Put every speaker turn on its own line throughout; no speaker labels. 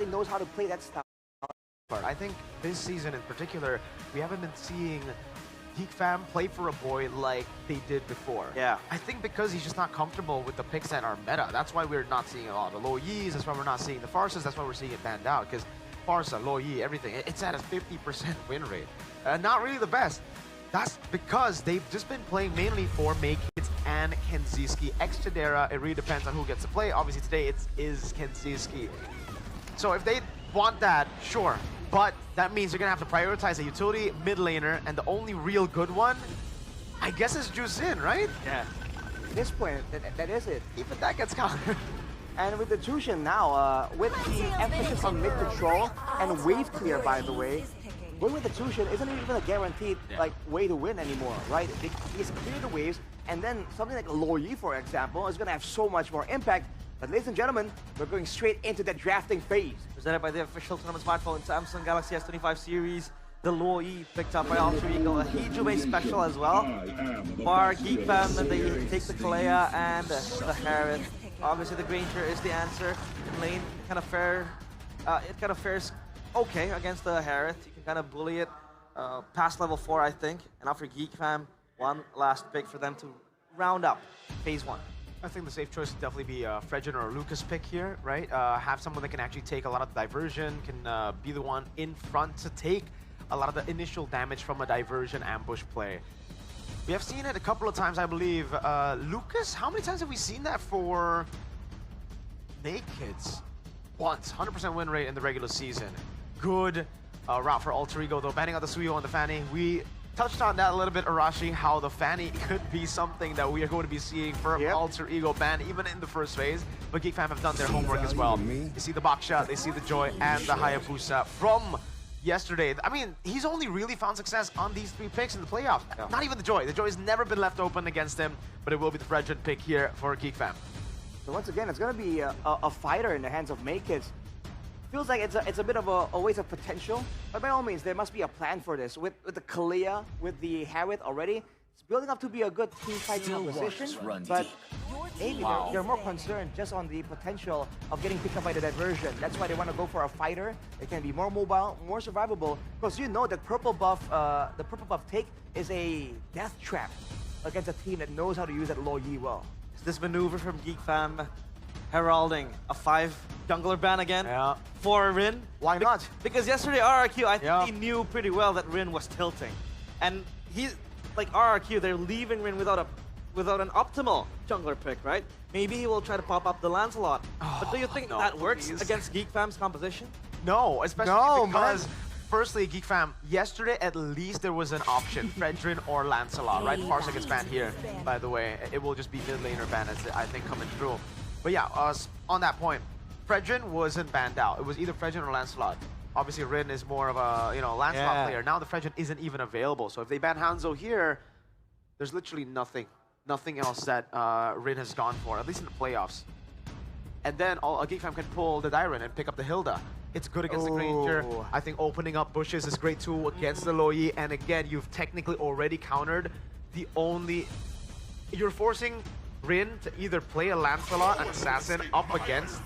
He knows how to play that style.
I think this season in particular, we haven't been seeing Geek Fam play for a boy like they did before.
Yeah.
I think because he's just not comfortable with the picks that are meta. That's why we're not seeing a lot of low Yis. That's why we're not seeing the Farses. That's why we're seeing it banned out. Because Farsa, low Yi, everything, it's at a 50% win rate. Not really the best. That's because they've just been playing mainly for Makids and Kenziski. X Chidera, it really depends on who gets to play. Obviously today it is Kenziski. So if they want that, sure. But that means you're gonna have to prioritize a utility mid laner, and the only real good one, I guess, is Jusin, right?
Yeah.
At this point, that is it.
Even that gets countered.
And with the Jushin now, with the emphasis on mid control and wave clear, by the way, going with the Jushin isn't even a guaranteed way to win anymore, right? He's clear the waves, and then something like Low Yi, for example, is gonna have so much more impact. But ladies and gentlemen, we're going straight into the drafting phase.
Presented by the official tournament smartphone Samsung Galaxy S25 series. The Luo Yi picked up by Alter Ego, a Hijube special as well. Bar, Geek Fam, and they take the Kalea and the Harith. Obviously the Granger is the answer. In lane, kind of fair, it kind of fares okay against the Harith. You can kind of bully it past level 4, I think. And after Geek Fam, one last pick for them to round up phase 1.
I think the safe choice would definitely be Fredgen or a Lucas pick here, right? Have someone that can actually take a lot of the diversion, can be the one in front to take a lot of the initial damage from a diversion ambush play. We have seen it a couple of times, I believe. Lucas, how many times have we seen that for Nakids? Once, 100% win rate in the regular season. Good route for Alter Ego, though, banning out the Suyo and the Fanny. We touched on that a little bit, Arashi, how the Fanny could be something that we are going to be seeing for Alter Ego ban, even in the first phase. But Geek Fam have done their homework as well. You see the box shot, they see the Joy, and the Hayabusa from yesterday. I mean, he's only really found success on these 3 picks in the playoffs. Yeah. Not even the Joy. The Joy has never been left open against him, but it will be the Fredgen pick here for Geek Fam.
So once again, it's going to be a fighter in the hands of Makids. Feels like it's a bit of a waste of potential, but by all means, there must be a plan for this. With the Kalea, with the Harith already, it's building up to be a good team fight composition, but maybe they're more concerned just on the potential of getting picked up by the diversion. That's why they want to go for a fighter. It can be more mobile, more survivable, because you know that purple buff, the purple buff take is a death trap against a team that knows how to use that Low Yi well.
Is this maneuver from Geek Fam heralding a 5 jungler ban again for Rin?
Why not?
Because yesterday RRQ, I think he knew pretty well that Rin was tilting. And he's like RRQ, they're leaving Rin without an optimal jungler pick, right? Maybe he will try to pop up the Lancelot. But do you think that works against Geek Fam's composition?
No, especially because firstly, Geek Fam, yesterday at least there was an option, Fredgen or Lancelot, right? Farsa gets banned here, by the way. It will just be mid laner ban, as I think, coming through. But yeah, on that point, Fredgen wasn't banned out. It was either Fredgen or Lancelot. Obviously, Rin is more of a Lancelot player. Now the Fredgen isn't even available. So if they ban Hanzo here, there's literally nothing else that Rin has gone for, at least in the playoffs. And then Geek Fam can pull the Dyren and pick up the Hilda. It's good against the Granger. I think opening up bushes is great too against the Low Yi. And again, you've technically already countered the only... You're forcing Rin to either play a Lancelot, an assassin, up against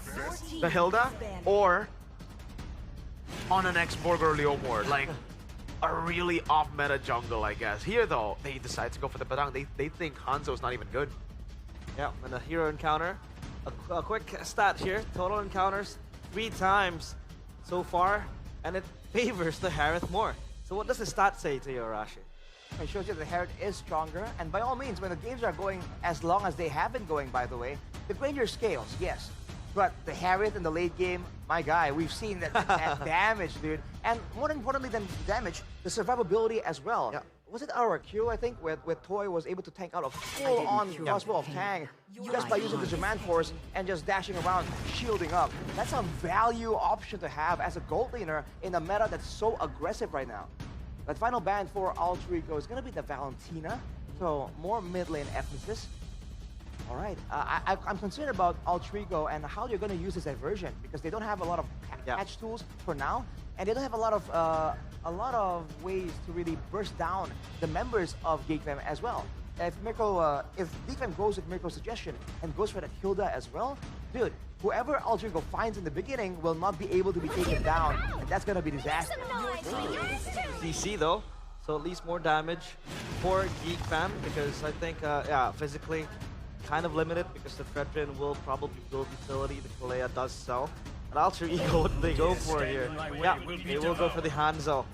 the Hilda, or on an X-Borg or Leomord, like a really off-meta jungle, I guess. Here, though, they decide to go for the Badang. They think Hanzo's not even good.
Yeah, and a hero encounter. A quick stat here. Total encounters 3 times so far, and it favors the Harith more. So what does the stat say to you, Arashi?
It shows you that the Harith is stronger, and by all means, when the games are going as long as they have been going, by the way, the Granger scales, yes. But the Harith in the late game, my guy, we've seen that damage, dude. And more importantly than damage, the survivability as well. Yeah. Was it RRQ, I think, where Toy was able to tank out a full-on crossbow of Tang just by using the Demand Force and just dashing around, shielding up. That's a value option to have as a gold laner in a meta that's so aggressive right now. That final ban for Alter Ego is going to be the Valentina, so more mid lane emphasis. All right, I'm concerned about Alter Ego and how they're going to use this diversion, because they don't have a lot of catch tools for now, and they don't have a lot of ways to really burst down the members of Geek Fam as well. If Geek Fam goes with Mirko's suggestion and goes for that Hilda as well, dude, whoever Alter Ego finds in the beginning will not be able to be taken down, and that's gonna be disaster.
CC though, so at least more damage for Geek Fam because I think, yeah, physically kind of limited because the Fredrin will probably build utility. The Kalea does sell. But Alter Ego, what do they go for here? Yeah, they will go for the Hanzo.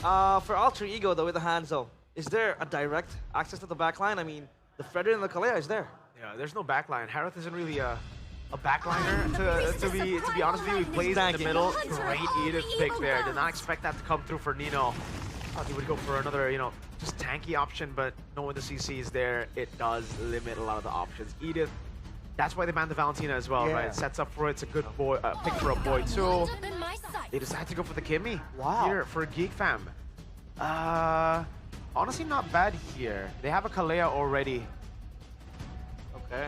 For Alter Ego though, with the Hanzo, is there a direct access to the backline? I mean, the Fredrin and the Kalea is there.
Yeah, there's no backline. Harith isn't really a backliner, to be honest with you. He plays in the middle. Great Edith pick there. Did not expect that to come through for Nino. Thought he would go for another, you know, just tanky option, but knowing the CC is there, it does limit a lot of the options. Edith, that's why they banned the Valentina as well, right? It sets up for it. It's a good boy pick for a boy too. They decide to go for the Kimmy here for Geek Fam. Honestly, not bad here. They have a Kalea already.
Okay.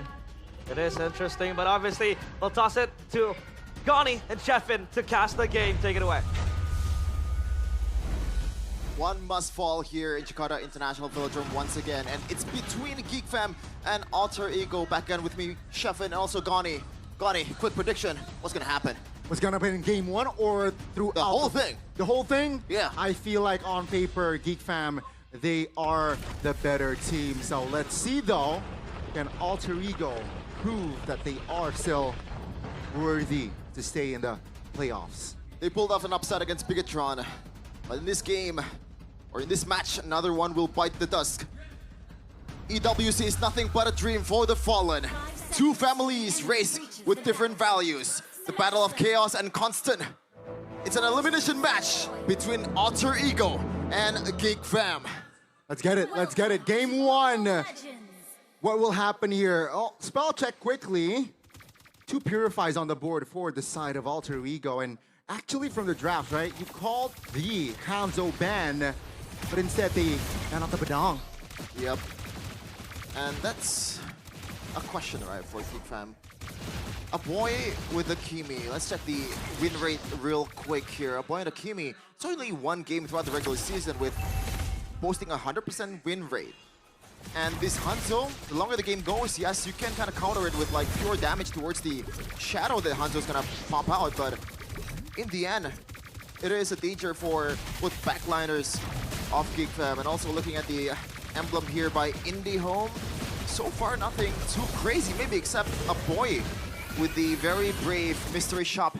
It is interesting, but obviously they'll toss it to Gani and Chefin to cast the game. Take it away.
One must fall here in Jakarta International Velodrome once again, and it's between Geek Fam and Alter Ego. Back again with me, Chefin, and also Gani. Gani, quick prediction. What's gonna happen?
What's gonna happen in game one or throughout
The whole thing.
The whole thing?
Yeah.
I feel like on paper, Geek Fam, they are the better team. So let's see though, can Alter Ego prove that they are still worthy to stay in the playoffs?
They pulled off an upset against Bigatron, but in this game, or in this match, another one will bite the dust. EWC is nothing but a dream for the fallen. Two families race with different values. The battle of chaos and constant. It's an elimination match between Alter Ego and Geek Fam.
Let's get it, let's get it. Game one. What will happen here? Oh, spell check quickly. Two Purifies on the board for the side of Alter Ego. And actually from the draft, right, you called the Hanzo ban, but instead they ran out the Badang.
Yep. And that's a question, right, for Geek Fam. A boy with a Kimi. Let's check the win rate real quick here. A boy and a Kimi. It's only one game throughout the regular season with boasting a 100% win rate. And this Hanzo, the longer the game goes, yes, you can kind of counter it with like pure damage towards the shadow that Hanzo's gonna pop out, but in the end, it is a danger for both backliners of Geek Fam. And also looking at the emblem here by Indie Home, so far nothing too crazy, maybe except a boy with the very brave Mystery Shop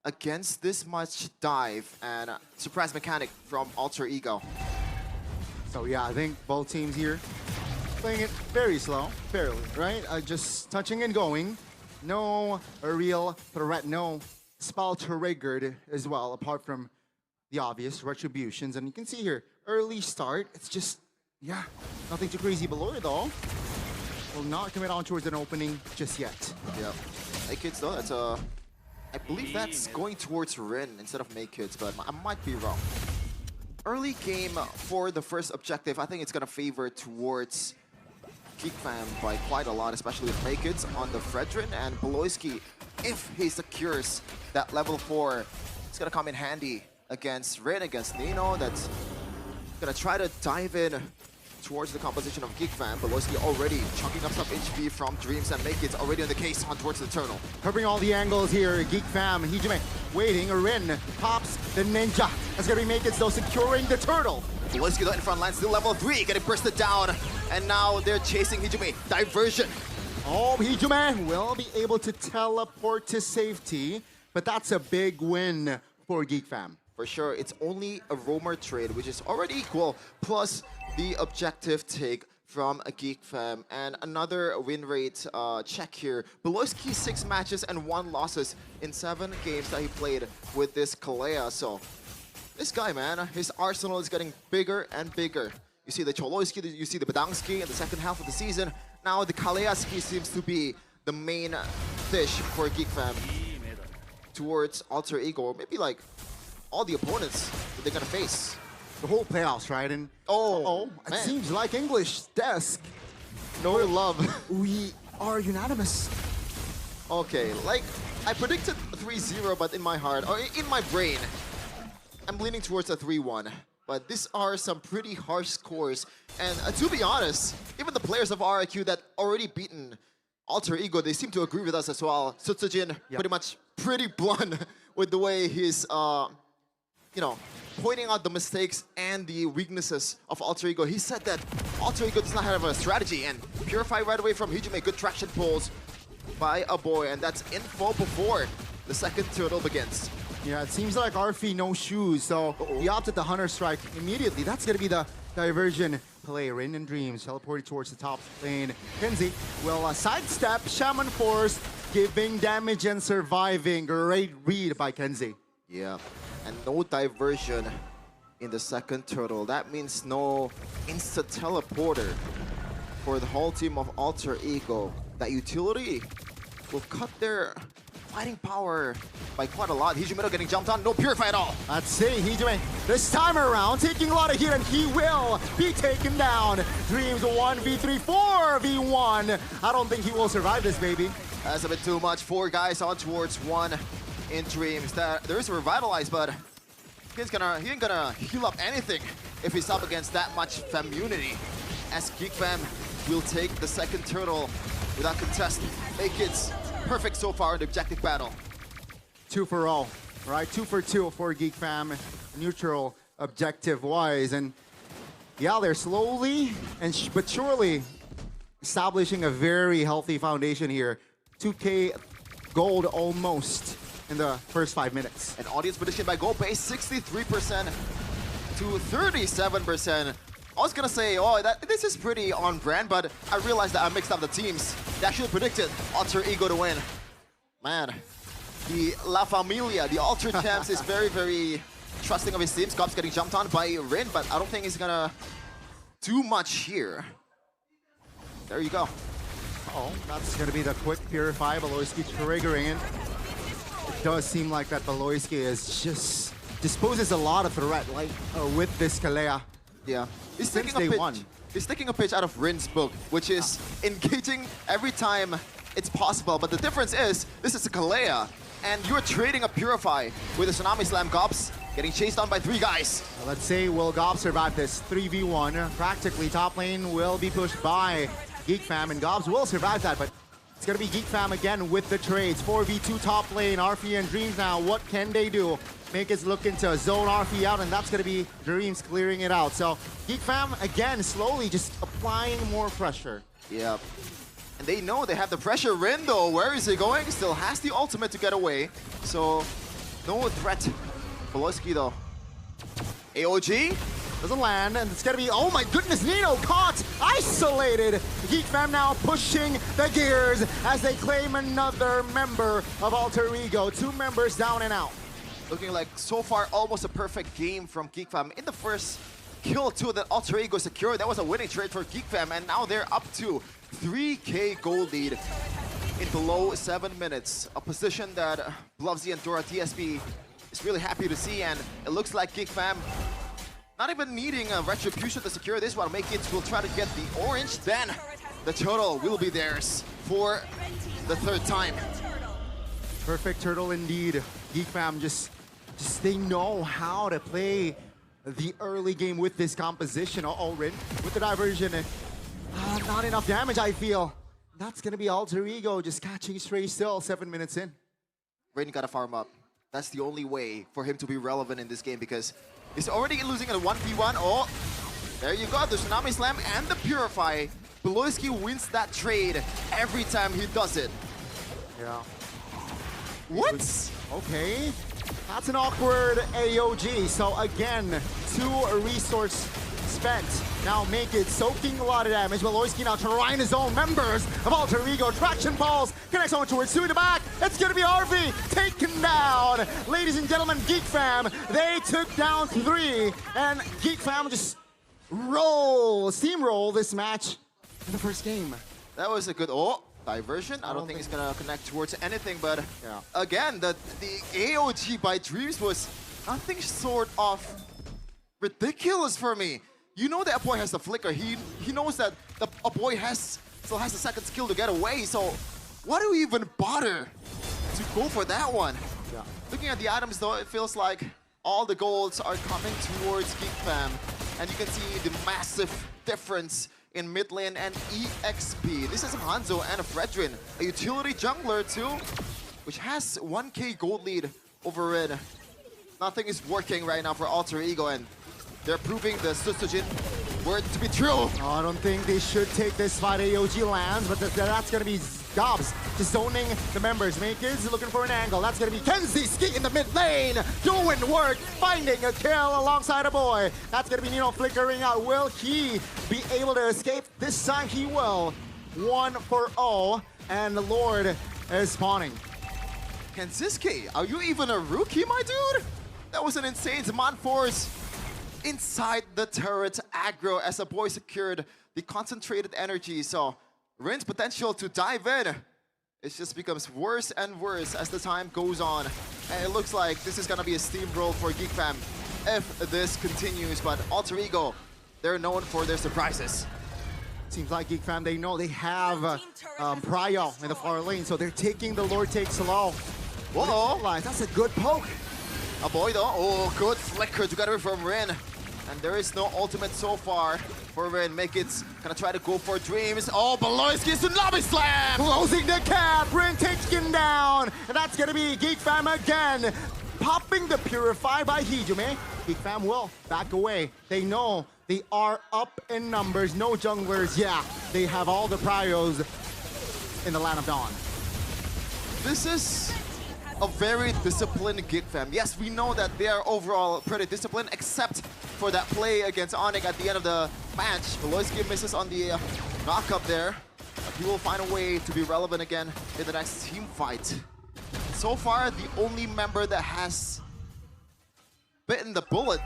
against this much dive and surprise mechanic from Alter Ego.
So yeah, I think both teams here playing it very slow, fairly, right? Just touching and going. No real threat, no spell triggered as well, apart from the obvious retributions. And you can see here, early start, it's just, yeah, nothing too crazy below it though. Will not commit on towards an opening just yet.
Yeah. Make Kids though, that's I believe that's going towards Rin instead of Make Kids, but I might be wrong. Early game for the first objective, I think it's gonna favor towards Geek Fam by quite a lot, especially with Make Kids on the Fredrin and Beloyski. If he secures that level 4, it's gonna come in handy against Rin, against Nino. That's gonna try to dive in towards the composition of Geek Fam. Beloyski already chunking up some HP from Dreams, and Make It's already on the case on towards the Eternal.
Covering all the angles here, Geek Fam, Hijime waiting, Rin pops the Ninja. That's gonna be Make It, though, securing the Turtle.
Beloyski though in front line, still level 3, getting bursted down, and now they're chasing Hijime. Diversion.
Oh, Hijime will be able to teleport to safety, but that's a big win for Geek Fam.
For sure, it's only a roamer trade, which is already equal, plus the objective take from a Geek Fam. And another win rate check here. Beloyski 6 matches and 1 losses in 7 games that he played with this Kalea. So this guy, man, his arsenal is getting bigger and bigger. You see the Choloyski, you see the Badangski in the second half of the season. Now the Kaleaski seems to be the main fish for Geek Fam towards Alter Ego, or maybe like all the opponents that they're gonna face.
The whole playoffs, right? And it
man.
seems like English desk.
No love.
We are unanimous.
Okay, like I predicted 3-0, but in my heart, or in my brain, I'm leaning towards a 3-1. But these are some pretty harsh scores. And to be honest, even the players of RIQ that already beaten Alter Ego, they seem to agree with us as well. Sutsujin pretty blunt with the way he's, you know, pointing out the mistakes and the weaknesses of Alter Ego. He said that Alter Ego does not have a strategy, and Purify right away from Hijime, good traction pulls by a boy, and that's info before the second turtle begins.
Yeah, it seems like Arfi no shoes, so he opted the Hunter Strike immediately. That's going to be the diversion play. Rain and Dreams teleporting towards the top lane. Kenzie will sidestep Shaman Force, giving damage and surviving. Great read by Kenzie.
Yeah, and no diversion in the second turtle. That means no insta-teleporter for the whole team of Alter Ego. That utility will cut their fighting power by quite a lot. Hijime getting jumped on, no Purify at all.
Let's see, Hijime this time around taking a lot of hit, and he will be taken down. Dreams 1v3, 4v1. I don't think he will survive this, baby.
That's a bit too much. 4 guys on towards 1 in Dreams. There is a Revitalize, but he ain't gonna heal up anything if he's up against that much Femunity. As Geek Fam will take the second turtle without contest. Make it perfect so far in the objective battle.
2 for all, right? 2 for 2 for Geek Fam, neutral objective-wise. And yeah, they're slowly but surely establishing a very healthy foundation here. 2K gold almost in the first 5 minutes.
An audience prediction by GoPay, 63% to 37%. I was gonna say, oh, this is pretty on brand, but I realized that I mixed up the teams. They actually predicted Alter Ego to win. Man, the La Familia, the Alter Champs is very, very trusting of his team. Scops getting jumped on by Rin, but I don't think he's gonna do much here. There you go.
Oh, that's gonna be the quick Purify. Beloyski triggering it. It does seem like that Beloyski is just disposes a lot of threat, like with this Kalea.
Yeah, he's
Since
taking a
day
pitch.
one.
He's taking a pitch out of Rin's book, which is engaging every time it's possible. But the difference is, this is a Kalea, and you're trading a Purify with a Tsunami Slam. Gops getting chased on by 3 guys.
Let's see, will Gob survive this 3v1? Practically, top lane will be pushed by Geek Fam, and Gobs will survive that, but it's gonna be Geek Fam again with the trades. 4v2 top lane, Arfi and Dreams now. What can they do? Make us look into zone Arfi out, and that's gonna be Dreams clearing it out. So Geek Fam again slowly just applying more pressure.
Yeah. And they know they have the pressure. Rin though, where is he going? Still has the ultimate to get away. So no threat. Beloyski though. AOG?
Doesn't land, and it's gonna be, oh my goodness, Nino caught, isolated. Geek Fam now pushing the gears as they claim another member of Alter Ego. 2 members down and out.
Looking like so far almost a perfect game from Geek Fam. In the first kill too that Alter Ego secured, that was a winning trade for Geek Fam, and now they're up to 3K gold lead in below 7 minutes. A position that Blovesy and Dora TSB is really happy to see, and it looks like Geek Fam not even needing a retribution to secure this one. Make it will try to get the orange, then the turtle will be theirs for the 3rd time.
Perfect turtle indeed. Geek Fam just they know how to play the early game with this composition. Rin with the diversion. Not enough damage, I feel. That's gonna be Alter Ego just catching stray still 7 minutes in.
Rin gotta farm up. That's the only way for him to be relevant in this game, because he's already losing in a 1v1. Oh, there you go, the Tsunami Slam and the Purify. Beloyski wins that trade every time he does it.
Yeah.
What?
Okay. That's an awkward AOG. So again, 2 resource spent. Now make it soaking a lot of damage. Beloyski now trying his own members of Alter Ego. Traction balls connects on towards 2 in the back. It's gonna be RV taken down. Ladies and gentlemen, Geek Fam, they took down 3, and Geek Fam just steamroll this match in the first game.
That was a good diversion. I don't think it's gonna connect towards anything, but
Yeah.
again, the AOG by Dreams was nothing short of ridiculous for me. You know that Apoy has the flicker. He knows that the Apoy still has the second skill to get away. So why do we even bother to go for that one?
Yeah.
Looking at the items though, it feels like all the golds are coming towards Geek Fam, and you can see the massive difference in mid lane and EXP. This is Hanzo and Fredrin, a utility jungler too, which has 1k gold lead over Rin. Nothing is working right now for Alter Ego, and they're proving the Susujin word to be true.
Oh, I don't think they should take this fight. AOG lands, but that's going to be Dobbs just zoning the members. Makers looking for an angle. That's going to be Kenzie Ski in the mid lane, doing work, finding a kill alongside a boy. That's going to be Nino flickering out. Will he be able to escape? This time he will. 1-0, and the Lord is spawning.
Kenziski, are you even a rookie, my dude? That was an insane Demand Force inside the turret aggro as a boy secured the concentrated energy. So Rin's potential to dive in, it just becomes worse and worse as the time goes on. And it looks like this is gonna be a steamroll for Geek Fam if this continues. But Alter Ego, they're known for their surprises.
Seems like Geek Fam, they know they have Pryo in the far lane, so they're taking the Lord Take Slow.
Whoa!
That's a good poke.
A boy though, oh, good flicker together from Rin. And there is no ultimate so far for Rin. Make it gonna try to go for Dreams. Oh, Beloyski Tsunami Slam!
Closing the cap, Rin taken down. And that's gonna be Geek Fam again. Popping the Purify by Hijime. Geek Fam will back away. They know they are up in numbers. No junglers, yeah. They have all the Pryos in the Land of Dawn.
This is a very disciplined Geek Fam. Yes, we know that they are overall pretty disciplined, except for that play against Onyx at the end of the match. Beloyski misses on the knock-up there. But he will find a way to be relevant again in the next team fight. So far, the only member that has bitten the bullet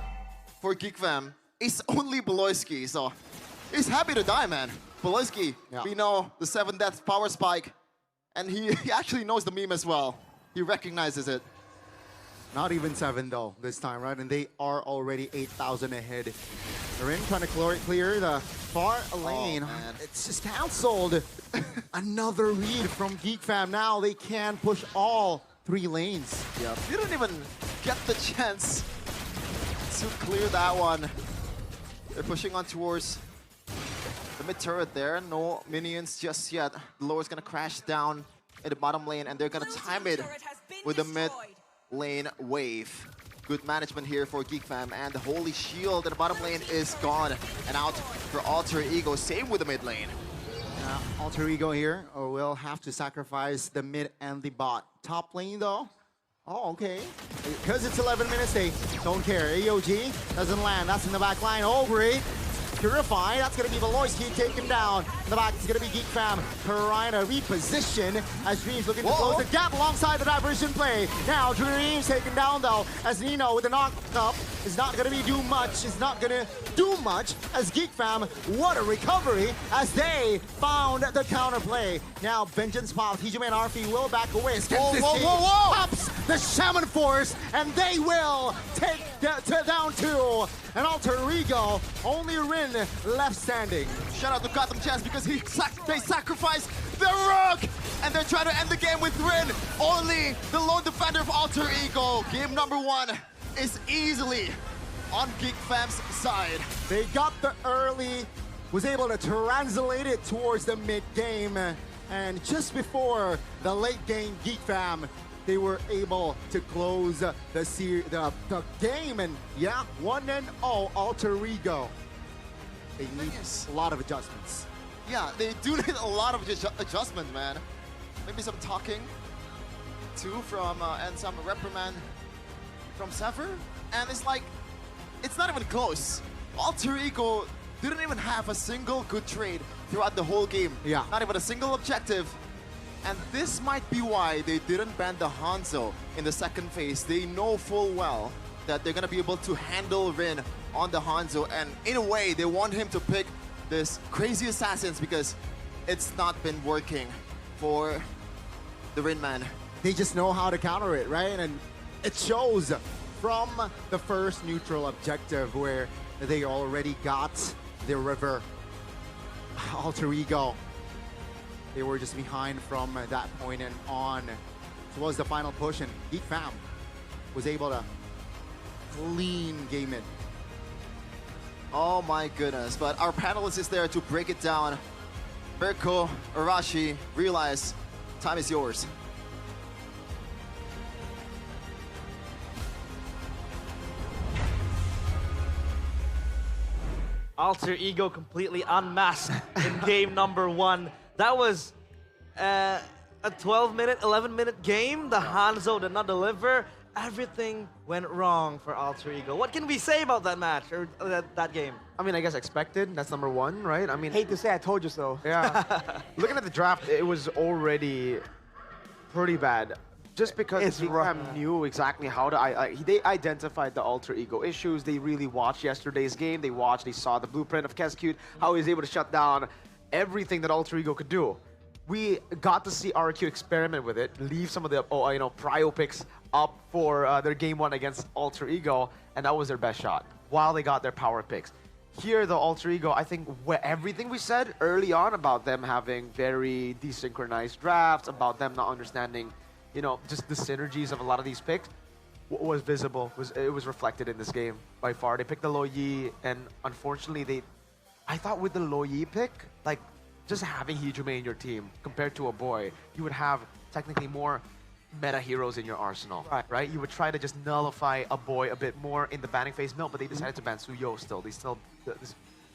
for Geek Fam is only Beloyski. So he's happy to die, man. Beloyski, we know the 7 death power spike, and he actually knows the meme as well. He recognizes it.
Not even 7 though this time, right? And they are already 8,000 ahead. Rin trying to clear the far lane.
Man.
It's just cancelled. Another read from Geek Fam. Now they can push all 3 lanes.
Yeah, you didn't even get the chance to clear that one. They're pushing on towards the mid turret there. No minions just yet. The lower's gonna crash down in the bottom lane, and they're gonna time it with the mid lane wave. Good management here for Geek Fam, and the Holy Shield in the bottom lane is gone and out for Alter Ego. Same with the mid lane.
Alter Ego here will have to sacrifice the mid and the bot. Top lane though. Oh, okay. Because it's 11 minutes, they don't care. AOG doesn't land. That's in the back line. Oh, great. Purify, that's going to be Beloyski taken down. In the back, it's going to be Geek Fam trying to reposition as Dreams looking to close the gap alongside the diversion play. Now Dreams taken down though, as Nino with the knock-up is not going to be do much. It's not going to do much as Geek Fam, what a recovery as they found the counterplay. Now Vengeance Pop, Hijime and Arfi will back away.
Whoa!
Pops the Shaman Force, and they will take down 2. And Alter Ego, only Rin left standing.
Shout out to Gotham Chance because they sacrificed the Rook! And they're trying to end the game with Rin. Only the lone defender of Alter Ego. Game number 1 is easily on Geek Fam's side.
They got the early, was able to translate it towards the mid-game. And just before the late game, Geek Fam, they were able to close the game, and yeah, 1-0 Alter Ego. They need a lot of adjustments.
Yeah, they do need a lot of adjustments, man. Maybe some talking too from and some reprimand from Sever, and it's like it's not even close. Alter Ego didn't even have a single good trade throughout the whole game.
Yeah,
not even a single objective. And this might be why they didn't ban the Hanzo in the second phase. They know full well that they're gonna be able to handle Rin on the Hanzo, and in a way, they want him to pick this crazy assassins because it's not been working for the Rin man.
They just know how to counter it, right? And it shows from the first neutral objective where they already got the river. Alter Ego, they were just behind from that point and on towards the final push, and Geek Fam was able to clean game it.
Oh my goodness, but our panelist is there to break it down. Mirko, Arashi, realize time is yours.
Alter Ego completely unmasked in game number 1. That was a 12-minute, 11-minute game. The Hanzo did not deliver. Everything went wrong for Alter Ego. What can we say about that match or that game?
I mean, I guess expected. That's number 1, right? I mean,
Hate to say I told you so.
yeah. Looking at the draft, it was already pretty bad. Just because
It's rough.
Geekfam knew exactly how to, they identified the alter ego issues. They really watched yesterday's game. They saw the blueprint of Keskute, how he was able to shut down everything that alter ego could do. We got to see RQ experiment with it, leave some of the prio picks up for their game 1 against alter ego, and that was their best shot while they got their power picks. Here, the alter ego, I think everything we said early on about them having very desynchronized drafts, about them not understanding just the synergies of a lot of these picks was visible. It was reflected in this game by far. They picked the Lo Yi, and unfortunately, I thought with the Lo Yi pick, like just having Hijume in your team compared to a boy, you would have technically more meta heroes in your arsenal, right? You would try to just nullify a boy a bit more in the banning phase melt, but they decided to ban Suyo still.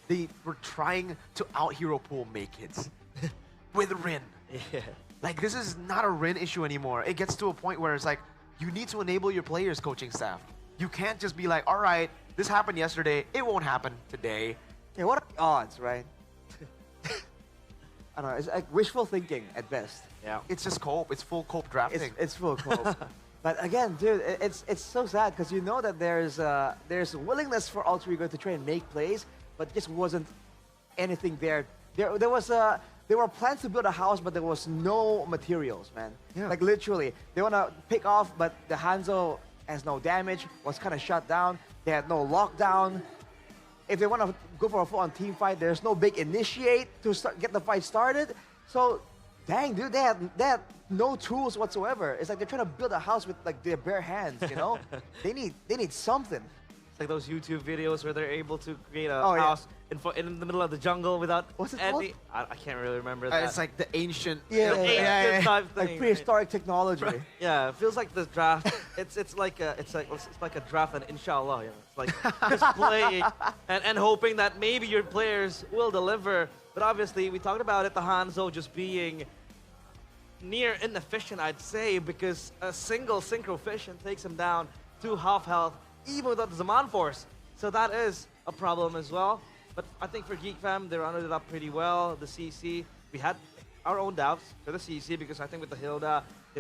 They were trying to out hero pool make kids with Rin.
Yeah.
Like, this is not a Rin issue anymore. It gets to a point where it's like, you need to enable your players' coaching staff. You can't just be like, all right, this happened yesterday, it won't happen today.
Yeah, what are the odds, right? I don't know, it's like wishful thinking at best.
Yeah.
It's just cope. It's full cope drafting.
It's full cope. But again, dude, it's so sad because you know that there's willingness for Alter Ego to try and make plays, but just wasn't anything there. There were plans to build a house, but there was no materials, man.
Yeah.
Like literally, they want to pick off, but the Hanzo has no damage, was kind of shut down. They had no lockdown. If they want to go for a full-on team fight, there's no big initiate to get the fight started. So, dang, dude, they had no tools whatsoever. It's like they're trying to build a house with like their bare hands, you know? They need something.
It's like those YouTube videos where they're able to create a
Oh, yeah.
house in the middle of the jungle without
What's it
any... I can't really remember that.
It's like the ancient...
Yeah,
Ancient type
like
thing.
prehistoric technology.
Yeah, it feels like the draft. it's like a draft, and inshallah, it's like just playing and hoping that maybe your players will deliver. But obviously, we talked about it. The Hanzo just being near inefficient, I'd say, because a single synchro fission takes him down to half health, even without the Zaman Force. So that is a problem as well. But I think for Geek Fam, they rounded it up pretty well. The CC, we had our own doubts for the CC because I think with the Hilda, they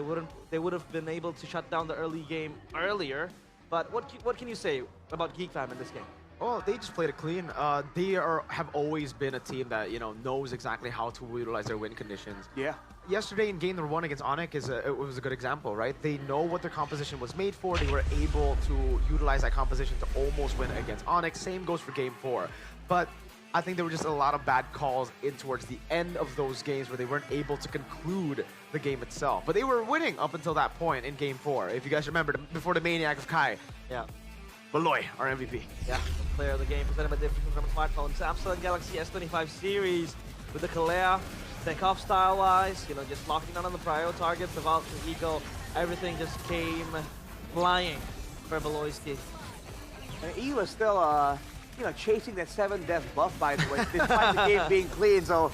would have been able to shut down the early game earlier. But what can you say about Geek Fam in this game?
Oh, they just played it clean. They have always been a team that knows exactly how to utilize their win conditions.
Yeah.
Yesterday in game number 1 against Onyx it was a good example, right? They know what their composition was made for. They were able to utilize that composition to almost win against Onyx. Same goes for game 4. But I think there were just a lot of bad calls in towards the end of those games where they weren't able to conclude the game itself. But they were winning up until that point in game 4. If you guys remember, before the Maniac of Kai.
Yeah.
Baloy, our MVP.
Yeah, the player of the game presented by different from smartphone, Samsung Galaxy S25 series with the Kalea, take-off style-wise, just locking down on the prio targets, the Alter Ego, everything just came flying for Beloyski.
And he was still, chasing that 7-death buff, by the way, despite the game being clean. So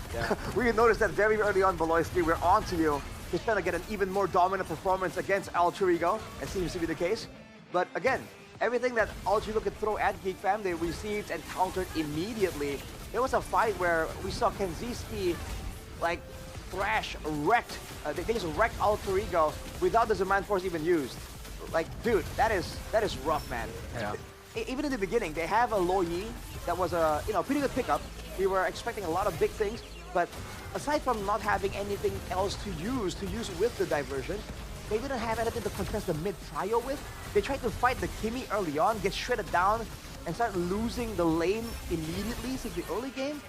we noticed that very early on, Beloyski, we're on to you. He's trying to get an even more dominant performance against Alter Ego. It seems to be the case. But again, everything that Alter Ego could throw at Geek Fam, they received and countered immediately. There was a fight where we saw Kenziski, like, wrecked. They just wrecked Alter Ego without the Zaman Force even used. Like, dude, that is rough, man.
Yeah.
Even in the beginning, they have a Lo Yi that was a pretty good pickup. We were expecting a lot of big things, but aside from not having anything else to use with the diversion, they didn't have anything to contest the mid trio with. They tried to fight the Kimi early on, get shredded down, and start losing the lane immediately since the early game.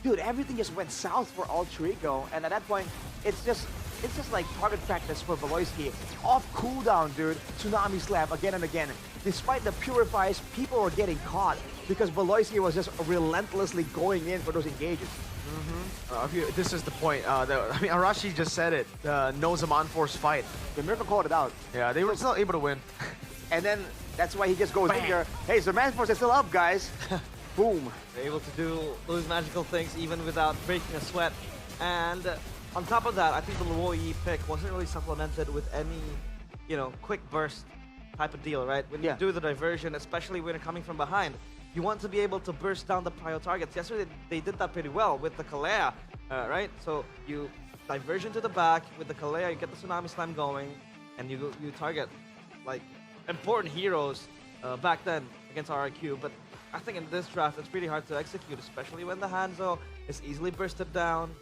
Dude, everything just went south for Alter Ego, and at that point, it's just like target practice for Beloyski. Off cooldown, dude. Tsunami slap again and again. Despite the purifies, people were getting caught. because Valoisky was just relentlessly going in for those engages.
This is the point. I mean, Arashi just said it. No Zaman Force fight.
The Miracle called it out.
Yeah, they were still able to win.
And then that's why he just goes in there. Hey, Zaman Force is still up, guys. Boom.
They're able to do those magical things even without breaking a sweat. And on top of that, I think the Luoi pick wasn't really supplemented with any, you know, quick burst type of deal, right? When you do the diversion, especially when you're coming from behind, you want to be able to burst down the prio targets. Yesterday, they did that pretty well with the Kalea, right? So you diversion to the back with the Kalea, you get the Tsunami Slam going, and you target like important heroes back then against RRQ. But I think in this draft, it's pretty hard to execute, especially when the Hanzo is easily bursted down.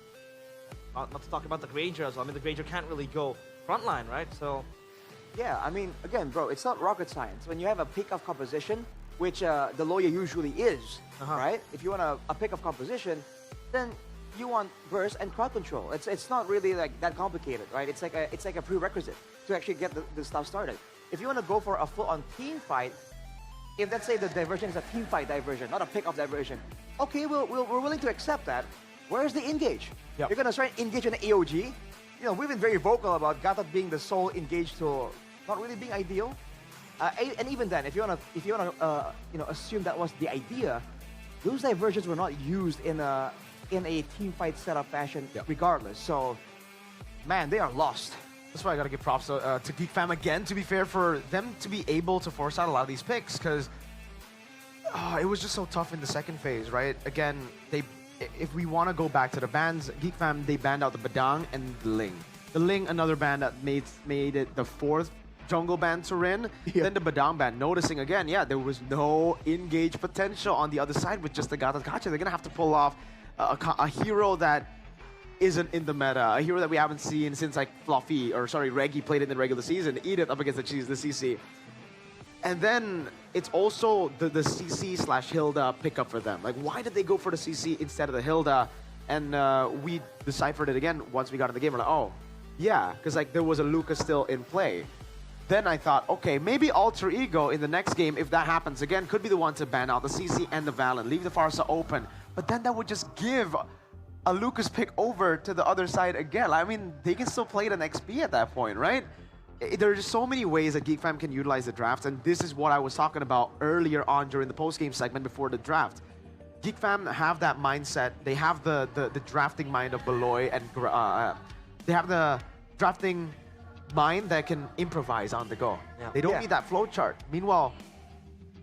Not to talk about the Granger as well. I mean, the Granger can't really go frontline, right? So,
yeah, I mean, again, bro, it's not rocket science. When you have a pick of composition, which the lawyer usually is, right? If you want a pick of composition, then you want burst and crowd control. It's not really like that complicated, right? It's like a prerequisite to actually get the stuff started. If you want to go for a full-on team fight, if let's say the diversion is a team fight diversion, not a pick-off diversion, okay, we're willing to accept that. Where's the engage? You're gonna try and engage an AOG. You know, we've been very vocal about Gatot being the sole engage tool, not really being ideal. And even then, if you wanna you know, assume that was the idea, those diversions were not used in a team fight setup fashion, regardless. So, man, they are lost.
That's why I gotta give props to Geek Fam again, to be fair, for them to be able to force out a lot of these picks, because it was just so tough in the second phase, right? Again, if we want to go back to the bans, Geek Fam, they banned out the Badang and the Ling. The Ling, another ban that made it the fourth jungle ban to Rin. Then the Badang ban, noticing again, there was no engage potential on the other side with just the Gatot Kacha. They're gonna have to pull off a hero that isn't in the meta, a hero that we haven't seen since like Reggie played it in the regular season, eat it up against the CC. And then it's also the CC/Hilda pickup for them. Like, why did they go for the CC instead of the Hilda? And we deciphered it again once we got in the game. We're like, oh, yeah, because like there was a Lucas still in play. Then I thought, okay, maybe Alter Ego in the next game, if that happens again, could be the one to ban out the CC and the Valen, leave the Farsa open. But then that would just give a Lucas pick over to the other side again. I mean, they can still play it an XP at that point, right? There are just so many ways that Geek Fam can utilize the draft, and this is what I was talking about earlier on during the post-game segment before the draft. Geek Fam have that mindset. They have the drafting mind of Beloy, and they have the drafting mind that can improvise on the go. They don't need that flow chart. Meanwhile,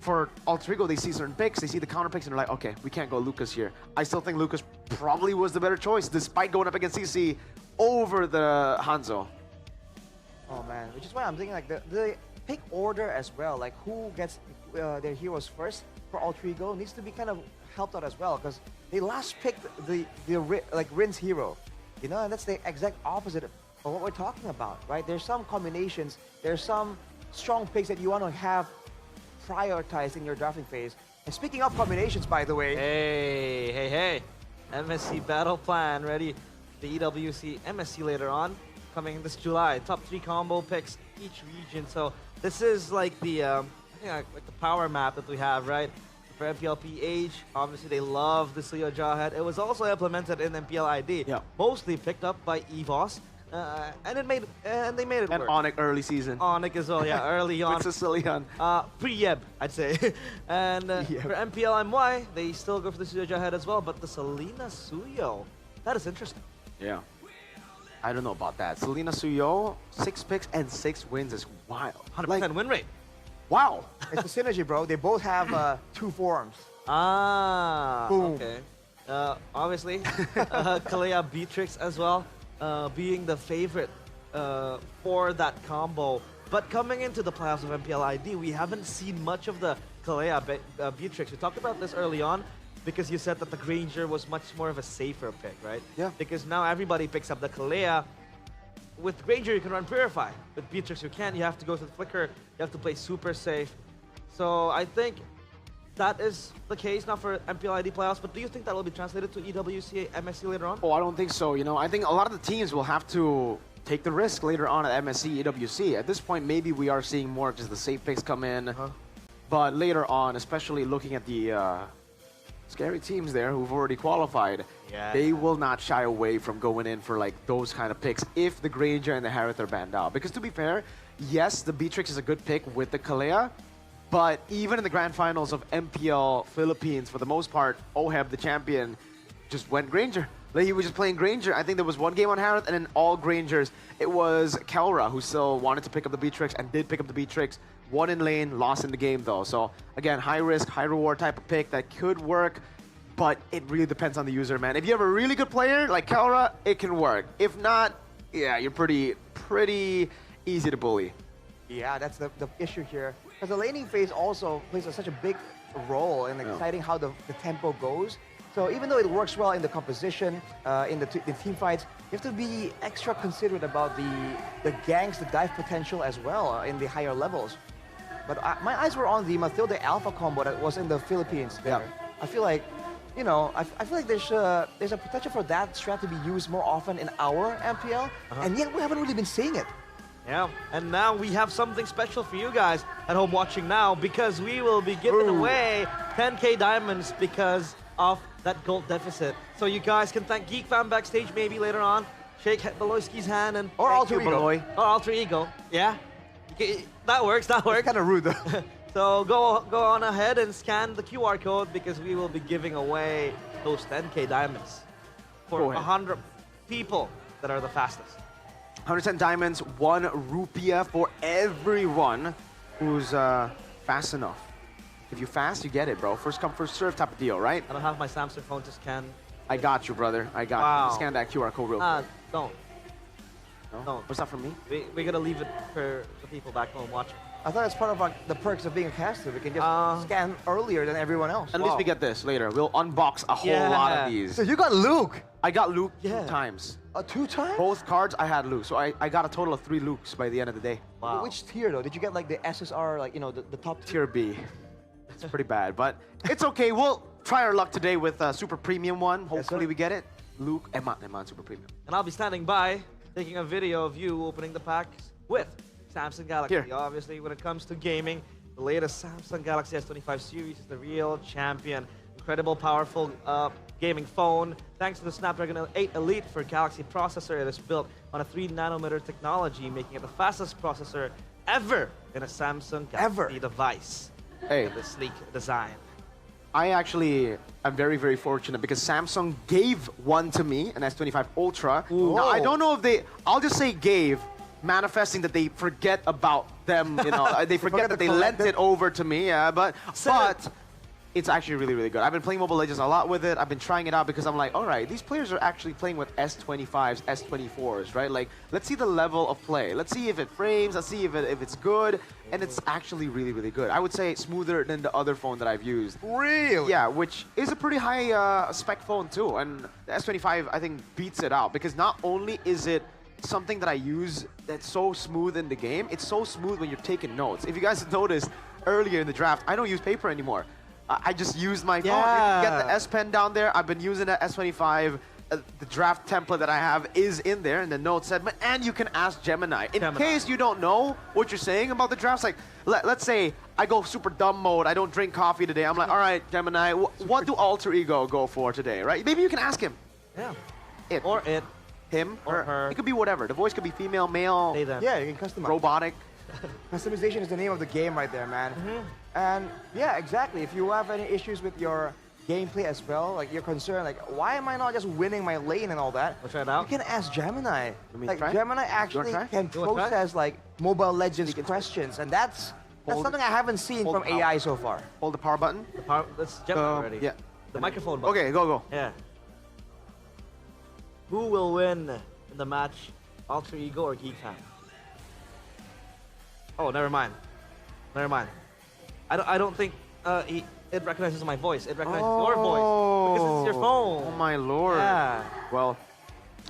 for Alter Ego, they see certain picks, they see the counter picks, and they're like, okay, we can't go Lucas here. I still think Lucas probably was the better choice, despite going up against CC over the Hanzo.
Oh man, which is why I'm thinking like the pick order as well, like who gets their heroes first for Alter Ego needs to be kind of helped out as well, because they last picked the Rin's hero, you know, and that's the exact opposite of what we're talking about, right? There's some combinations, there's some strong picks that you want to have prioritized in your drafting phase. And speaking of combinations, by the way,
hey, MSC battle plan ready. The EWC MSC later on, coming this July. Top 3 combo picks each region. So this is like the I think like the power map that we have, right? For MPL Age, obviously they love the Leo Jawhead. It was also implemented in MPL ID, mostly picked up by EVOS, and they made it
and
work.
Onyx early season.
Onyx as well, early on.
With Sicilian.
Pre-Yeb, I'd say. And for MPL MY, they still go for the Leo Jawhead as well, but the Selena Suyo, that is interesting.
Yeah. I don't know about that. Selena Suyo, 6 picks and 6 wins is wild.
100% win rate.
Wow.
it's the synergy, bro. They both have 2 forms.
Boom. Okay. Obviously, Kalea Beatrix as well, being the favorite for that combo. But coming into the playoffs of MPL ID, we haven't seen much of the Kalea Beatrix. We talked about this early on, because you said that the Granger was much more of a safer pick, right?
Yeah.
Because now everybody picks up the Kalea. With Granger, you can run Purify. With Beatrix, you can't. You have to go to the Flicker. You have to play super safe. So I think that is the case now for MPL ID playoffs. But do you think that will be translated to EWC, MSC later on?
Oh, I don't think so. You know, I think a lot of the teams will have to take the risk later on at MSC, EWC. At this point, maybe we are seeing more of just the safe picks come in. But later on, especially looking at the scary teams there who've already qualified,
Yeah.
they will not shy away from going in for like those kind of picks if the Granger and the Harith are banned out. Because to be fair, yes, the Beatrix is a good pick with the Kalea, but even in the grand finals of MPL Philippines, for the most part, Oheb, the champion, just went Granger. Like, he was just playing Granger. I think there was one game on Harith, and then all Grangers. It was Kelra who still wanted to pick up the Beatrix and did pick up the Beatrix. Won in lane, lost in the game though. So again, high risk, high reward type of pick that could work, but it really depends on the user, man. If you have a really good player like Kelra, it can work. If not, yeah, you're pretty easy to bully.
Yeah, that's the issue here. Because the laning phase also plays such a big role in deciding how the tempo goes. So even though it works well in the composition, in the team fights, you have to be extra considerate about the ganks, the dive potential as well in the higher levels. But my eyes were on the Mathilde Alpha combo that was in the Philippines there. I feel like, you know, I feel like there's a potential for that strat to be used more often in our MPL, and yet we haven't really been seeing it.
Yeah, and now we have something special for you guys at home watching now, because we will be giving away 10K diamonds because of that gold deficit. So you guys can thank Geek Fam backstage maybe later on. Shake Beloyski's hand and
Or Alter Ego.
Or Alter Ego. Yeah, that works. That works.
Kind of rude though.
So go on ahead and scan the QR code, because we will be giving away those 10K diamonds for 100 people that are the fastest.
110 diamonds, 1 rupiah for everyone who's fast enough. If you fast, you get it, bro. First come, first serve type of deal, right?
I don't have my Samsung phone to scan.
I got you, brother. I got you. Scan that QR code real quick.
Don't.
No?
Don't.
What's that from me?
We're gonna leave it for the people back home watching.
I thought it's part of the perks of being a caster. We can just scan earlier than everyone else.
At least we get this later. We'll unbox a whole lot of these.
So you got Luke.
I got Luke 2
Yeah.
times.
2 times?
Both cards, I had Luke. So I got a total of 3 Lukes by the end of the day.
Wow.
Which tier though? Did you get like the SSR, like, you know, the top
Tier
tier?
B. It's pretty bad, but it's okay. We'll try our luck today with a super premium one. Hopefully we get it. Luke, Eman, super premium.
And I'll be standing by, taking a video of you opening the packs with Samsung Galaxy.
Here.
Obviously, when it comes to gaming, the latest Samsung Galaxy S25 series is the real champion. Incredible, powerful gaming phone. Thanks to the Snapdragon 8 Elite for Galaxy processor. It is built on a 3nm technology, making it the fastest processor ever in a Samsung Galaxy device.
Hey.
With the sleek design.
I actually am very, very fortunate because Samsung gave one to me, an S25 Ultra. Now, I don't know if they, I'll just say gave, manifesting that they forget about them, you know, they forget that they lent it over to me, yeah, but it's actually really, really good. I've been playing Mobile Legends a lot with it. I've been trying it out because I'm like, all right, these players are actually playing with S25s, S24s, right? Like, let's see the level of play. Let's see if it frames. Let's see if it's good. And it's actually really, really good. I would say smoother than the other phone that I've used.
Really?
Yeah, which is a pretty high spec phone too. And the S25, I think, beats it out because not only is it something that I use that's so smooth in the game, it's so smooth when you're taking notes. If you guys noticed earlier in the draft, I don't use paper anymore. I just used my phone. You can get the S Pen down there. I've been using that S25. The draft template that I have is in there in the notes segment, and you can ask Gemini. In case you don't know what you're saying about the drafts, like let's say I go super dumb mode, I don't drink coffee today. I'm like, all right, Gemini, what do Alter Ego go for today, right? Maybe you can ask him.
Yeah.
It.
Or it.
Him.
Or her.
It could be whatever. The voice could be female, male,
They, them.
Yeah, you can customize.
robotic.
Customization is the name of the game right there, man. And yeah, exactly. If you have any issues with your gameplay as well, like you're concerned, like why am I not just winning my lane and all that?
We'll try it out.
You can ask Gemini.
me
Like
try?
Gemini actually
try?
can
You wanna try?
process like Mobile Legends questions, and that's
Hold-
something I haven't seen
hold
from
power.
AI so far.
Hold the power button.
The power, that's Gemini already.
Yeah.
The microphone button.
Okay, go.
Yeah. Who will win in the match, Alter Ego or Geek Fam? Oh, never mind. Never mind. I don't think it recognizes my voice. It recognizes your voice because it's your phone.
Oh my lord.
Yeah.
Well,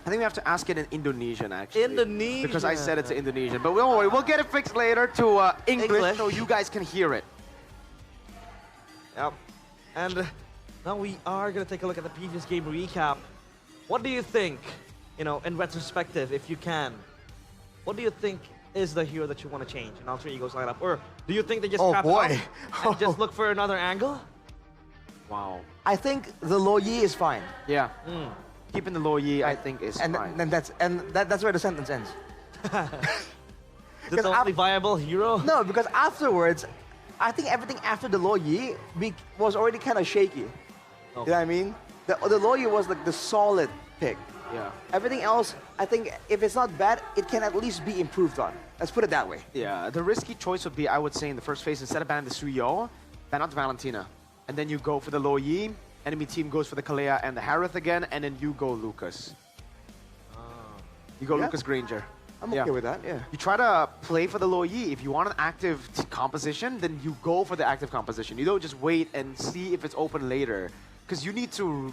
I think we have to ask it in Indonesian actually.
Indonesian.
Because I said it's Indonesian. But don't worry, we'll get it fixed later to English so you guys can hear it.
Yep. And now we are gonna take a look at the previous game recap. What do you think, you know, in retrospective, if you can, what do you think is the hero that you want to change in Alter Ego's lineup? Or do you think they just
Oh,
scrap
boy.
it out and just look for another angle?
Wow.
I think the Lo Yi is fine.
Yeah. Keeping the Lo Yi, I think, is
And
fine.
that's where the sentence ends.
Is it
Because
the only viable hero?
No, because afterwards, I think everything after the Lo Yi was already kind of shaky. You know what I mean? The Lo Yi was like the solid pick.
Yeah.
Everything else, I think if it's not bad, it can at least be improved on. Let's put it that way.
Yeah, the risky choice would be, I would say, in the first phase, instead of banning the Suyo, ban out the Valentina. And then you go for the Lo Yi, enemy team goes for the Kalea and the Harith again, and then you go Lucas. You go
Yeah.
Lucas Granger.
I'm okay with that, yeah.
You try to play for the Lo Yi. If you want an active composition, then you go for the active composition. You don't just wait and see if it's open later. Because you need to...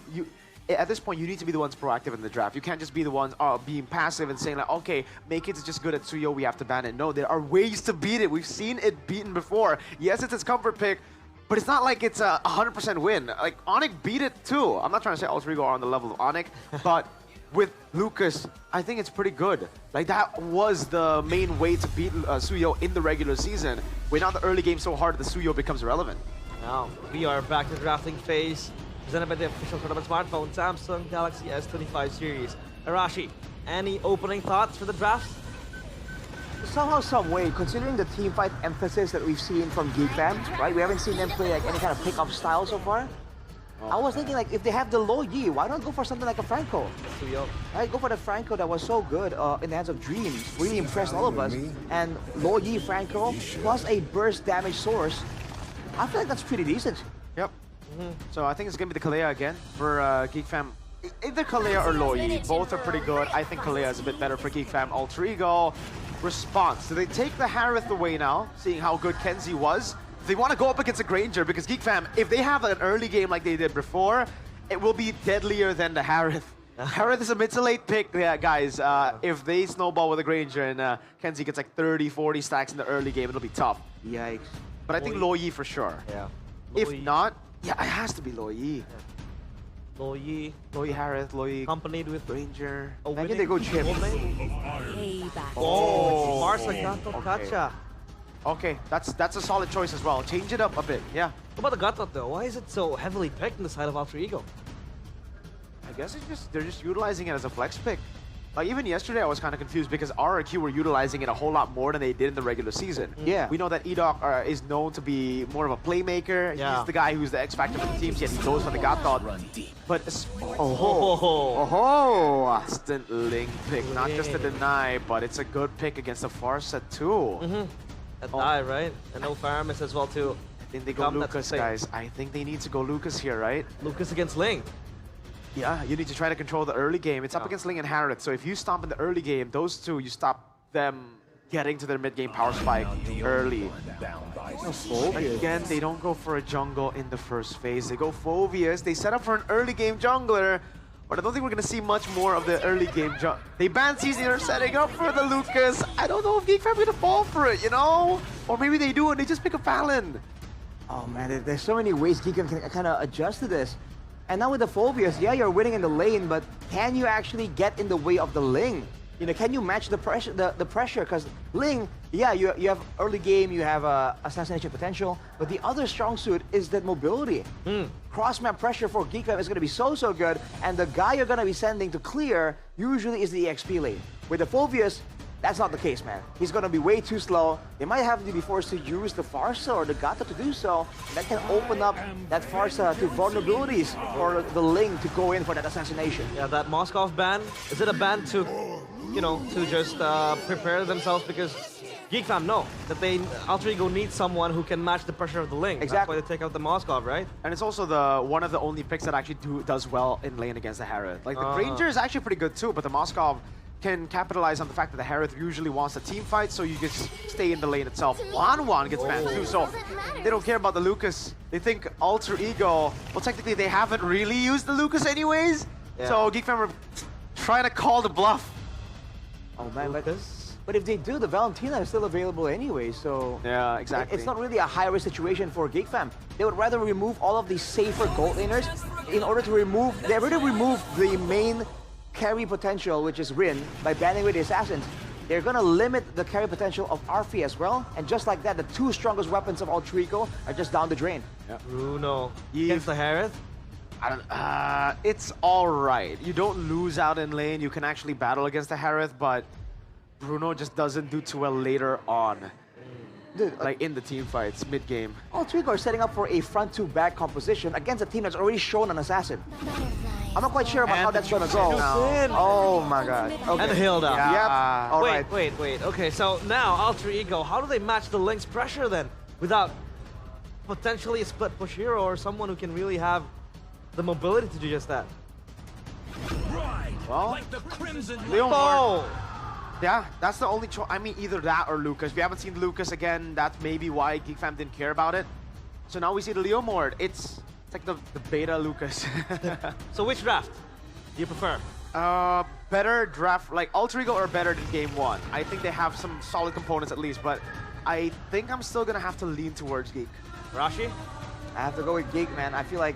At this point, you need to be the ones proactive in the draft. You can't just be the ones being passive and saying like, okay, Make It is just good at Suyo, we have to ban it. No, there are ways to beat it. We've seen it beaten before. Yes, it's its comfort pick, but it's not like it's a 100% win. Like, Onyx beat it too. I'm not trying to say Alter Ego are on the level of Onyx, but with Lucas, I think it's pretty good. Like, that was the main way to beat Suyo in the regular season. Win out the early game so hard that the Suyo becomes irrelevant.
Now, we are back to the drafting phase, presented by the official tournament smartphone, Samsung Galaxy S25 series. Arashi, any opening thoughts for the drafts?
Somehow, some way, considering the team fight emphasis that we've seen from Geek Fam, right? We haven't seen them play like any kind of pick-up style so far. I was thinking like, if they have the Lo Yi, why not go for something like a Franco?
Suyo.
Right, go for the Franco that was so good in the hands of Dreams. Really impressed all of us. And Lo Yi Franco plus a burst damage source. I feel like that's pretty decent.
Yep. So I think it's going to be the Kalea again for Geek Fam. Either Kalea or Lo Yi, both are pretty good. I think Kalea is a bit better for Geek Fam. Alter Ego, response. Do they take the Harith away now, seeing how good Kenzie was? They want to go up against a Granger because Geek Fam, if they have an early game like they did before, it will be deadlier than the Harith. Harith is a mid to late pick, yeah, guys. If they snowball with a Granger and Kenzie gets like 30, 40 stacks in the early game, it'll be tough.
Yikes.
But I think Lo Yi for sure.
Yeah.
If not, yeah, it has to be Lo Yi.
Lo Yi,
Lo Yi Harith, Lo Yi
accompanied with
Granger.
Imagine they go chip.
Payback.
Oh, Marsa
Okay.
Gato
Okay.
Kacha.
Okay, that's a solid choice as well. Change it up a bit, yeah.
What about the Gatot though? Why is it so heavily picked in the side of Alter Ego?
I guess they're just utilizing it as a flex pick. Like even yesterday, I was kind of confused because RRQ were utilizing it a whole lot more than they did in the regular season.
Yeah.
We know that Edoc is known to be more of a playmaker.
Yeah.
He's the guy who's the X factor for the teams. Yet he goes for the Gatot. But
Oh,
instant Ling pick, not just to deny, but it's a good pick against the Farset too.
a die, right? And no Faramis as well too.
I think they go
Come, that's
Lucas,
the thing.
guys. I think they need to go Lucas here, right?
Lucas against Ling.
Yeah, you need to try to control the early game. It's up
Yeah.
against Ling and Harith, so if you stomp in the early game, those two, you stop them getting to their mid-game power spike early. Again, they don't go for a jungle in the first phase. They go Phoveus. They set up for an early game jungler, but I don't think we're going to see much more of the early game jungler. They ban Season, they're setting up for the Lucas. I don't know if Geek Fam are going to fall for it, you know? Or maybe they do and they just pick a Fallon.
Oh man, there's so many ways Geekum can kind of adjust to this. And now with the Phobias, yeah, you're winning in the lane, but can you actually get in the way of the Ling? You know, can you match the pressure? The pressure, because Ling, yeah, you have early game, you have assassination potential, but the other strong suit is that mobility. Cross map pressure for Geekfam is going to be so good, and the guy you're going to be sending to clear usually is the EXP lane. With the Phobias, that's not the case, man. He's going to be way too slow. They might have to be forced to use the Farsa or the Gata to do so. That can open up that Farsa to vulnerabilities for the Ling to go in for that assassination.
Yeah, that Moskov ban. Is it a ban to, you know, to just prepare themselves because Geek Fam know that Alter Ego needs someone who can match the pressure of the Ling.
Exactly.
That's why they take out the Moskov, right?
And it's also one of the only picks that actually does well in lane against the Harith. Like the Granger is actually pretty good too, but the Moskov can capitalize on the fact that the Harith usually wants a team fight, so you just stay in the lane itself. Wan gets banned too, so they don't care about the Lucas. They think Alter Ego, well technically they haven't really used the Lucas anyways, so Geek Fam are trying to call the bluff.
Oh man, but if they do, the Valentina is still available anyway, so...
Yeah, exactly.
It's not really a high-risk situation for Geek Fam. They would rather remove all of these safer gold laners in order to remove... They already removed the main carry potential, which is Rin, by banning away the assassins. they're going to limit the carry potential of Arfi as well. And just like that, the two strongest weapons of Altrico are just down the drain.
Bruno against the Harith.
I don't. It's all right. You don't lose out in lane. You can actually battle against the Harith, but Bruno just doesn't do too well later on.
Dude,
Like in the team fights, mid-game.
Altrico are setting up for a front-to-back composition against a team that's already shown an assassin. I'm not quite sure about how that's gonna go. Oh my god. Okay.
And Hilda.
Yep. All right.
Wait. Okay, so now Alter Ego, how do they match the Lynx pressure then without potentially a split push hero or someone who can really have the mobility to do just that?
Well, Leon
Oh!
yeah, that's the only choice. I mean, either that or Lucas. We haven't seen Lucas again. That's maybe why GeekFam didn't care about it. So now we see the Leomord. It's like the beta Lucas.
So which draft do you prefer?
Better draft, like Alter Ego are better than game one. I think they have some solid components at least, but I think I'm still gonna have to lean towards Geek.
Rashi?
I have to go with Geek, man. I feel like,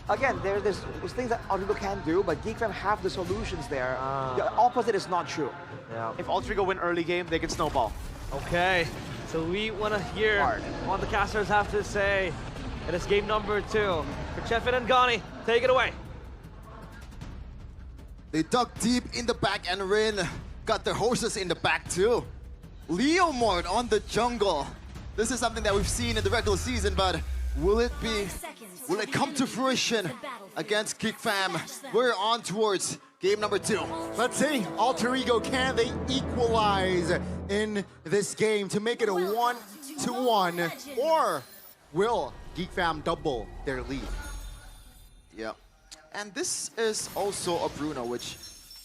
again, there's things that Altrico can do, but GeekFam have the solutions there. The opposite is not true.
Yeah.
If Alter Ego win early game, they can snowball.
Okay, so we want to hear what the casters have to say. It is game number 2. For Chefin and Gani, take it away.
They dug deep in the back and Rin got their horses in the back too. Leomord on the jungle. This is something that we've seen in the regular season, but will it come to fruition against GeekFam? We're on towards game number 2.
Let's see, Alter Ego, can they equalize in this game to make it a 1-1, or will GeekFam double their lead?
Yeah. And this is also a Bruno, which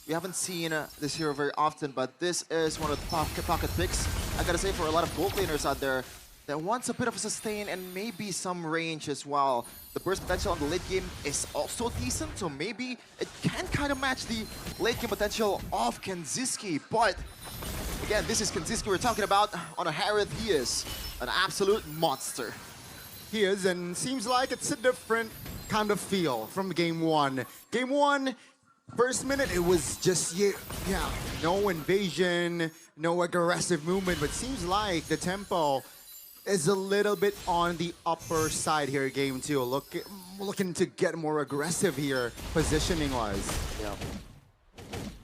we haven't seen this hero very often, but this is one of the pocket picks. I gotta say, for a lot of gold laners out there that wants a bit of a sustain and maybe some range as well. The burst potential on the late game is also decent, so maybe it can kind of match the late game potential of Kenziski. But again, this is Kenziski we're talking about. On a Harith, he is an absolute monster.
He is, and seems like it's a different kind of feel from game 1. Game 1, first minute, it was just, no invasion, no aggressive movement, but seems like the tempo is a little bit on the upper side here, game 2. Looking to get more aggressive here, positioning-wise.
Yeah.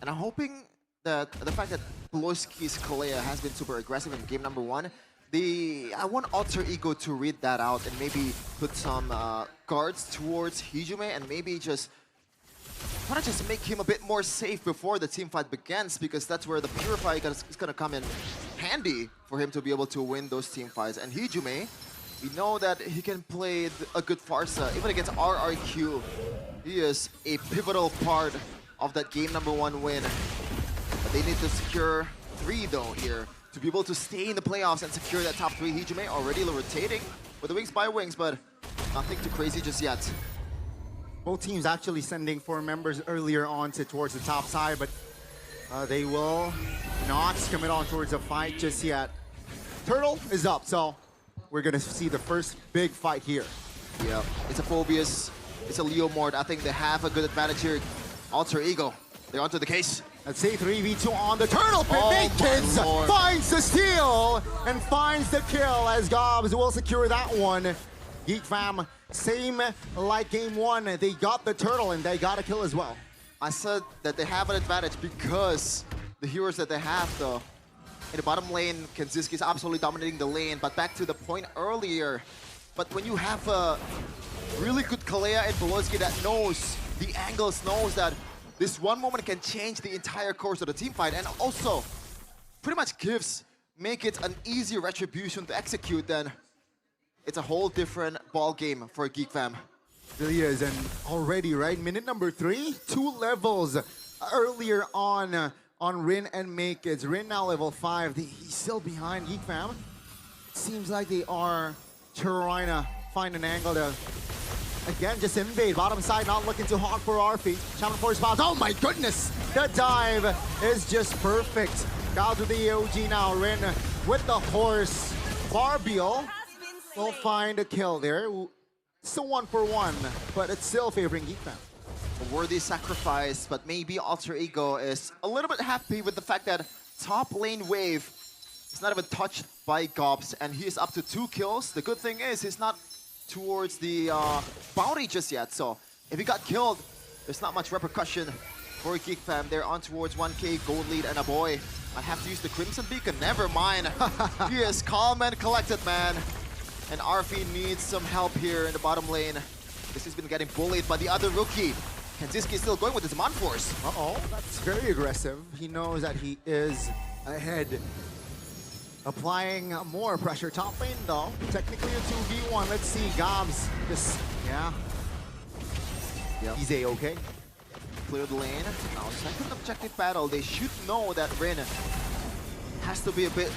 And I'm hoping that the fact that Poloski's Kalea has been super aggressive in game number 1, I want Alter Ego to read that out and maybe put some guards towards Hijume and maybe just make him a bit more safe before the team fight begins, because that's where the Purify is going to come in handy for him to be able to win those team fights. And Hijume, we know that he can play a good Farsa. Even against RRQ, he is a pivotal part of that game number 1 win. But they need to secure 3 though here to be able to stay in the playoffs and secure that top 3. Hijume already rotating with the wings by wings, but nothing too crazy just yet.
Both teams actually sending 4 members earlier on towards the top side, but they will not commit on towards a fight just yet. Turtle is up, so we're gonna see the first big fight here.
Yeah, it's a Phobius, it's a Leomord. I think they have a good advantage here. Alter Ego, they're onto the case.
Let's see, 3v2 on the Turtle Pit.
Oh
Kids
my lord.
finds the steal and finds the kill as Gobs will secure that one. GeekFam, same like game 1. They got the Turtle and they got a kill as well.
I said that they have an advantage because the heroes that they have though. In the bottom lane, Kenziski is absolutely dominating the lane, but back to the point earlier. But when you have a really good Kalea and Poloski that knows the angles, knows that this one moment can change the entire course of the team fight, and also pretty much make it an easy retribution to execute, then it's a whole different ball game for GeekFam.
Really is, and already, right? Minute number 3, 2 levels earlier on Rin and Makids. Rin now level 5. He's still behind GeekFam. It seems like they are trying to find an angle to, again, just invade. Bottom side, not looking too hot for Arfi. Shaman Force spots. Oh my goodness! The dive is just perfect. Down to the AOG now. Rin with the horse. Barbiel will find a kill there. Still 1-for-1, but it's still favoring GeekFam.
A worthy sacrifice, but maybe Alter Ego is a little bit happy with the fact that top lane wave is not even touched by Gobs, and he is up to 2 kills. The good thing is he's not towards the bounty just yet, so if he got killed, there's not much repercussion for Geek Fam. They're on towards 1k gold lead, and a boy might have to use the Crimson Beacon. Never mind. He is calm and collected, man. And Arfi needs some help here in the bottom lane. This has been getting bullied by the other rookie. Kanziski is still going with his Demand Force.
Uh-oh, that's very aggressive. He knows that he is ahead. Applying more pressure. Top lane, though. Technically a 2v1. Let's see, Gobs. Just, yeah.
Yep.
He's A-okay.
Clear the lane. Now, second objective battle. They should know that Rin has to be a bit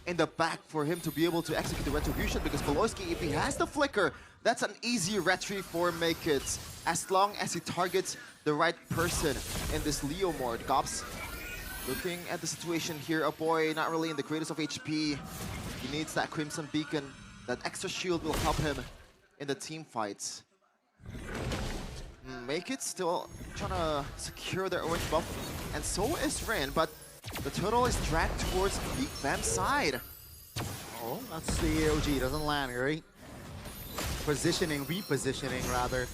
in the back for him to be able to execute the retribution, because Beloyski, if he has the flicker, that's an easy retry for Make It, as long as he targets the right person in this Leo mode. Gobs looking at the situation here. A boy not really in the greatest of HP. He needs that Crimson Beacon. That extra shield will help him in the team fights. Make It still trying to secure their orange buff, and so is Rin, but the turtle is dragged towards Geek Fam's side.
Oh, that's the AOG. Doesn't land, right? Positioning, repositioning, rather.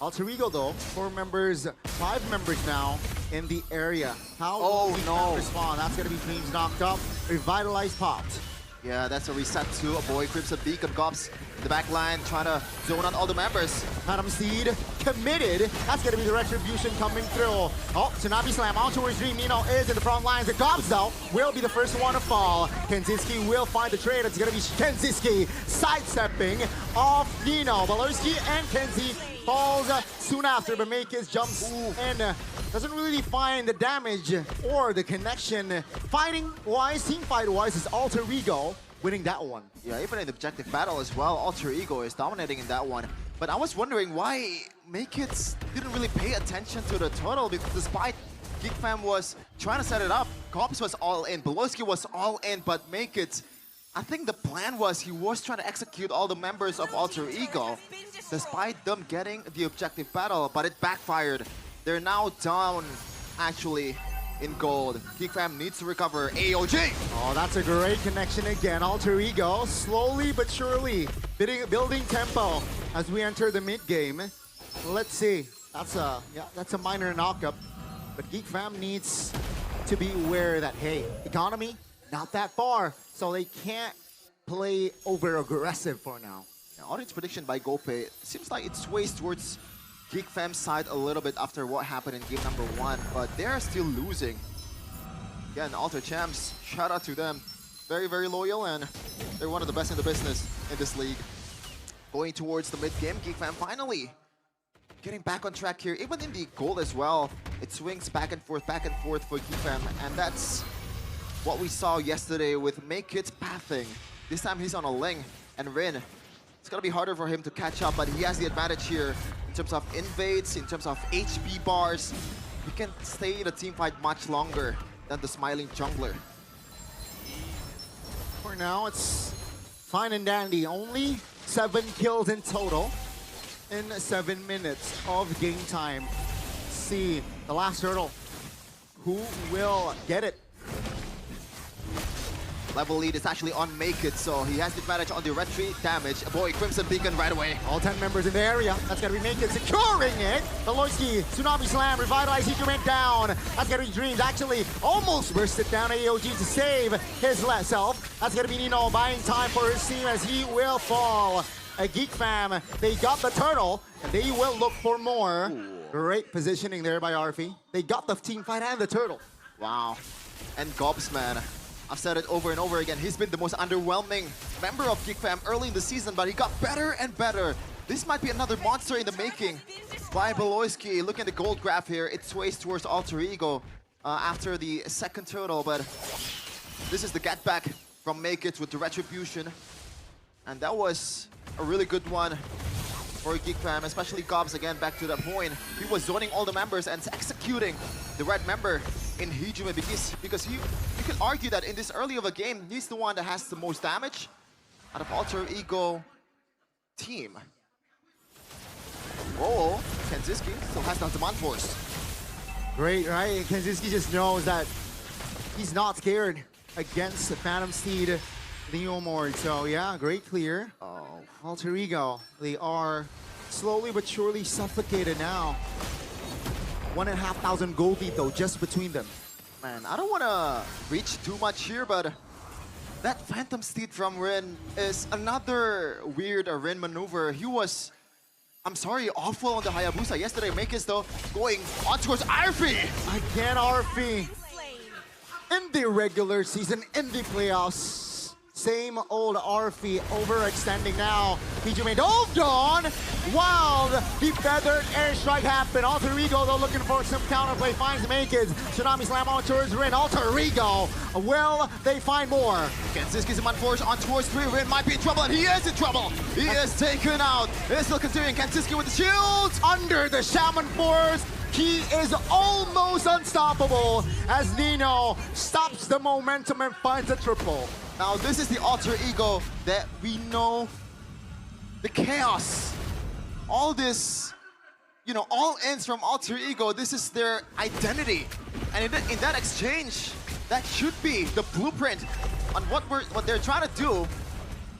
Alter Ego, though, 4 members, 5 members now in the area. How will Geek Fam respond? That's going to be Dreams knocked up. Revitalized popped.
Yeah, that's a reset to a boy. Crimson Beacon. Gobs in the back line trying to zone out all the members.
Adam Seed committed. That's going to be the retribution coming through. Oh, Tsunami Slam out towards Dream. Nino is in the front lines. The Gobs, though, will be the first one to fall. Kanziski will find the trade. It's going to be Kanziski sidestepping off Nino. Beloyski and Kenzie falls soon after, but Make It jumps in. Doesn't really find the damage or the connection. Fighting-wise, team fight-wise, is Alter Ego winning that one.
Yeah, even in the objective battle as well, Alter Ego is dominating in that one. But I was wondering why Make It didn't really pay attention to the turtle, because despite Geek Fam was trying to set it up, Gobs was all in, Beloyski was all in, but Make It, I think the plan was he was trying to execute all the members of Alter Ego, despite them getting the objective battle, but it backfired. They're now down, actually, in gold. Geek Fam needs to recover. AOG!
Oh, that's a great connection again. Alter Ego, slowly but surely, building tempo as we enter the mid-game. Let's see. That's a minor knockup, but Geek Fam needs to be aware that, hey, economy, not that far, so they can't play over-aggressive for now.
Yeah, audience prediction by Gope seems like it sways towards Geek Fam's side a little bit after what happened in game number 1, but they're still losing. Again, Alter Champs, shout out to them. Very, very loyal, and they're one of the best in the business in this league. Going towards the mid-game, Geek Fam finally getting back on track here. Even in the gold as well, it swings back and forth for Geek Fam, and that's what we saw yesterday with Make It pathing. This time he's on a Ling, and Rin, it's gonna be harder for him to catch up, but he has the advantage here in terms of invades, in terms of HP bars. He can stay in a team fight much longer than the smiling jungler.
For now, it's fine and dandy. Only 7 kills in total in 7 minutes of game time. Let's see, the last hurdle. Who will get it?
Level lead is actually on Make It, so he has the advantage on the retreat damage. Boy, Crimson Beacon right away.
All 10 members in the area. That's gonna be Make It securing it. Beloyski, Tsunami Slam, Revitalize, he went down. That's gonna be Dreams, actually almost bursted down AOG to save his self. That's gonna be Nino buying time for his team as he will fall. A Geek Fam, they got the turtle, and they will look for more. Ooh. Great positioning there by Arfi. They got the team fight and the turtle.
Wow. And Gobs, man. I've said it over and over again. He's been the most underwhelming member of Geek Fam early in the season, but he got better and better. This might be another monster in the making by Beloyski. Look at the gold graph here. It sways towards Alter Ego after the second turtle, but this is the get back from Make It with the retribution. And that was a really good one for Geek Fam, especially Gobs again, back to that point. He was zoning all the members and executing the red member in Hijime because you can argue that in this early of a game, he's the one that has the most damage out of Alter Ego team. Oh, Kanziski still has the Demand Force.
Great, right? Kanziski just knows that he's not scared against the Phantom Steed Leo Mord. So yeah, great clear. Oh, Alter Ego, they are slowly but surely suffocated now. 1,500 gold lead though, just between them.
Man, I don't want to reach too much here, but that Phantom Steed from Rin is another weird Rin maneuver. He was, I'm sorry, awful on the Hayabusa yesterday. Makers though going on towards Arfi.
Again, Arfi. In the regular season, in the playoffs, same old Arfi overextending now. Hijime dove on. Wild, the feathered airstrike happened. Alter Ego though looking for some counterplay, finds Makers. Tsunami slam on towards Rin. Alter Ego, will they find more?
Kensuke's man force on towards 3. Rin might be in trouble, and he is in trouble. He is taken out. It's still continuing. Kensuke with the shield.
Under the Shaman Force, he is almost unstoppable as Nino stops the momentum and finds a triple.
Now this is the Alter Ego that we know. The chaos. All this, you know, all ends from Alter Ego. This is their identity. And in that exchange, that should be the blueprint on what they're trying to do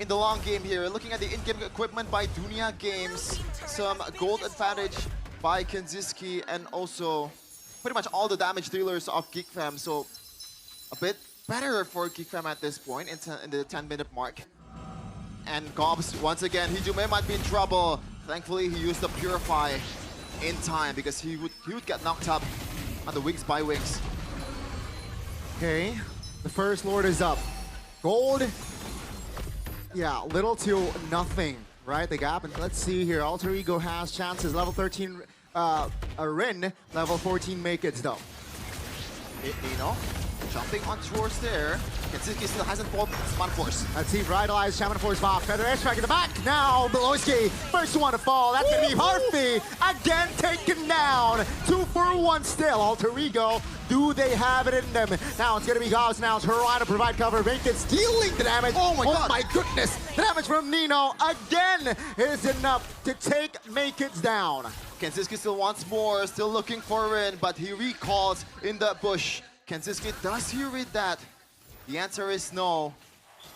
in the long game here. Looking at the in-game equipment by Dunia Games, some gold advantage by Kensuke, and also pretty much all the damage dealers of Geek Fam. So a bit better for Geek Fam at this point in the 10-minute mark. And Gobs, once again, Hijime might be in trouble. Thankfully, he used the Purify in time because he would get knocked up on the wings by wings.
Okay, the first Lord is up. Gold, yeah, little to nothing, right? The gap, and let's see here. Alter Ego has chances. Level 13 Rin, level 14 Makers though.
Nino jumping on towards there. Kensuke still hasn't fought Shaman Force.
Let's see, Vitalize, Shaman Force Bob. Feather airstrike in the back. Now, Beloski, first one to fall. That's going to be Harpy. Again taken down. 2 for 1 still. Alter Ego, do they have it in them? Now it's going to be Gauss now. It's Harai to provide cover. Vacant stealing the damage.
Oh my
goodness. The damage from Nino again is enough to take Make It down.
Kensuke still wants more, still looking for Rin, but he recalls in the bush. Kensuke, does he read that? The answer is no.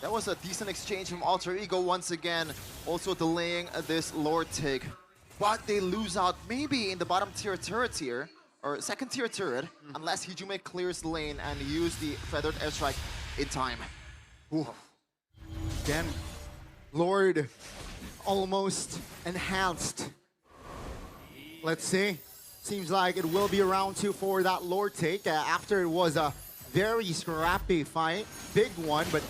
That was a decent exchange from Alter Ego once again, also delaying this Lord take. But they lose out maybe in the bottom tier turret here, or second tier turret, unless Hijime clears the lane and use the feathered airstrike in time.
Ooh. Again, Lord almost enhanced. Let's see. Seems like it will be a round 2 for that Lord take after it was a very scrappy fight. Big one, but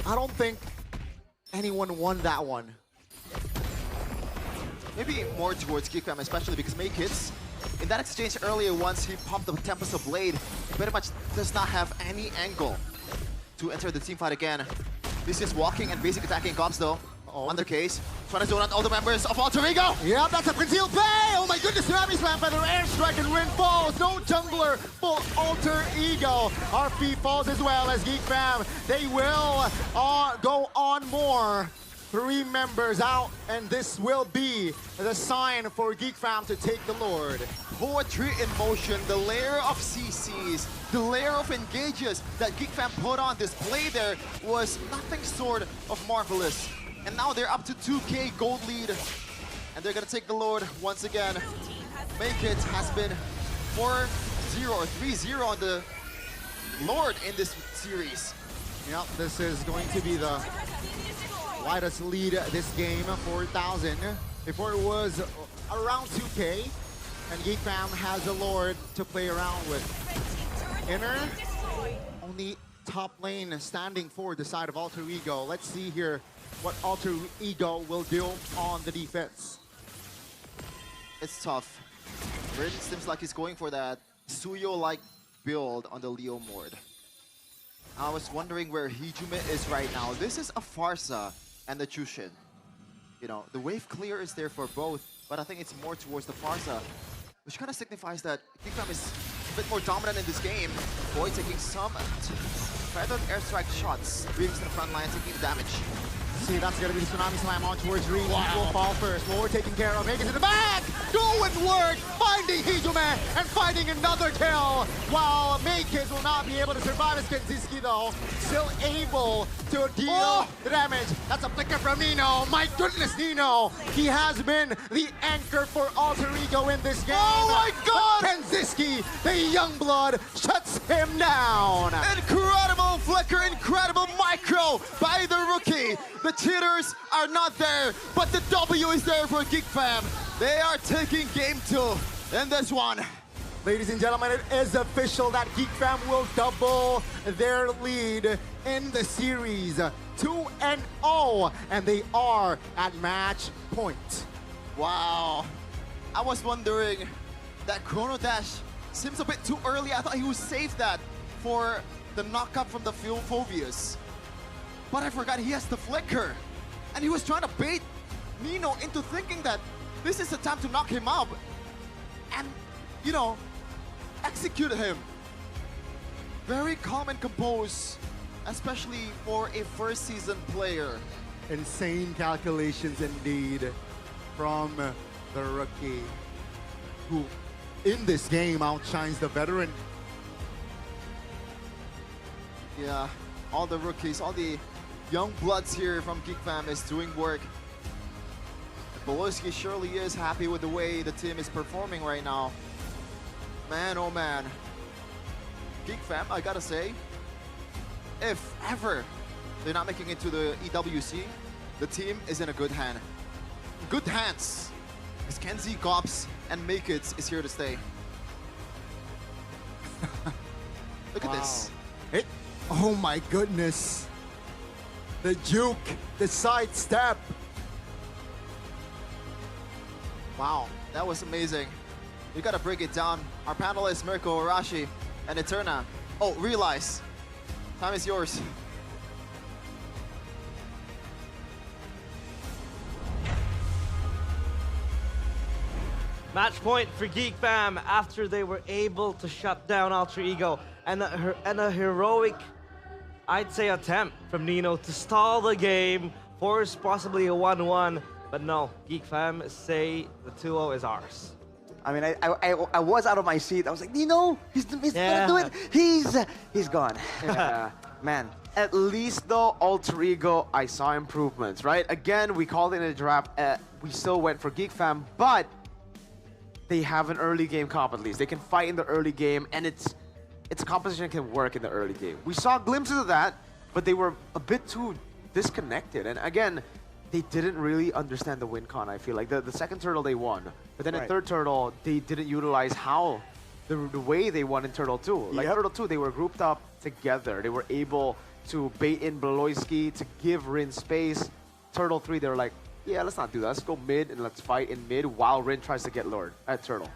I don't think anyone won that one.
Maybe more towards Geek Fam, especially because Makits, in that exchange earlier, once he pumped the Tempest of Blade, he pretty much does not have any angle to enter the team fight again. He's just walking and basic attacking Gobs though. On the case, trying to zone out all the members of Alter Ego.
Yeah, that's a concealed play. Oh my goodness, Tsunami Slam, Feather Airstrike, and Rin falls. No jungler for Alter Ego. RP falls as well as Geek Fam. They will go on more. 3 members out, and this will be the sign for Geek Fam to take the Lord.
Poetry in motion, the layer of CCs, the layer of engages that Geek Fam put on display there was nothing short of marvelous. And now they're up to 2K gold lead. And they're gonna take the Lord once again. Make It has been 4-0 or 3-0 on the Lord in this series.
Yep, this is going to be the widest lead this game, 4,000. Before it was around 2K. And Geek Fam has the Lord to play around with. Inner, only top lane standing for the side of Alter Ego. Let's see here what Alter Ego will do on the defense.
It's tough. Rin seems like he's going for that Suyo-like build on the Leo Mord. I was wondering where Hijime is right now. This is a Farsa and the Chushin. You know, the wave clear is there for both, but I think it's more towards the Farsa, which kind of signifies that Geek Fam is a bit more dominant in this game. Boy taking some feathered airstrike shots, brings to the front line, taking the damage.
See, that's gonna be the Tsunami Slam on towards Reed. Wow. Will fall first. Lord taking care of. Makes it in the back! doing work, finding Hijome and finding another kill, while Maykins will not be able to survive as Kenziski though, still able to deal the damage. That's a flicker from Nino. My goodness, Nino! He has been the anchor for Alter Ego in this game.
Oh my God!
Kenziski, the young blood, shuts him down.
Incredible flicker, incredible micro by the rookie. The cheaters are not there, but the W is there for Geek Fam. They are taking game 2 in this one.
Ladies and gentlemen, it is official that Geek Fam will double their lead in the series. 2-0, and they are at match point.
Wow. I was wondering, that Chrono Dash seems a bit too early. I thought he would save that for the knockup from the Phobius. But I forgot he has the flicker. And he was trying to bait Nino into thinking that this is the time to knock him out. And, you know, executed him. Very calm and composed, especially for a first season player.
Insane calculations indeed from the rookie, who in this game outshines the veteran.
Yeah, all the rookies, all the young bloods here from Geek Fam is doing work. Boloski surely is happy with the way the team is performing right now. Man, oh man. Geek Fam, I gotta say, if ever they're not making it to the EWC, the team is in a good hand. Good hands. Because Kenzie, Gops, and Make It is here to stay. Look at this.
Oh my goodness. The juke, the sidestep.
Wow, that was amazing. You gotta break it down. Our panelists, Mirko, Arashi, and Eterna. Oh, realize. Time is yours.
Match point for Geek Fam after they were able to shut down Alter Ego, and a heroic, I'd say, attempt from Nino to stall the game, force possibly a 1-1, but no, Geek Fam say the 2-0 is ours.
I mean, I was out of my seat. I was like, Nino, he's gonna do it. He's gone.
Yeah. Man, at least though, Alter Ego, I saw improvements, right? Again, we called it a draft. We still went for Geek Fam, but they have an early game comp at least. They can fight in the early game, and its composition can work in the early game. We saw glimpses of that, but they were a bit too disconnected. And again, they didn't really understand the win con, I feel like. The second turtle they won, but then in third turtle, they didn't utilize how, the way they won in Turtle 2. Like Turtle 2, they were grouped up together. They were able to bait in Beloyski to give Rin space. Turtle 3, they were like, yeah, let's not do that. Let's go mid and let's fight in mid while Rin tries to get lured at Turtle.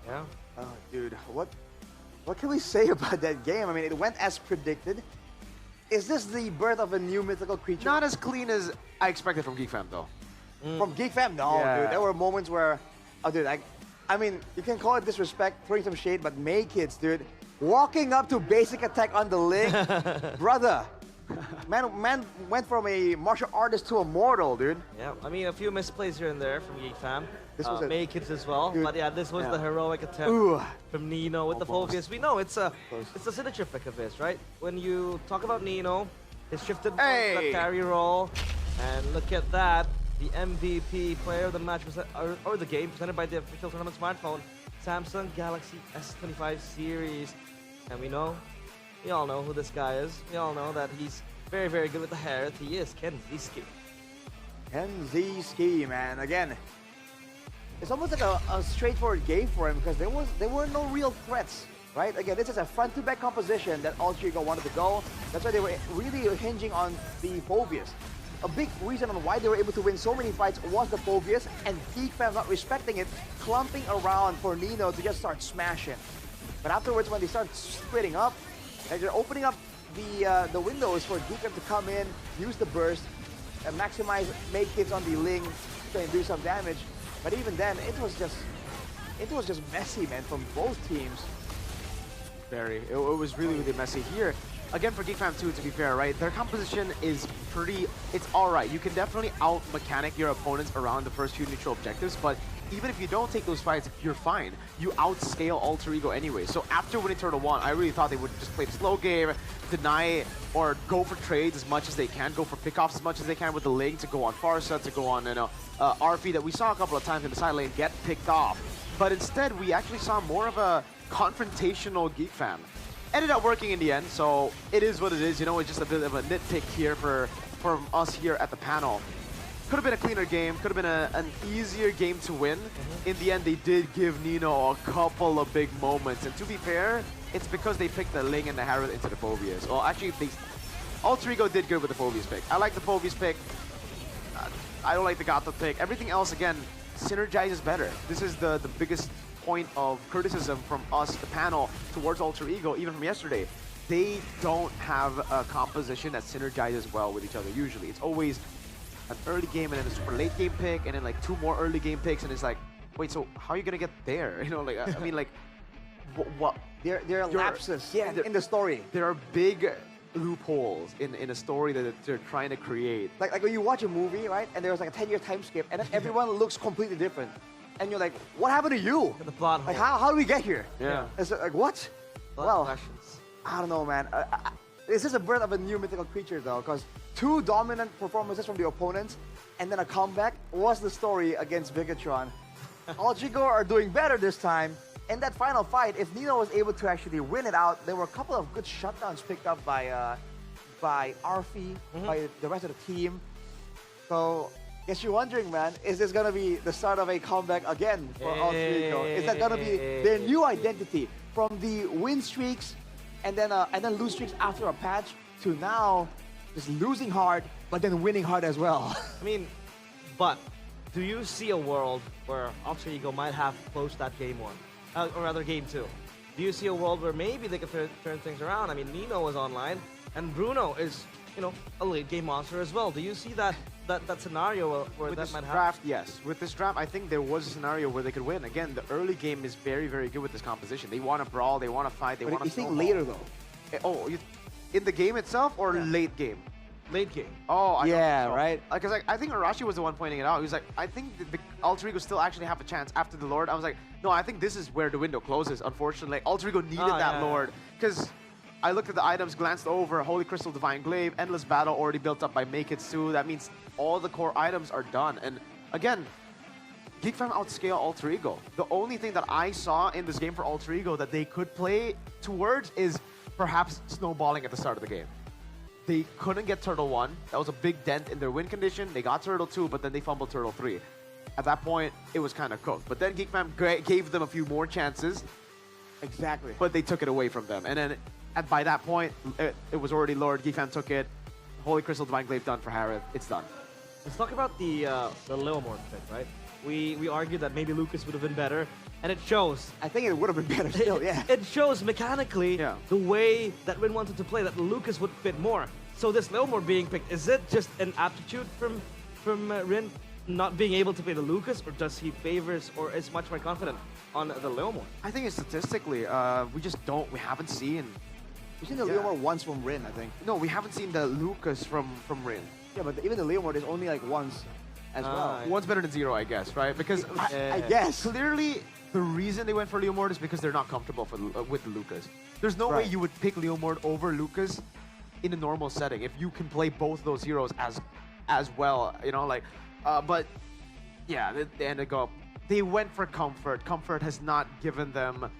Yeah.
Oh, dude, what can we say about that game? I mean, it went as predicted. Is this the birth of a new mythical creature?
Not as clean as I expected from Geek Fam, though.
From Geek Fam? No, dude. There were moments where, oh, dude, I mean, you can call it disrespect, throwing some shade, but May-Kids, dude, walking up to basic attack on the link, brother. Man went from a martial artist to a mortal, dude.
Yeah, I mean, a few misplays here and there from Geek Fam.
This was
Make-It as well,
dude,
but yeah, this was the heroic attempt from Nino with the focus. We know it's a signature pick of his, right? When you talk about Nino, it's shifted to the carry role, and look at that, the MVP player of the match or the game presented by the official tournament smartphone, Samsung Galaxy S25 series, and we all know who this guy is. We all know that he's very, very good with the hair. He is Kenziski.
Kenziski, man. Again, it's almost like a straightforward game for him because there were no real threats, right? Again, this is a front-to-back composition that Alter Ego wanted to go. That's why they were really hinging on the Phobius. A big reason on why they were able to win so many fights was the Phobius, and Geek Fam not respecting it, clumping around for Nino to just start smashing. But afterwards, when they start splitting up, and they're opening up the windows for Geek Fam to come in, use the burst, and maximize Make-Kids on the Ling to do some damage. But even then, it was just messy, man, from both teams.
Very. It was really, really messy here. Again, for Geek Fam 2, to be fair, right, their composition is it's all right. You can definitely out-mechanic your opponents around the first few neutral objectives, but even if you don't take those fights, you're fine. You outscale Alter Ego anyway. So after winning Turtle 1, I really thought they would just play the slow game, deny or go for trades as much as they can, go for pickoffs as much as they can with the Ling to go on Farsa, to go on, RP that we saw a couple of times in the side lane get picked off. But instead, we actually saw more of a confrontational Geek Fam. Ended up working in the end, so it is what it is. You know, it's just a bit of a nitpick here from us here at the panel. Could have been a cleaner game, could have been an easier game to win. In the end, they did give Nino a couple of big moments. And to be fair, it's because they picked the Ling and the Harrod into the Phobias. Well, actually, Alter Ego did good with the Phobias pick. I like the Phobias pick. I don't like the Gato pick. Everything else, again, synergizes better. This is the biggest point of criticism from us, the panel, towards Alter Ego, even from yesterday. They don't have a composition that synergizes well with each other usually. It's always an early game and then a super late game pick and then like 2 more early game picks, and it's like, wait, so how are you gonna get there? You know, like, I mean, like, what?
There are lapses in the story.
There are big loopholes in a story that they're trying to create.
Like when you watch a movie, right, and there's like a 10-year time skip, and then everyone looks completely different, and you're like, what happened to you?
The plot
Like,
hole.
how do we get here?
Yeah.
It's like, what?
Lot of
Well,
questions.
I don't know, man. This is a birth of a new mythical creature, though, because 2 dominant performances from the opponents, and then a comeback was the story against Bigatron. Alter Ego are doing better this time. In that final fight, if Nino was able to actually win it out, there were a couple of good shutdowns picked up by Arfi, by the rest of the team. So, guess you're wondering, man, is this gonna be the start of a comeback again for Alter Ego? Is that gonna be their new identity from the win streaks and then lose streaks after a patch to now just losing hard but then winning hard as well?
I mean, but do you see a world where Alter Ego might have closed that game 1? Or rather game 2? Do you see a world where maybe they could turn things around? I mean, Nino is online, and Bruno is, you know, a late game monster as well. Do you see that scenario where
With
that
this
might happen?
draft, yes. With this draft, I think there was a scenario where they could win. Again, the early game is very, very good with this composition. They want to brawl, they want to fight, they want
But
to
you think
snowball.
later, though?
Oh, in the game itself or late game?
Late game.
Oh, I
Yeah,
don't think so.
right.
Because like, I think Arashi was the one pointing it out. He was like, I think the Alter Ego still actually have a chance after the Lord. I was like, no, I think this is where the window closes, unfortunately. Alter Ego needed that
yeah.
Lord. Because I looked at the items, glanced over, Holy Crystal, Divine Glaive, Endless Battle already built up by Meiketsu. That means all the core items are done. And again, Geek Fam outscale Alter Ego. The only thing that I saw in this game for Alter Ego that they could play towards is perhaps snowballing at the start of the game. They couldn't get Turtle 1. That was a big dent in their win condition. They got Turtle 2, but then they fumbled Turtle 3. At that point, it was kind of cooked. But then Geek Fam gave them a few more chances,
Exactly.
but they took it away from them. And then by that point, it was already Lord. Geek Fam took it. Holy Crystal, Divine Glaive done for Harith. It's done.
Let's talk about the Leomord pick, right? We argued that maybe Lucas would have been better, and it shows.
I think it would have been better still, yeah.
It shows mechanically
Yeah.
the way that Rin wanted to play, that Lucas would fit more. So this Leomord being picked, is it just an aptitude from Rin not being able to play the Lucas, or does he favors or is much more confident on the Leomord?
I think it's statistically, we haven't seen.
We've seen the Leomord once from Rin, I think.
No, we haven't seen the Lucas from Rin.
Yeah, but even the Leomord is only like once as well.
Ah,
One's better than 0, I guess, right? Because
I guess.
clearly, the reason they went for Leomord is because they're not comfortable with the Lucas. There's no way
Right.
you would pick Leomord over Lucas in a normal setting if you can play both those heroes as well, you know, like, but yeah, they ended up, they went for comfort. Comfort has not given them,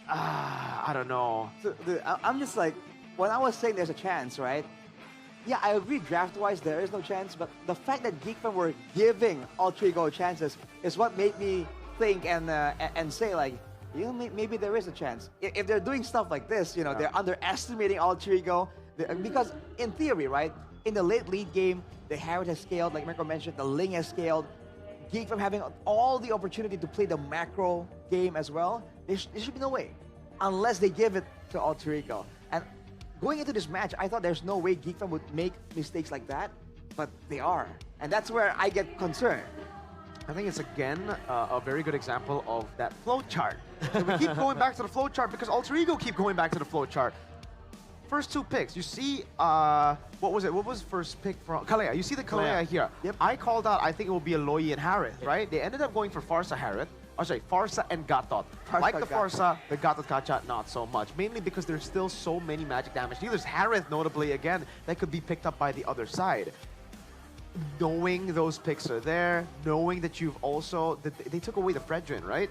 I don't know.
So, I'm just like, when I was saying there's a chance, right? Yeah, I agree draft-wise there is no chance, but the fact that Geek Fam were giving Alter Ego chances is what made me think and say like, you know, maybe there is a chance. If they're doing stuff like this, you know, they're underestimating Alter Ego, because in theory, right, in the late lead game, the Harrod has scaled, like Marco mentioned, the Ling has scaled. Geek Fam having all the opportunity to play the macro game as well, there should be no way, unless they give it to Alter Ego. And going into this match, I thought there's no way Geek Fam would make mistakes like that, but they are. And that's where I get concerned.
I think it's again a very good example of that flow chart. And we keep going back to the flow chart because Alter Ego keep going back to the flow chart. first two picks, you see, what was it? What was first pick from Kalea? You see the Kalea here.
Yep.
I called out, I think it will be a Loi and Harith, right? They ended up going for Farsa Harith. Oh, sorry, Farsa and Gatot. Like the Farsa, the Gatot Kacha, not so much. Mainly because there's still so many magic damage dealers. Harith, notably, again, that could be picked up by the other side. Knowing those picks are there, knowing that you've also... They took away the Fredrin, right?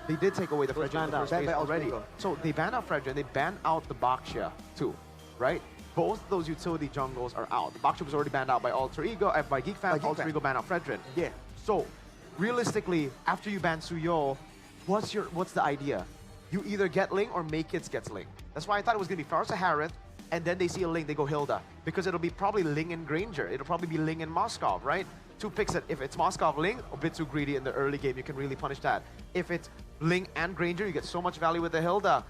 They did take away the Fredrin in the first phase already. So they banned out Fredrin, they banned out the Baxia too, right? Both those utility jungles are out. The Baxia was already banned out by Alter Ego, by Geek Fam, Alter Ego banned out Fredrin.
Yeah.
So, realistically, after you ban Suyo, what's the idea? You either get Ling or Make Kids gets Ling. That's why I thought it was going to be Farsa Harith, and then they see a Ling, they go Hilda. Because it'll be probably Ling and Granger. It'll probably be Ling and Moskov, right? Two picks that if it's Moskov Ling, a bit too greedy in the early game, you can really punish that. If it's Ling and Granger, you get so much value with the Hilda.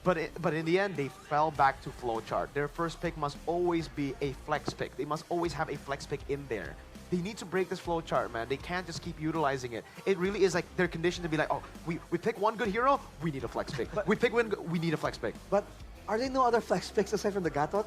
But in the end, they fell back to flowchart. Their first pick must always be a flex pick. They must always have a flex pick in there. They need to break this flowchart, man. They can't just keep utilizing it. It really is like they're conditioned to be like, oh, we pick one good hero, we need a flex pick. We pick one, we need a flex pick.
But are there no other flex picks aside from the Gatot?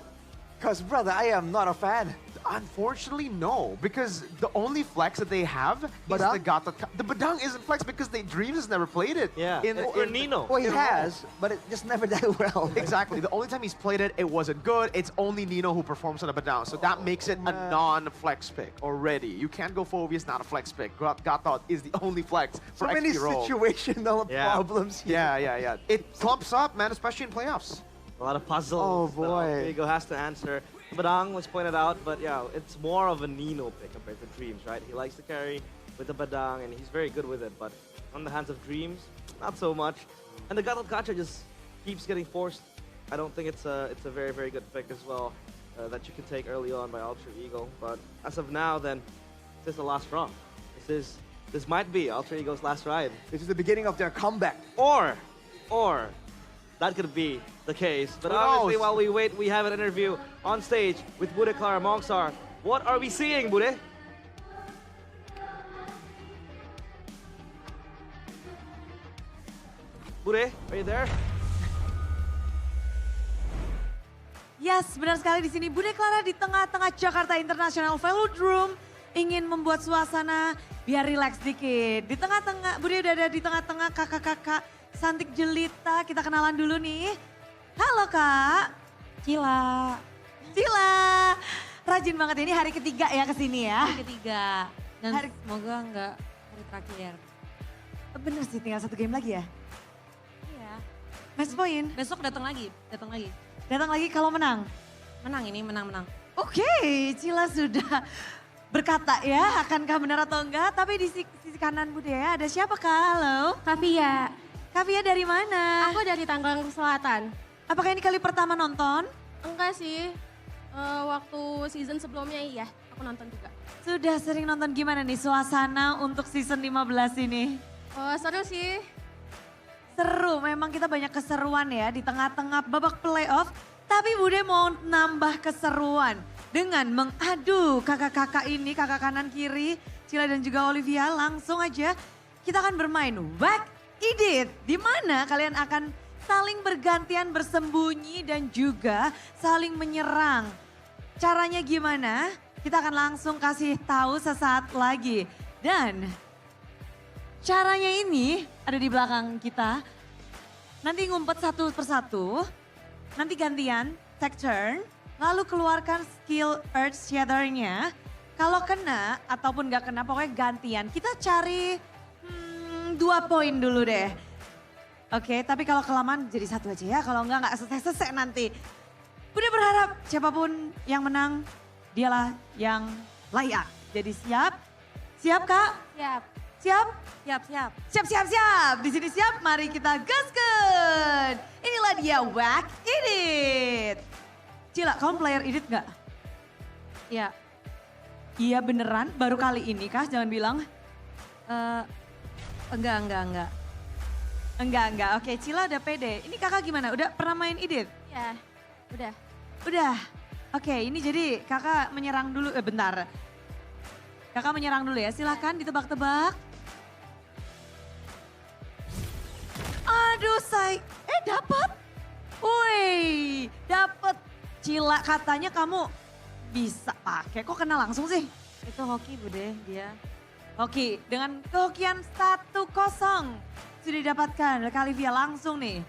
Because, brother, I am not a fan.
Unfortunately, no. Because the only flex that they have is the Gatot. The Badang isn't flex because Dreams has never played it.
Yeah, or Nino.
Well, he has, but it just never that well.
Exactly. The only time he's played it, it wasn't good. It's only Nino who performs on a Badang. So that makes it a non-flex pick already. You can't go Phobius, not a flex pick. Gatot is the only flex for
so many
XP role.
situational problems here.
Yeah. It clumps up, man, especially in playoffs.
A lot of puzzles.
Oh,
that
boy.
Alter Ego has to answer. Badang was pointed out, but yeah, it's more of a Nino pick compared to Dreams, right? He likes to carry with the Badang, and he's very good with it, but on the hands of Dreams, not so much. And the Gatot Kacha just keeps getting forced. I don't think it's a very, very good pick as well that you can take early on by Alter Ego. But as of now, then, this is the last straw. This might be Alter Ego's last ride.
This is the beginning of their comeback.
Or that could be the case. But
Who
obviously,
knows?
while we wait, we have an interview on stage with Bude, Clara, Mongsar. What are we seeing, Bude? Bude, are you there?
Yes, benar sekali di sini. Bude Clara di tengah-tengah Jakarta International Velodrome ingin membuat suasana biar rileks dikit. Di tengah-tengah, Bude udah ada di tengah-tengah kakak-kakak Santik Jelita. Kita kenalan dulu nih. Halo Kak.
Cila.
Cila. Rajin banget ini hari ketiga ya kesini ya.
Hari ketiga. Dan
Hari-
semoga enggak hari terakhir.
Bener sih tinggal satu game lagi ya.
Iya.
Match point.
Besok datang lagi.
Datang lagi kalau menang.
Menang ini, menang.
Oke, Cila sudah berkata ya akankah benar atau enggak. Tapi di sisi kanan Bude ya ada siapa Kak? Halo.
Kavia,
Kavia dari mana?
aku dari Tangerang Selatan.
Apakah ini kali pertama nonton?
Enggak sih, waktu season sebelumnya iya, aku nonton juga.
Sudah sering nonton, gimana nih suasana untuk season 15 ini?
Seru sih.
Seru, memang kita banyak keseruan ya di tengah-tengah babak playoff. Tapi Bude mau nambah keseruan dengan mengadu kakak-kakak ini, kakak kanan kiri, Cila dan juga Olivia. Langsung aja kita akan bermain Whack Edit, di mana kalian akan saling bergantian bersembunyi dan juga saling menyerang. Caranya gimana? Kita akan langsung kasih tahu sesaat lagi. Dan caranya ini ada di belakang kita. Nanti ngumpet satu persatu, nanti gantian, take turn, lalu keluarkan skill Earth Shatter-nya. Kalau kena ataupun gak kena, pokoknya gantian. Kita cari 2 poin dulu deh. Oke, tapi kalau kelamaan jadi 1 aja ya. Kalau enggak selesai-selesai nanti. Udah berharap siapapun yang menang, dialah yang layak. Jadi siap? Siap Kak?
Siap,
Siap?
siap.
Siap. Di sini siap, mari kita gaskan. Inilah dia Whack Edit. Cila, kamu player edit nggak?
Iya.
Iya beneran, baru kali ini kah? Jangan bilang.
Enggak.
Enggak. Oke, Cila udah pede. Ini kakak gimana? Udah pernah main edit?
Ya, udah.
Udah. Oke, ini jadi kakak menyerang dulu. Bentar. Kakak menyerang dulu ya, silahkan ditebak-tebak. Aduh, dapat. Woi, Wey, dapet Cila, katanya kamu bisa pakai. Kok kena langsung sih? Itu hoki Bude, dia. Hoki, dengan kehokian 1-0 sudah didapatkan oleh Kalivia langsung nih.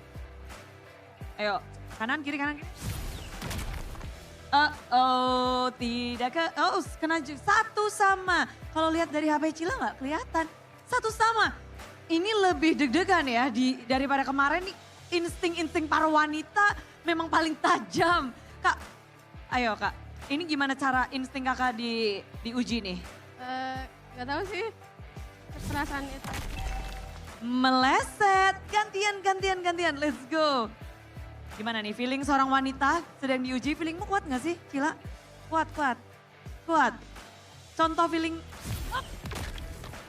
Ayo, kanan, kiri, kanan, kiri. Tidak ke, kena satu sama. Kalau lihat dari HP Cila nggak kelihatan. Satu sama. Ini lebih deg-degan ya daripada kemarin nih. Insting-insting para wanita memang paling tajam. Kak, ayo Kak. Ini gimana cara insting Kakak diuji nih?
Gak tahu sih. Perasaan itu.
Meleset. Gantian. Let's go. Gimana nih feeling seorang wanita sedang diuji? Feelingmu kuat gak sih Cila? Kuat. Contoh feeling.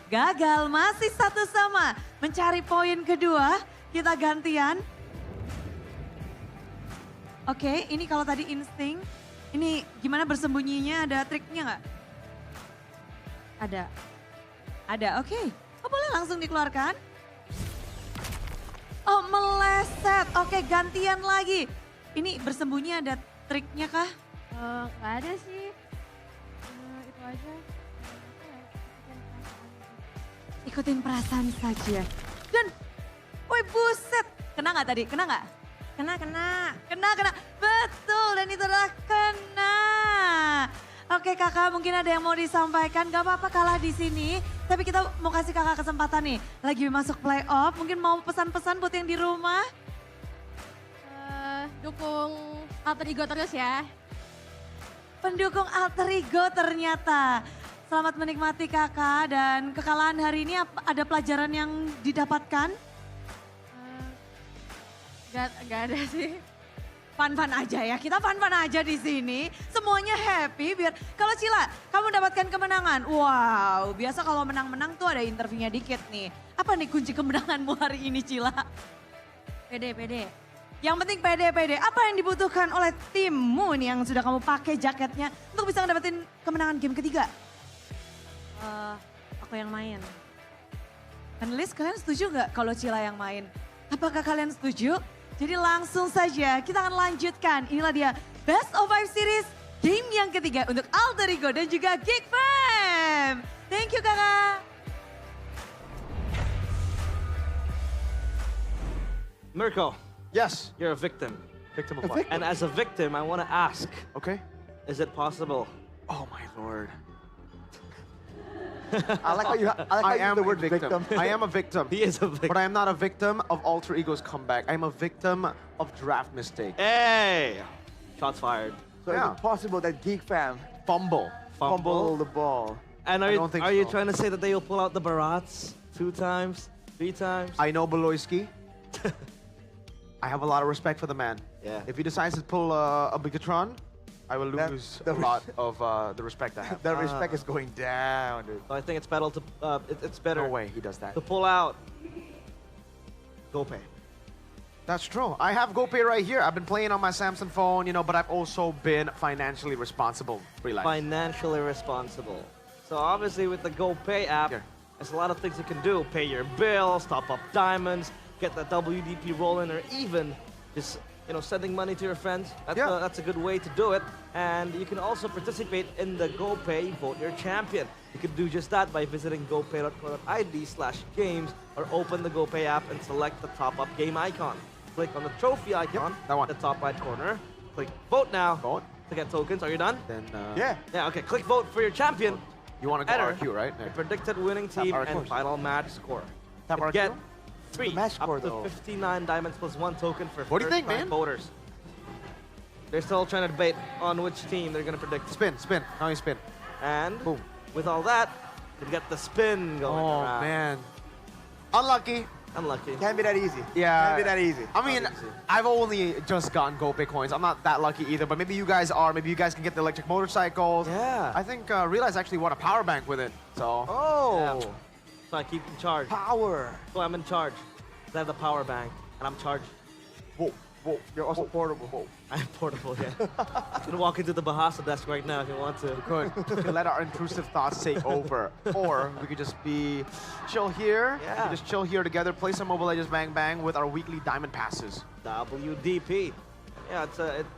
Gagal, masih satu sama. Mencari poin kedua, kita gantian. Oke, ini kalau tadi insting, ini gimana bersembunyinya, ada triknya nggak? Ada, oke. Oh, boleh langsung dikeluarkan. Oh, meleset. Oke, gantian lagi. Ini bersembunyi ada triknya kah?
Gak ada sih. Itu aja.
Ikutin perasaan saja. Dan, woi buset. Kena nggak tadi? Kena nggak? Kena. Betul, dan itu adalah kena. Oke kakak, mungkin ada yang mau disampaikan. Gak apa-apa kalah di sini. Tapi kita mau kasih kakak kesempatan nih. Lagi masuk playoff, mungkin mau pesan-pesan buat yang di rumah.
Dukung alter ego terus ya.
Pendukung alter ego ternyata. Selamat menikmati kakak, dan kekalahan hari ini ada pelajaran yang didapatkan?
Gak ada sih.
Fun-fun aja ya, kita fun-fun aja di sini. Semuanya happy biar, kalau Cila, kamu dapatkan kemenangan. Wow, biasa kalau menang-menang tuh ada interviewnya dikit nih. Apa nih kunci kemenanganmu hari ini Cila?
Pede.
Yang penting pede. Apa yang dibutuhkan oleh timmu nih yang sudah kamu pakai jaketnya untuk bisa ngedapetin kemenangan game ketiga?
Aku yang main.
Panelis, kalian setuju nggak kalau Cila yang main? Apakah kalian setuju? Jadi langsung saja kita akan lanjutkan. Inilah dia Best of 5 Series game yang ketiga untuk Alter Ego dan juga Geek Fam. Thank you kakak.
Mirko,
Yes.
you're a victim.
Victim of what?
And as a victim, I want to ask,
Okay.
is it possible?
Oh my lord.
I like how you use the word victim.
I am a victim.
He is a victim.
But I am not a victim of Alter Ego's comeback. I am a victim of draft mistake.
Hey! Shots fired.
So
Yeah.
is it possible that Geek Fam
Fumble.
fumble the ball?
And
I don't think
are you
so.
trying to say that they will pull out the Barats 2 times, 3 times?
I know Beloyski. I have a lot of respect for the man.
Yeah.
If he decides to pull a Bigatron, I will
That-
lose
the
a lot of the respect I have.
The respect is going down, dude.
So I think it's better to it's better
No way he does that.
to pull out GoPay.
That's true. I have GoPay right here. I've been playing on my Samsung phone, you know, but I've also been financially responsible. Realize.
Financially responsible. So obviously with the GoPay app,
Here.
there's a lot of things you can do. Pay your bills, top up diamonds, get the WDP rolling, or even just sending money to your friends. That's a good way to do it. And you can also participate in the GoPay Vote Your Champion. You can do just that by visiting gopay.co.id/games or open the GoPay app and select the top-up game icon. Click on the trophy icon
that one.
at the top right corner. Click Vote Now
Vote.
to get tokens. Are you done?
Then
Yeah.
Yeah, okay. Click Vote for your champion.
you want to go
Enter
RQ, right?
your predicted winning team
RQ.
and final match score.
Tap
You
RQ?
get 3
match score,
up to
though?
59 diamonds plus 1 token for
What do you think,
first-time
man?
voters. They're still trying to debate on which team they're going to predict.
Spin. Now you spin.
And
Boom.
with all that, you get the spin going
Oh
around.
man. Unlucky.
Unlucky.
Can't be that easy.
Yeah.
Can't be that easy.
I mean,
easy.
I've only just gotten GoPay coins. I'm not that lucky either, but maybe you guys are. Maybe you guys can get the electric motorcycles.
Yeah.
I think Realize actually won a power bank with it. So.
Oh,
Yeah. So I keep in charge.
power.
So I'm in charge. I have the power bank, and I'm charged.
Whoa.
You're also portable.
I'm portable, yeah. You can walk into the Bahasa desk right now if you want to.
Good. We can let our intrusive thoughts take over. Or we could just be chill here. We
Yeah.
could just chill here together, play some Mobile Legends Bang Bang with our weekly diamond passes.
WDP. Yeah,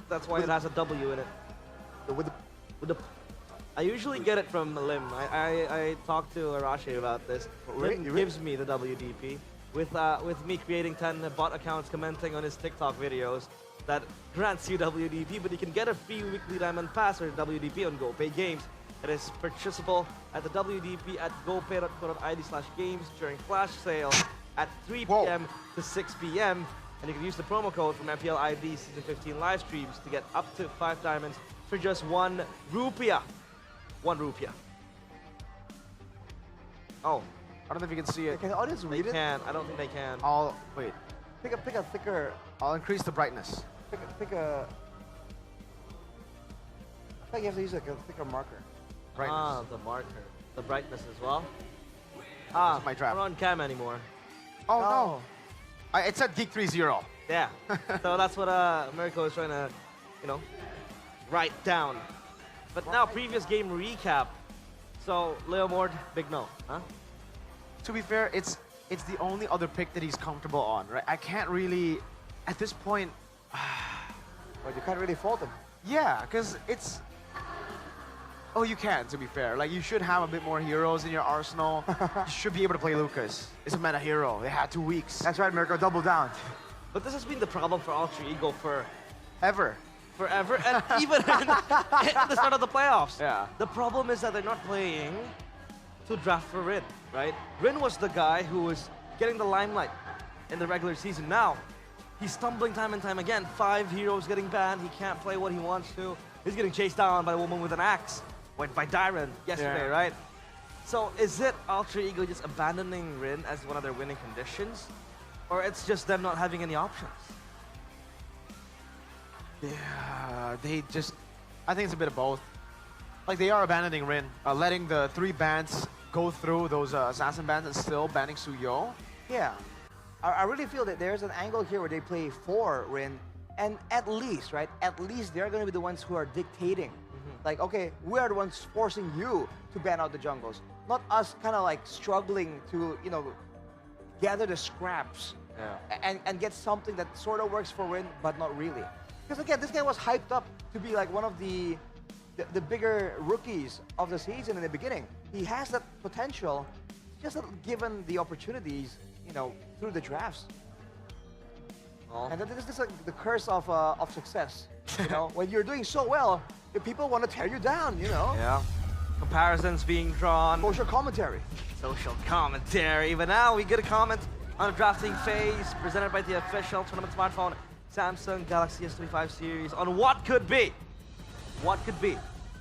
that's why it has a W in it. With the I usually get it from Lim. I talked to Arashi about this. Lim gives me the WDP with me creating 10 bot accounts commenting on his TikTok videos that grants you WDP, but you can get a free weekly diamond pass or WDP on GoPay games. It is purchasable at the WDP at gopay.co.id/games during flash sale at 3 p.m. to 6 p.m. And you can use the promo code from MPL ID Season 15 live streams to get up to 5 diamonds for just 1 rupiah. 1 rupiah. Oh,
I don't know if you can see it.
Can the audience
they
read it?
can. I don't think they can.
Wait.
Pick a thicker.
I'll increase the brightness.
Pick a. I think you have to use like a thicker marker.
Brightness.
Ah, the marker. The brightness as well.
This is my trap.
We're on cam anymore.
Oh no. It said Geek 3-0.
Yeah. So that's what Mirko is trying to, write down. But now, previous game recap. So, Leo Mord, big no, huh?
To be fair, it's the only other pick that he's comfortable on, right? I can't really, at this point.
But you can't really fault him.
Yeah, because it's. Oh, you can, to be fair. Like, you should have a bit more heroes in your arsenal. You should be able to play Lucas. It's a meta hero. They had 2 weeks.
That's right, Mirko. Double down.
But this has been the problem for Alter Ego
Forever.
and even in the start of the playoffs.
Yeah.
The problem is that they're not playing to draft for Rin, right? Rin was the guy who was getting the limelight in the regular season. Now, he's stumbling time and time again. 5 heroes getting banned. He can't play what he wants to. He's getting chased down by a woman with an axe. Went by Dyron yesterday, right? So is it Alter Ego just abandoning Rin as one of their winning conditions? Or it's just them not having any options?
Yeah, I think it's a bit of both. Like, they are abandoning Rin, letting the 3 bans go through those assassin bans and still banning Suyo.
Yeah. I really feel that there's an angle here where they play for Rin, and at least, right, at least they're going to be the ones who are dictating. Like, okay, we are the ones forcing you to ban out the jungles, not us kind of like struggling to, gather the scraps and get something that sort of works for Rin, but not really. Because again, this guy was hyped up to be like one of the bigger rookies of the season in the beginning. He has that potential, just not given the opportunities, through the drafts. And this is like the curse of success. When you're doing so well, the people want to tear you down.
Yeah. Comparisons being drawn.
Social commentary.
Social commentary. But now we get a comment on the drafting phase presented by the official tournament smartphone Samsung Galaxy S25 series on what could be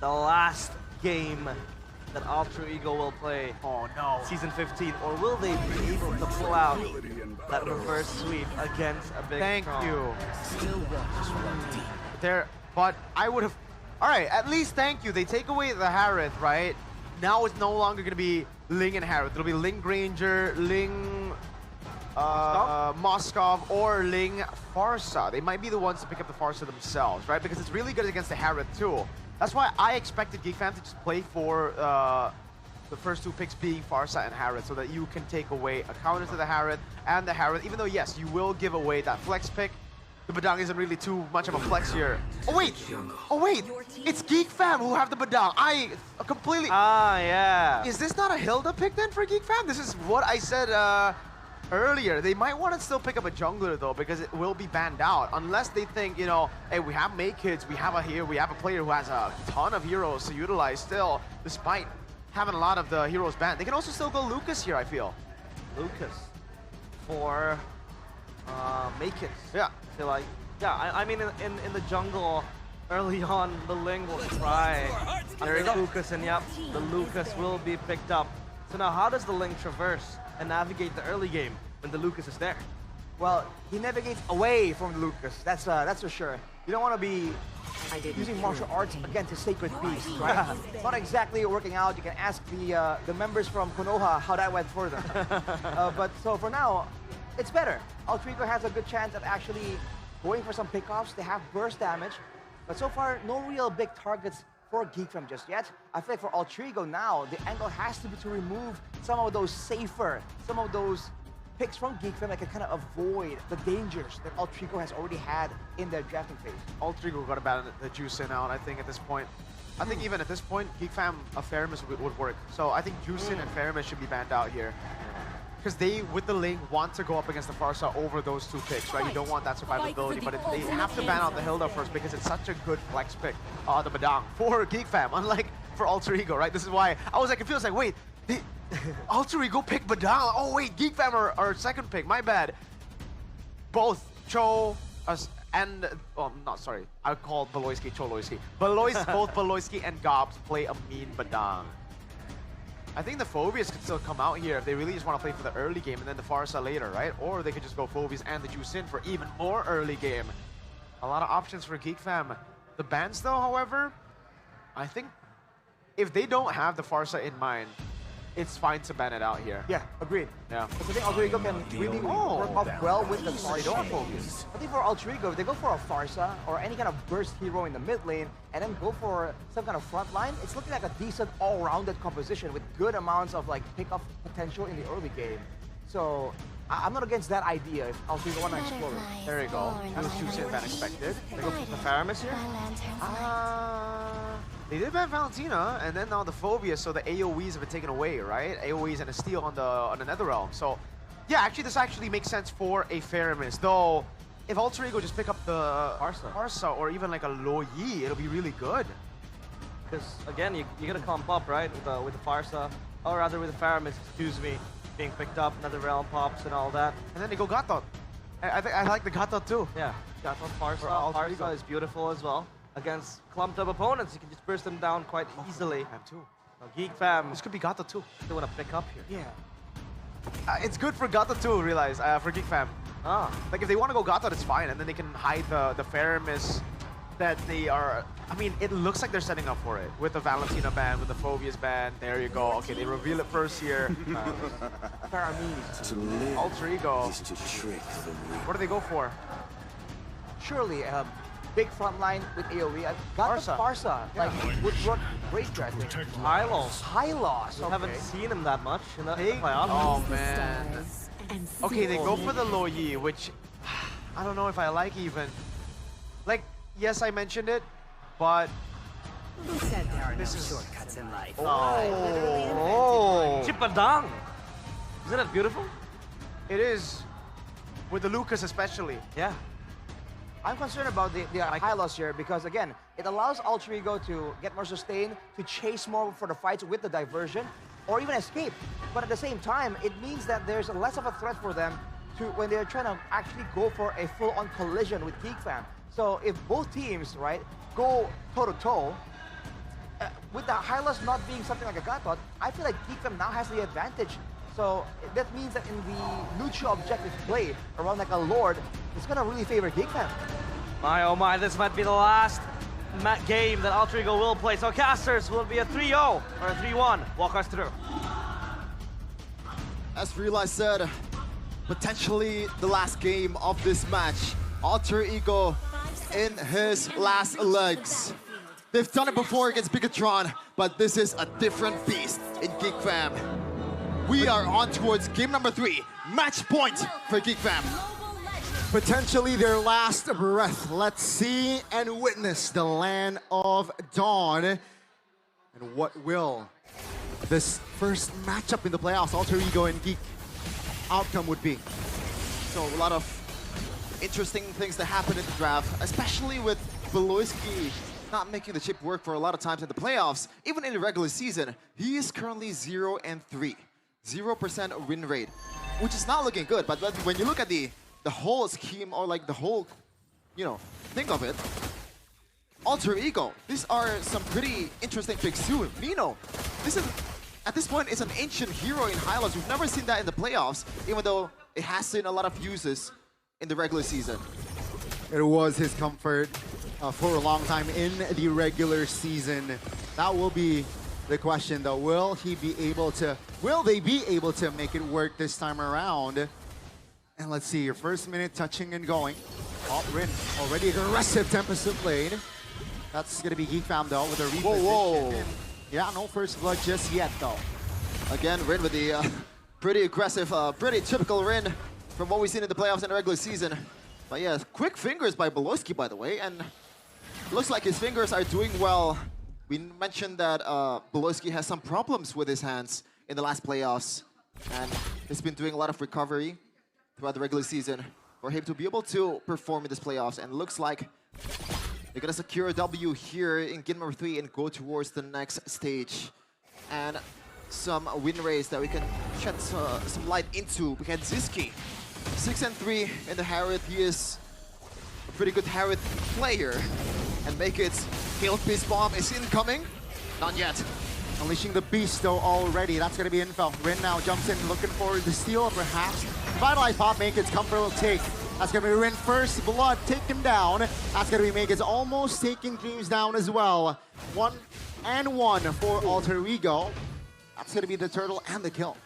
the last game that Alter Ego will play.
Oh no.
Season 15, or will they be able to pull out that reverse sweep against a big
Thank
Tron?
you. But I would have. All right, at least thank you. They take away the Harith, right? Now it's no longer going to be Ling and Harith. It'll be Ling Granger, Ling Moskov, or Ling Farsa. They might be the ones to pick up the Farsa themselves, right? Because it's really good against the Harith too. That's why I expected GeekFam to just play for the first 2 picks being Farsa and Harith, so that you can take away a counter to the Harith and the Harith, even though, yes, you will give away that flex pick. The Badang isn't really too much of a flex here. Oh wait! It's GeekFam who have the Badang. I completely...
yeah.
Is this not a Hilda pick then for GeekFam? This is what I said earlier. They might want to still pick up a jungler though, because it will be banned out. Unless they think, hey, we have May Kids, we have a player who has a ton of heroes to utilize still, despite having a lot of the heroes banned. They can also still go Lucas here, I feel.
Lucas for Make It.
Yeah.
I mean, in the jungle, early on, the Ling will try. There is Lucas, and yep, the Lucas will be picked up. So now, how does the Ling traverse and navigate the early game when the Lucas is there?
Well, he navigates away from the Lucas. That's for sure. You don't want to be using martial arts against a sacred beast, right? Not exactly working out. You can ask the members from Konoha how that went for them. But so for now, it's better. Alter Ego has a good chance at actually going for some pickoffs. They have burst damage, but so far, no real big targets for GeekFam just yet. I feel like for Alter Ego now, the angle has to be to remove some of those safer, some of those picks from GeekFam that can kind of avoid the dangers that Altrigo has already had in their drafting phase.
Altrigo got to ban the Juice in out, I think, at this point. I think even at this point, GeekFam, a Faramis would work. So I think Juicin and Faramis should be banned out here. Because they, with the lane, want to go up against the Farsa over those two picks, right? You don't want that survivability, but they have to ban out the Hilda first because it's such a good flex pick, the Badang, for GeekFam, unlike for Alter Ego, right? This is why I was like confused, like, wait, Alter Ego pick Badang? Oh wait, GeekFam are second pick, my bad. Both Cho and, oh, not sorry, I called Beloyski Choloyski. Both Beloyski and Gobs play a mean Badang. I think the Phobias could still come out here if they really just want to play for the early game and then the Farsa later, right? Or they could just go Phobias and the Juicin for even more early game. A lot of options for GeekFam. The bans though, however, I think if they don't have the Farsa in mind, it's fine to ban it out here.
Yeah, agreed.
Yeah.
Because I think Alter Ego can really work off well with the Farsa. I think for Alter Ego, if they go for a Farsa or any kind of burst hero in the mid lane and then go for some kind of front line, it's looking like a decent all-rounded composition with good amounts of like pick-up potential in the early game. So I'm not against that idea if Alter Ego want to explore it.
There you go. Kind of Juicin than expected.
They go for the Faramis here?
They did ban Valentina, and then now the Phobia, so the AoEs have been taken away, right? AoEs and a steal on the Netherrealm. So, yeah, actually, this actually makes sense for a Faramis. Though, if Alter Ego just pick up the Farsa or even like a Loyi, it'll be really good.
Because, again, you get a comp up, right, with the Farsa, or rather with the Faramis, excuse me, being picked up, Netherrealm pops and all that.
And then they go Gatot. I like the Gatot too.
Yeah, Gatot Farsa is beautiful as well. Against clumped up opponents, you can just burst them down quite easily.
Too.
GeekFam,
This could be Gatot too.
they want to pick up here.
Yeah. It's good for Gatot too, realize, for GeekFam. Like if they want to go Gatot, it's fine, and then they can hide the Faramis that they are. I mean, it looks like they're setting up for it with the Valentina ban, with the Phobias ban. There you go. Okay, they reveal it first here.
Faramis.
Alter Ego. What do they go for?
Surely, big front line with AoE. I got the Farsa. Like, would work great here, I think. Hylos.
I haven't seen him that much in the playoffs.
Oh, man. Okay, they go for the Loyi, which I don't know if I like even. Like, yes, I mentioned it, but
Who said there are no shortcuts in life?
Chipadang! Isn't that beautiful?
it is with the Lucas especially.
Yeah.
I'm concerned about the high loss here because, again, it allows Alter Ego to get more sustain, to chase more for the fights with the diversion, or even escape. But at the same time, it means that there's less of a threat for them to when they're trying to actually go for a full-on collision with GeekFam. So if both teams, right, go toe-to-toe, with the high loss not being something like a Gatot, I feel like GeekFam now has the advantage. So that means that in the neutral objective play around like a Lord, it's gonna really favor GeekFam.
My oh my, this might be the last game that Alter Ego will play. So casters, will it be a 3-0 or a 3-1? Walk us through.
As Realize said, potentially the last game of this match. Alter Ego in his last legs. They've done it before against Bigatron, but this is a different beast in GeekFam. We are on towards game number 3. Match point for GeekFam.
Potentially their last breath. Let's see and witness the land of Dawn. And what will this first matchup in the playoffs, Alter Ego and Geek, outcome would be?
So a lot of interesting things that happen in the draft, especially with Beloyski not making the chip work for a lot of times in the playoffs. Even in the regular season, he is currently 0-3. 0% win rate, which is not looking good. But when you look at the whole scheme, or like the whole, think of it, Alter Ego, these are some pretty interesting picks too. Nino, at this point, is an ancient hero in Hylos. We've never seen that in the playoffs, even though it has seen a lot of uses in the regular season.
It was his comfort for a long time in the regular season. That will be the question though. Will they be able to make it work this time around? And let's see, your first minute touching and going. Rin, already aggressive Tempest played. That's gonna be GeekFam though with a reposition.
Whoa.
Yeah, no first blood just yet though.
Again, Rin with the Pretty aggressive, pretty typical Rin from what we've seen in the playoffs and the regular season. But yeah, quick fingers by Beloski, by the way, and looks like his fingers are doing well. We mentioned that Beloski has some problems with his hands in the last playoffs, and he's been doing a lot of recovery throughout the regular season for him to be able to perform in this playoffs. And looks like they're gonna secure a W here in game number 3 and go towards the next stage. And some win rates that we can shed some light into. We had Ziski, 6-3 in the Harith. He is a pretty good Harith player. And make it, Hail Beast Bomb is incoming. Not yet.
Unleashing the beast though already. That's gonna be info. Rin now jumps in looking for the steal, perhaps. Vitalize Pop, make its comfortable take. That's gonna be Rin first. Blood, take him down. That's gonna be Make's almost taking Dreams down as well. 1-1 for Alter Ego. That's gonna be the turtle and the kill.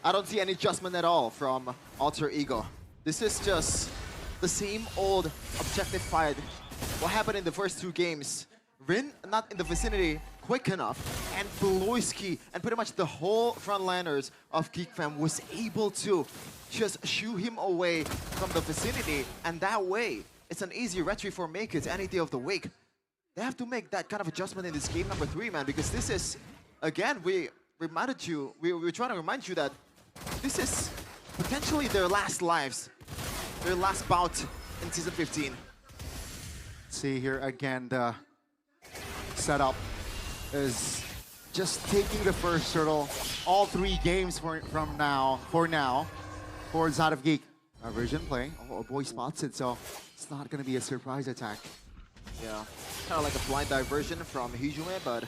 I don't see any adjustment at all from Alter Ego. This is just the same old objective fight. What happened in the first 2 games? Rin not in the vicinity quick enough, and Beloski and pretty much the whole frontliners of Geek Fam was able to just shoo him away from the vicinity, and that way it's an easy retry for Make It any day of the week. They have to make that kind of adjustment in this game number 3, man, because this is, again, we were trying to remind you that this is potentially their last lives, their last bout in Season 15.
See here again, the setup is just taking the first turtle all 3 games for now for Side of Geek. Version play. Oh, boy spots it, so it's not going to be a surprise attack.
Yeah, kind of like a blind diversion from Hijume, but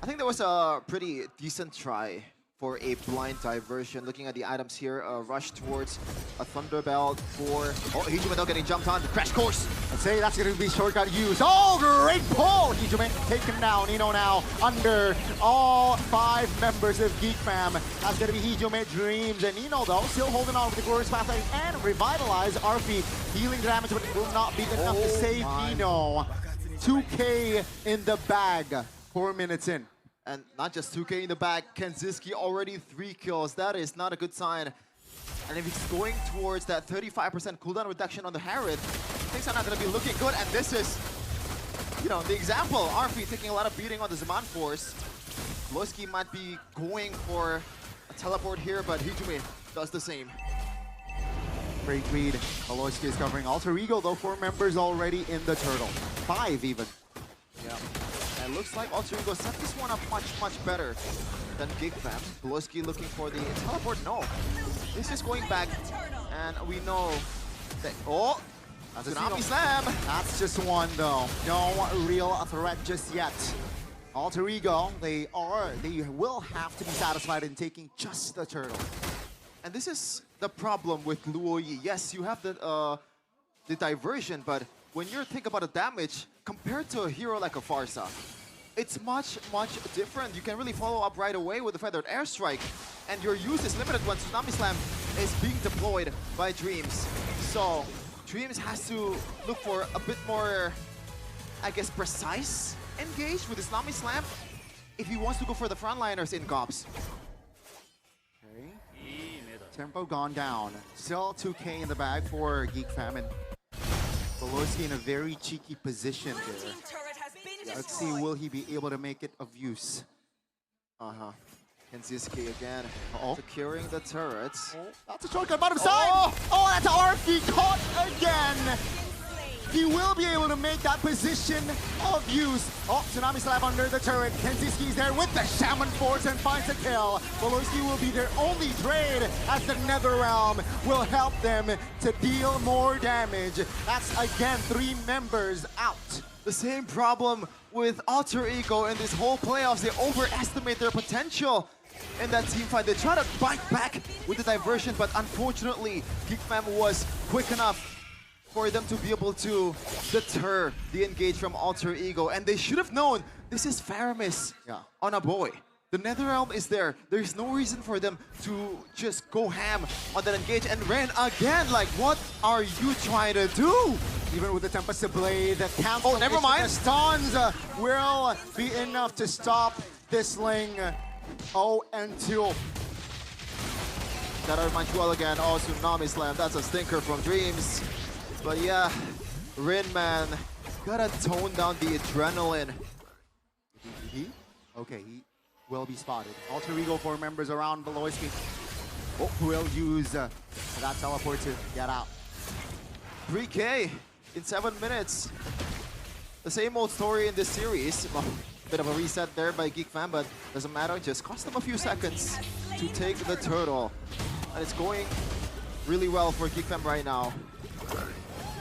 I think there was a pretty decent try for a blind diversion. Looking at the items here, a rush towards a Thunderbelt for... Oh, Hijume now getting jumped on, the crash course.
I'd say that's going to be shortcut use. Oh, great pull! Hijume take him down. Nino now under all 5 members of Geek Fam. That's going to be Hijume, Dreams, and Nino though still holding on with the glorious pathway and revitalize RP. Healing damage, but it will not be enough to save Nino. 2K in the bag, 4 minutes in.
And not just 2K in the back, Kenziski already 3 kills. That is not a good sign. And if he's going towards that 35% cooldown reduction on the Harith, things are not going to be looking good. And this is, you know, the example. RP taking a lot of beating on the Zaman Force. Beloski might be going for a teleport here, but Hijume does the same.
Great read. Beloski is covering Alter Ego, though 4 members already in the turtle. 5 even.
Yeah. And looks like Alter Ego set this one up much better than Geek Fam. Beloski looking for the teleport. No. This is going back. And we know that... Oh! That's an Tsunami Slam!
That's just one though. No real threat just yet. Alter Ego, they will have to be satisfied in taking just the turtle.
And this is the problem with Luoyi. Yes, you have the diversion, but when you think about the damage, compared to a hero like a Farsa, it's much different. You can really follow up right away with the Feathered Airstrike, and your use is limited when Tsunami Slam is being deployed by Dreams. So Dreams has to look for a bit more, I guess, precise engage with the Tsunami Slam if he wants to go for the frontliners in GOPS.
Okay. Tempo gone down. Still 2K in the bag for Geek Fam. Beloski in a very cheeky position there. Let's see, will he be able to make it of use?
Kenziski again, securing the turrets.
That's a shortcut bottom side! Oh, that's RP caught again! He will be able to make that position of use. Oh, Tsunami Slap under the turret. Kenziski's there with the Shaman Force and finds a kill. Beloski will be their only trade as the Netherrealm will help them to deal more damage. That's again 3 members out.
The same problem with Alter Ego in this whole playoffs. They overestimate their potential in that team fight. They try to bite back with the diversion, but unfortunately, Geek Fam was quick enough for them to be able to deter the engage from Alter Ego. And they should have known this is Faramis on a boy. The Netherrealm is there. There's no reason for them to just go ham on that engage. And Ren again, like, what are you trying to do?
Even with the Tempest Blade, the cancel.
Oh, never mind.
The stuns will be enough to stop this Ling. 0-2.
That reminds you all again. Oh, Tsunami Slam. That's a stinker from Dreams. But yeah, Rin, man, gotta tone down the adrenaline.
Okay, he will be spotted. Alter Ego for members around Beloyski. Oh, will use that teleport to get out.
3K in 7 minutes. The same old story in this series. Well, bit of a reset there by Geek Fam, but doesn't matter. Just cost them a few seconds to take the turtle. And it's really well for Geek Fam right now.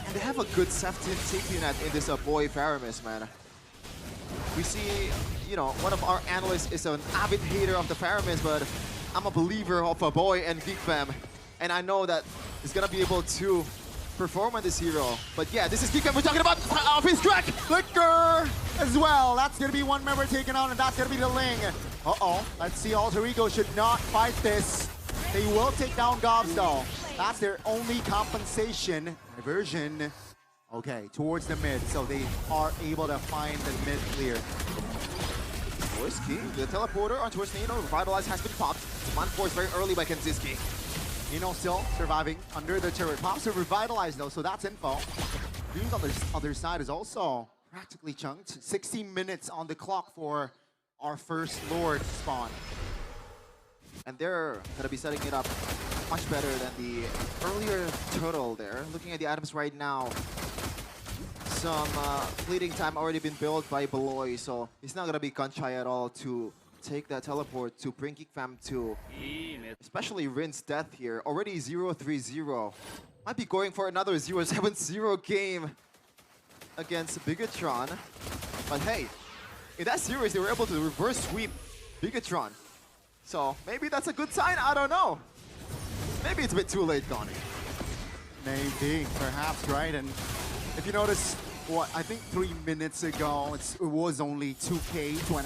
And they have a good safety net in this boy Faramis, man. We see, you know, one of our analysts is an avid hater of the Faramis, but I'm a believer of a boy and Geek Fam. And I know that he's gonna be able to perform on this hero. But yeah, this is Geek Fam we're talking about. Off his track!
Flicker as well. That's gonna be one member taken out, and that's gonna be the Ling. Uh-oh. Let's see. Alter Ego should not fight this. They will take down Gobs though. That's their only compensation. Diversion. Okay, towards the mid, so they are able to find the mid clear.
Whiskey, the teleporter onto his Nino. Revitalize has been popped. Command force very early by Kenziski.
Nino still surviving under the turret. Pops are revitalized though, so that's info. Dreams on the other side is also practically chunked. 60 minutes on the clock for our first Lord spawn.
And they're gonna be setting it up much better than the earlier turtle there. Looking at the items right now, some fleeting time already been built by Beloy, so he's not gonna be gun shy at all to take that teleport to bring Geek Fam to, especially Rin's death here. Already 0-3-0. Might be going for another 0-7-0 game against Bigatron. But hey, in that series they were able to reverse sweep Bigatron. So maybe that's a good sign, I don't know. Maybe it's a bit too late, Donnie.
Maybe, perhaps, right? And if you notice, what, I think 3 minutes ago, it was only 2K, 2.5.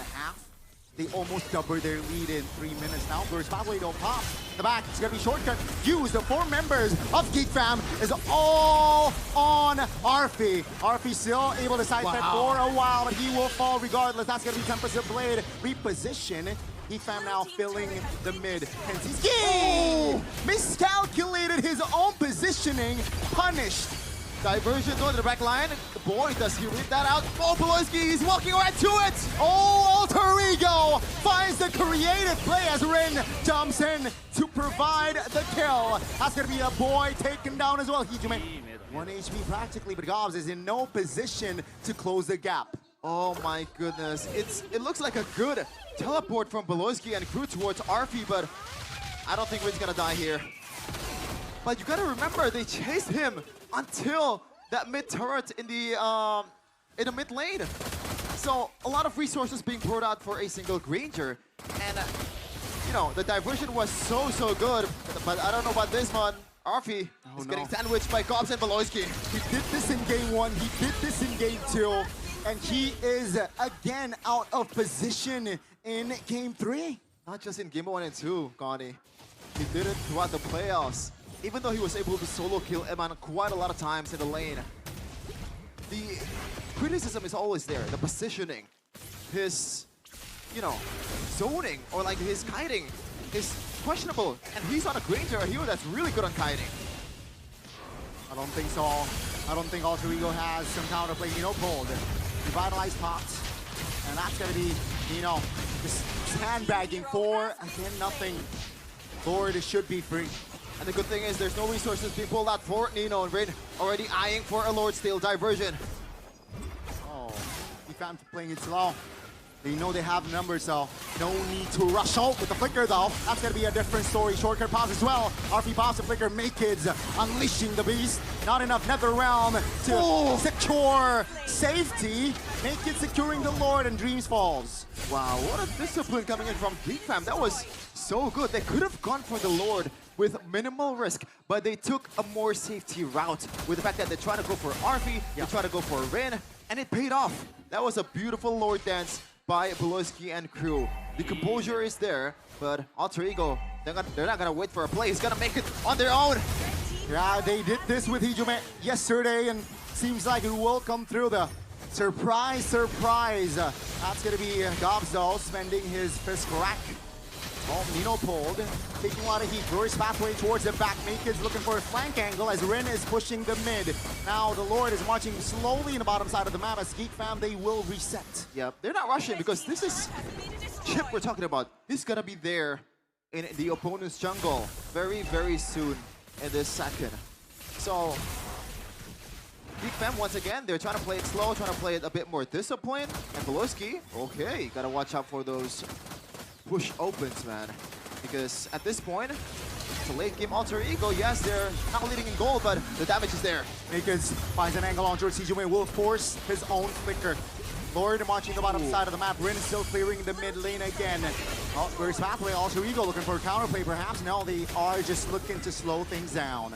They almost doubled their lead in 3 minutes now. There's Pathway don't pop. In the back, it's gonna be shortcut. Use the 4 members of Geek Fam is all on Arfi. Arfi still able to sidestep for a while, but he will fall regardless. That's gonna be Tempest Blade reposition. Geek Fam now filling the mid. Kenziski miscalculated his own positioning. Punished.
Diversion going to the back line. Boy, does he read that out. Oh, Beloyski, he's walking right to it.
Oh, Alter Ego finds the creative play as Rin jumps in to provide the kill. That's going to be a boy taken down as well. Hijime, 1 HP practically, but Gobs is in no position to close the gap.
Oh my goodness. It looks like a good teleport from Beloyski and crew towards Arfi, but I don't think Rin's going to die here. But you got to remember, they chased him until that mid turret in the mid lane. So a lot of resources being poured out for a single Granger. And you know, the diversion was so good, but I don't know about this one. Arfi is getting sandwiched by Gobs and Beloyski.
He did this in game 1, he did this in game 2, and he is again out of position in game 3.
Not just in game 1 and 2, Gani. He did it throughout the playoffs. Even though he was able to solo kill Eman quite a lot of times in the lane, the criticism is always there. The positioning, his, you know, zoning, or like his kiting is questionable. And he's on a Granger, a hero that's really good on kiting.
I don't think so. I don't think Alter Ego has some counterplay. You know, cold. Revitalized pops. And that's going to be, you know, just sandbagging for, again, nothing. Lord, it should be free.
And the good thing is there's no resources being pulled out for Nino, and Rin already eyeing for a Lord Steal diversion.
Oh, Geek Fam playing it slow. They know they have numbers, so no need to rush out with the flicker though. That's gonna be a different story. Shortcut pops as well. Arfi pops the flicker, Makids unleashing the beast. Not enough Nether Realm to secure safety. Makids securing the Lord, and Dreams falls.
Wow, what a discipline coming in from Geek Fam. That was so good. They could have gone for the Lord with minimal risk, but they took a more safety route with the fact that they're trying to go for Arfi, they're trying to go for Rin, and it paid off. That was a beautiful Lord dance by Beloyski and crew. The composure is there, but Alter Ego, they're not gonna wait for a play. He's gonna make it on their own.
Yeah, they did this with Hijime yesterday, and seems like it will come through. The surprise. That's gonna be Gobs though, spending his first crack. Oh, Nino pulled, taking a lot of heat. Roy's pathway towards the back. Naked's looking for a flank angle as Rin is pushing the mid. Now the Lord is marching slowly in the bottom side of the map as Geek Fam, they will reset.
Yep, they're not rushing because this is Chip we're talking about. He's gonna be there in the opponent's jungle very, very soon in this second. So, Geek Fam, once again, they're trying to play it slow, trying to play it a bit more disciplined. And Poloski, okay, gotta watch out for those push opens, man. Because at this point, it's a late game alter ego. Yes, they're not leading in goal, but the damage is there.
Naked finds an angle on George Sijume, will force his own flicker. Lord marching the bottom side of the map. Rin still clearing the mid lane again. Oh, where's pathway? Alter ego looking for a counterplay perhaps. No, they are just looking to slow things down.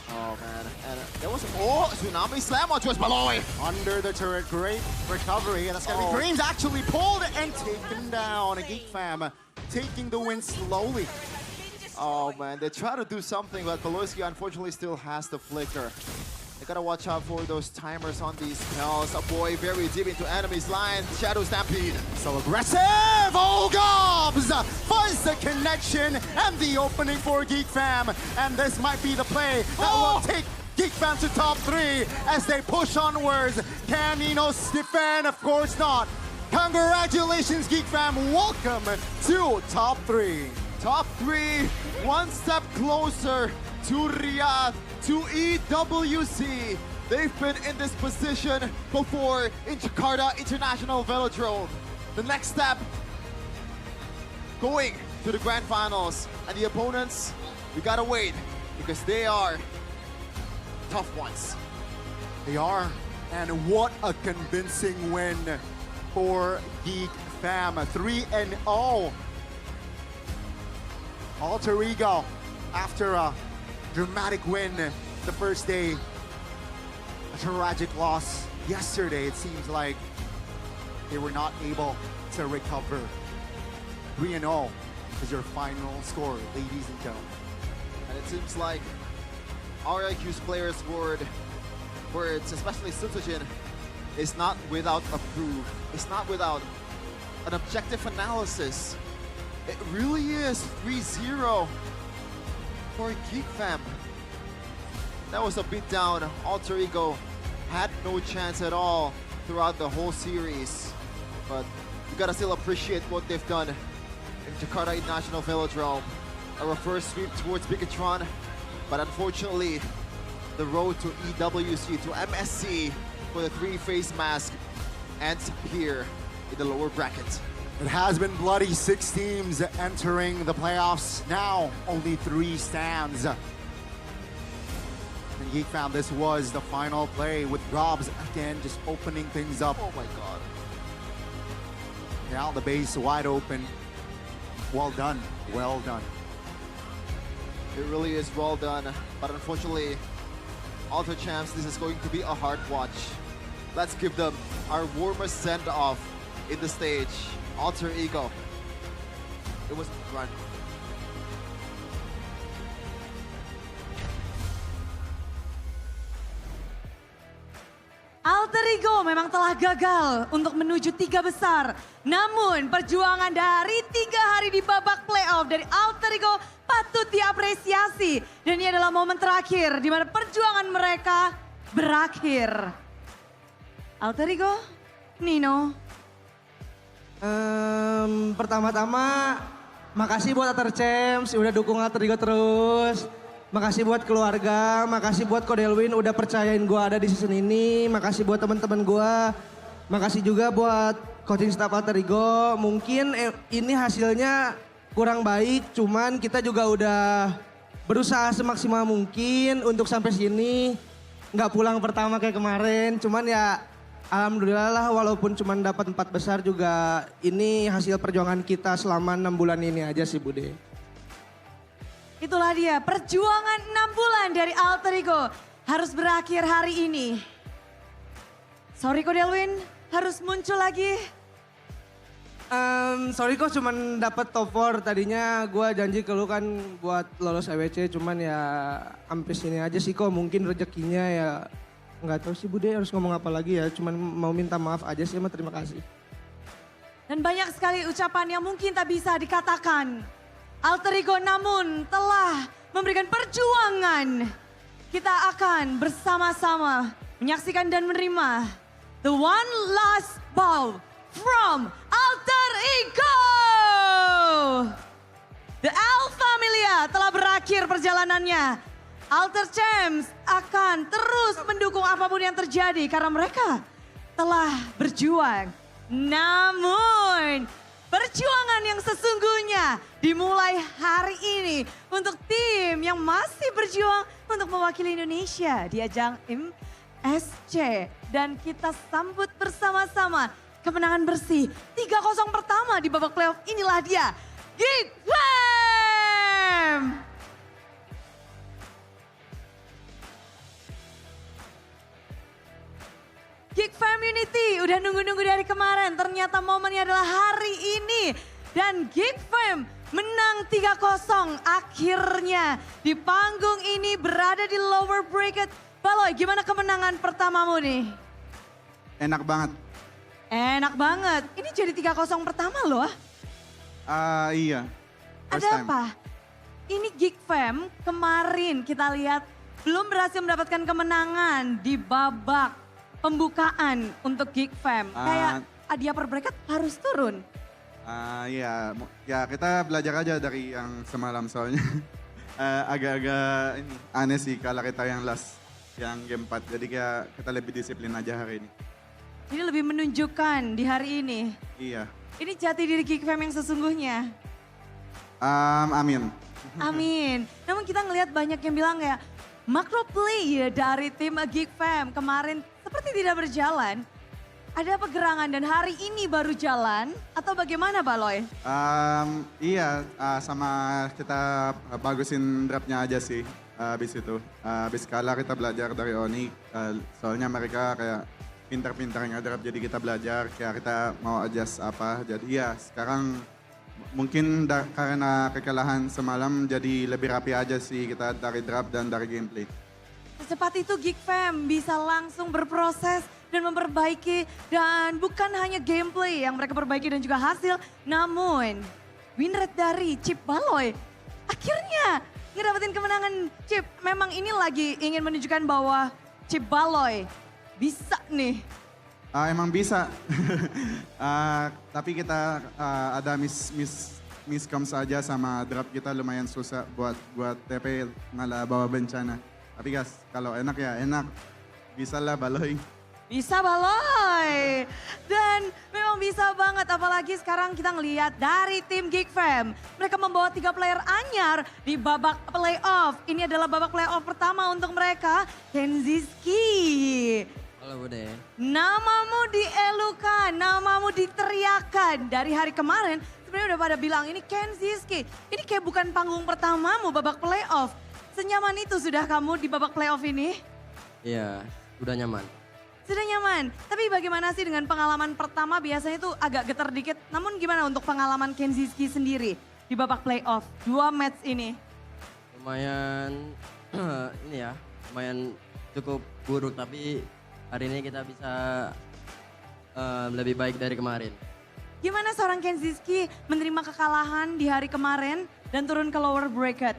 Oh man, and there was Tsunami Slam on Josh Baloy.
Under the turret, great recovery. And that's gonna be Dreams actually pulled and taken down. Geek Fam taking the win slowly.
Oh man, they try to do something, but Poloski unfortunately still has the flicker. They gotta watch out for those timers on these spells. A boy very deep into enemy's line. Shadow Stampede.
So aggressive! Oh, Gobs finds the connection and the opening for Geek Fam. And this might be the play that will take Geek Fam to top 3 as they push onwards. Can Ninos defend? Of course not. Congratulations, Geek Fam. Welcome to top 3.
Top 3, one step closer to Riyadh, to EWC. They've been in this position before in Jakarta International Velodrome. The next step, going to the grand finals. And the opponents, we gotta wait because they are tough ones.
They are. And what a convincing win for Geek Fam. 3-0. Alter Ego, after a dramatic win the first day, a tragic loss yesterday, it seems like they were not able to recover. 3-0 is your final score, ladies and gentlemen.
And it seems like RIQ's players' words, especially Sutujin, is not without a proof. It's not without an objective analysis. It really is 3-0 for Geek Fam. That was a beatdown. Alter Ego had no chance at all throughout the whole series. But you gotta still appreciate what they've done in Jakarta International Velodrome. A reverse sweep towards Bigatron. But unfortunately, the road to EWC, to MSC for the 3-face mask ends here in the lower bracket.
It has been bloody. 6 teams entering the playoffs. Now, only 3 stands. And Geek Fam, this was the final play with Robs again just opening things up.
Oh my god.
Now the base wide open. Well done. Well done.
It really is well done. But unfortunately, Alter Champs, this is going to be a hard watch. Let's give them our warmest send-off in the stage. Alter Ego. It was run.
Alter Ego memang telah gagal untuk menuju 3 besar. Namun perjuangan dari 3 hari di babak playoff dari Alter Ego patut diapresiasi. Dan ini adalah momen terakhir di mana perjuangan mereka berakhir. Alter Ego, Nino.
Pertama-tama makasih buat Alter Champs udah dukung Alter Ego terus. Makasih buat keluarga, makasih buat Kodelwin udah percayain gue ada di season ini. Makasih buat teman-teman gue. Makasih juga buat coaching staff Alter Ego. Mungkin ini hasilnya kurang baik, cuman kita juga udah berusaha semaksimal mungkin untuk sampai sini. Nggak pulang pertama kayak kemarin, cuman ya alhamdulillah lah walaupun cuma dapat 4 besar juga ini hasil perjuangan kita selama 6 bulan ini aja sih Bude.
Itulah dia perjuangan 6 bulan dari Alter Ego harus berakhir hari ini. Sorry Kodelwin harus muncul lagi.
Sorry kok cuman dapat top 4. Tadinya gue janji ke lu kan buat lolos EWC cuman ya sampai sini aja sih kok mungkin rezekinya ya. Nggak tahu sih Bude harus ngomong apa lagi ya, cuman mau minta maaf aja sih, terima kasih.
Dan banyak sekali ucapan yang mungkin tak bisa dikatakan. Alter Ego namun telah memberikan perjuangan. Kita akan bersama-sama menyaksikan dan menerima the one last ball from Alter Ego. The Alpha Familia telah berakhir perjalanannya. Alter Champs akan terus mendukung apapun yang terjadi karena mereka telah berjuang. Namun perjuangan yang sesungguhnya dimulai hari ini untuk tim yang masih berjuang untuk mewakili Indonesia di ajang MSC. Dan kita sambut bersama-sama kemenangan bersih 3-0 pertama di babak playoff. Inilah dia, Geek Fam! Geek Community udah nunggu-nunggu dari kemarin, ternyata momennya adalah hari ini. Dan Geek Fam menang 3-0 akhirnya di panggung ini berada di lower bracket. Baloy, gimana kemenangan pertamamu nih?
Enak banget.
Enak banget, ini jadi 3-0 pertama loh.
Iya. First
Ada
time.
apa? Ini Geek Fam kemarin kita lihat belum berhasil mendapatkan kemenangan di babak pembukaan untuk Geek Fam. Kayak Adia per bracket harus turun.
Iya, ya kita belajar aja dari yang semalam soalnya. Agak-agak ini aneh sih kalau kita yang last, yang game 4. Jadi kayak kita lebih disiplin aja hari ini.
Ini lebih menunjukkan di hari ini.
Iya.
Ini jati diri Geek Fam yang sesungguhnya.
Amin.
Amin. Namun kita ngelihat banyak yang bilang kayak macro play dari tim Geek Fam kemarin seperti tidak berjalan. Ada apa gerangan dan hari ini baru jalan atau bagaimana Baloy?
Iya, sama kita bagusin draftnya aja sih habis itu. Habis kalah kita belajar dari Oni, soalnya mereka kayak pintar-pintar nge-draft jadi kita belajar, kayak kita mau adjust apa. Jadi ya sekarang mungkin karena kekalahan semalam jadi lebih rapi aja sih kita dari draft dan dari gameplay.
Secepat itu Geek Fam bisa langsung berproses dan memperbaiki, dan bukan hanya gameplay yang mereka perbaiki dan juga hasil, namun win rate dari Chip Baloy akhirnya ngedapetin kemenangan. Chip, memang ini lagi ingin menunjukkan bahwa Chip Baloy bisa nih.
Emang bisa, tapi kita ada miscom saja sama draft kita lumayan susah buat TP malah bawa bencana. Tapi guys, kalau enak ya enak, bisa lah Baloy.
Bisa Baloy. Dan memang bisa banget, apalagi sekarang kita ngelihat dari tim Geek Fam. Mereka membawa 3 player anyar di babak playoff. Ini adalah babak playoff pertama untuk mereka, Kenziski.
Halo Bude.
Namamu dielukan, namamu diteriakan. Dari hari kemarin sebenarnya udah pada bilang ini Kenziski. Ini kayak bukan panggung pertamamu babak playoff. Senyaman itu sudah kamu di babak playoff ini?
Iya, udah nyaman.
Sudah nyaman. Tapi bagaimana sih dengan pengalaman pertama, biasanya itu agak getar dikit. Namun gimana untuk pengalaman Kenziski sendiri di babak playoff 2 match ini?
Lumayan ini ya, lumayan cukup buruk tapi hari ini kita bisa lebih baik dari kemarin.
Gimana seorang Kenziski menerima kekalahan di hari kemarin dan turun ke lower bracket?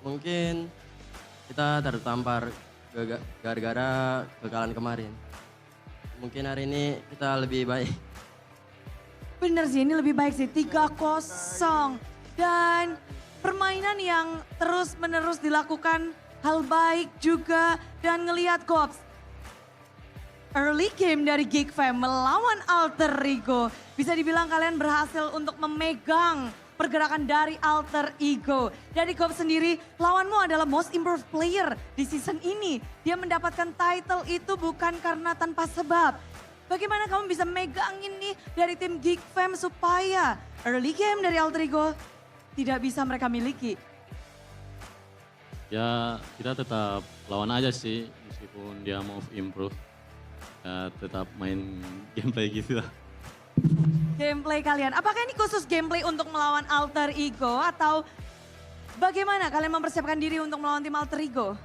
Mungkin kita tertampar gara-gara kekalahan kemarin. Mungkin hari ini kita lebih baik.
Bener sih, ini lebih baik sih, 3-0. Dan permainan yang terus-menerus dilakukan, hal baik juga. Dan ngelihat Gops, early game dari Geek Fam melawan Alter Ego. Bisa dibilang kalian berhasil untuk memegang pergerakan dari Alter Ego. Dari Gops sendiri, lawanmu adalah most improved player di season ini. Dia mendapatkan title itu bukan karena tanpa sebab. Bagaimana kamu bisa megangin nih dari tim Geek Fam supaya early game dari Alter Ego tidak bisa mereka miliki?
Ya kita tetap lawan aja sih, meskipun dia mau improve. Ya tetap main gameplay gitu lah.
Gameplay kalian, apakah ini khusus gameplay untuk melawan Alter Ego atau bagaimana kalian mempersiapkan diri untuk melawan tim Alter Ego?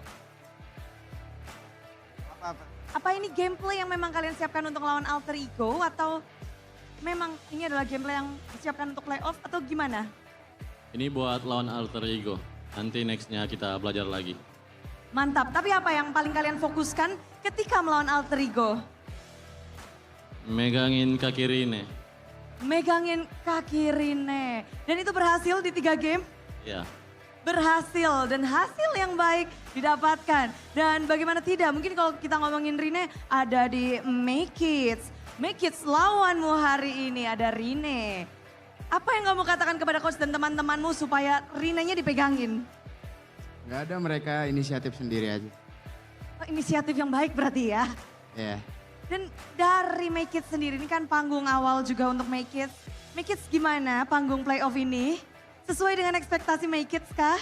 Apa ini gameplay yang memang kalian siapkan untuk melawan Alter Ego atau memang ini adalah gameplay yang disiapkan untuk playoff atau gimana?
Ini buat lawan alter ego. Nanti nextnya kita belajar lagi.
Mantap, tapi apa yang paling kalian fokuskan ketika melawan alter ego?
Megangin kaki Rine.
Megangin kaki Rine. Dan itu berhasil di 3 game?
Ya.
Berhasil dan hasil yang baik didapatkan. Dan bagaimana tidak, mungkin kalau kita ngomongin Rine ada di Make It. Make It lawanmu hari ini ada Rine. Apa yang kamu katakan kepada coach dan teman-temanmu supaya Rine-nya dipegangin?
Gak ada, mereka inisiatif sendiri aja.
Oh, inisiatif yang baik berarti ya?
Iya.
Dan dari Make It sendiri, ini kan panggung awal juga untuk Make It. Make It gimana panggung playoff ini? Sesuai dengan ekspektasi Make It kah?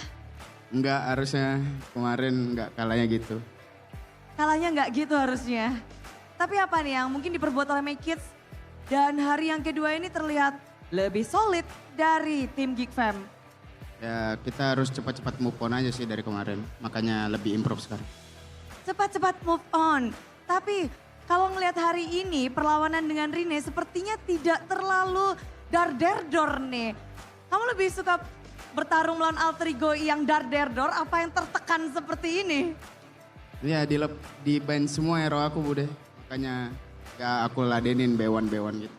Enggak, harusnya kemarin enggak kalahnya gitu.
Kalahnya enggak gitu harusnya. Tapi apa nih yang mungkin diperbuat oleh Make It dan hari yang kedua ini terlihat lebih solid dari tim Geek Fam?
Ya kita harus cepat-cepat move on aja sih dari kemarin. Makanya lebih improve sekarang.
Cepat-cepat move on. Tapi kalau ngelihat hari ini perlawanan dengan Rine sepertinya tidak terlalu dar-der-dor nih. Kamu lebih suka bertarung melawan alter ego yang dar-der-dor apa yang tertekan seperti ini?
Ya di band semua hero aku bude. Makanya gak aku ladenin bewan-bewan gitu.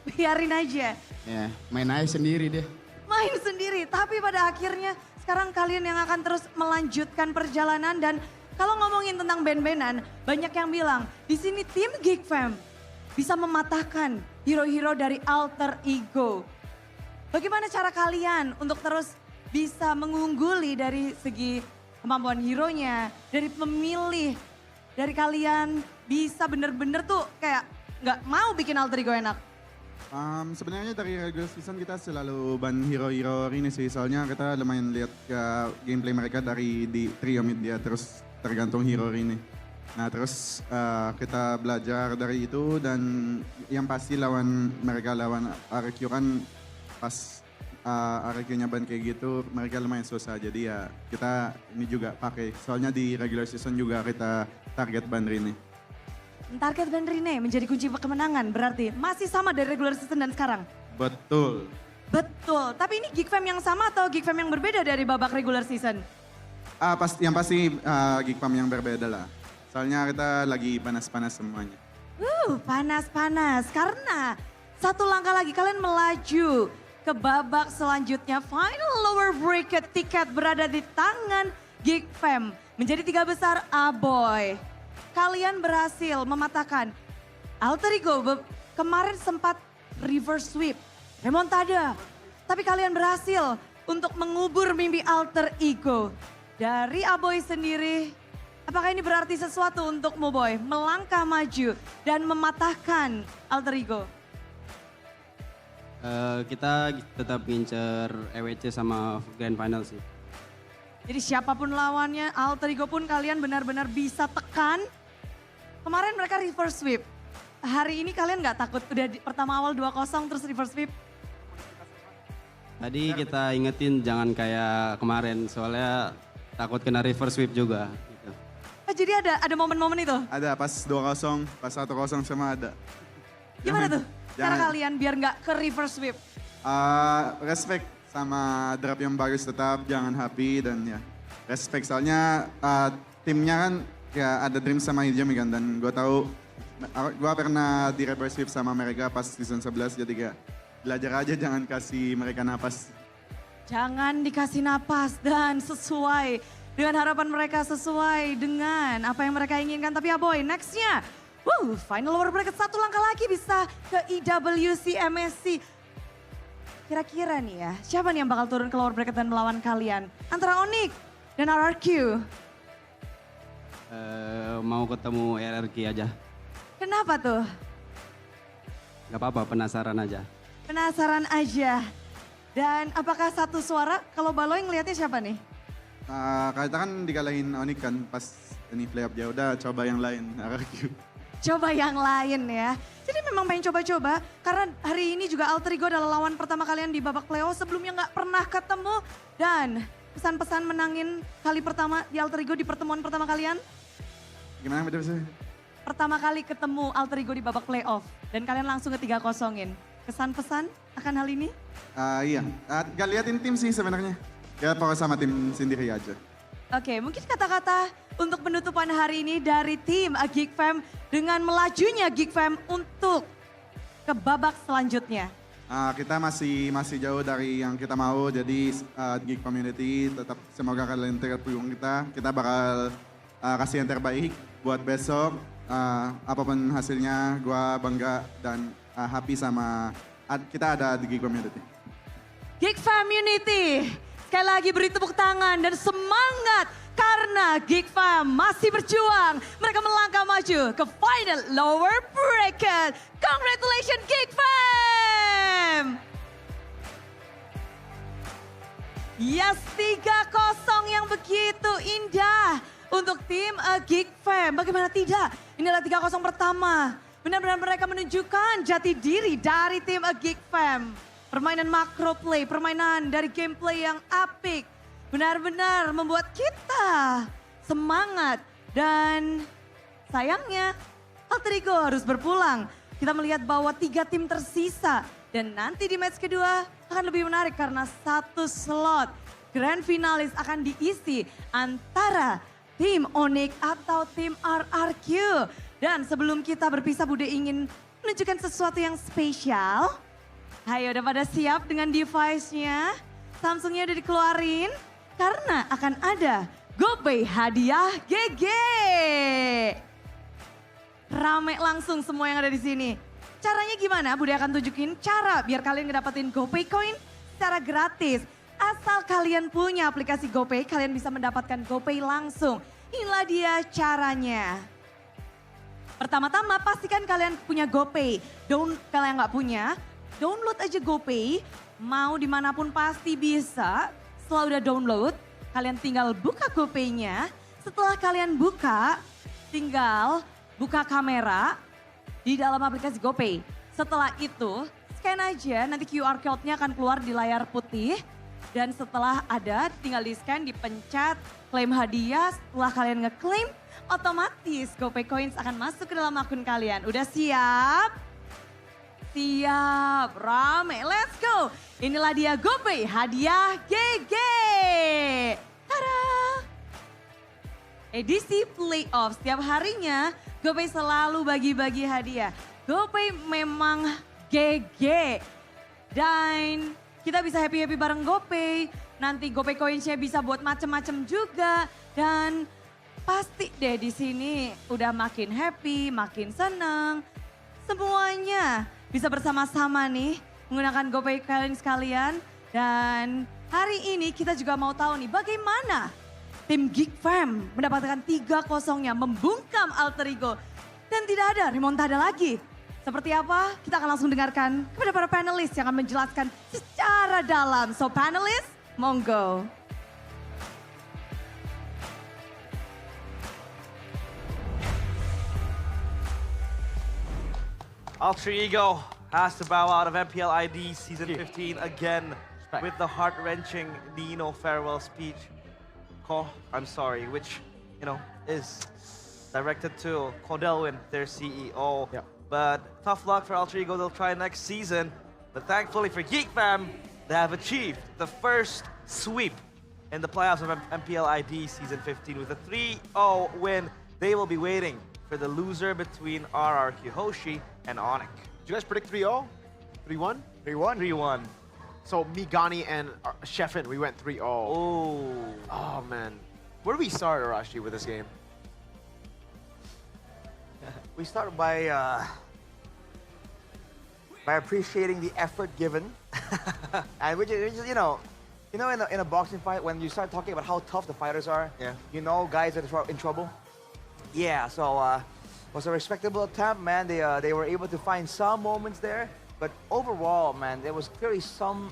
Biarin aja.
Ya main aja sendiri deh.
Main sendiri, tapi pada akhirnya sekarang kalian yang akan terus melanjutkan perjalanan. Dan kalau ngomongin tentang band-bandan, banyak yang bilang di sini tim Geek Fam bisa mematahkan hero-hero dari alter ego. Bagaimana cara kalian untuk terus bisa mengungguli dari segi kemampuan hero-nya, dari pemilih, dari kalian bisa bener-bener tuh kayak nggak mau bikin alter ego enak?
Sebenarnya dari regular season kita selalu ban hero-hero ini sih, soalnya kita lumayan lihat ke gameplay mereka dari di trio mid dia terus tergantung hero ini. Nah terus kita belajar dari itu dan yang pasti lawan RQ kan pas RQ-nya ban kayak gitu mereka lumayan susah, jadi ya kita ini juga pakai. Soalnya di regular season juga kita target ban ini.
Target ban Rine menjadi kunci kemenangan berarti masih sama dari regular season dan sekarang?
Betul.
Betul, tapi ini Geek Fam yang sama atau Geek Fam yang berbeda dari babak regular season?
Yang pasti Geek Fam yang berbeda lah. Soalnya kita lagi panas-panas semuanya.
Panas-panas karena satu langkah lagi kalian melaju ke babak selanjutnya. Final lower bracket tiket berada di tangan Geek Fam. Menjadi 3 besar Aboy. Kalian berhasil mematahkan alter ego. Kemarin sempat reverse sweep, remontada. Tapi kalian berhasil untuk mengubur mimpi alter ego. Dari Aboy sendiri, apakah ini berarti sesuatu untuk Moboy melangkah maju dan mematahkan alter ego?
Kita tetap ngincer EWC sama Grand Final sih.
Jadi siapapun lawannya, alter ego pun kalian benar-benar bisa tekan. Kemarin mereka reverse sweep. Hari ini kalian nggak takut udah pertama awal 2-0 terus reverse sweep?
Tadi kita ingetin jangan kayak kemarin soalnya takut kena reverse sweep juga. Gitu.
Jadi ada momen-momen itu?
Ada pas 2-0, pas 1-0 sama ada.
Gimana tuh cara kalian biar nggak ke reverse sweep?
Respect sama drop yang bagus tetap, jangan happy dan ya respect. Soalnya timnya kan ya ada Dream sama Hijami kan, dan gue tahu gue pernah di reverse sweep sama mereka pas season 11, jadi kayak belajar aja jangan kasih mereka napas.
Jangan dikasih napas dan sesuai dengan harapan mereka, sesuai dengan apa yang mereka inginkan. Tapi ya boy, nextnya, final lower bracket satu langkah lagi bisa ke IWC MSC. Kira-kira nih ya, siapa nih yang bakal turun ke lower bracket dan melawan kalian? Antara Onyx dan RRQ.
Mau ketemu RRQ aja.
Kenapa tuh?
Gak apa-apa, penasaran aja.
Penasaran aja. Dan apakah satu suara? Kalau Baloy ngelihatnya siapa nih?
Kita kan dikalahin Onyx kan pas ini playoff, ya udah coba yang lain, RRQ.
Coba yang lain ya. Jadi memang pengen coba-coba karena hari ini juga alter ego adalah lawan pertama kalian di babak playoff, sebelumnya nggak pernah ketemu. Dan pesan-pesan menangin kali pertama di alter ego di pertemuan pertama kalian?
Gimana betul sih?
Pertama kali ketemu alter ego di babak playoff dan kalian langsung ke 3-0-in. kesan-pesan akan hal ini?
Iya, gak liatin tim sih sebenarnya. Ya fokus sama tim sendiri aja.
Oke, mungkin kata-kata untuk penutupan hari ini dari tim Geek Fam dengan melajunya Geek Fam untuk ke babak selanjutnya.
Kita masih jauh dari yang kita mau, jadi Geek Community tetap semoga kalian terhubung kita. Kita bakal kasih yang terbaik buat besok. Apapun hasilnya, gue bangga dan happy sama kita ada di Geek Community.
Geek Community, sekali lagi beri tepuk tangan dan semangat karena Geek Fam masih berjuang. Mereka melangkah maju ke final lower bracket. Congratulations Geek Fam! Yes, 3-0 yang begitu indah untuk tim Geek Fam. Bagaimana tidak? Inilah 3-0 pertama. Benar-benar mereka menunjukkan jati diri dari tim Geek Fam. Permainan macro play, permainan dari gameplay yang apik. Benar-benar membuat kita semangat. Dan sayangnya Alter Ego harus berpulang. Kita melihat bahwa 3 tim tersisa. Dan nanti di match kedua akan lebih menarik karena 1 slot grand finalis akan diisi antara tim Onyx atau tim RRQ. Dan sebelum kita berpisah, Bude ingin menunjukkan sesuatu yang spesial. Ayo, udah pada siap dengan device-nya? Samsungnya udah dikeluarin karena akan ada GoPay hadiah GG. Rame langsung semua yang ada di sini. Caranya gimana? Bude akan tunjukin cara biar kalian ngedapetin GoPay coin secara gratis. Asal kalian punya aplikasi GoPay, kalian bisa mendapatkan GoPay langsung. Inilah dia caranya. Pertama-tama pastikan kalian punya GoPay. Kalian nggak punya, download aja GoPay, mau dimanapun pasti bisa. Setelah udah download, kalian tinggal buka GoPay-nya. Setelah kalian buka, tinggal buka kamera di dalam aplikasi GoPay. Setelah itu, scan aja, nanti QR code-nya akan keluar di layar putih. Dan setelah ada, tinggal di-scan, dipencet, klaim hadiah. Setelah kalian ngeklaim, otomatis GoPay Coins akan masuk ke dalam akun kalian. Udah siap? Siap, rame, let's go. Inilah dia GoPay hadiah GG. Tada! Edisi playoff, setiap harinya GoPay selalu bagi-bagi hadiah. GoPay memang GG. Dan kita bisa happy-happy bareng GoPay. Nanti GoPay Coins-nya bisa buat macem-macem juga. Dan pasti deh di sini udah makin happy, makin seneng. Semuanya bisa bersama-sama nih menggunakan GoPay kalian sekalian. Dan hari ini kita juga mau tahu nih bagaimana tim Geek Fam mendapatkan 3-0-nya membungkam Alter Ego. Dan tidak ada remontada lagi. Seperti apa? Kita akan langsung dengarkan kepada para panelis yang akan menjelaskan secara dalam. So panelis, monggo.
Alter Ego has to bow out of MPL ID Season 15 again with the heart-wrenching Nino farewell speech. I'm sorry, which, is directed to Cordelwin, their CEO.
Yep.
But tough luck for Alter Ego, they'll try next season. But thankfully for Geek Fam, they have achieved the first sweep in the playoffs of MPL ID Season 15 with a 3-0 win. They will be waiting for the loser between RRQ Hoshi and Onyx.
Did you guys predict 3-0? 3-1? 3-1?
3-1.
So Migani and Sheffin, we went 3-0. Oh man. Where do we start, Arashi, with this game?
We start by appreciating the effort given, and which is in a boxing fight when you start talking about how tough the fighters are, guys that are in trouble. Yeah, so it was a respectable attempt, man. They were able to find some moments there, but overall, man, there was clearly some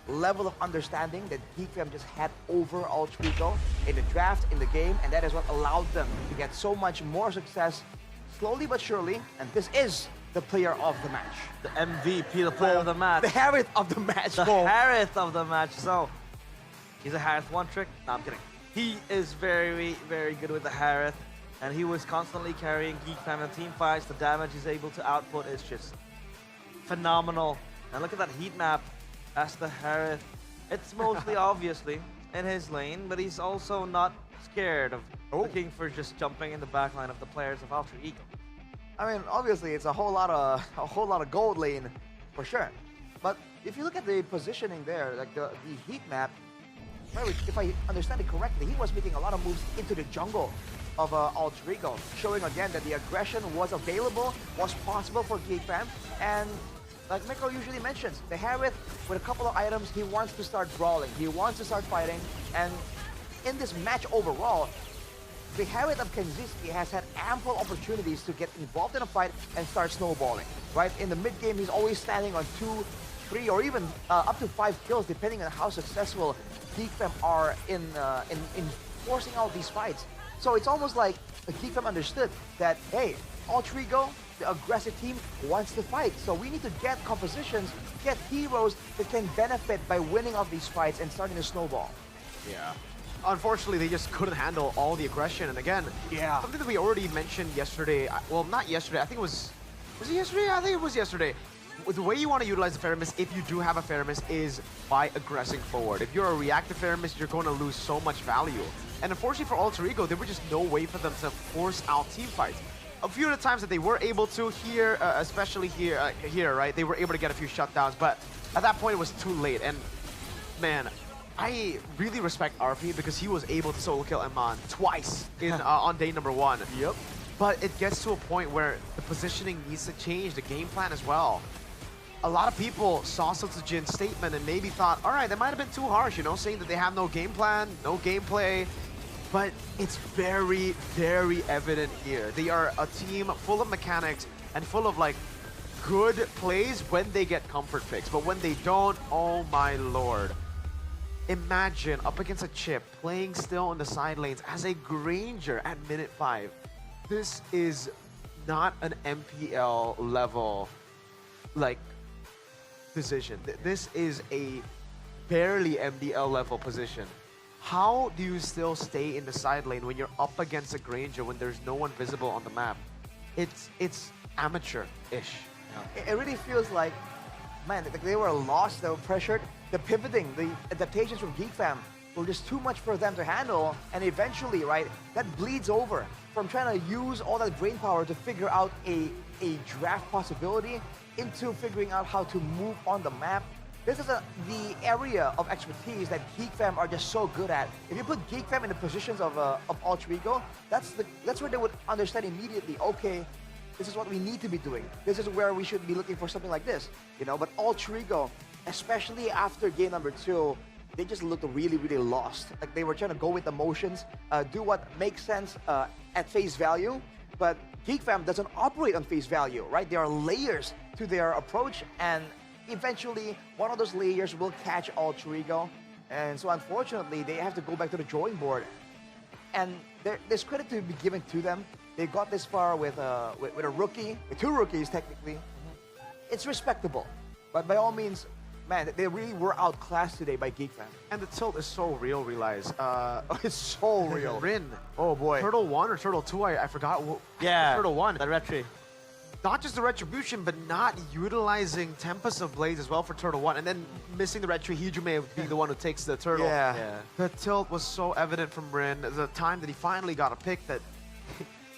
level of understanding that Geek Fam just had over Alter Ego in the draft, in the game, and that is what allowed them to get so much more success slowly but surely, and this is the player of the match.
The MVP, the player of the match.
The Harith of the match.
The Harith of the match. So, he's a Harith one trick? No, I'm kidding. He is very, very good with the Harith, and he was constantly carrying Geek Fam in team fights. The damage he's able to output is just phenomenal. And look at that heat map as the Harith. It's mostly obviously in his lane, but he's also not scared of looking for just jumping in the backline of the players of Ultra Eagle.
I mean, obviously, it's a whole lot of gold lane, for sure. But if you look at the positioning there, like the heat map, if I understand it correctly, he was making a lot of moves into the jungle of Ultra Eagle, showing again that the aggression was available, was possible for GeekFam, and like Mikko usually mentions, the Harith, with a couple of items, he wants to start brawling, he wants to start fighting, and in this match overall, the Harith of Kenziski has had ample opportunities to get involved in a fight and start snowballing, right? In the mid-game, he's always standing on 2, 3, or even up to 5 kills, depending on how successful GeekFam are in forcing out these fights. So it's almost like GeekFam understood that, hey, Ultra Eagle, the aggressive team, wants to fight. So we need to get compositions, get heroes that can benefit by winning off these fights and starting to snowball.
Yeah. Unfortunately, they just couldn't handle all the aggression. And again, something that we already mentioned yesterday. Well, not yesterday. I think it was it yesterday? I think it was yesterday. The way you want to utilize the Feramis, if you do have a Feramis, is by aggressing forward. If you're a reactive Feramis, you're going to lose so much value. And unfortunately for Ultra Eagle, there was just no way for them to force out team fights. A few of the times that they were able to here, especially here, right? They were able to get a few shutdowns, but at that point it was too late. And man, I really respect RP because he was able to solo kill Eman twice in on day number 1.
Yep.
But it gets to a point where the positioning needs to change, the game plan as well. A lot of people saw Sotujin's statement and maybe thought, all right, that might have been too harsh, you know, saying that they have no game plan, no gameplay. But it's very, very evident here. They are a team full of mechanics and full of like good plays when they get comfort picks. But when they don't, oh my lord. Imagine up against a Chip playing still on the side lanes as a Granger at minute 5. This is not an MPL level like position. This is a barely MDL level position. How do you still stay in the side lane when you're up against a Granger when there's no one visible on the map? It's amateur-ish.
It really feels like, man, they were lost, they were pressured. The pivoting, the adaptations from GeekFam were just too much for them to handle, and eventually, right, that bleeds over from trying to use all that brain power to figure out a draft possibility into figuring out how to move on the map. This is the area of expertise that GeekFam are just so good at. If you put GeekFam in the positions of Ultra Eagle, that's where they would understand immediately, okay, this is what we need to be doing. This is where we should be looking for something like this, you know. But Ultra Eagle, especially after game number 2, they just looked really, really lost. Like they were trying to go with emotions, do what makes sense at face value. But GeekFam doesn't operate on face value, right? There are layers to their approach, and eventually one of those layers will catch Ultra Eagle. And so unfortunately, they have to go back to the drawing board. And there's credit to be given to them. They got this far with a rookie, with 2 rookies technically. It's respectable, but by all means, man, they really were outclassed today by GeekFam.
And the tilt is so real, realize.
It's so real.
Rin.
Oh boy.
Turtle 1 or Turtle 2, I forgot.
Yeah.
Turtle 1.
The retri.
Not just the retribution, but not utilizing Tempest of Blades as well for Turtle 1. And then missing the retri, Hijume would be the one who takes the turtle.
Yeah.
The tilt was so evident from Rin. The time that he finally got a pick that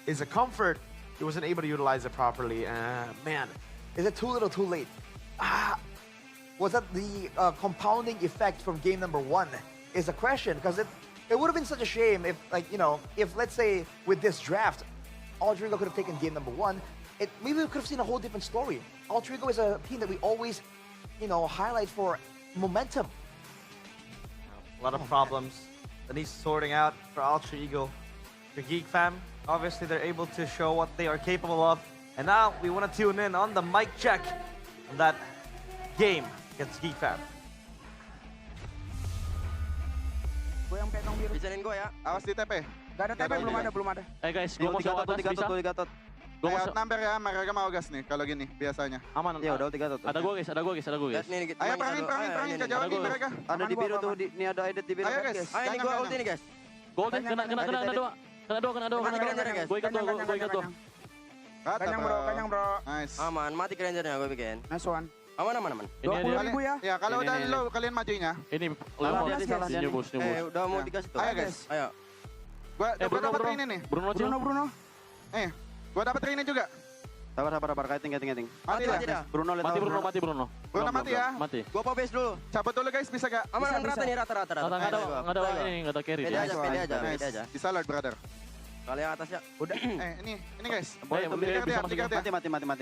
is a comfort, he wasn't able to utilize it properly. Man.
Is it too little, too late? Was that the compounding effect from game number 1 is a question, because it would have been such a shame if, like, you know, if let's say with this draft, Ultra Eagle could have taken game number 1, maybe we could have seen a whole different story. Ultra Eagle is a team that we always, you know, highlight for momentum.
A lot of problems that he's sorting out for Ultra Eagle. For GeekFam, obviously they're able to show what they are capable of. And now we want to tune in on the mic check on that game against GeekFam.
Gue yang petong biru.
Bisain gue ya.
Awas di TP. Gak ada TP, belum ada.
Guys, gue mau coba atas bisa.
Gue mau number ya, mereka mau gas nih kalau gini biasanya.
Aman. Ya udah 3 tot. Ada gue guys.
Ayo perangin ke jauh nih mereka.
Ada di biru tuh, ini ada edit di biru.
Ayo guys.
Ayo ini gue ulti nih guys. Gue kena dua. Gue ikat dua.
Kanyang bro.
Nice.
Aman, mati rangernya gue bikin.
Nice one.
Aman.
20.000 ya.
Ya, kalau udah low kalian majunya.
Ini
Salah dia
nyebus.
udah mau dikasih tuh.
Ayo guys.
Ayo.
Gua dapat ini nih.
Bruno.
Gua dapat ini juga.
Sabar, kaiting.
Mati dah.
Bruno lihat.
Mati Bruno.
Bruno mati ya.
Mati.
Gua pop base dulu.
Cabut dulu guys, bisa gak?
Aman rata nih, rata.
Enggak ada carry.
Pede aja.
Bisa Lord brother.
Kali yang atas ya.
Udah. Ini guys.
Mati.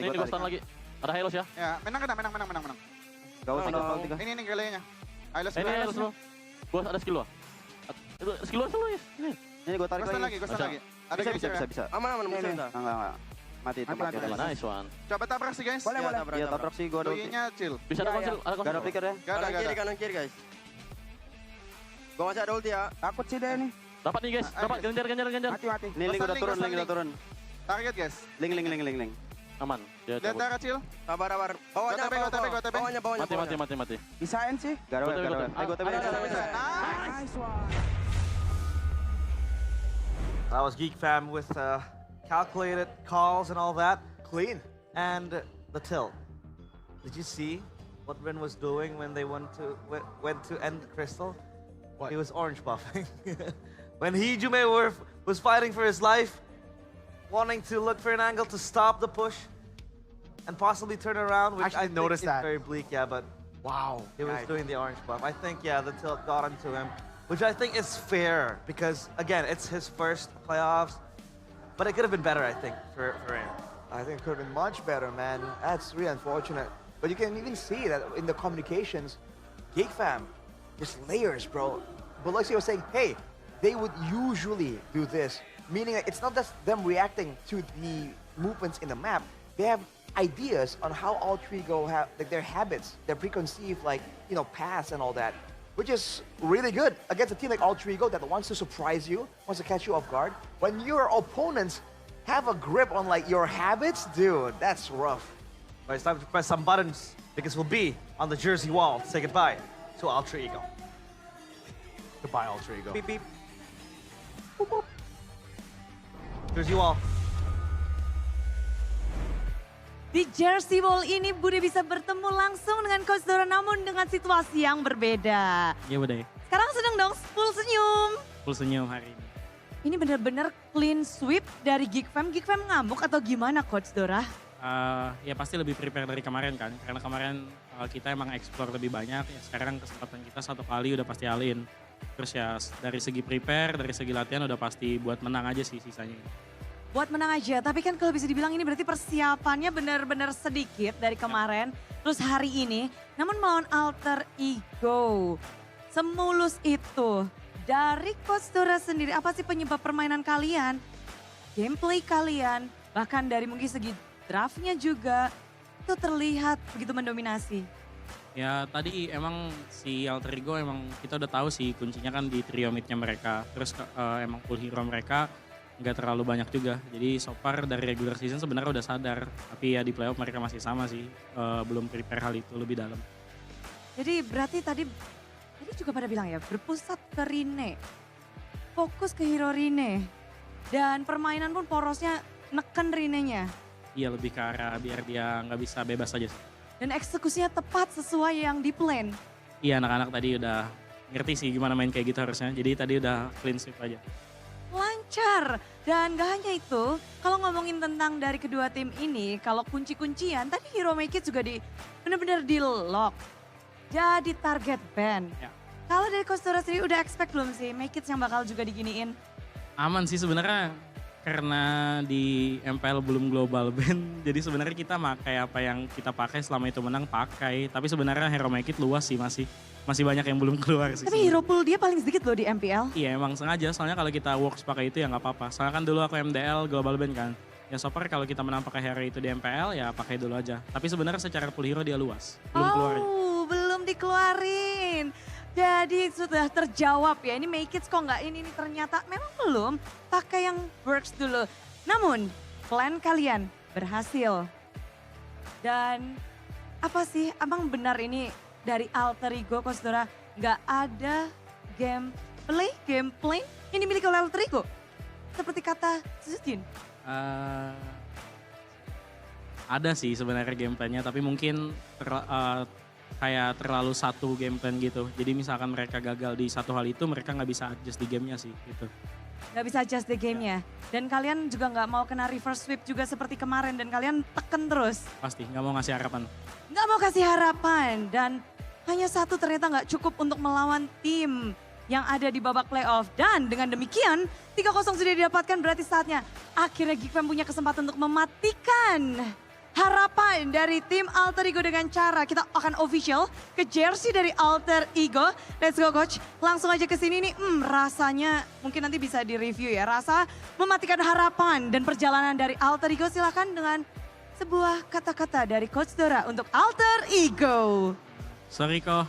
Ini gua stun lagi. Ada Hylos ya?
Ya, menang.
Gak usah tiga.
Ini kalinya. Hylos.
Ini Hylos lo. Gua ada skill lo. Skill lo ya.
Ini gue tarik
lagi. Ada
bisa.
Aman, bisa.
Enggak. Mati.
Nice one.
Coba tabrak sih guys.
Boleh. Iya, tabrak sih gue ada.
Loginya chill.
Bisa ada konsil.
Gak ada flicker ya.
Gak ada.
Kanan kiri guys. Gua masih ada ulti ya.
Takut sih deh nih.
Dapat nih guys. Dapat ganjar.
Mati.
Nih, link udah
turun.
Target guys.
Link.
Aman.
Lihat darah chill.
Sabar. Bawahnya.
Mati.
Bisain sih.
Gak ada.
Gue
Nice one.
That was Geek Fam with calculated calls and all that.
Clean.
And the tilt. Did you see what Rin was doing when they went to end the crystal?
What?
He was orange buffing. When Hijume was fighting for his life, wanting to look for an angle to stop the push and possibly turn around, which
Actually
I think
noticed
is
that.
very bleak, yeah, but
Wow.
he was doing the orange buff. I think, yeah, the tilt got into him, which I think is fair because, again, it's his first playoffs, but it could have been better, I think, for him.
I think it could have been much better, man. That's really unfortunate. But you can even see that in the communications, Geek Fam, just layers, bro. But like was saying, hey, they would usually do this, meaning that it's not just them reacting to the movements in the map. They have ideas on how all Trigo have, like their habits, their preconceived, like, you know, paths and all that, which is really good against a team like All Trigo that wants to surprise you, wants to catch you off guard. When your opponents have a grip on like your habits, dude, that's rough.
But it's time to press some buttons because we'll be on the Jersey wall to say goodbye to Ultra Ego.
Goodbye, Ultra Ego.
Beep, beep. Boop, boop. Jersey wall.
Di Jersey Wall ini Bude bisa bertemu langsung dengan Coach Dora namun dengan situasi yang berbeda.
Iya Bude.
Sekarang sedang dong full senyum.
Full senyum hari ini.
Ini benar-benar clean sweep dari Geek Fam. Geek Fam ngamuk atau gimana Coach Dora?
Ya pasti lebih prepare dari kemarin kan. Karena kemarin kita emang explore lebih banyak. Ya sekarang kesempatan kita satu kali udah pasti alin. Terus ya dari segi prepare, dari segi latihan udah pasti buat menang aja sih sisanya.
Buat menang aja, tapi kan kalau bisa dibilang ini berarti persiapannya benar-benar sedikit dari kemarin. Terus hari ini, namun melawan Alter Ego. Semulus itu. Dari Coach Dora sendiri, apa sih penyebab permainan kalian? Gameplay kalian, bahkan dari mungkin segi draftnya juga, itu terlihat begitu mendominasi.
Ya tadi emang si Alter Ego emang kita udah tahu sih kuncinya kan di trio midnya mereka. Terus emang full hero mereka nggak terlalu banyak juga. Jadi so far dari regular season sebenarnya udah sadar. Tapi ya di playoff mereka masih sama sih. Belum prepare hal itu lebih dalam.
Jadi berarti tadi juga pada bilang ya berpusat ke Rine. Fokus ke hero Rine. Dan permainan pun porosnya neken Rine-nya.
Iya lebih ke arah biar dia nggak bisa bebas aja sih.
Dan eksekusinya tepat sesuai yang di plan.
Iya anak-anak tadi udah ngerti sih gimana main kayak gitu harusnya. Jadi tadi udah clean sweep aja.
Lancar. Dan gak hanya itu, kalau ngomongin tentang dari kedua tim ini, kalau kunci-kuncian, tadi Hero Make It juga benar-benar di lock. Jadi target ban.
Ya.
Kalau dari Coach Dora sendiri udah expect belum sih Make It yang bakal juga diginiin?
Aman sih sebenarnya karena di MPL belum global ban. Jadi sebenarnya kita pakai apa yang kita pakai selama itu menang pakai. Tapi sebenarnya Hero Make It luas sih masih banyak yang belum keluar sih.
Tapi hero pool dia paling sedikit loh di MPL.
Iya emang sengaja, soalnya kalau kita works pakai itu ya nggak apa-apa. Soalnya kan dulu aku MDL global band kan. Ya so far kalau kita menang pakai hero itu di MPL ya pakai dulu aja. Tapi sebenarnya secara full hero dia luas, belum keluar.
Belum dikeluarin. Jadi sudah terjawab ya, ini Make It kok nggak ini ternyata memang belum pakai yang works dulu. Namun plan kalian berhasil. Dan apa sih, abang benar ini dari Alter Ego Coach Dora nggak ada gameplay yang dimiliki oleh Alter Ego? Seperti kata Sujin.
Ada sih sebenarnya gameplannya, tapi mungkin kayak terlalu satu gameplan gitu. Jadi misalkan mereka gagal di satu hal itu, mereka nggak bisa adjust di gamenya sih gitu.
Nggak bisa adjust the game-nya. Dan kalian juga nggak mau kena reverse sweep juga seperti kemarin dan kalian teken terus.
Pasti, nggak mau ngasih harapan.
Nggak mau kasih harapan dan hanya satu ternyata nggak cukup untuk melawan tim yang ada di babak playoff. Dan dengan demikian 3-0 sudah didapatkan, berarti saatnya akhirnya Geekfam punya kesempatan untuk mematikan harapan dari tim Alter Ego dengan cara kita akan official ke jersey dari Alter Ego. Let's go coach, langsung aja ke sini nih. Rasanya mungkin nanti bisa di-review ya. Rasa mematikan harapan dan perjalanan dari Alter Ego, silakan dengan sebuah kata-kata dari Coach Dora untuk Alter Ego.
Sorry kok.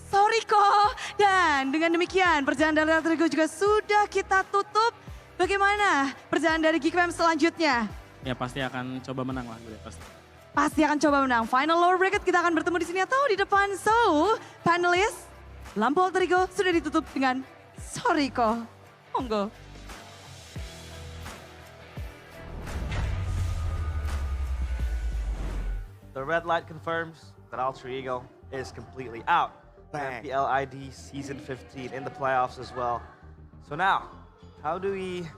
Sorry kok. Dan dengan demikian perjalanan dari Alter Ego juga sudah kita tutup. Bagaimana perjalanan dari Geekfam selanjutnya?
Ya pasti akan coba menang lah, gue pasti.
Pasti akan coba menang. Final lower bracket kita akan bertemu di sini atau di depan. So, panelis, lampu Alter Ego sudah ditutup dengan sorry kok. Monggo.
The red light confirms that Alter Ego is completely out. MPL ID Season 15 in the playoffs as well. So now, how do we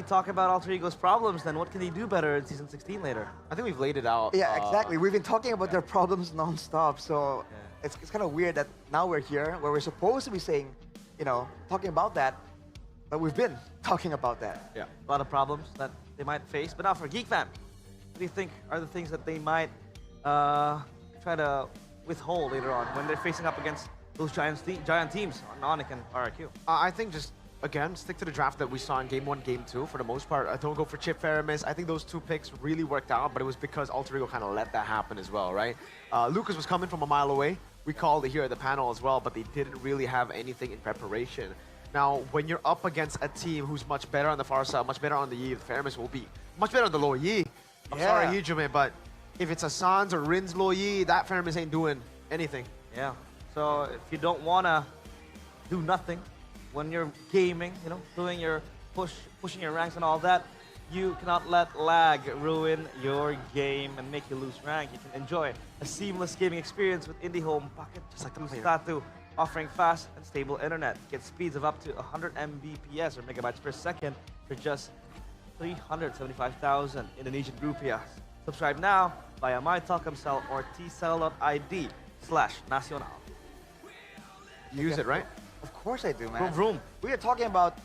talk about Alter Ego's problems then? What can they do better in Season 16 later?
I think we've laid it out.
Yeah, exactly. We've been talking about their problems non-stop. So it's kind of weird that now we're here where we're supposed to be saying, you know, talking about that. But we've been talking about that.
Yeah, a lot of problems that they might face. But now for Geekfam, what do you think are the things that they might try to withhold later on when they're facing up against those giant teams, Onyx and RRQ?
I think just, again, stick to the draft that we saw in Game 1, Game 2 for the most part. Don't go for Chip Faramis. I think those two picks really worked out, but it was because Alter Ego kind of let that happen as well, right? Lucas was coming from a mile away. We called it here at the panel as well, but they didn't really have anything in preparation. Now, when you're up against a team who's much better on the far side, much better on the Yi, Faramis will be much better on the low Yi. I'm sorry, Hijume, but if it's a Sans or Rin's low Yi, that Faramis ain't doing anything.
Yeah. So if you don't want to do nothing when you're gaming, you know, doing your pushing your ranks and all that, you cannot let lag ruin your game and make you lose rank. You can enjoy a seamless gaming experience with IndiHome Pocket just like the Statu, offering fast and stable internet. Get speeds of up to 100 Mbps or megabytes per second for just 375,000 Indonesian rupiah. Subscribe now via MyTelkomsel or tcell.id/nasional.
Use it, right?
Of course I do, man.
Vroom.
We are talking about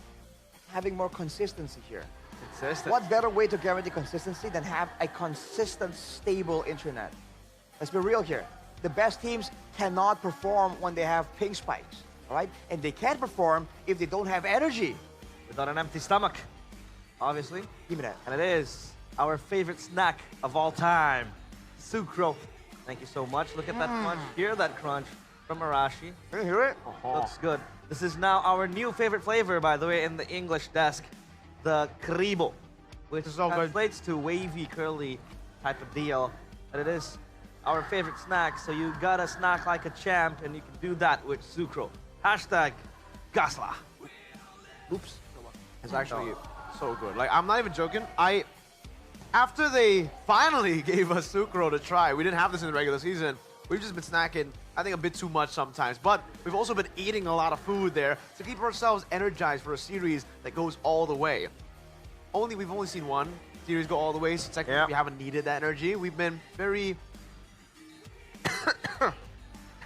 having more consistency here.
Consistent.
What better way to guarantee consistency than have a consistent, stable internet? Let's be real here. The best teams cannot perform when they have ping spikes, all right? And they can't perform if they don't have energy.
Without an empty stomach, obviously.
Give me that.
And it is our favorite snack of all time, sucro. Thank you so much. Look at that crunch. Hear that crunch from Arashi.
Can you hear it?
Looks good. This is now our new favorite flavor, by the way, in the English desk, the Kribo, which translates to wavy, curly type of deal. And it is our favorite snack, so you gotta snack like a champ, and you can do that with sucro. Hashtag Gasla.
Oops. It's actually so good. Like, I'm not even joking. After they finally gave us sucro to try, we didn't have this in the regular season. We've just been snacking, I think, a bit too much sometimes. But we've also been eating a lot of food there to keep ourselves energized for a series that goes all the way. We've only seen one series go all the way, so technically we haven't needed that energy. We've been very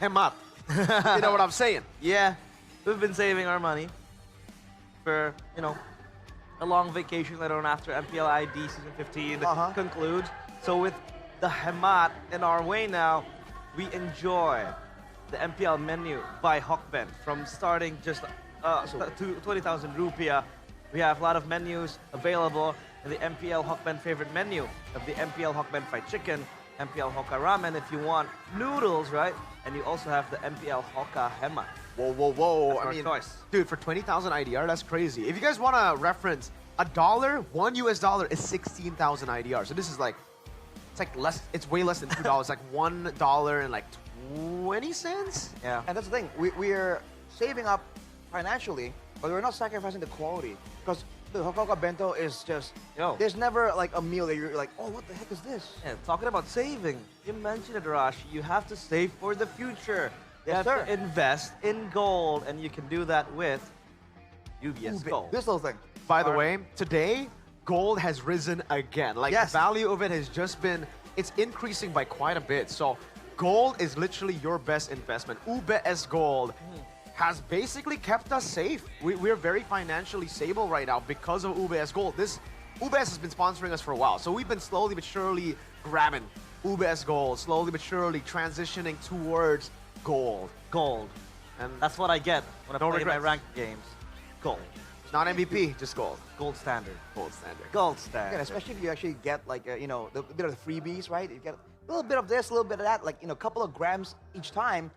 hemat. You know what I'm saying?
Yeah, we've been saving our money for, you know, a long vacation later on after MPL ID Season 15 concludes. So with the hemat in our way now, we enjoy the MPL menu by Hokben from starting just 20,000 rupiah. We have a lot of menus available in the MPL Hokben favorite menu of the MPL Hokben fried chicken, MPL Hoka ramen if you want noodles, right? And you also have the MPL Hoka hemat.
Whoa.
That's our choice.
Dude, for 20,000 IDR, that's crazy. If you guys want to reference, $1 US is 16,000 IDR. So this is like, it's like less, it's way less than $2. It's like $1 and like 20 cents.
Yeah.
And that's the thing. We are saving up financially but we're not sacrificing the quality. Because the Hokkaido bento is just,
Yo.
there's never like a meal that you're like, oh, what the heck is this?
Yeah, talking about saving, you mentioned it, Rash. You have to save for the future. You
Yes,
have
sir.
to invest in gold, and you can do that with UBS Gold.
This little thing.
By the way, today, gold has risen again. Like,
Yes.
the value of it has just been, it's increasing by quite a bit. So, gold is literally your best investment. UBS Gold has basically kept us safe. We're very financially stable right now because of UBS Gold. UBS has been sponsoring us for a while. So, we've been slowly but surely grabbing UBS Gold, slowly but surely transitioning towards gold.
Gold. And that's what I get when I
No
play my
regrets.
ranked games. Gold.
Not MVP, just gold.
Gold standard.
Gold standard.
Gold standard.
Yeah, especially if you actually get like, you know, the bit of the freebies, right? You get a little bit of this, a little bit of that, like, you know, a couple of grams each time,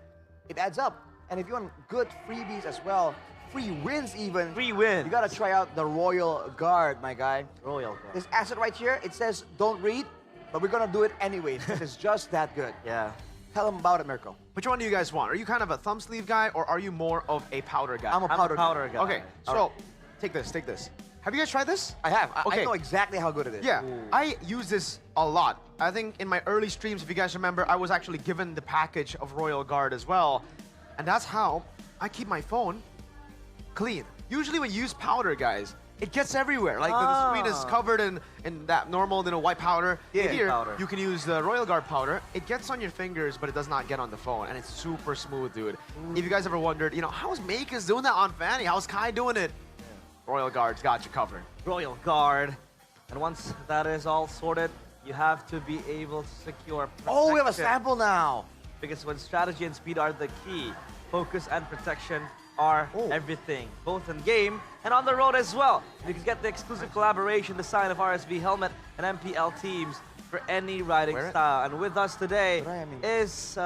it adds up. And if you want good freebies as well, free wins even.
Free wins.
You gotta try out the Royal Guard, my guy.
Royal Guard.
This asset right here, it says don't read, but we're gonna do it anyways because it's just that good.
Yeah.
Tell them about it, Mirko.
Which one do you guys want? Are you kind of a thumb sleeve guy or are you more of a powder guy?
I'm a powder
guy.
Okay, so take this. Have you guys tried this?
I have.
Okay.
I know exactly how good it is.
Yeah, I use this a lot. I think in my early streams, if you guys remember, I was actually given the package of Royal Guard as well. And that's how I keep my phone clean. Usually when you use powder, guys, it gets everywhere. Like the screen is covered in that normal, white powder.
Yeah,
Here,
powder.
you can use the Royal Guard powder. It gets on your fingers, but it does not get on the phone. And it's super smooth, dude. If you guys ever wondered, you know, how's Makers doing that on Fanny? How's Kai doing it? Royal Guard's got you covered.
Royal Guard. And once that is all sorted, you have to be able to secure protection.
Oh, we have a sample now.
Because when strategy and speed are the key, focus and protection are everything, both in game and on the road as well. You can get the exclusive collaboration design of RSV helmet and MPL teams for any riding style. And with us today is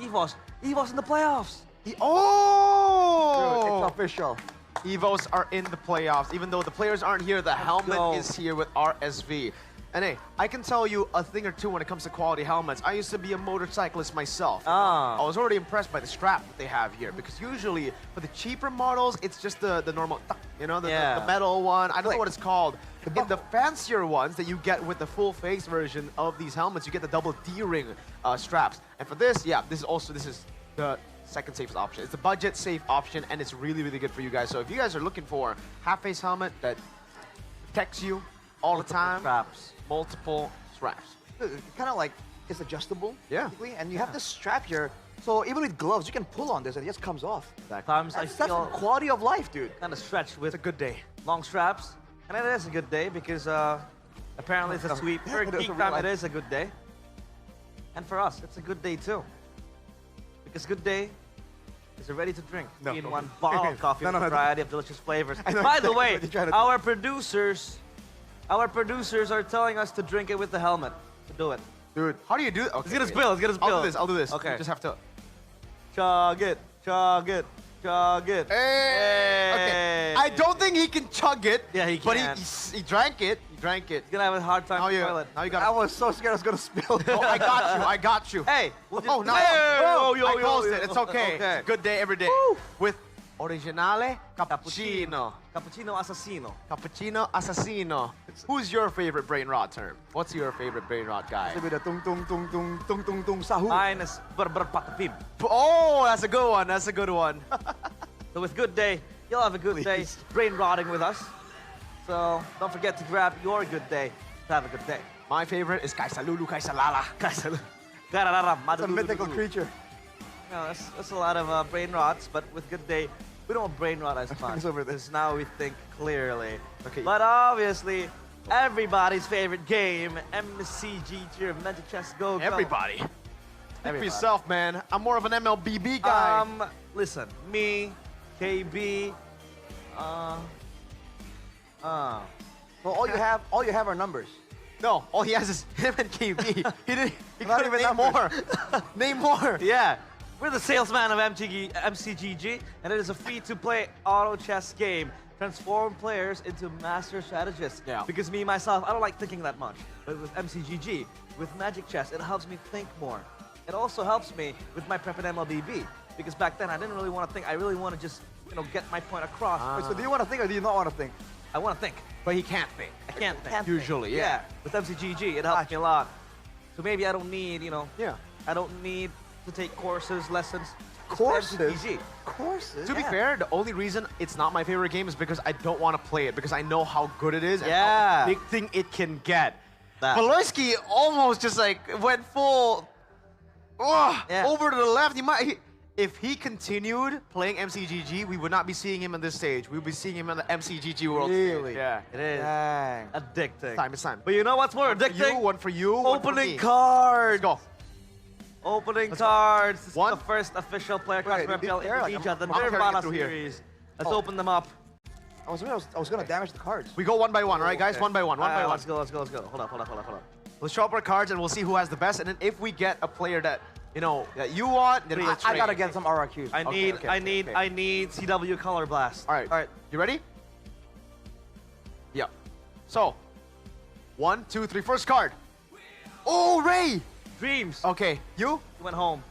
EVOS. EVOS in the playoffs.
Oh!
Dude, it's official.
EVOS are in the playoffs. Even though the players aren't here, the helmet is here with RSV. And hey, I can tell you a thing or two when it comes to quality helmets. I used to be a motorcyclist myself. I was already impressed by the strap that they have here, because usually for the cheaper models, it's just the normal, you know, the metal one. I don't know what it's called. In the fancier ones that you get with the full face version of these helmets, you get the double D-ring straps. And for this, this is the second safest option. It's the budget safe option, and it's really, really good for you guys. So if you guys are looking for half-face helmet that protects you all the time, multiple straps.
Kind of like it's adjustable.
Yeah.
Basically, and you have this strap here, so even with gloves, you can pull on this and it just comes off.
Sometimes I
That's
feel
quality of life, dude.
kind of stretched with
a good day.
Long straps. And it is a good day because apparently it's a sweep. For
It is
Geek
a
Fam,
real
it is a good day. And for us, it's a good day too. Because good day is a ready to drink.
No.
3-in-1 bottle of coffee with a
No.
variety of delicious flavors.
I know
By the
exactly
way,
what you're trying to do.
our producers are telling us to drink it with the helmet. To do it.
Dude, how do you do it? Okay,
Let's get a spill. Let's get a spill.
I'll do this.
Okay.
You just have to.
Chug it. Chug it. Chug it.
Hey. Okay. I don't think he can chug it.
Yeah, he
But
can.
he drank it. He drank it.
He's gonna have a hard time
Now
to
you,
toilet.
now you got.
I was so scared I was gonna spill.
Oh, I got you. I got you.
Hey.
Oh, no. I closed it. It's okay. It's a good day every day. With Originale Cappuccino.
Cappuccino Assassino.
Cappuccino Assassino. Who's your favorite brain rot term? What's your favorite brain rot guy?
Tung tung tung tung tung tung tung sahu.
Mine is Berberpakapib.
Oh, that's a good one. That's a good one.
So with good day, you'll have a good day brain rotting with us. So don't forget to grab your good day to have a good day.
My favorite is Kaisalulu Kaisalala.
Kaisalulu. Gararara,
It's a mythical creature.
No, that's a lot of brain rots, but with good day, we don't brain rot as much.
It's over there.
Because now we think clearly.
Okay.
But obviously, everybody's favorite game, MSC GG, Magic Chess Go.
Everybody. Think for yourself, man. I'm more of an MLBB guy.
Listen, me, KB,
Well, all you have are numbers.
No, all he has is him and KB. He
Not
couldn't
even
name more. Name more.
Yeah. We're the salesman of MCGG, and it is a free-to-play auto chess game. Transform players into master strategists.
Yeah.
Because me, myself, I don't like thinking that much. But with MCGG, with Magic Chess, it helps me think more. It also helps me with my prep in MLBB. Because back then, I didn't really want to think. I really want to just get my point across.
Wait, so do you want to think or do you not want to think?
I want to think.
But he can't think.
I can't think.
Can't
Usually, yeah.
With MCGG, it helps me a lot. So maybe I don't need,
Yeah.
I don't need to take courses, lessons. Just
Courses?
MCGG.
Courses?
To be fair, the only reason it's not my favorite game is because I don't want to play it because I know how good it is and
Yeah.
how big thing it can get.
That.
Valoisky almost just like went full over to the left. If he continued playing MCGG, we would not be seeing him on this stage. We would be seeing him on the MCGG World
Really?
stage. Yeah.
It is.
Dang.
Addicting.
It's time.
But you know what's more
One for
addicting?
you, one for you, one for
Opening
me.
cards.
Let's go.
Opening cards. This is
One.
the first official player cards
Wait,
from MPL
they're like-
Indonesia, the
I'm carrying it
Nirvana
through here.
series. Let's
Oh.
open them up.
I was going to damage the cards.
We go one by one, all right, guys?
Okay.
One by one, one by one.
Let's go. Hold up.
We'll show up our cards and we'll see who has the best. And then if we get a player that that you want, then we'll
I
trade.
gotta get some RRQs.
I need CW Color Blast.
All right. You ready? Yeah. So, 1, 2, 3. First card. Oh, Ray.
Dreams.
Okay. You?
You went home.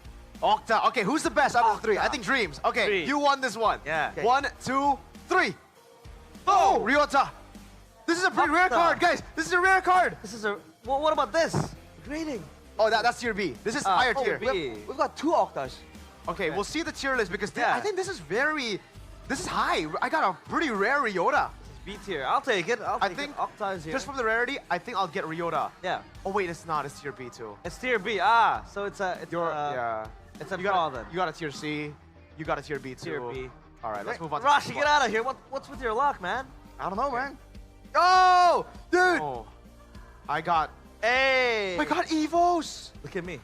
Octa. Okay, who's the best out of the three? I think Dreams. Okay,
Dreams.
you won this one.
Yeah. Okay.
1, 2, 3. Oh, Ryota. This is a pretty rare
Octa.
card, guys. This is a rare card.
This is a. What about this? Grading.
Oh, that's tier B. This is higher tier.
B.
We've got 2 Octas.
Okay, we'll see the tier list because
Yeah.
I think this is high. I got a pretty rare Ryota.
B tier. I'll take it.
I think
Octa is here.
just from the rarity, I think I'll get Ryota.
Yeah.
Oh wait, it's not. It's tier B too.
It's tier B. So it's a.
Yeah.
It's a
You
draw
got
then.
you got a tier C. You got a tier B too.
Tier B.
All right, let's move on. to
Rashi,
the
get out of here. What's with your luck, man?
I don't know, man.
Oh, dude. Oh, I got
Hey.
I got Evos.
Look at me.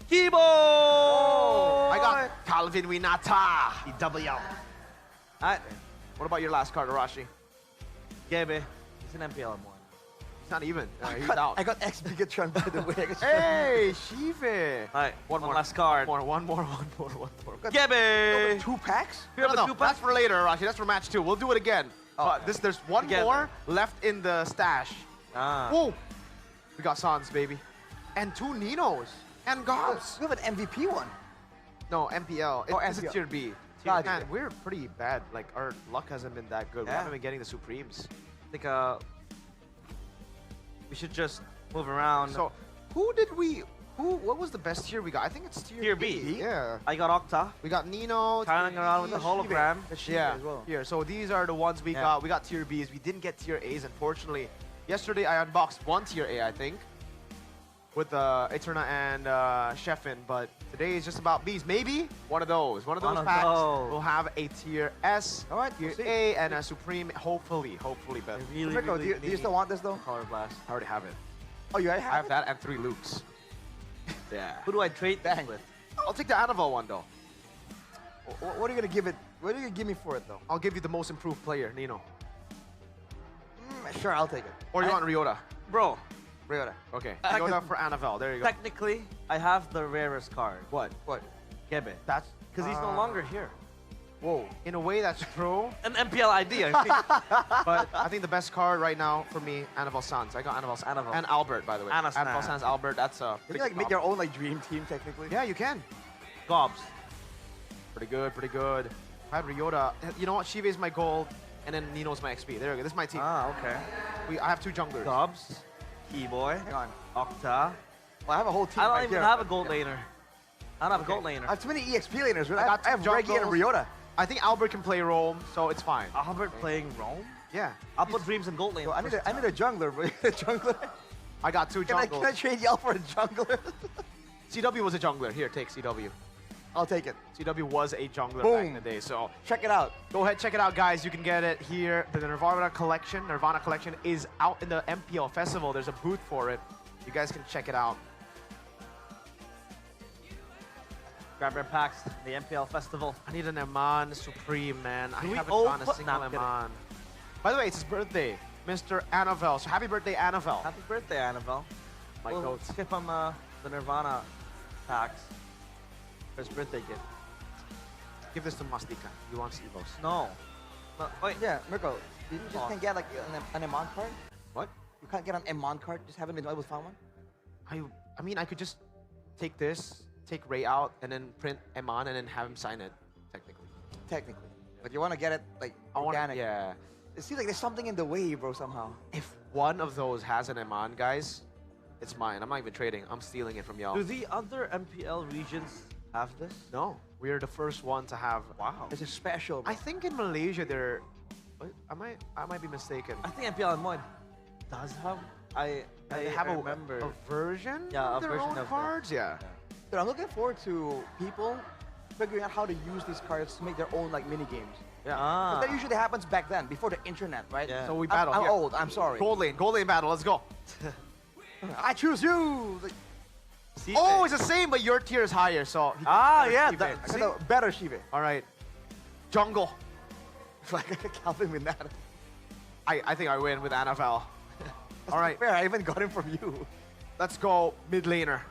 Kibo.
I got Calvin Winata.
EW. Alright.
What about your last card, Arashi?
Gebe. He's an MPL M1.
He's not even. He's out.
I got X Bigatron, by the way.
Hey, Shive.
Alright,
One more.
last card.
One more.
Gebe.
2 packs?
No, that's for later, Arashi. That's for match 2. We'll do it again. But there's one
Together.
more left in the stash. Whoa. We got Sans, baby. And 2 Ninos. And Gobs.
We have an MVP one.
No, MPL. This is
MPL.
tier B.
Gotcha.
Man, we're pretty bad. Like, our luck hasn't been that good. We haven't been getting the Supremes.
I think we should just move around.
So, what was the best tier we got? I think it's tier
B.
Yeah.
I got Octa.
We got Nino.
Tiling around with the hologram.
Yeah,
as well.
here. So these are the ones we got. We got tier Bs. We didn't get tier As, unfortunately. Yesterday, I unboxed 1 tier A, I think, with Eterna and Sheffin. But today is just about Bs. Maybe one of those. One of those packs will have a tier S, tier A, and a Supreme. Hopefully, Beth.
Mirko, do you still want this, though?
Color Blast. I already have it.
Oh, you already
I have that and 3 Lukes. Yeah.
Who do I trade that with?
I'll take the Annabelle one, though.
What are you going to give it? What are you going to give me for it, though?
I'll give you the most improved player, Nino.
Sure, I'll take it.
Or you want Ryota?
Bro.
Ryota. Okay. Ryota for Annabelle. There you go.
Technically, I have the rarest card.
What?
Gebe.
That's
because he's no longer here.
Whoa. In a way, that's true.
An MPL ID, I think.
But I think the best card right now for me, Annabelle Sans. I got Annabelle and Albert, by the way. Annabelle Sans, Albert. That's a.
You can like make your own like dream team, technically.
Yeah, you can.
Gobs.
Pretty good. I had Ryota. You know what? Shiva is my gold, and then Nino's my XP. There we go. This is my team.
Okay.
I have 2 junglers.
Gobs. Keyboy.
Hang on.
Octa.
Well, I have a whole team.
I don't
right
even
here.
have a gold laner. I don't have a gold laner.
I have too many EXP laners.
I got
I have Reggie and
jungles.
Ryota.
I think Albert can play Rome, so it's fine.
Albert playing Rome?
Yeah.
I'll put Dreams and gold laner.
So I need a jungler, bro. A jungler.
I got 2
Can I
jungles.
trade y'all for a jungler?
CW was a jungler. Here, take CW.
I'll take it.
CW was a jungler back in the day, so
check it out.
Go ahead, check it out, guys. You can get it here. The Nirvana collection is out in the MPL Festival. There's a booth for it. You guys can check it out.
Grab your packs, the MPL Festival.
I need an Eman Supreme, man. I
we
haven't
all
gotten a
put-
single
Nah, I'm kidding.
Eman. By the way, it's his birthday, Mr. Annabelle. So happy birthday, Annabelle.
Happy birthday, Annabelle.
My
we'll
goat.
skip on the Nirvana packs for his birthday gift.
Give this to Mastika. He wants Evos.
No. Wait.
Yeah, Mirko, you just can't get like an Emon card?
What?
You can't get an Emon card? Just haven't been able to find one?
I mean, I could just take this, take Ray out, and then print Eman, and then have him sign it, technically.
Technically. But you want to get it like organic.
Yeah.
It seems like there's something in the way, bro, somehow.
If one of those has an Iman, guys, it's mine. I'm not even trading. I'm stealing it from y'all.
Do the other MPL regions have this?
No, we are the first one to have.
Wow.
This is special, bro.
I think in Malaysia they're. I might be mistaken.
I think MPL Mod does have. I
They have
remember
a version.
Yeah, a
of their
version
own
of
cards. Yeah.
Dude, I'm looking forward to people figuring out how to use these cards to make their own like mini games.
Yeah.
But that usually happens back then, before the internet, right?
Yeah.
So we battle.
I'm
here.
old. I'm sorry.
Gold lane battle. Let's go.
I choose you. Like,
Oh, it's the same, but your tier is higher. So.
yeah.
I got a better Shive.
All right. Jungle.
Like Calvin with that.
I think I win with Annabelle. All right.
Fair. I even got him from you.
Let's go mid laner.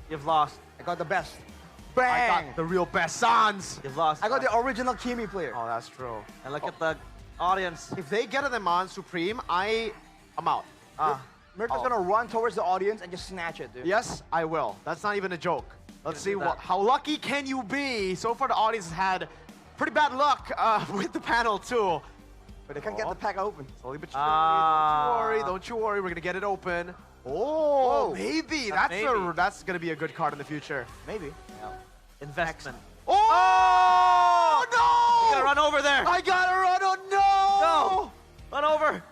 You've lost.
I got the best.
I
Bang!
got the real best Sans.
You've lost.
I got the original Kimi player.
Oh, that's true.
And look at the audience.
If they get an Iman Supreme, I'm out.
Mirko's gonna run towards the audience and just snatch it, dude.
Yes, I will. That's not even a joke. Let's see how lucky can you be. So far, the audience has had pretty bad luck with the panel too.
But they can't get the pack open.
Slowly but surely. Don't you worry. We're gonna get it open. Oh, maybe. That's gonna be a good card in the future.
Maybe.
Investment.
Oh, no!
You gotta run over there.
I gotta run. Oh no!
No! Run over.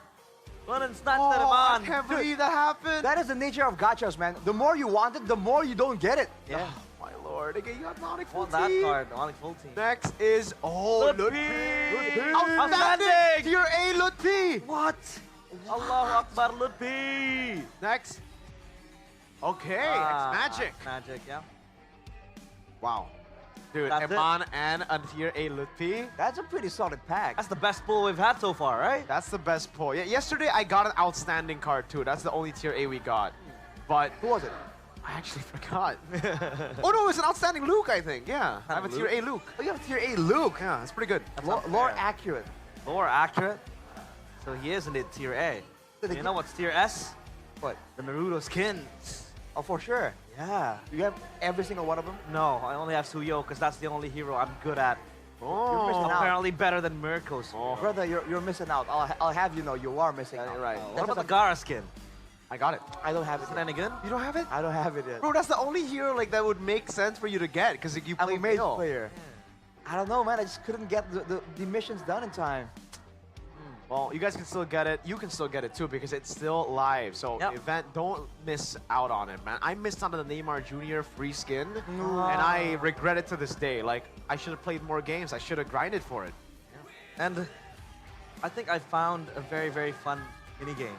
Run and snatch that
I
Iman.
can't believe that happened.
That is the nature of gachas, man. The more you want it, the more you don't get it.
Yeah.
Oh, my lord. Okay, you got Nonic full
Want that
team.
card. Onyx full team.
Next is
Lutfi.
Outstanding! Tier A Lutfi.
What? Allahu Akbar Lutfi.
Next. Okay, it's Magic.
Magic, yeah.
Wow. Dude,
That's
Iman and a Tier A Lutfi.
That's a pretty solid pack.
That's the best pull we've had so far, right?
That's the best pull. Yeah, yesterday I got an outstanding card too. That's the only Tier A we got. But
who was it?
I actually forgot. Oh no, it's an outstanding Luke, I think. Yeah, I have a Tier A Luke.
Oh, you have a Tier A Luke.
Yeah, that's pretty good.
Lore accurate.
Lore accurate. So he is indeed Tier A. You know what's Tier S?
What?
The Naruto skins.
Oh, for sure.
Yeah.
Do you have every single one of them?
No, I only have Suyo because that's the only hero I'm good at.
You're missing out.
Apparently better than Mirko's.
Brother, you're missing out. I'll have you know you are missing out.
Right.
What about the Gara skin?
I got it.
I don't have it.
Is it any good?
You don't have it?
I don't have it yet.
Bro, that's the only hero like that would make sense for you to get because you
I'm
play
a mage
Male.
player. I don't know, man. I just couldn't get the missions done in time.
Well, you guys can still get it. You can still get it too because it's still live. So event, don't miss out on it, man. I missed out on the Neymar Jr. free skin, and I regret it to this day. Like, I should have played more games. I should have grinded for it.
And I think I found a very, very fun minigame.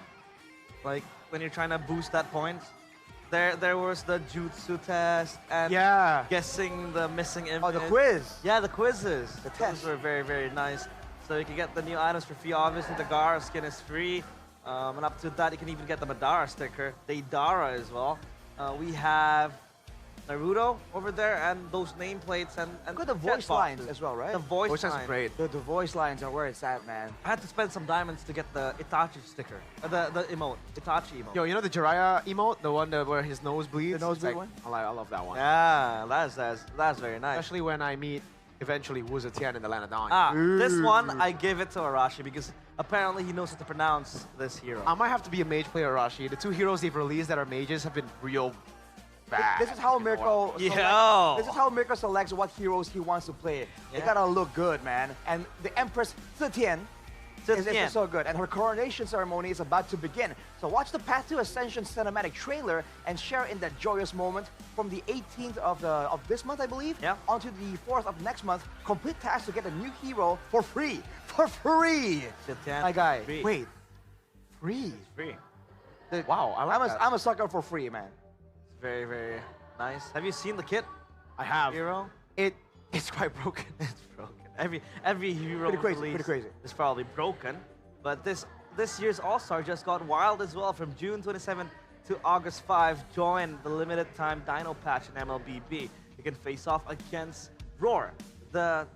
Like, when you're trying to boost that point, there was the jutsu test and guessing the missing image.
Oh, the quiz.
Yeah, the quizzes.
The tests
were very, very nice. So you can get the new items for free. Obviously, the Gara skin is free. And up to that, you can even get the Madara sticker, the Idara as well. We have Naruto over there and those nameplates and
got the voice lines as well, right?
The voice lines.
Is great.
The voice lines are where it's at, man.
I had to spend some diamonds to get the Itachi sticker. The emote. Itachi emote.
Yo, you know the Jiraiya emote? The one where his nose bleeds?
The nosebleed
It's like,
one?
I love that one.
Yeah, that's very nice.
Especially when I meet eventually Wu Zetian in the Land of Dawn.
This one I give it to Arashi because apparently he knows how to pronounce this hero.
I might have to be a mage player, Arashi. The two heroes they've released that are mages have been real bad.
This is how Mirko this is how Mirko selects what heroes he wants to play. They gotta look good, man. And the Empress Zetian is so good. And her coronation ceremony is about to begin. So watch the Path to Ascension cinematic trailer and share in that joyous moment from the 18th of this month, I believe, onto the 4th of next month. Complete tasks to get a new hero for free. For free!
Zetian,
My guy.
free.
Wait. Free?
Free.
Wow, I like that.
I'm a sucker for free, man.
It's very, very nice. Have you seen the kit?
I have.
Hero?
It's quite broken.
It's broken. Every hero
pretty crazy.
is probably broken. But this year's All-Star just got wild as well. From June 27 to August 5, join the limited time Dino Patch in MLBB. You can face off against Roar, the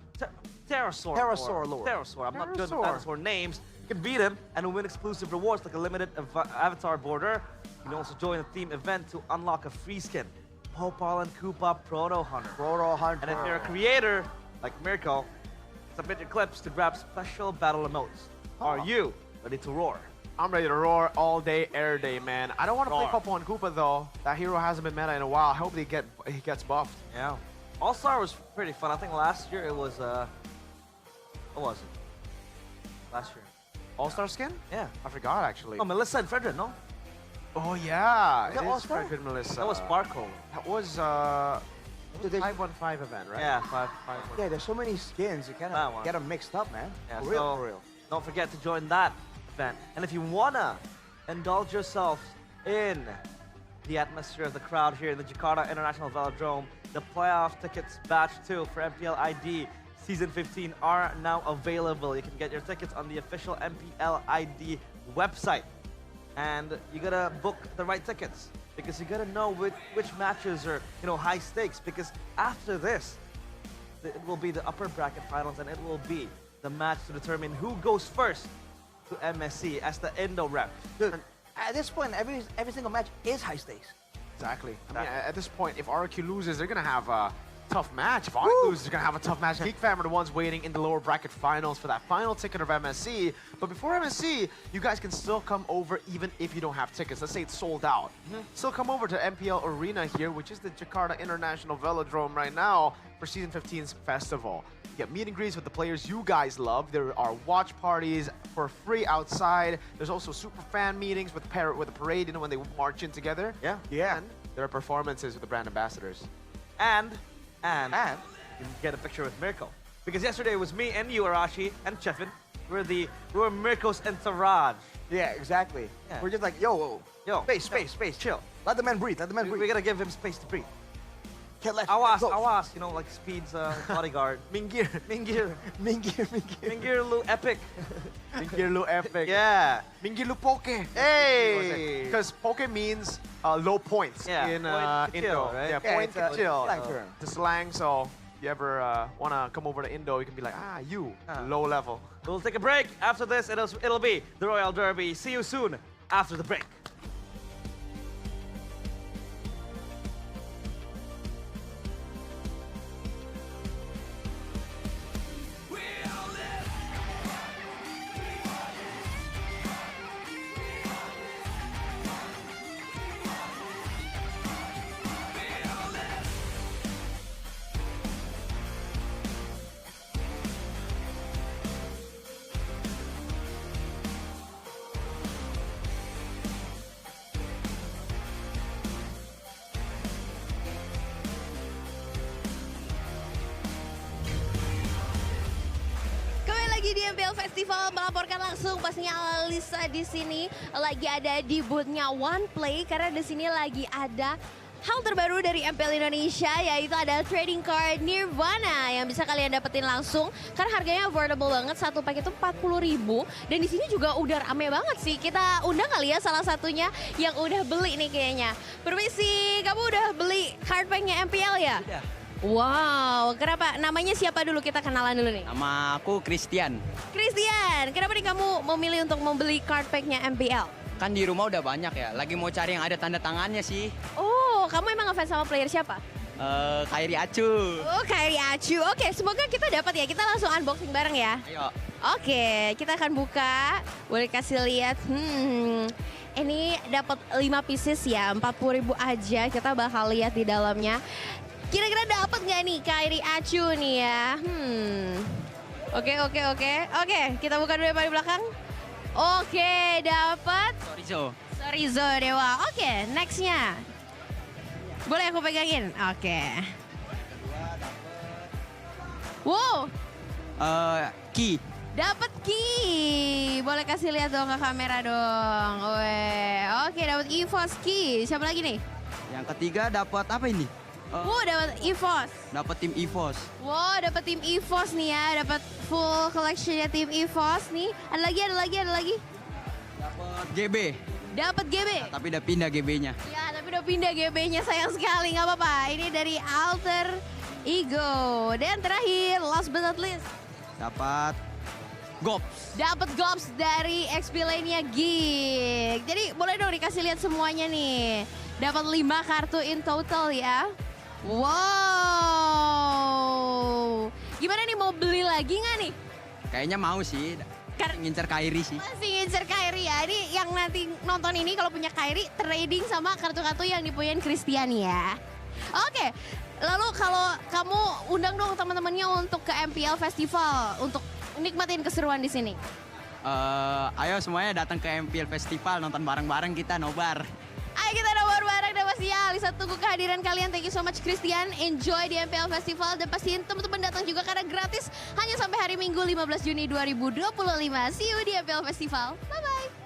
Pterosaur. Pterosaur. I'm not good with dinosaur names. You can beat him and win exclusive rewards like a limited avatar border. You can also join a team event to unlock a free skin. Popal and Koopa Proto Hunter.
Proto Hunter.
And if you're a creator like Mirko, Submit your clips to grab special battle emotes. Are you ready to roar?
I'm ready to roar all day, air day, man. I don't want to play
Roar.
Popo and Koopa though. That hero hasn't been meta in a while. I hope he gets buffed.
Yeah. All-Star was pretty fun. I think last year it was, what was it? Last year.
All-Star skin?
Yeah.
I forgot actually.
Oh, Melissa and Fredrin, no?
Oh yeah.
Was that
It is
All-Star?
Fredrin Melissa.
That was Sparkle.
That was 5-on-5 event, right?
Yeah, 5.
Yeah, there's so many skins. You kind
That
of
one.
get them mixed up, man.
Yeah,
For real,
so
for real.
don't forget to join that event. And if you wanna indulge yourself in the atmosphere of the crowd here in the Jakarta International Velodrome, the playoff tickets batch 2 for MPL ID Season 15 are now available. You can get your tickets on the official MPL ID website. And you gotta book the right tickets because you gotta know which matches are, high stakes, because after this, it will be the upper bracket finals and it will be the match to determine who goes first to MSC as the Indo rep.
Dude, at this point, every single match is high stakes.
Exactly. I mean, at this point, if RQ loses, they're going to have a tough match. If RQ loses, they're going to have a tough match. Geek Fam are the ones waiting in the lower bracket finals for that final ticket of MSC. But before MSC, you guys can still come over even if you don't have tickets. Let's say it's sold out. Still come over to MPL Arena here, which is the Jakarta International Velodrome right now for Season 15's festival. You get meet and greets with the players you guys love. There are watch parties for free outside. There's also super fan meetings with the parade, when they march in together.
Yeah.
And there are performances with the brand ambassadors.
And you can get a picture with Mirko. Because yesterday it was me and you, Arashi, and Chefin. We were Mirko's entourage.
Yeah, exactly.
Yeah.
We're just like, yo, space, chill. Let the man breathe,
We gotta give him space to breathe.
Can't let
Awas,
go.
awas, like Speed's bodyguard.
Mingir.
Mingir Lu Epic.
Mingir Lu Epic.
Yeah.
Mingir Lu Poke.
Hey!
Because Poke means low points in
point
Indo.
kecil, right?
Yeah,
Yeah,
point
it's a
kecil.
slang term.
The slang, so if you ever want to come over to Indo, you can be like, you, low level.
We'll take a break. After this, it'll be the Royal Derby. See you soon after the break.
Lagi di MPL Festival melaporkan langsung pastinya Alisa di sini lagi ada di boothnya One Play karena di sini lagi ada hal terbaru dari MPL Indonesia yaitu ada trading card Nirvana yang bisa kalian dapetin langsung karena harganya affordable banget, satu pack itu 40.000 dan di sini juga udah rame banget sih. Kita undang kali ya salah satunya yang udah beli nih kayaknya. Permisi, kamu udah beli card packnya MPL ya?
Udah.
Wow, kenapa? Namanya siapa dulu? Kita kenalan dulu nih.
Nama aku Christian.
Christian, kenapa nih kamu memilih untuk membeli card pack-nya MPL?
Kan di rumah udah banyak ya, lagi mau cari yang ada tanda tangannya sih.
Oh, kamu emang ngefans sama player siapa?
KAIRI Acu.
Oh, KAIRI Acu. Oke, semoga kita dapat ya. Kita langsung unboxing bareng ya.
Ayo.
Oke, kita akan buka. Boleh kasih lihat. Ini dapat 5 pieces ya, 40.000 aja. Kita bakal lihat di dalamnya. Kira-kira dapat nggak nih KAIRI Acu nih ya? Oke, kita buka dulu yang paling belakang. Oke, dapat. Sorizo Dewa. Oke, nextnya. Boleh aku pegangin? Oke. Wow.
Ki.
Dapat Ki. Boleh kasih lihat dong ke kamera dong. Oke, dapat EVOS Ki. Siapa lagi nih?
Yang ketiga dapat apa ini?
Wow, dapat EVOS.
Dapat tim EVOS.
Wow, dapat tim EVOS nih ya. Dapat full collectionnya tim EVOS nih. Ada lagi.
Dapat GB.
Dapat GB.
Nah, tapi udah pindah GB-nya.
Ya, tapi udah pindah GB-nya, sayang sekali. Nggak apa-apa. Ini dari Alter Ego. Dan terakhir, last but not least.
Dapat Gops.
Dapat Gops dari XP Lane-nya Geek. Jadi boleh dong dikasih lihat semuanya nih. Dapat 5 kartu in total ya. Wow. Gimana nih, mau beli lagi nggak nih?
Kayaknya mau sih. Ngincer KAIRI sih.
Masih ngincer KAIRI ya. Ini yang nanti nonton ini kalau punya KAIRI trading sama kartu-kartu yang dipunyain Christian ya. Oke, lalu kalau kamu undang dong teman-temannya untuk ke MPL Festival untuk nikmatin keseruan di sini.
Ayo semuanya datang ke MPL Festival, nonton bareng-bareng kita nobar.
Ayo kita nobar bareng dan pastinya Alisa tunggu kehadiran kalian. Thank you so much Christian. Enjoy di MPL Festival dan pastiin teman-teman datang juga karena gratis hanya sampai hari Minggu 15 Juni 2025. See you di MPL Festival. Bye-bye.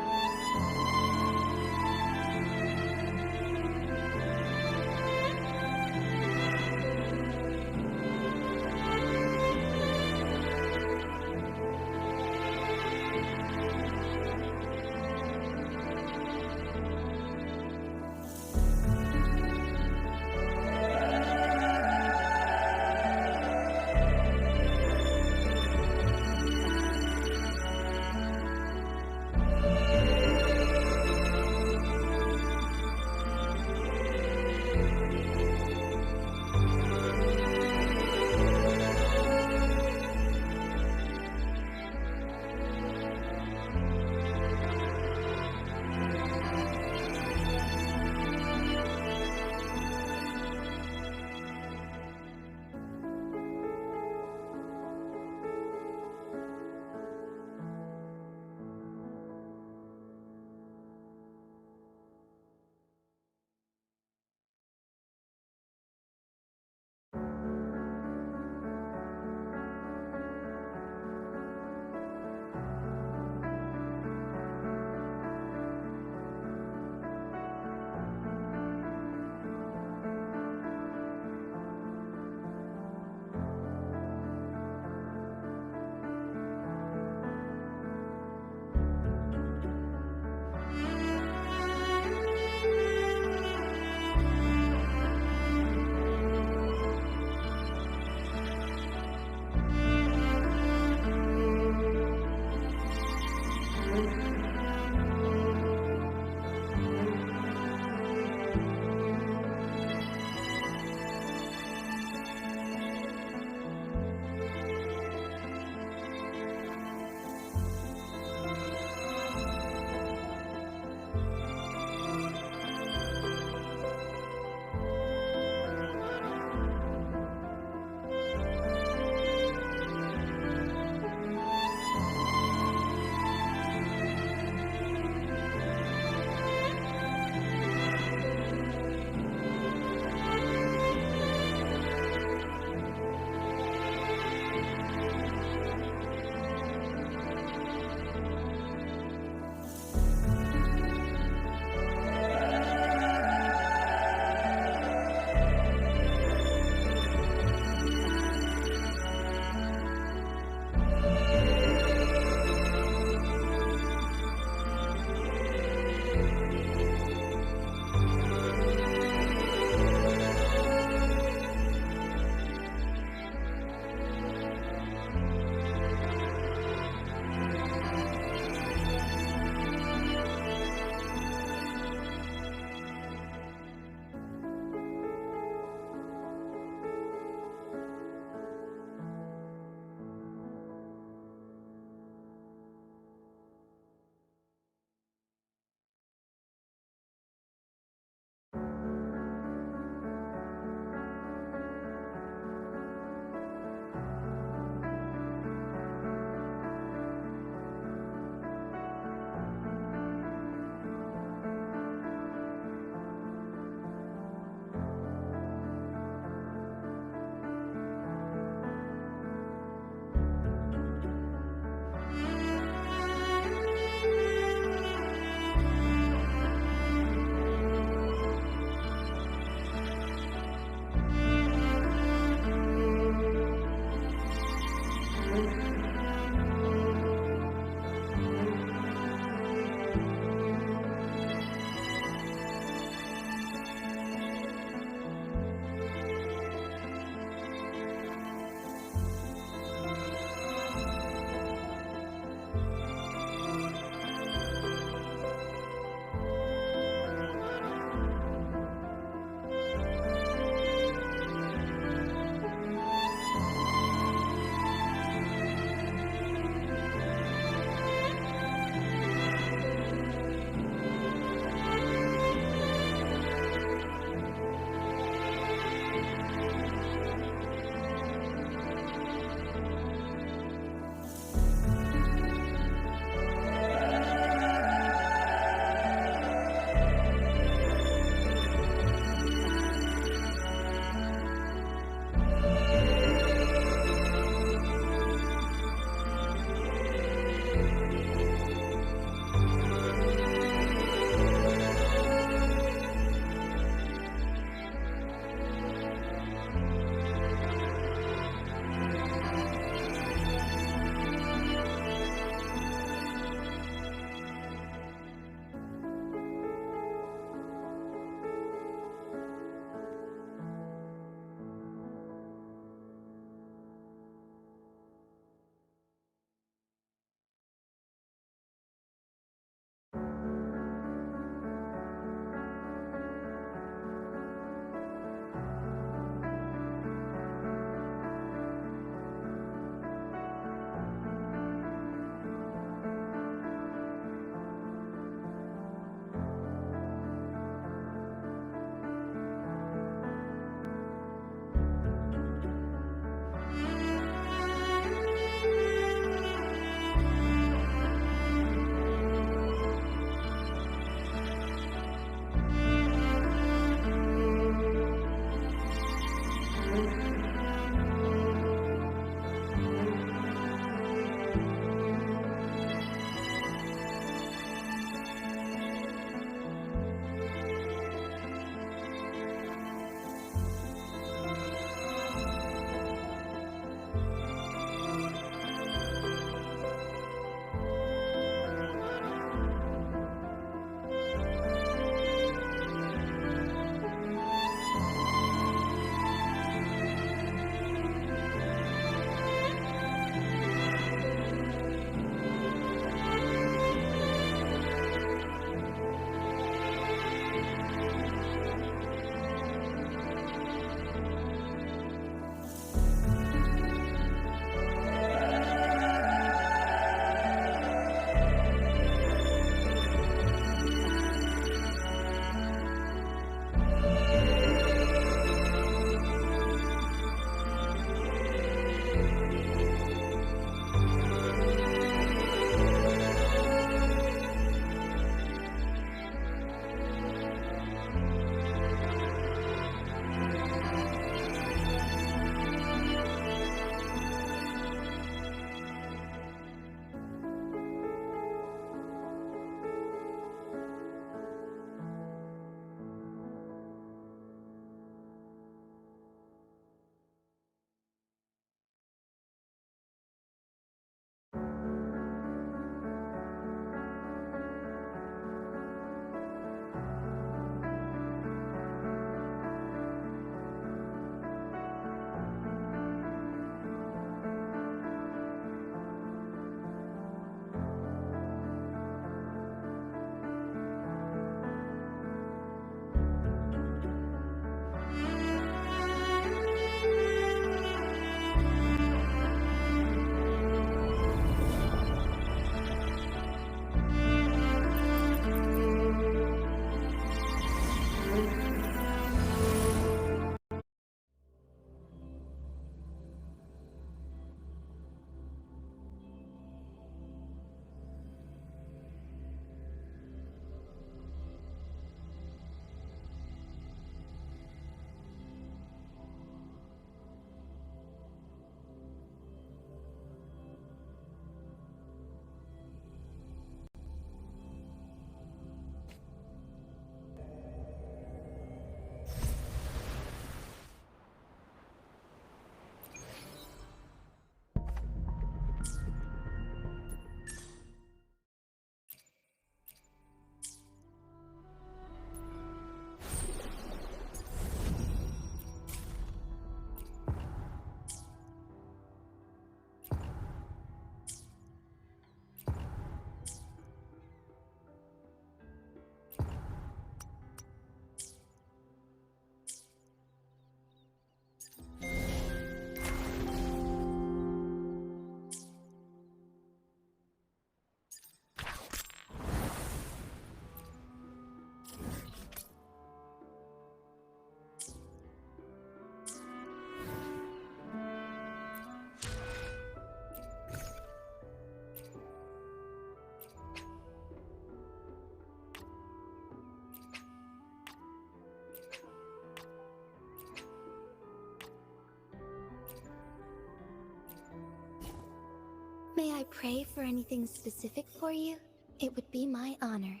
May I pray for anything specific for you? It would be my honor.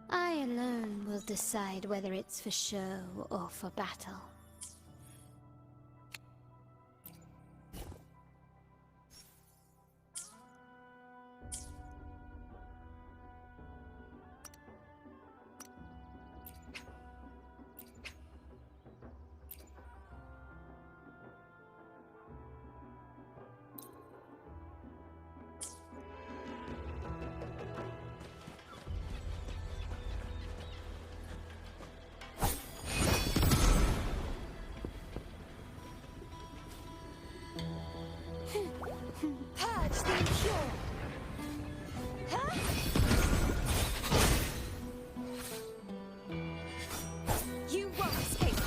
I alone will decide whether it's for show or for battle. Purge the impure. Huh? You won't escape.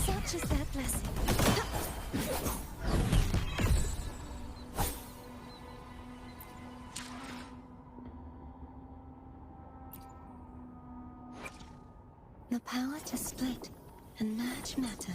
Such is their blessing. The power to split and merge matter.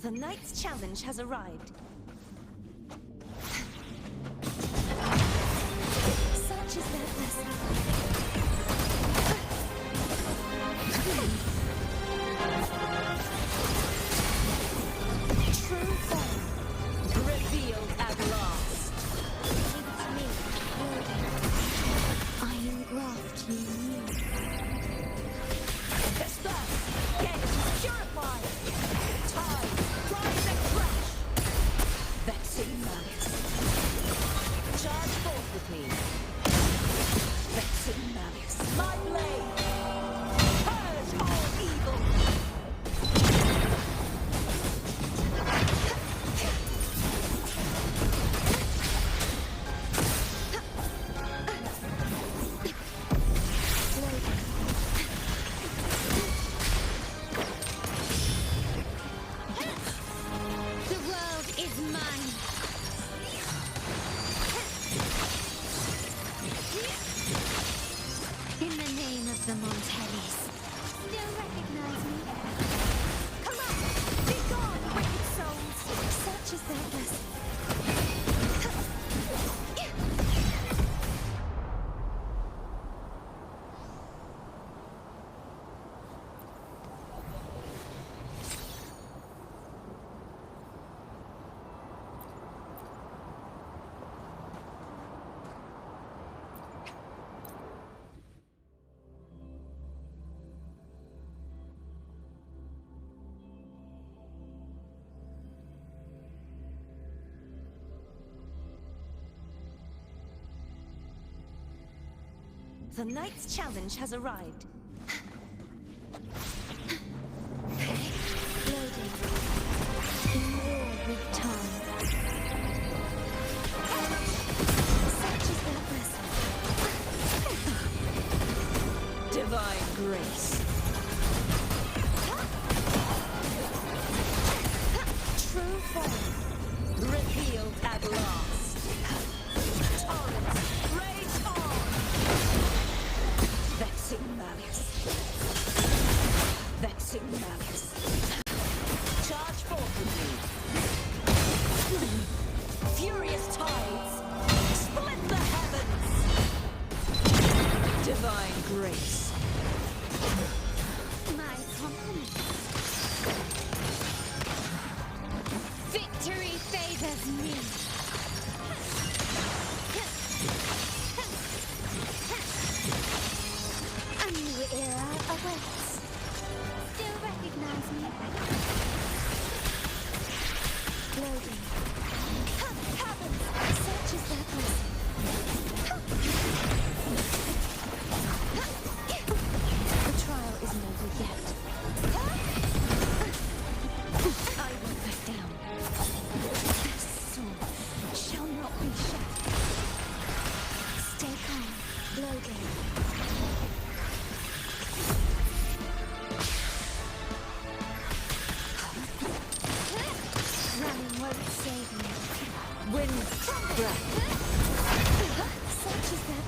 The night's challenge has arrived. Such is their blessing. True form revealed at last.
It's me, I engraft you new.
The stuff gets purified. Time, rise and crash. Vexing malice. Charge forth with me. Vexing malice. My blade. Purge all evil.
The world is mine. In the name of the Montellis. Still recognize me?
Come on, be gone, wicked souls.
Such is their blessing.
The night's challenge has arrived.
Loading. In war with time. Such is their blessing.
Divine grace. True form revealed at last. Torrents rage on. Vexing malice. Vexing malice. Charge forth with me. Furious tides. Split the heavens. Divine grace.
My compliments. Victory favors me. A new era awaits. Still recognize me? Loading.
Heavens.
Such is their blessing.
The trial isn't over yet. I won't back down. This sword shall not be shattered.
Stay calm. Loading. Running won't save me.
Wind breath.
Such is their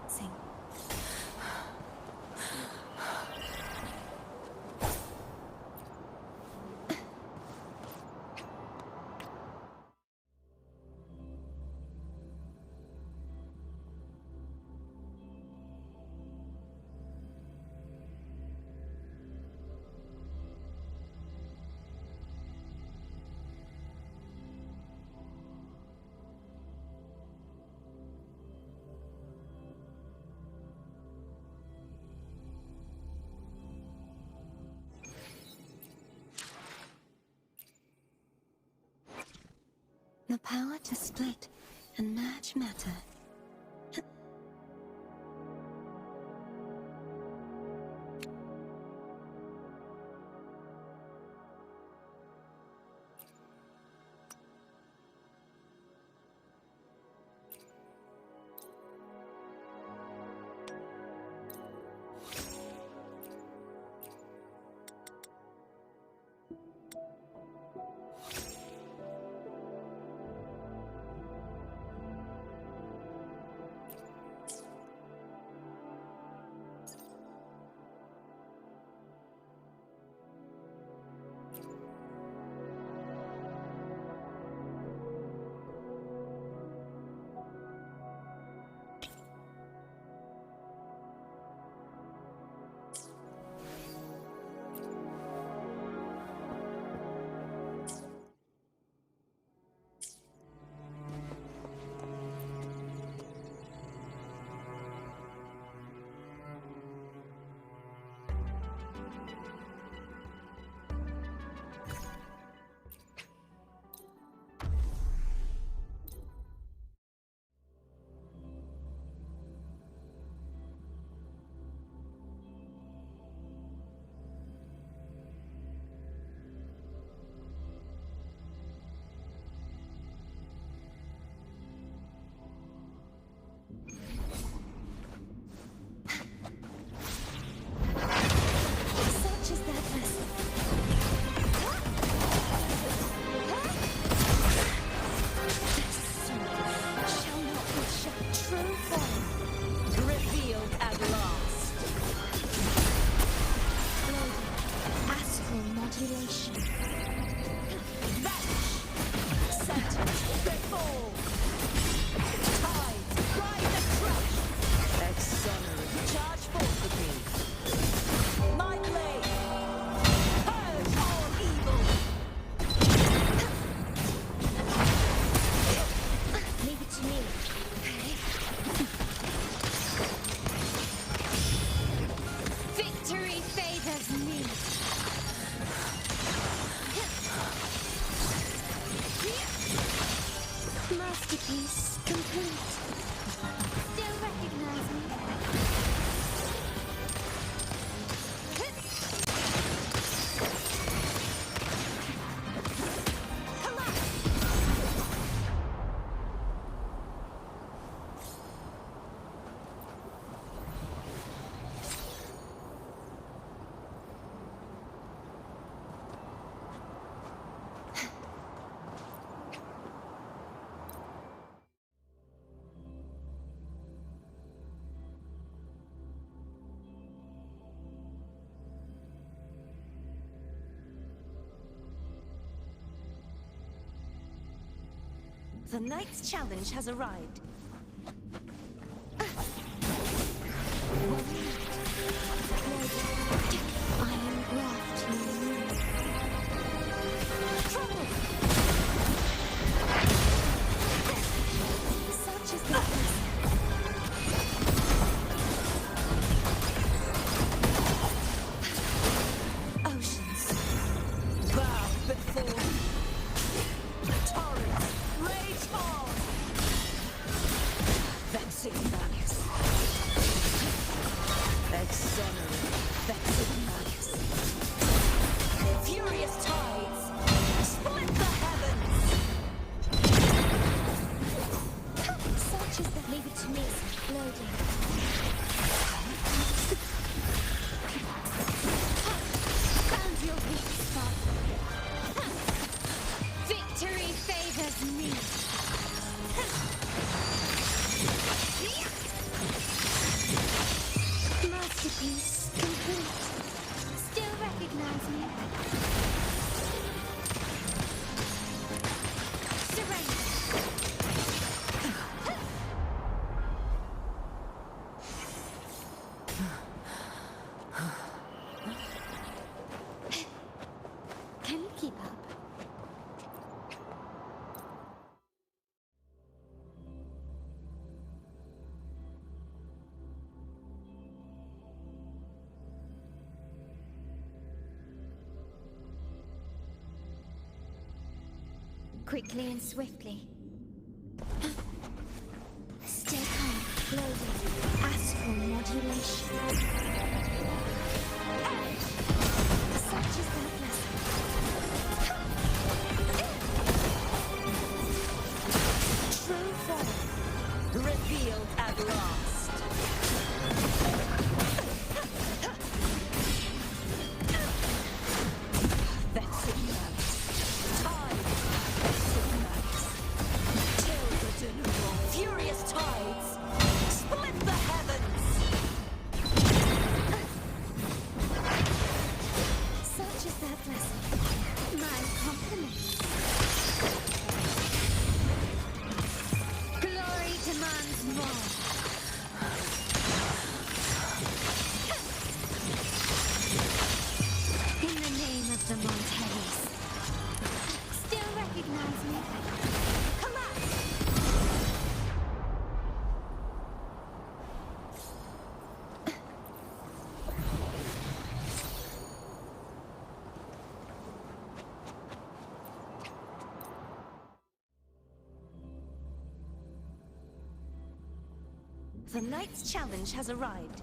blessing. The power to split and merge matter. Masterpiece complete. Still recognize me?
The night's challenge has arrived.
I am graft you.
Trouble! Such is the oceans bow before torrents rage on. Vexing malice. Exonerate vexing malice. Furious tides split the heavens.
Such is the leave it to me. Loading. Found your weak spot. Victory favors me. Masterpiece complete. Still recognize me? Surrender. Can you keep up? Quickly and swiftly. Stay calm, loading. Astral modulation. Such is that lesson.
True form revealed at last. Vexing malice. Tide. Vexing malice. Till the denouement. Furious tides split the heavens.
Such is that lesson. My compliments. Glory demands more. In the name of the Montellis. Still recognize me?
The night's challenge has arrived.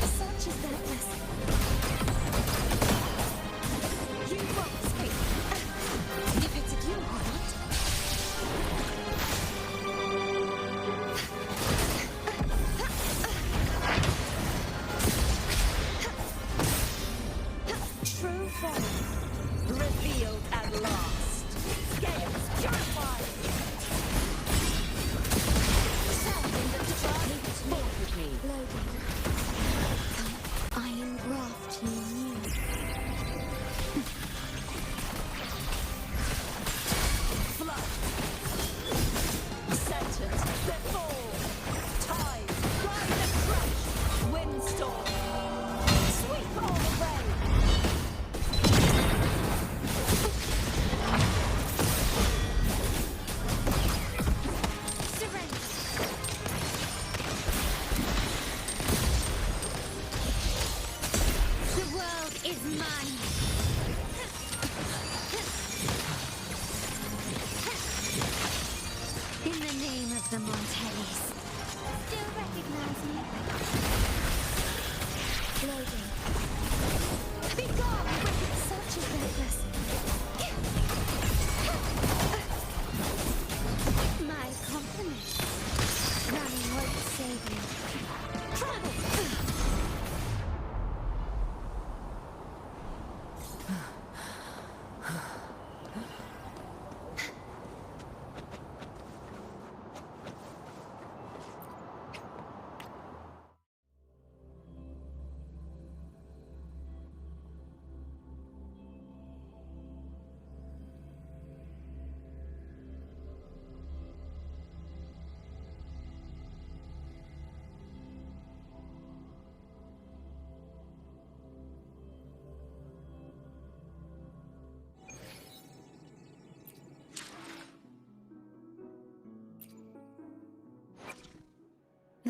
Such is that lesson.
You won't escape. If it's a you or not. True form revealed at last. Scales purified.
Loading. I am graft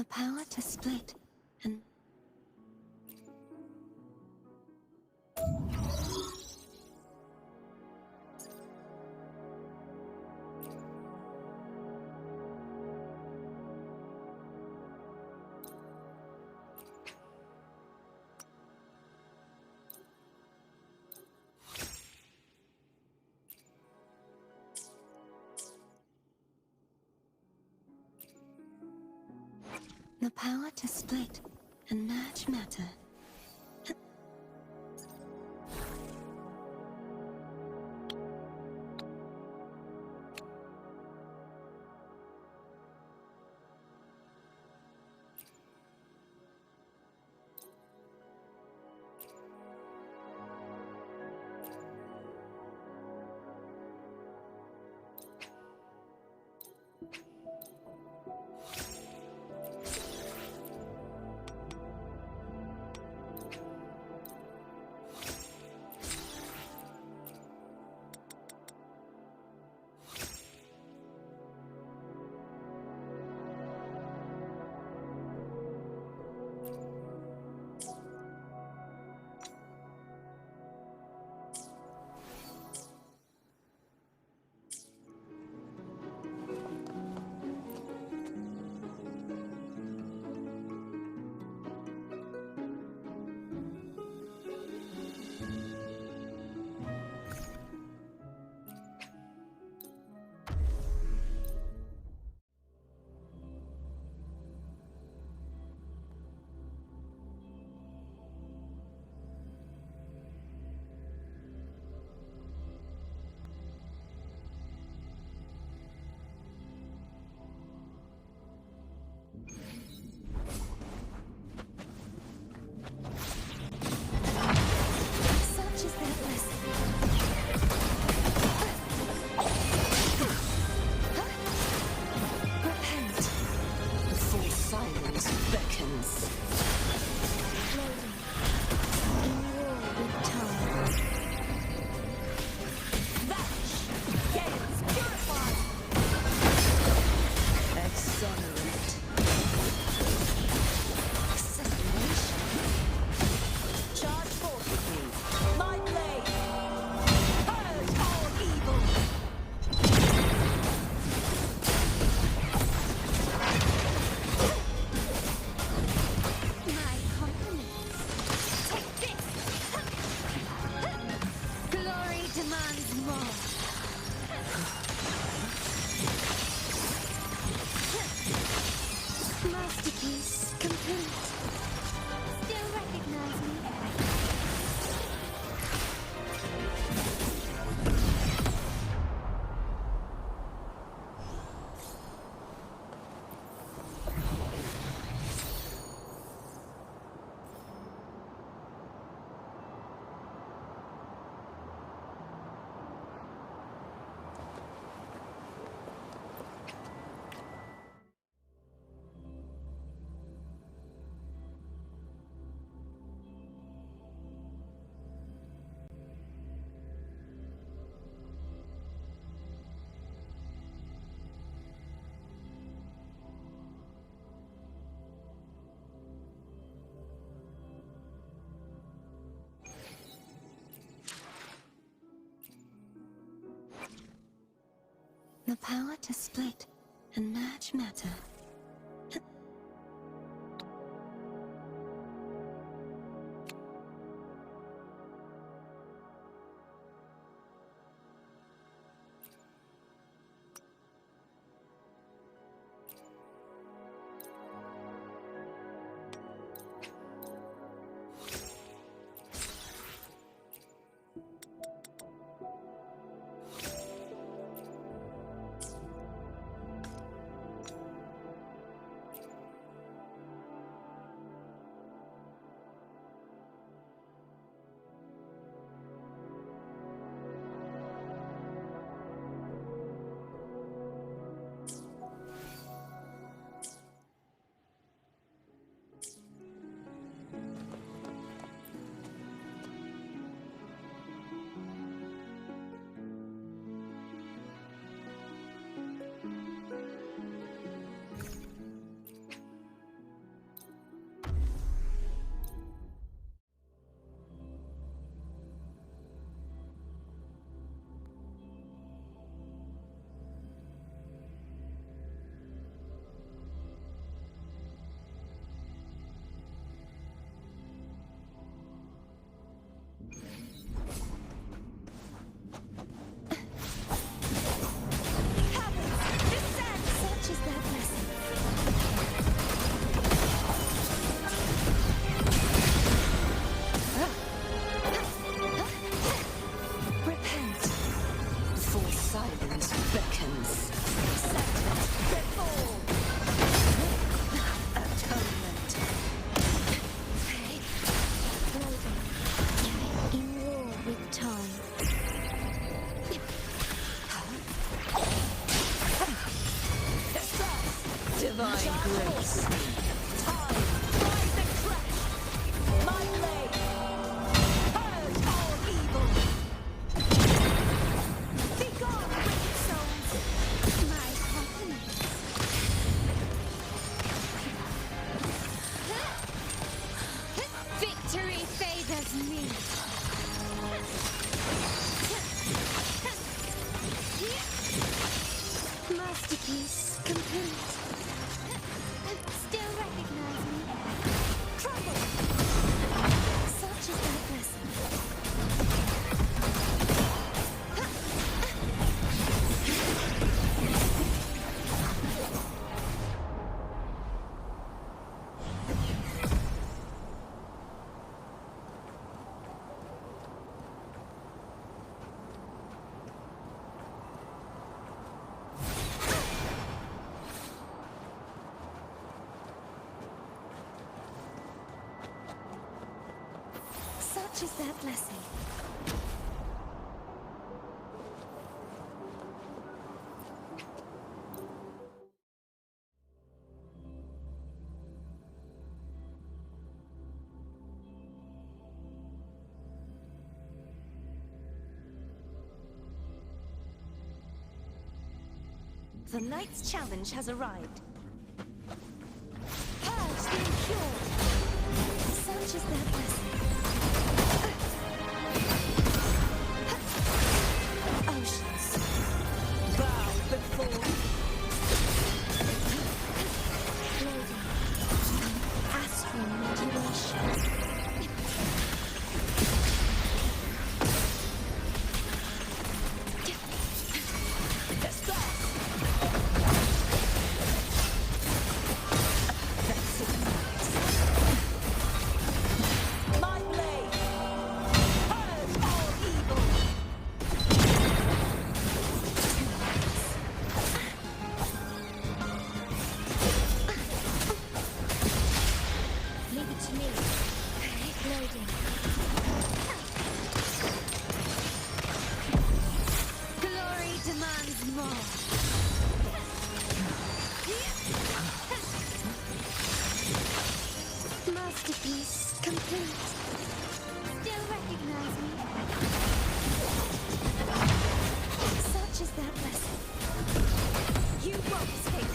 The power to split and the power to split and merge matter. Such is their blessing. Repent. The full silence beckons. Floating in war with time. Vanish! Gales purified! Exonerate. Assassination. Charge forth with me. My blade. Purge all evil. My compliments. Take this. Glory demands more. Masterpiece complete. Still recognize me? The power to split and merge matter.
Silence beckons. Sentence before. Atonement.
In war with time.
Divine grace. Time. Rise and crash. My blade. Purge all evil. Be gone, wicked souls.
My compliments. Victory favors me. Masterpiece complete. Still recognize me. Trouble. Such is that blessing. Such is that blessing.
The Knight's challenge has arrived. Purge the impure.
Such is that blessing.
Oceans. Bow before.
Floating. Astral modulation.
My blade. Purge all evil.
Leave it to me. Loading. Glory demands more. Masterpiece complete. Still recognize me. Such is that blessing.
You won't escape.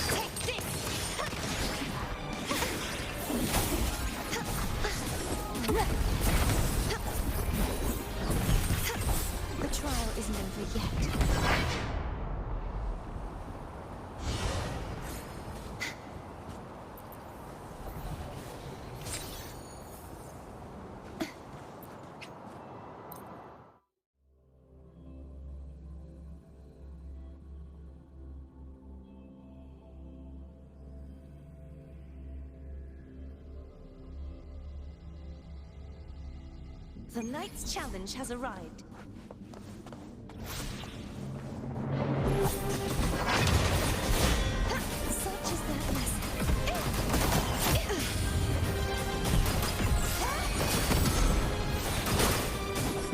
Take this.
The trial isn't over yet.
The Knight's challenge has arrived.
Such is that blessing.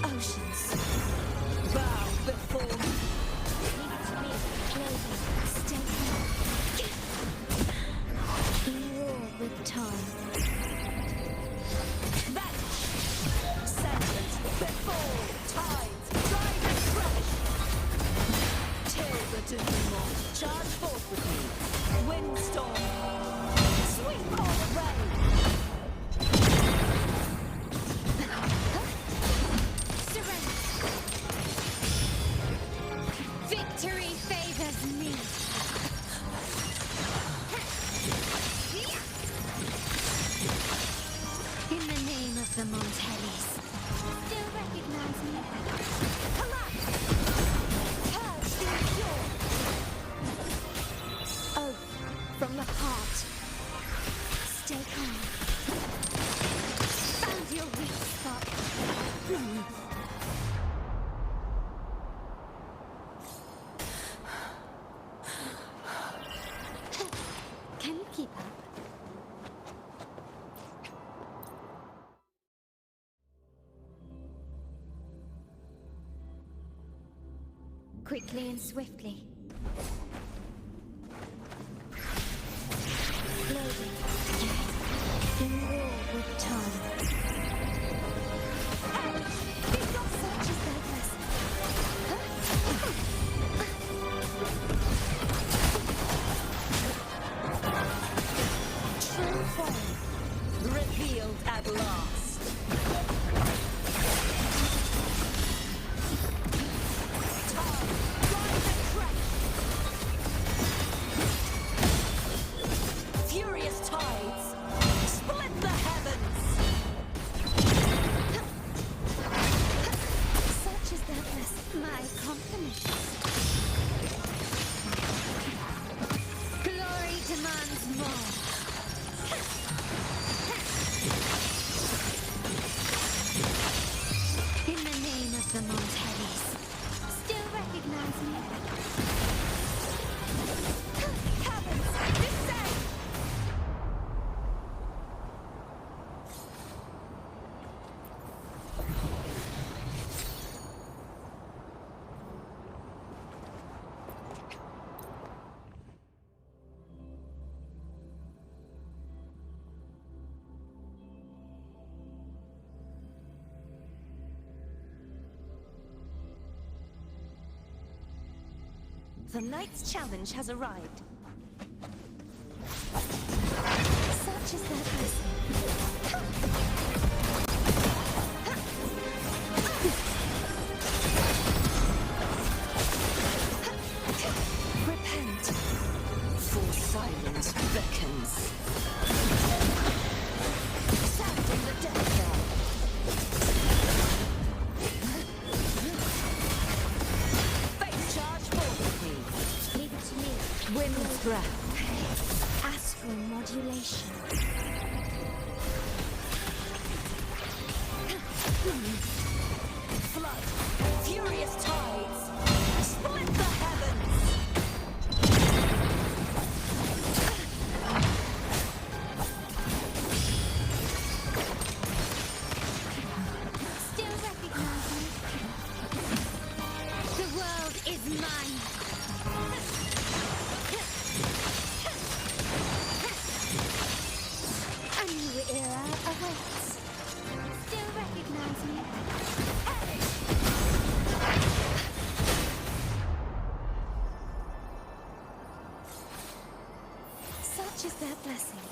Oceans. Bow before me.
Leave it to me. Clothing. Stay calm. In war with time.
Vanish. Sentence before tides. Rise and crash. Till the denouement. Charge forth with me. Windstorm. Sweep all around.
Surrender. Victory favors me. In the name of the Montellis. Still recognize me.
Collapse. Purge the impure.
Oath from the heart. Stay calm. Found your weakness. quickly and swiftly. Loading. In war with time. Such is their blessing.
True form revealed at last. Furious tides split the heavens.
Such is their blessing. My compliments. Glory demands more. In the name of the Montellis, still recognize me? Heavens, descend!
The Knight's challenge has arrived.
Such is their blessing.
Repent, for silence beckons. Sounding the death bell. Face charge forward with me.
Leave it to me.
Wind's breath.
Astral modulation.
Flood. Furious tides. Split the heavens.
Still recognize me? The world is mine. A new era awaits. Still recognize me? Such is their blessing.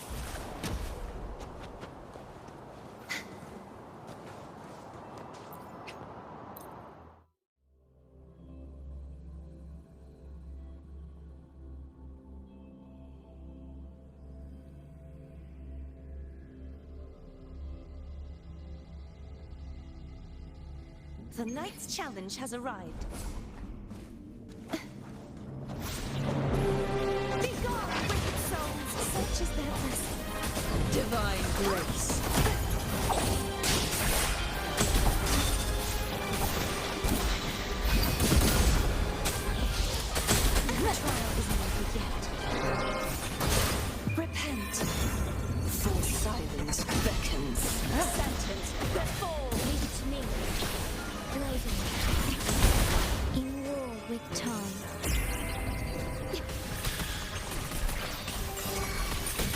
The Knight's challenge has arrived. Be gone, wicked souls!
Such is their blessing.
Divine grace. The trial isn't over yet. Repent, for silence beckons. Sentence, fall.
Leave it to me. Blading. In war with time.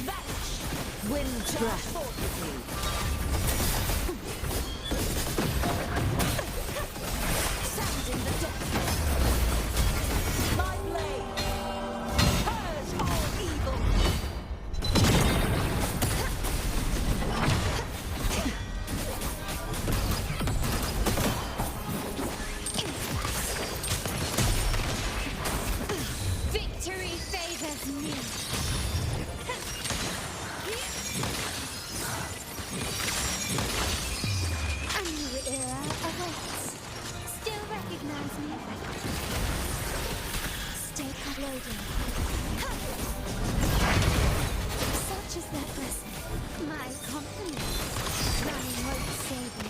Vanish! Wind breath. Sounding the death. My blade. Purge all evil.
Victory favors me. A new era awaits. Still recognize me? Stay uploading. Such is their blessing. My compliments. Running won't save me.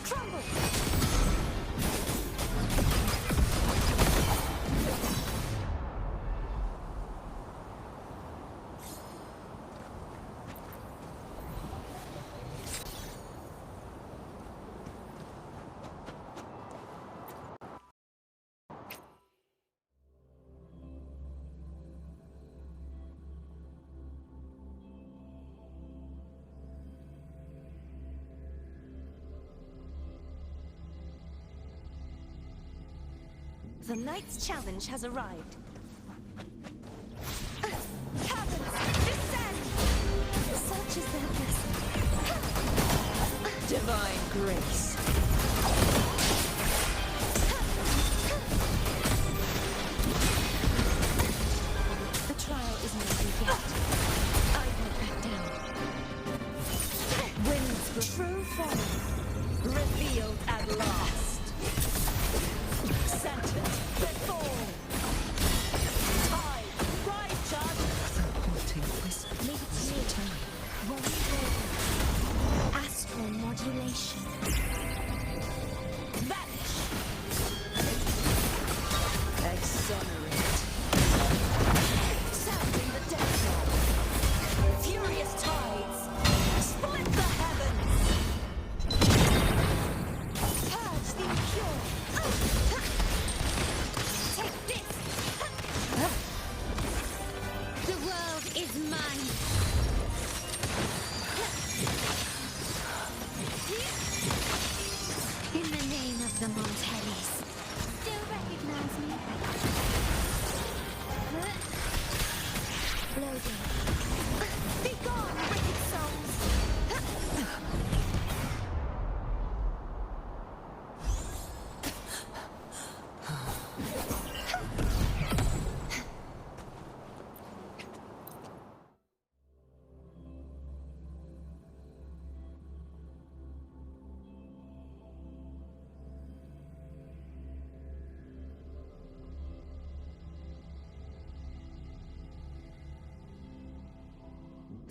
Crumble!
The night's challenge has arrived. Heavens, descend! Such is their blessing. Divine grace. The trial isn't over yet. I won't back down. Winds for true form. Revealed at last. Sentence before. Tide, ride judge. The haunting whisper. Leave it to me. One more. Astral modulation. Vanish. Exonerate. Sounding the death knell. Furious tides. Split the heavens. Purge the impure. Take this. The world is mine. In the name of the Montellis. Still recognize me? Loading. Be gone, wicked souls!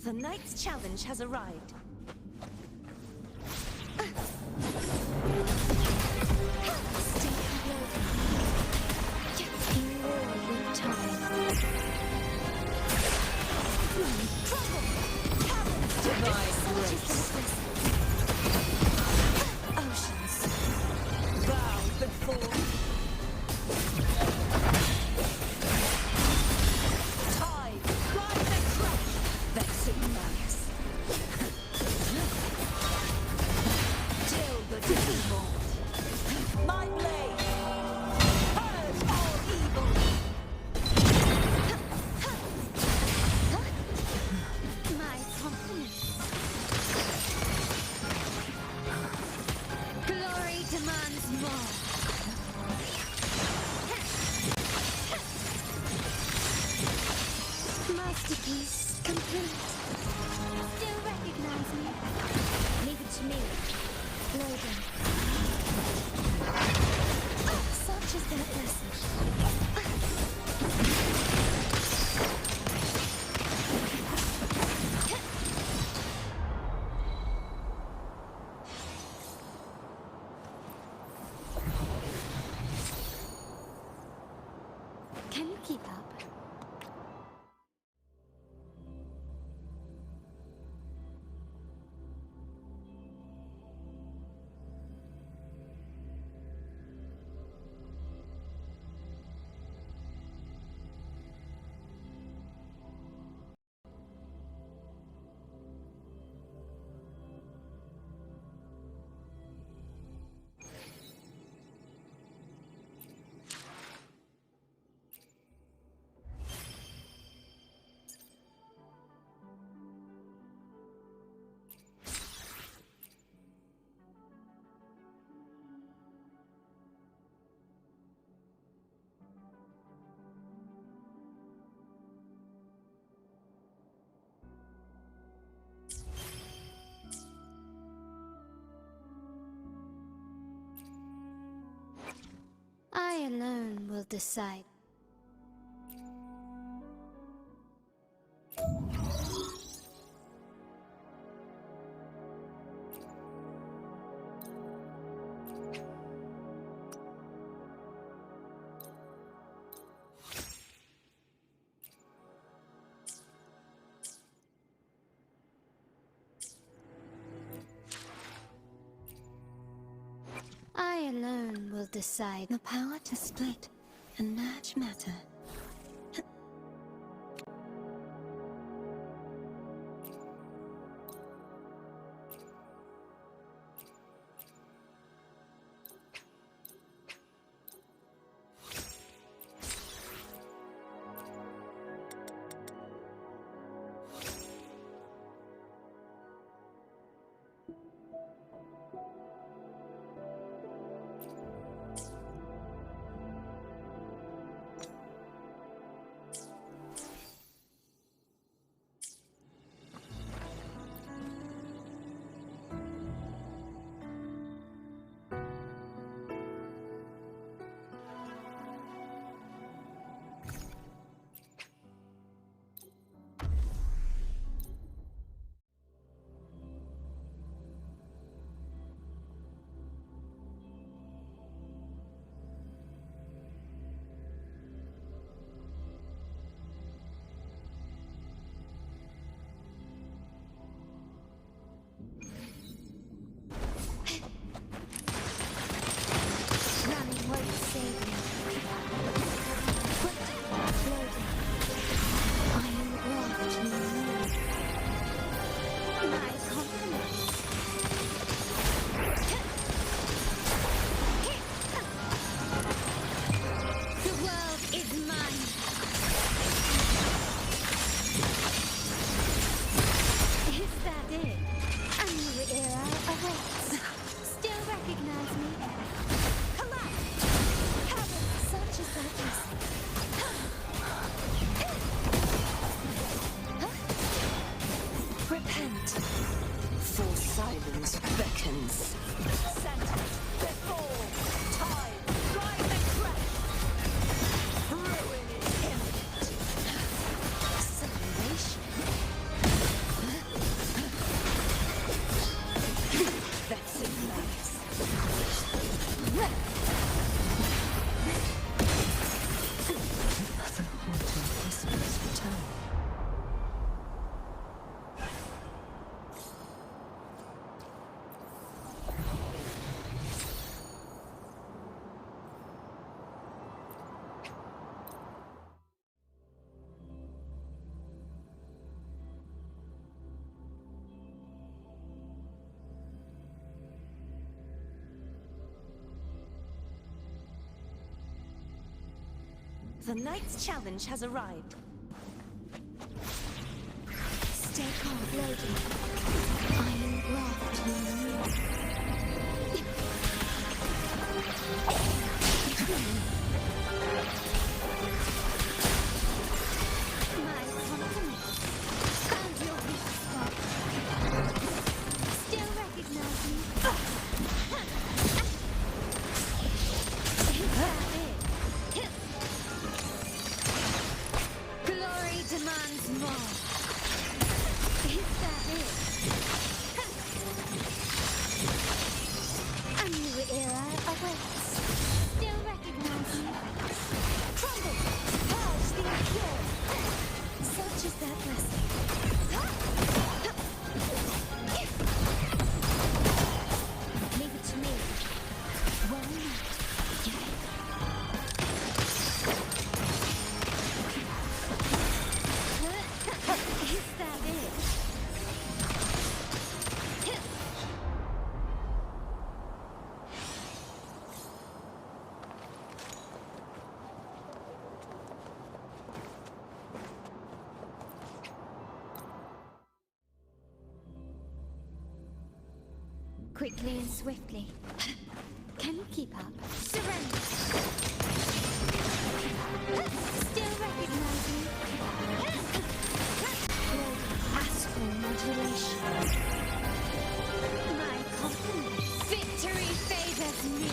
The night's challenge has arrived. Stay loading. Just in more time. Crumble! Caverns! Divine grace! Oceans! Bow before. Tide! Rise and crash! Vexing malice. Till the day morn. My blade! Purge all evil! My compliments. Glory demands more. Masterpiece complete. Still recognize me? Leave it to me. Logan. Such is their blessing. Can you keep up? I alone will decide. I alone will decide. The power to split and merge matter. The night's challenge has arrived. Stay calm, loading. I am graft you. My compliment. Found your weak spot. Still recognize me. Is that it? Glory demands more. Is that it? A new era awaits. Still recognize me. Crumble. Purge the impure. Such is their blessing. Leave it to me. One night. Is that it? Quickly and swiftly. Can you keep up? Surrender. Still recognize me. Astral modulation. My compliment. Victory favors me.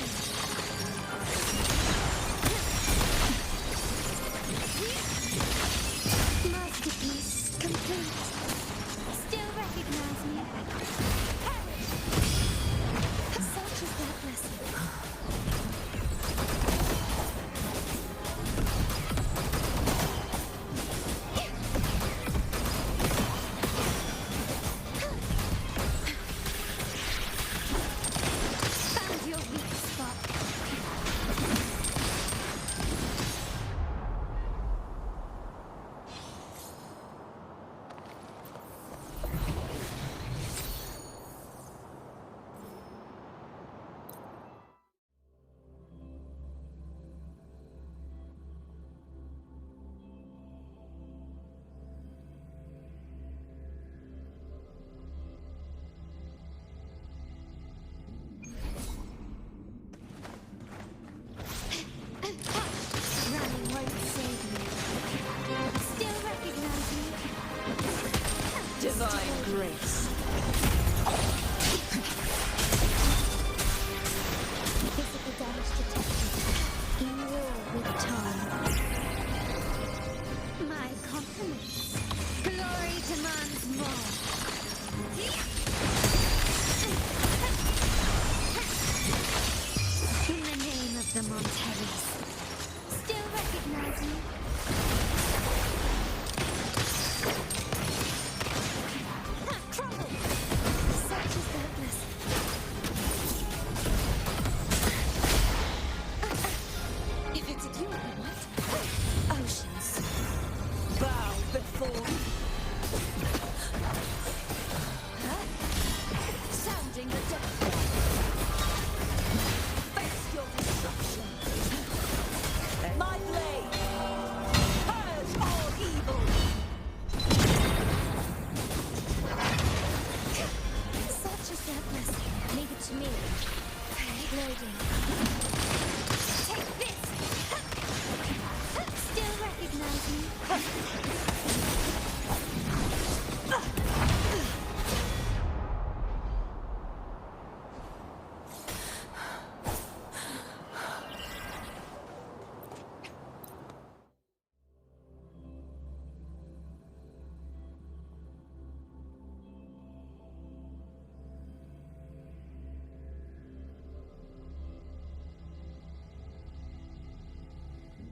Masterpiece complete. Still recognize me. Such is their blessing. Found your weak spot. Running won't save me. Still recognize me. Divine grace. Physical damage detected. In war with time. My compliments. Glory demands more. In the name of the Monteris. Still recognize me? Crumble! Such is their blessing. If it's a duel, what? Oceans. Bow before me. Sounding the death bell. Face your destruction. My blade! Purge all evil! Such is their blessing. Leave it to me. Loading. Take this! Still recognize me?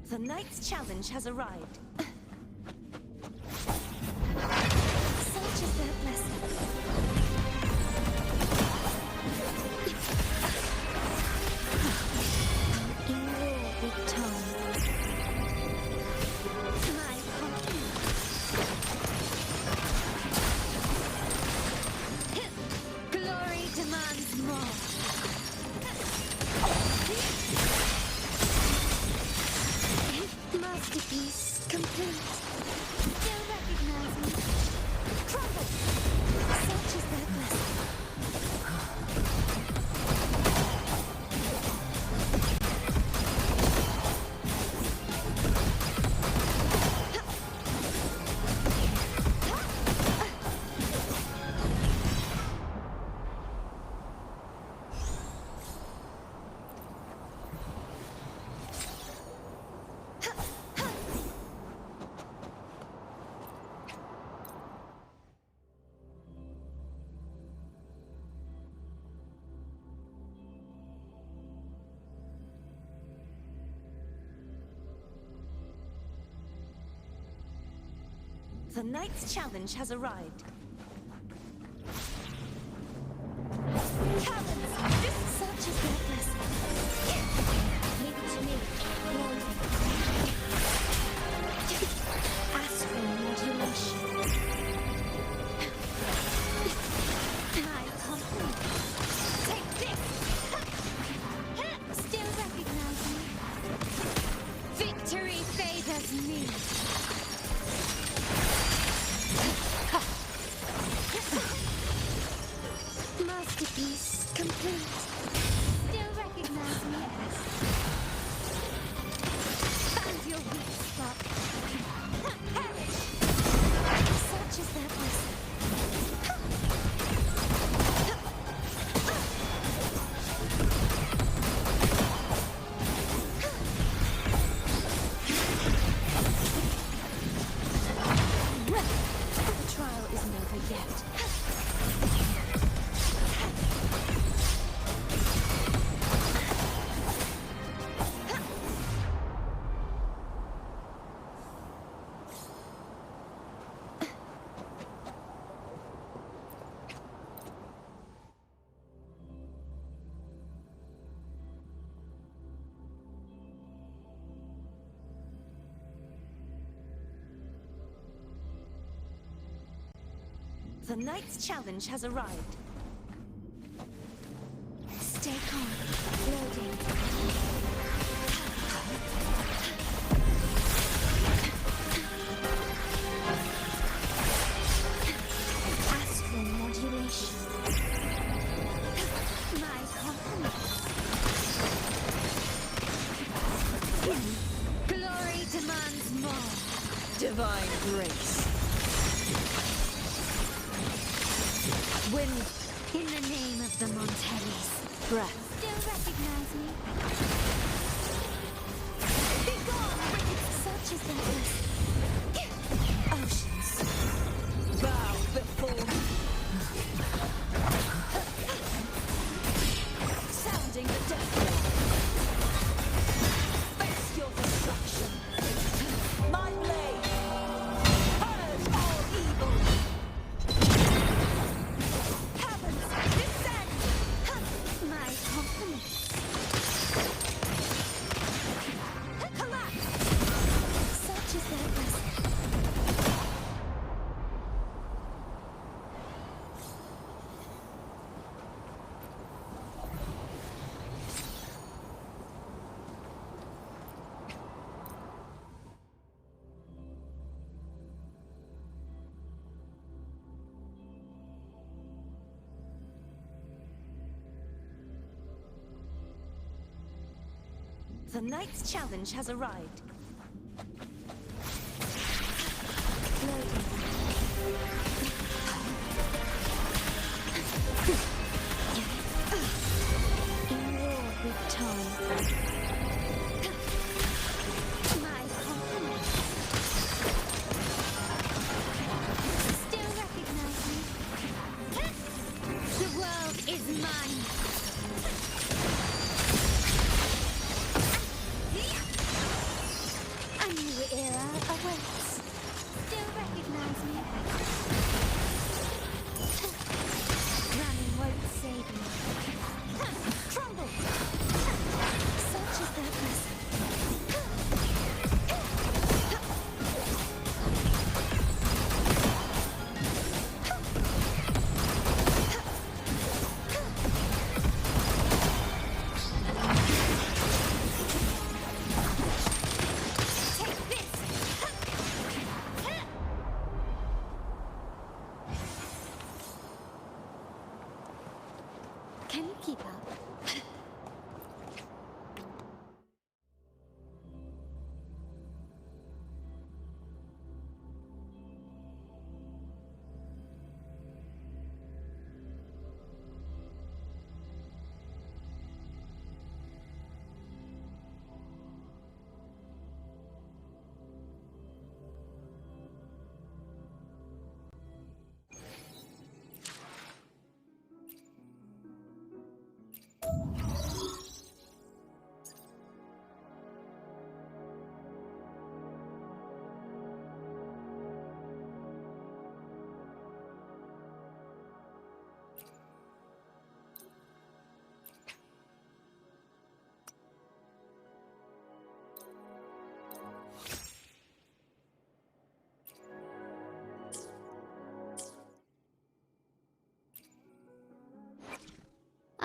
The night's challenge has arrived. Such is their blessing. In war with time. My compliment. Glory demands more. Masterpiece complete. Still recognize me. Crumble. Such is their blessing.
The night's challenge has arrived.
Such is their blessing. Leave it to me. Lord. Astral modulation. My company. Take this. Still recognize me. Victory favors me. Masterpiece complete. Still recognize me. Find your weak spot. Perish. Such is their blessing. The trial isn't over yet.
The night's challenge has arrived.
Stay calm. Loading. Astral modulation. My company. Glory demands more.
Divine grace.
Wind, in the name of the Montellis.
Breath.
Still recognize me? Be gone, wicked! Such is their blessing.
Oceans. Bow before me. Sounding the death knell. Face your destruction. My blade. Purge all evil. Heavens, descend.
My company.
Collapse.
Such is their blessing.
The night's challenge has arrived.
In war with time. My company. Still recognize me? The world is mine. A new era awaits. Still recognize me? Running won't save me. Crumble! Such
Can you keep up?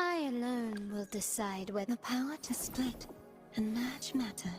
I alone will decide whether the power to split and merge matter.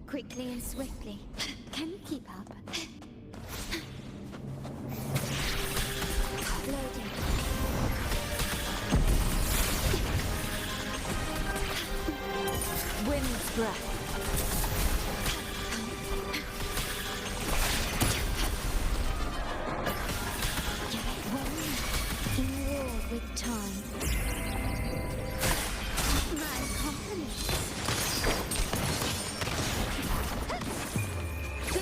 Quickly and swiftly. Can you keep up? Loading. Wind's breath. War with time. My compliments. The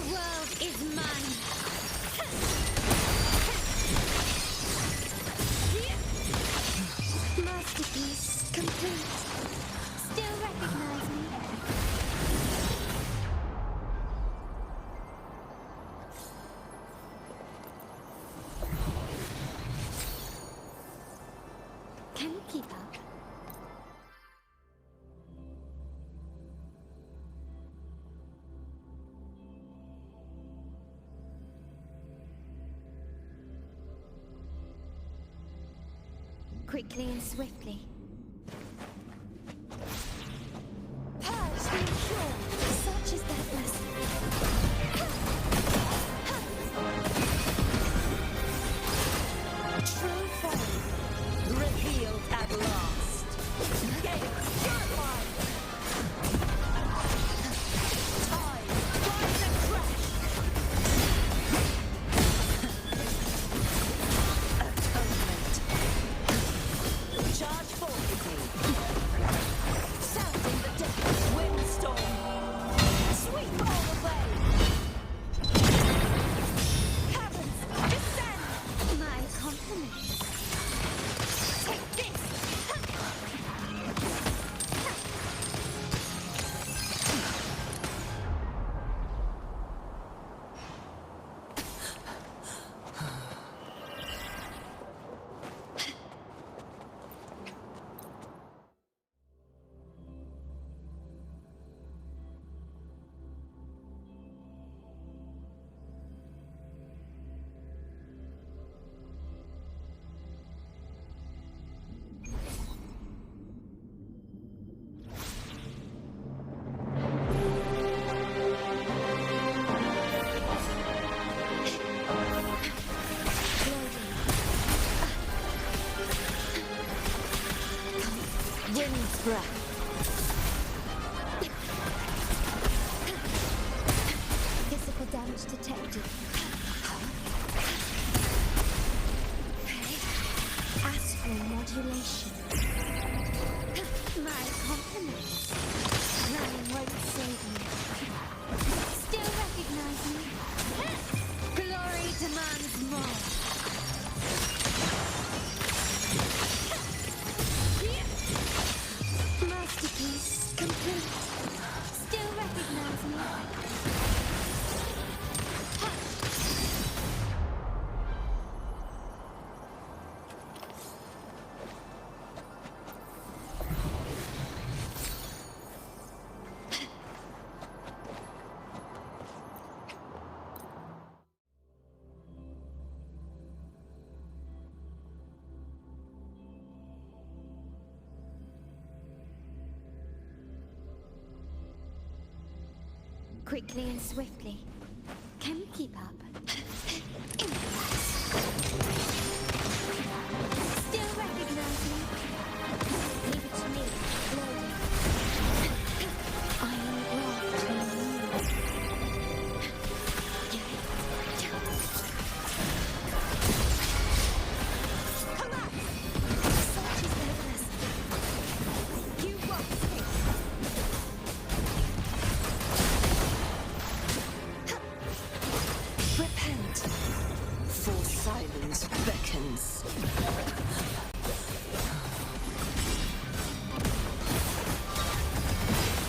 Quickly and swiftly.
Purge the impure.
Such is that lesson.
True form revealed at last. Gales purified. Tide rise and crash. Atonement. Charge fortitude. Sounding the depths. Windstorm. Sweep all away. Caverns descend.
My compliments.
Take this.
Wind's breath. Physical damage detected. Astral modulation. My compliments. Running won't save me. Still recognize me. Glory demands more. Masterpiece complete. Still recognize me. Quickly and swiftly. Can you keep up? Still recognize me? Leave it to me. Loading. I am graft in you. Such is their lesson. You won't escape.
Repent, for silence beckons.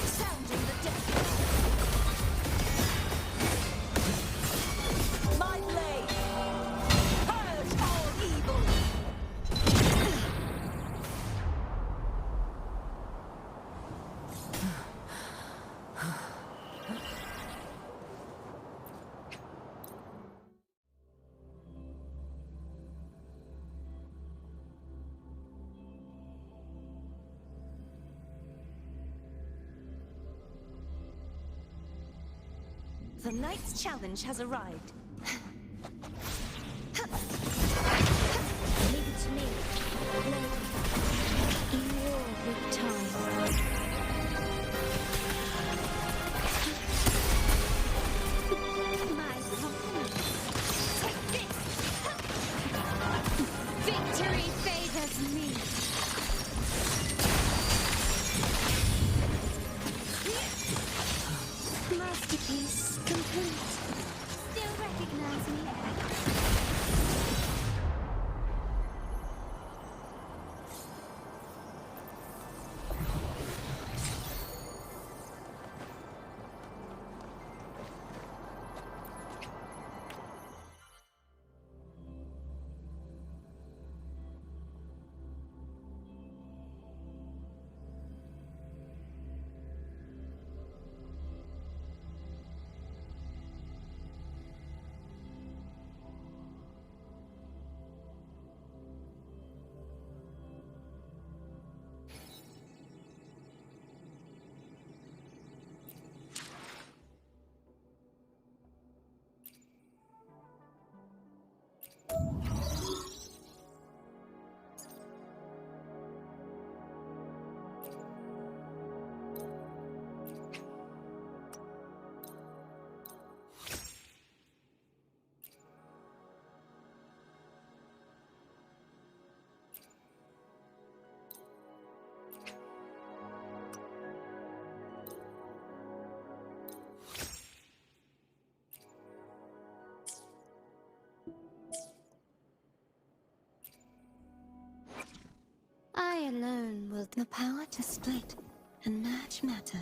Sounding the depth. My blade, purge all evil. The night's challenge has arrived.
Leave it to me. In war with time. My compliments. Take this. Victory favors me. Masterpiece complete. Still recognize me?
The power to split and match matter.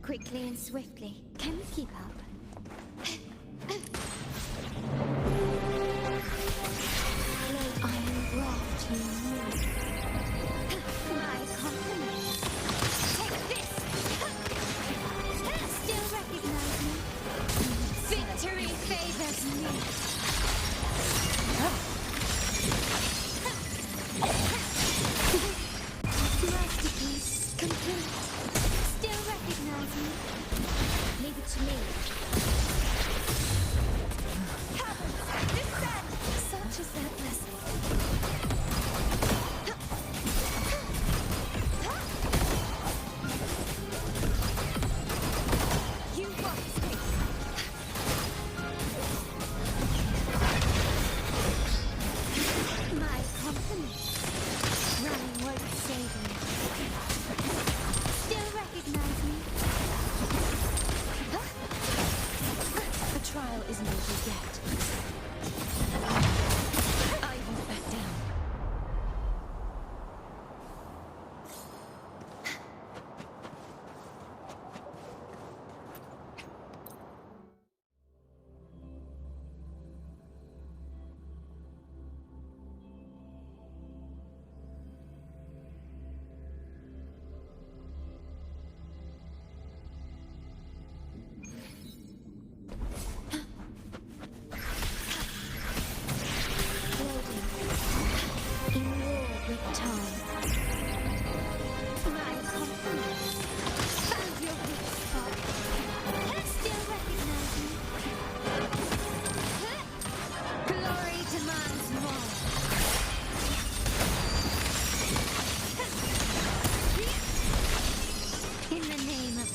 Quickly and swiftly. Can we keep up? I am brought to you. My compliments. Take this! Still recognize me? Victory favors me. Masterpiece complete. Still recognize me? Leave it to me. Heavens, descend! Such is their blessing. You watch me.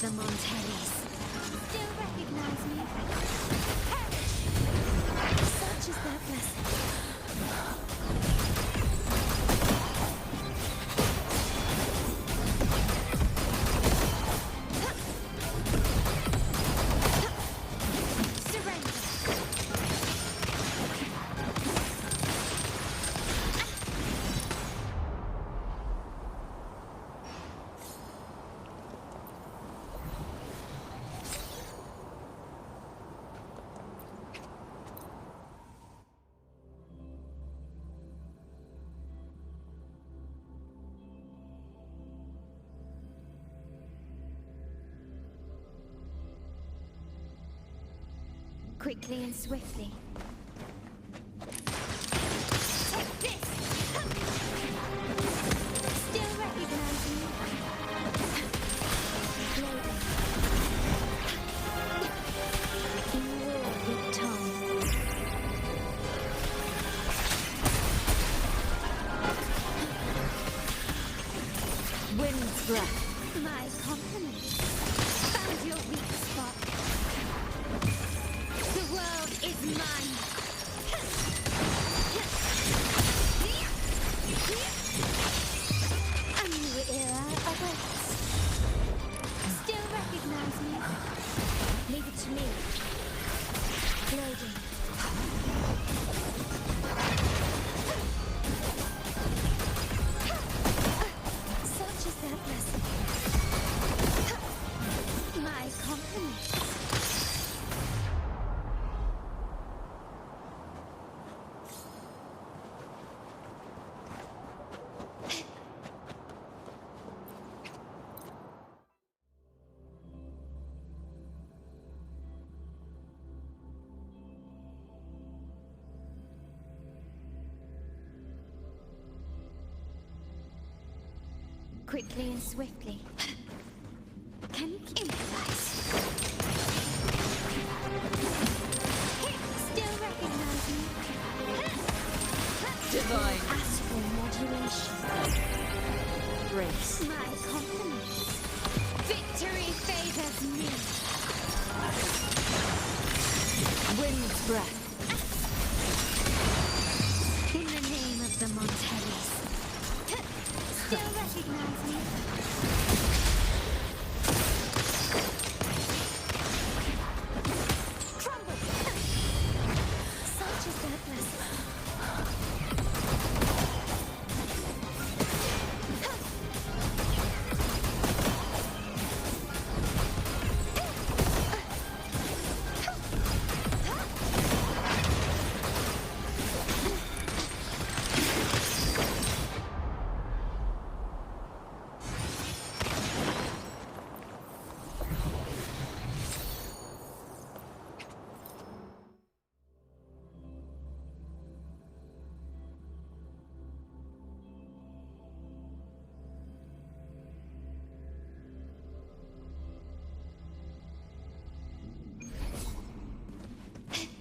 the Montellis. Still recognize me? Such is their blessing. Quickly and swiftly. Take this! Still recognize me? Loading. In war with time. Wind's breath. My compliments. Found your weak spot. The world is mine. A new era awaits. Still recognize me? Leave it to me. Loading. Such is their blessing. My compliments. Quickly and swiftly. Can you improvise? Still recognize me? Divine astral modulation. Grace. My compliments. Victory favors me. Wind's breath. In the name of the Montellis. Still recognize me? Crumble! Such is their blessing.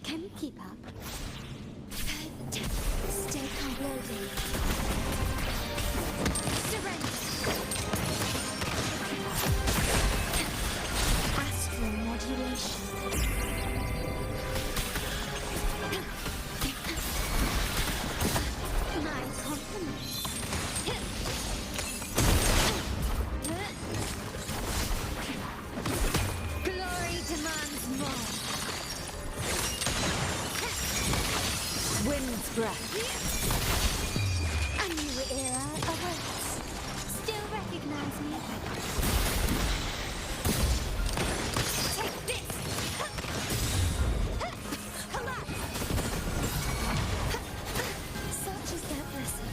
Can you keep up? Stay calm, loading. Surrender. Astral modulation. My compliments. Glory demands more. Wind's breath. A new era awaits. Still recognize me? Take this! Collapse! Such is their blessing.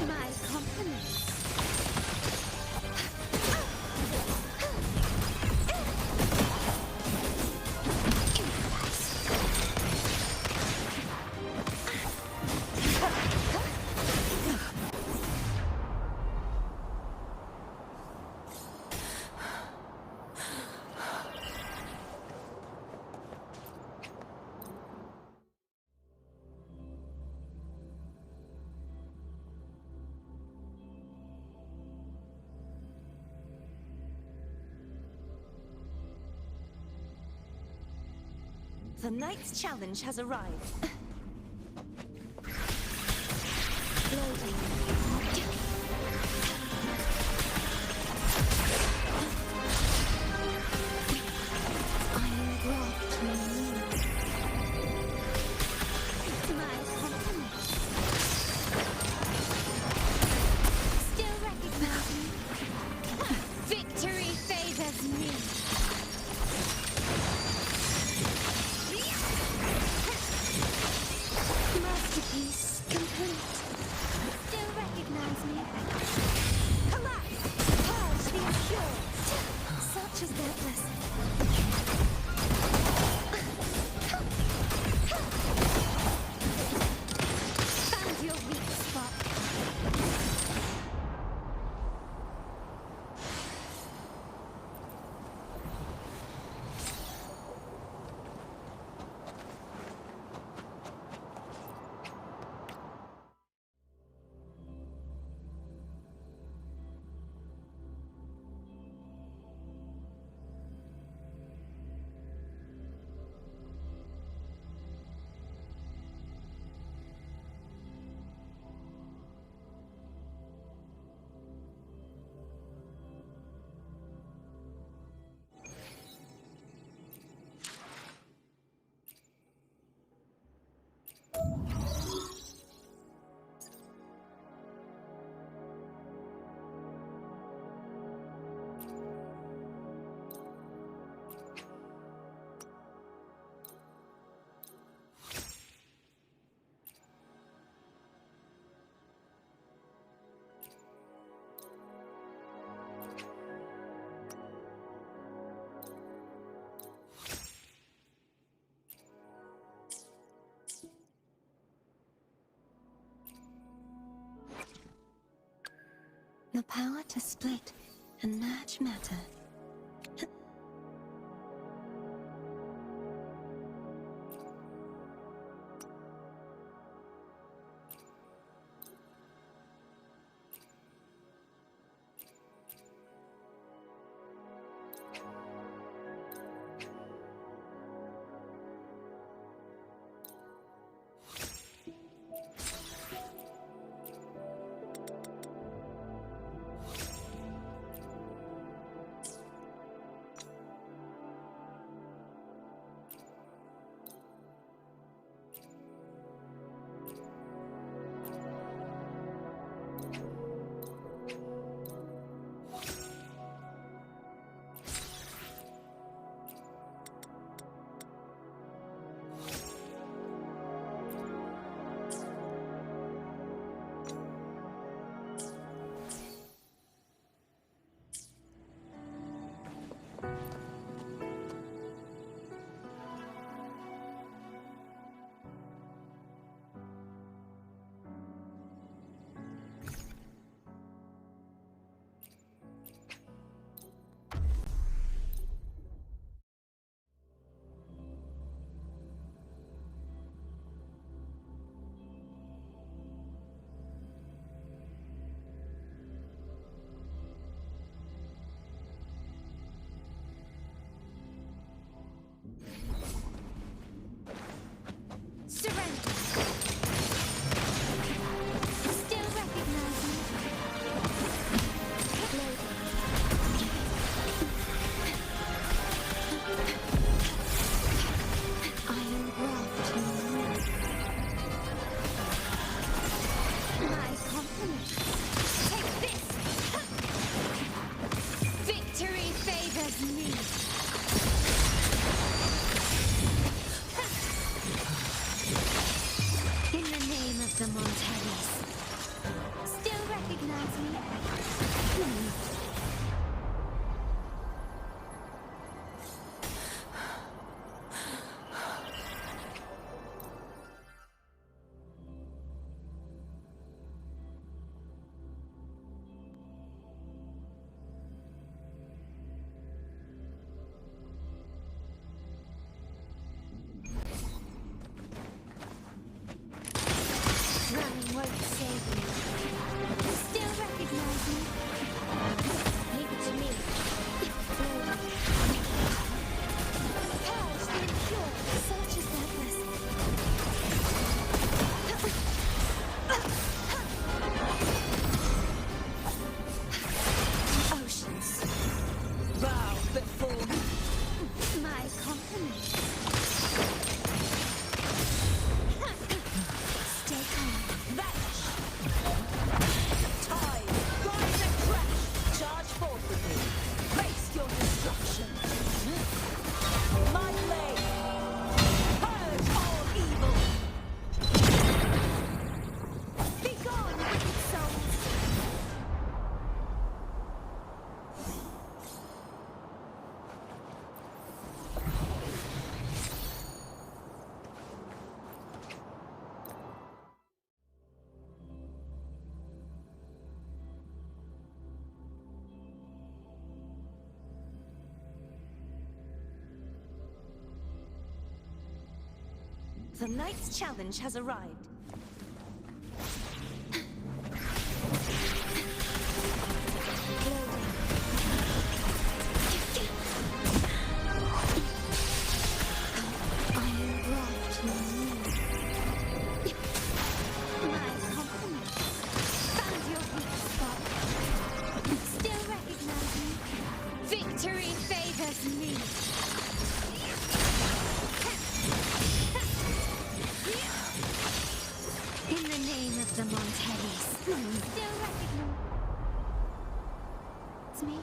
My compliments.
The night's challenge has arrived.
Still recognize me. Victory favors me. Masterpiece complete. Still recognize me. Collapse! Purge the impure. Such is their blessing. Found your weak spot. The power to split and merge matter.
Bow before me.
My compliments. Stay calm.
Vanish. Tide, rise and crash. Charge forth with me. Face your destruction. My blade. Purge all evil.
Be gone, wicked souls.
The night's challenge has arrived.
Iron graft in me. My compliments. Found your weak spot. Still recognize me. Victory favors me. In the name of the Montellis. Still recognize me.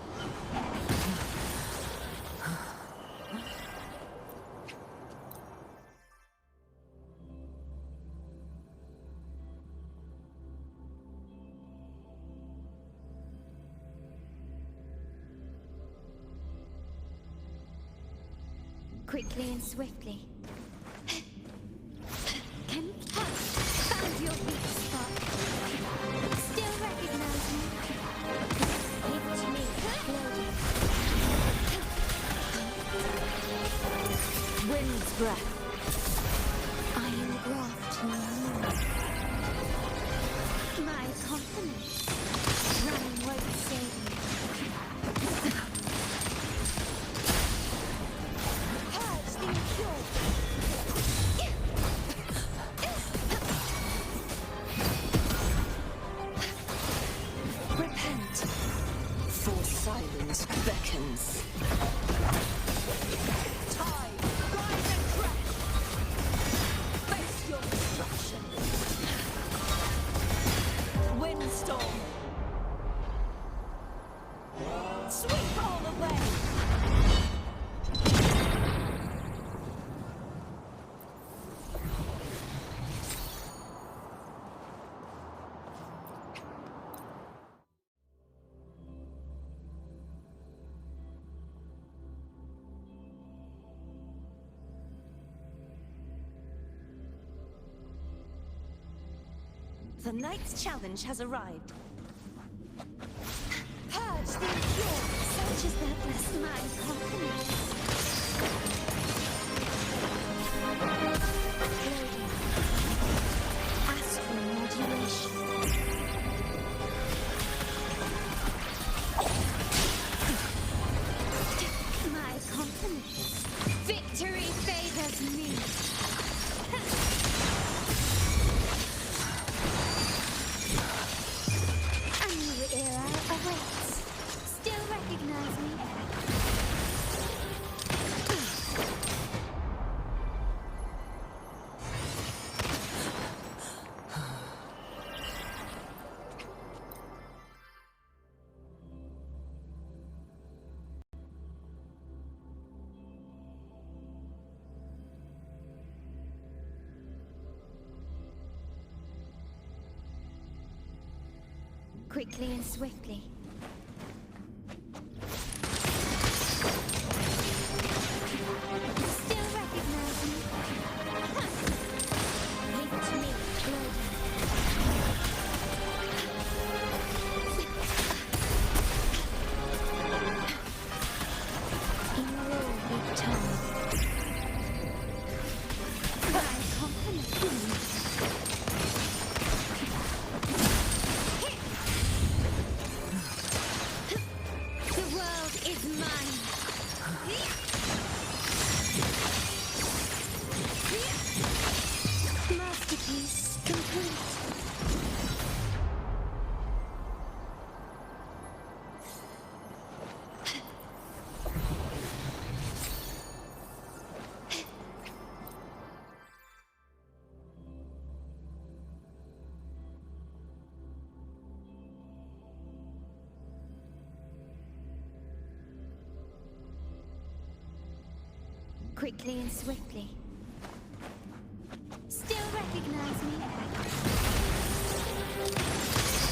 Quickly and swiftly. Can found your weak spot. Still recognize me. Give to me, floating.
Wind's breath.
Iron graft in me. My compliments. Running won't save me.
Purge the impure. Repent. For silence beckons. Tide, rise and crash. Face your destruction. Windstorm. Sweep all away. The night's challenge has arrived. Purge the impure.
Such is their bless my compliments. Floating. Astral modulation. My compliments. Victory favors me. A new era awaits. Still recognize me. Quickly and swiftly. Still recognize me. Leave it to me, floating. In your all big time. My compliments. quickly and swiftly. Still recognize me?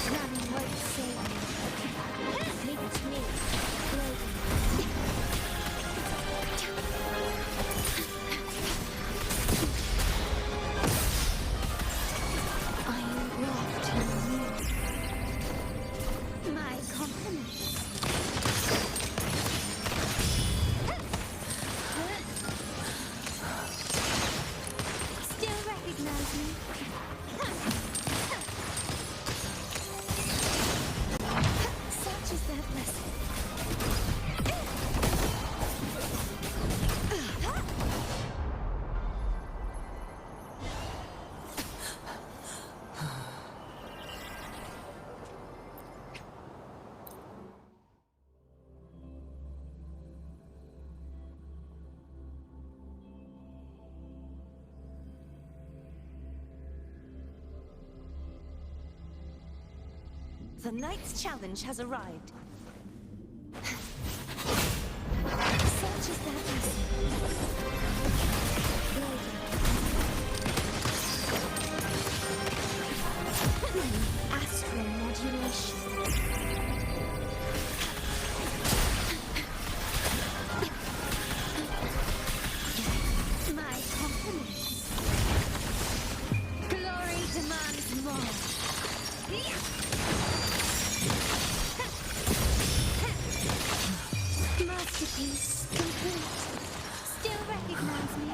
Running won't save me. Leave it to me. Floating. I am brought to you. My compliments. Still recognize me? Such is their blessing.
The Knight's challenge has arrived.
Such is their blessing. Astral modulation. My compliments. Glory demands more. Masterpiece complete. Still recognize me?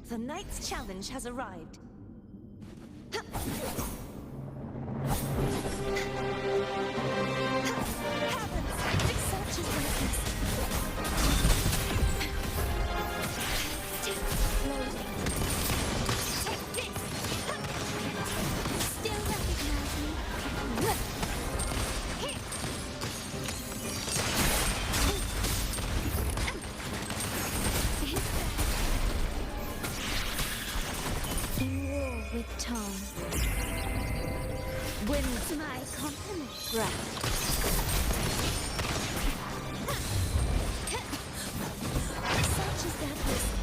The Knight's challenge has arrived.
Such is their blessing. Floating. Take this. Still recognize me? In war with Tom. Wins my compliment. Breath. Such is their blessing.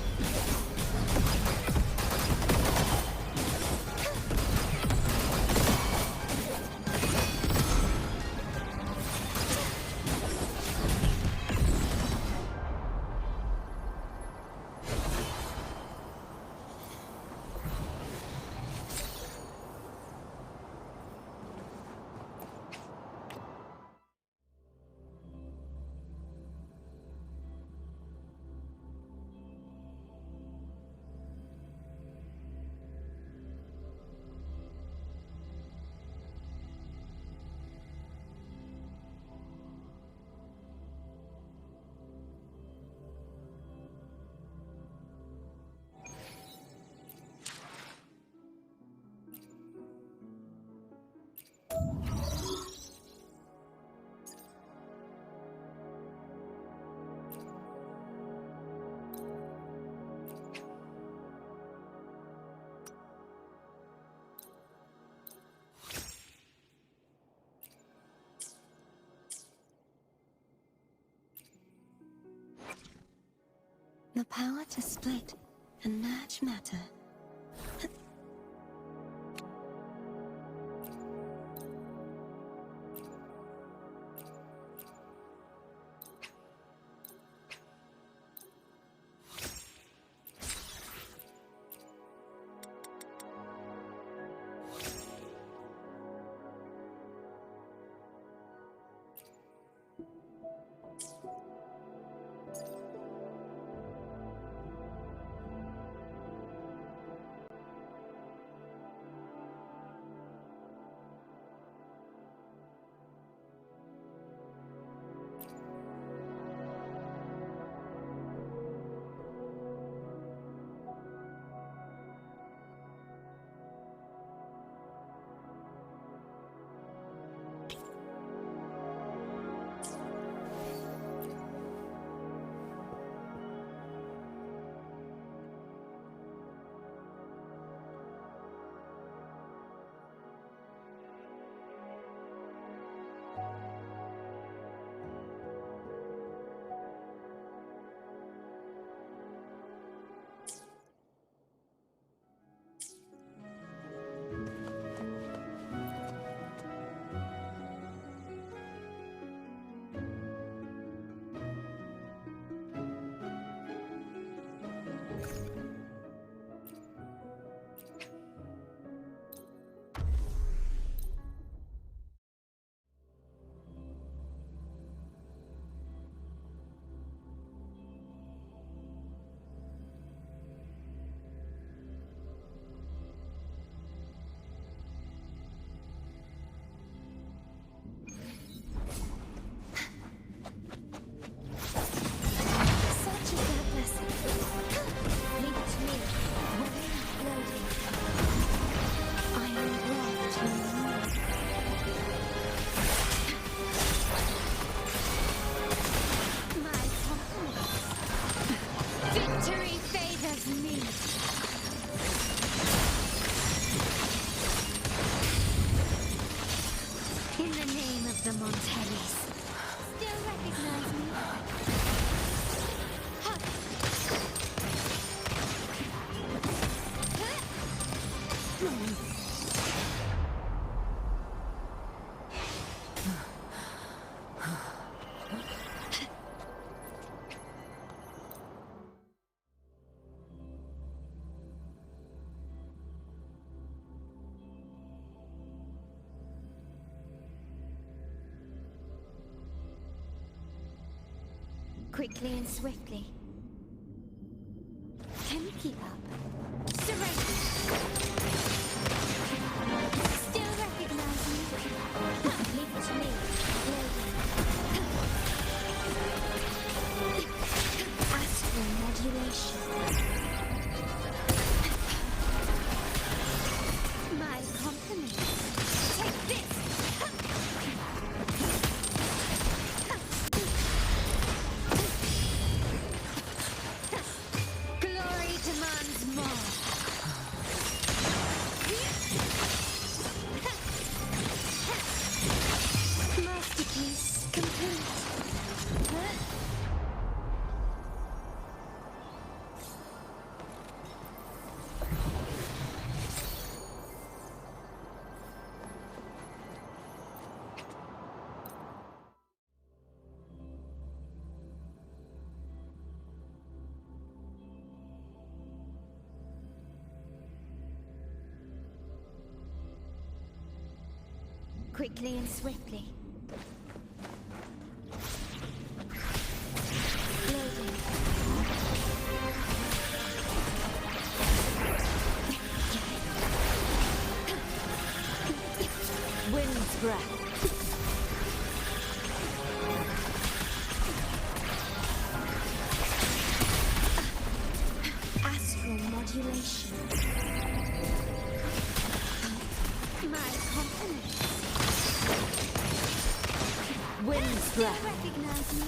The power to split and merge matter. Quickly and swiftly. Can you keep up? Surrender. Still recognize me? Leave it to me. Astral modulation. My compliments. Take this. Glory demands more. Masterpiece complete. Quickly and swiftly. Loading. Wind's breath. Astral modulation. My compliments. Wind's breath. Recognize me?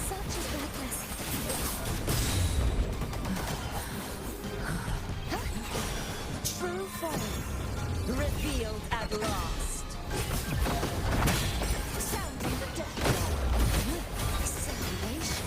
Such is their blessing. True form revealed at last. Sounding the death knell. Salvation.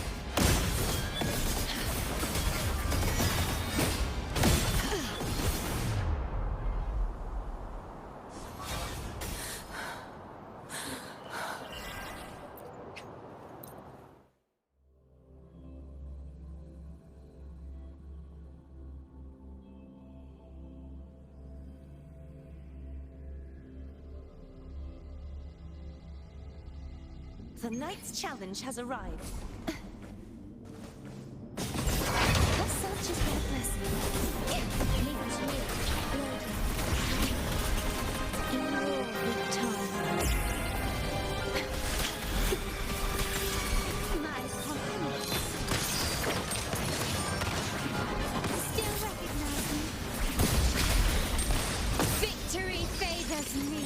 The knight's challenge has arrived.
Such is their blessing. Leave it to me. Loading. In war with time. My compliments. Still recognize me? Victory favors me.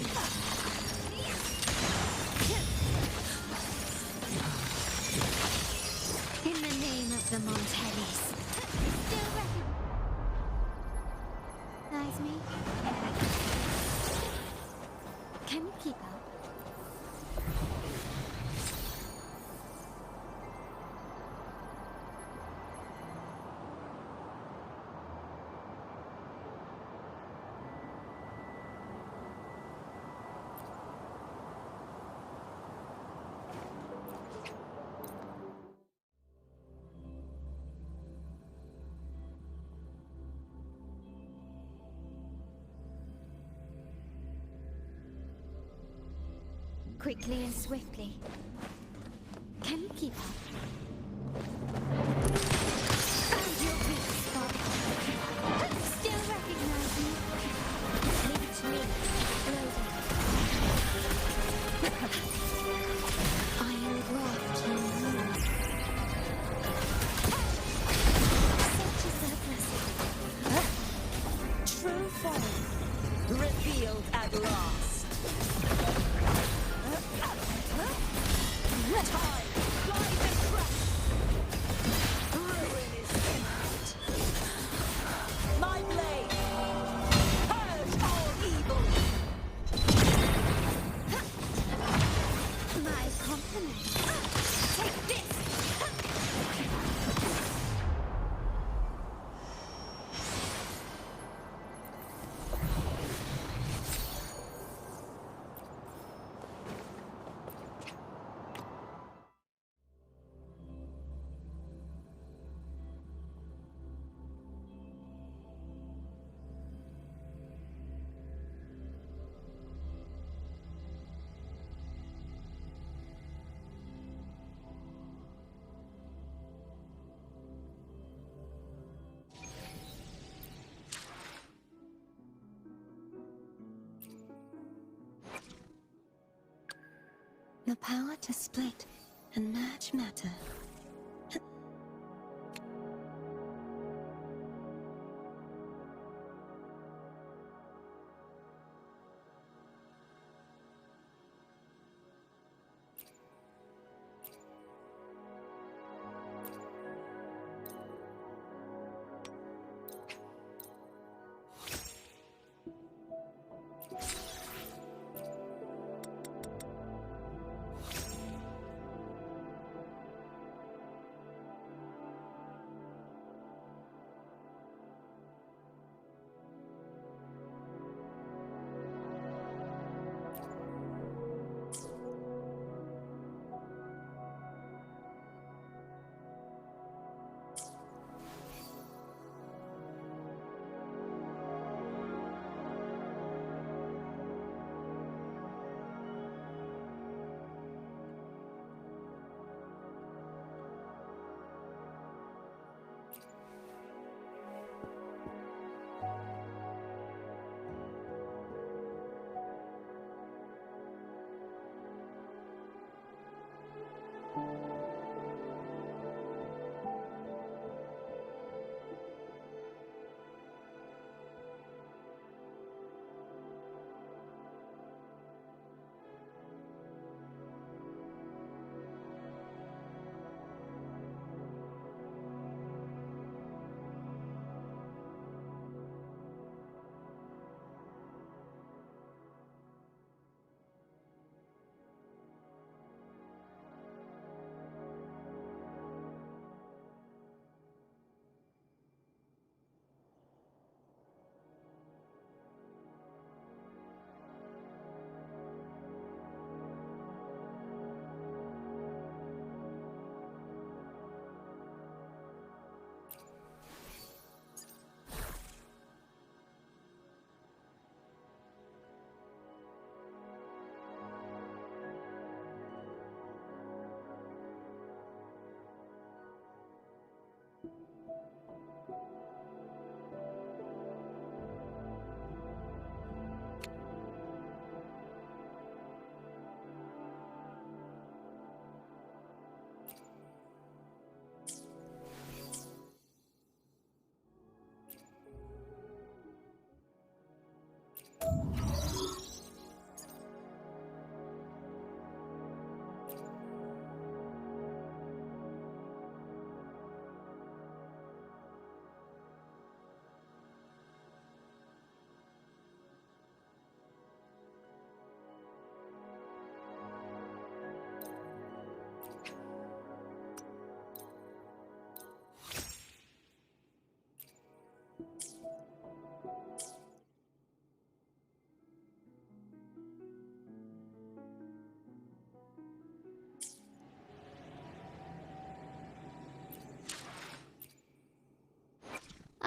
In the name of the Montellis. Still recognize me? Can you keep up? Quickly and swiftly. Can you keep up? Found your weak spot. Still recognize me? Leave it to me. Loading. Iron graft in you. Such is their blessing.
True form revealed at last. Time flies
the power to split and merge matter.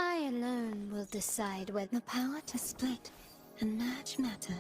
I alone will decide whether the power to split and merge matter.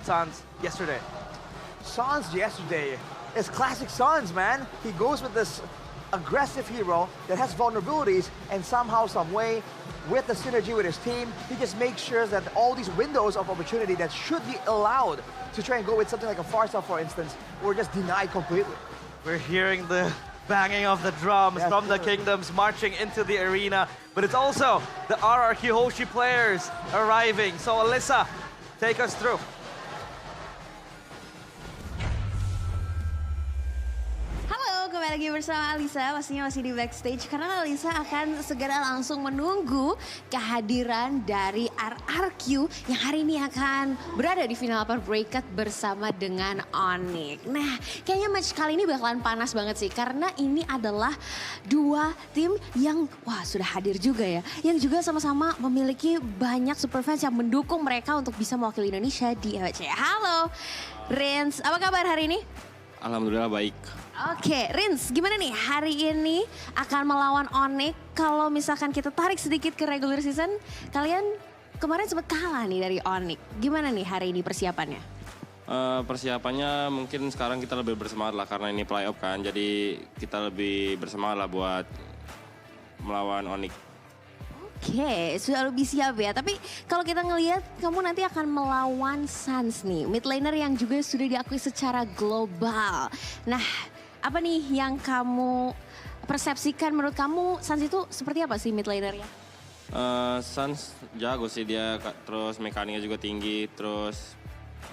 Sans yesterday.
Sans yesterday is classic Sans, man. He goes with this aggressive hero that has vulnerabilities, and somehow, some way, with the synergy with his team, he just makes sure that all these windows of opportunity that should be allowed to try and go with something like a Farsa, for instance, were just denied completely.
We're hearing the banging of the drums from the Kingdoms marching into the arena, but it's also the RRQ Hoshi players arriving. So Alyssa, take us through.
Halo, kembali lagi bersama Alisa, pastinya masih di backstage karena Alisa akan segera langsung menunggu kehadiran dari RRQ yang hari ini akan berada di final upper bracket bersama dengan Onyx. Nah, kayaknya match kali ini bakalan panas banget sih karena ini adalah dua tim yang sudah hadir juga ya, yang juga sama-sama memiliki banyak super fans yang mendukung mereka untuk bisa mewakili Indonesia di MSC. Halo, Rins, apa kabar hari ini?
Alhamdulillah baik.
Oke, Rins, gimana nih hari ini akan melawan Onyx? Kalau misalkan kita tarik sedikit ke regular season, kalian kemarin sempat kalah nih dari Onyx. Gimana nih hari ini persiapannya?
Persiapannya mungkin sekarang kita lebih bersemangat lah karena ini playoff kan. Jadi kita lebih bersemangat lah buat melawan Onyx.
Oke, sudah lebih siap ya. Tapi kalau kita ngelihat kamu nanti akan melawan Suns nih, mid laner yang juga sudah diakui secara global. Nah, apa nih yang kamu persepsikan menurut kamu Suns itu seperti apa sih mid lanernya?
Suns jago sih dia, terus mekaniknya juga tinggi, terus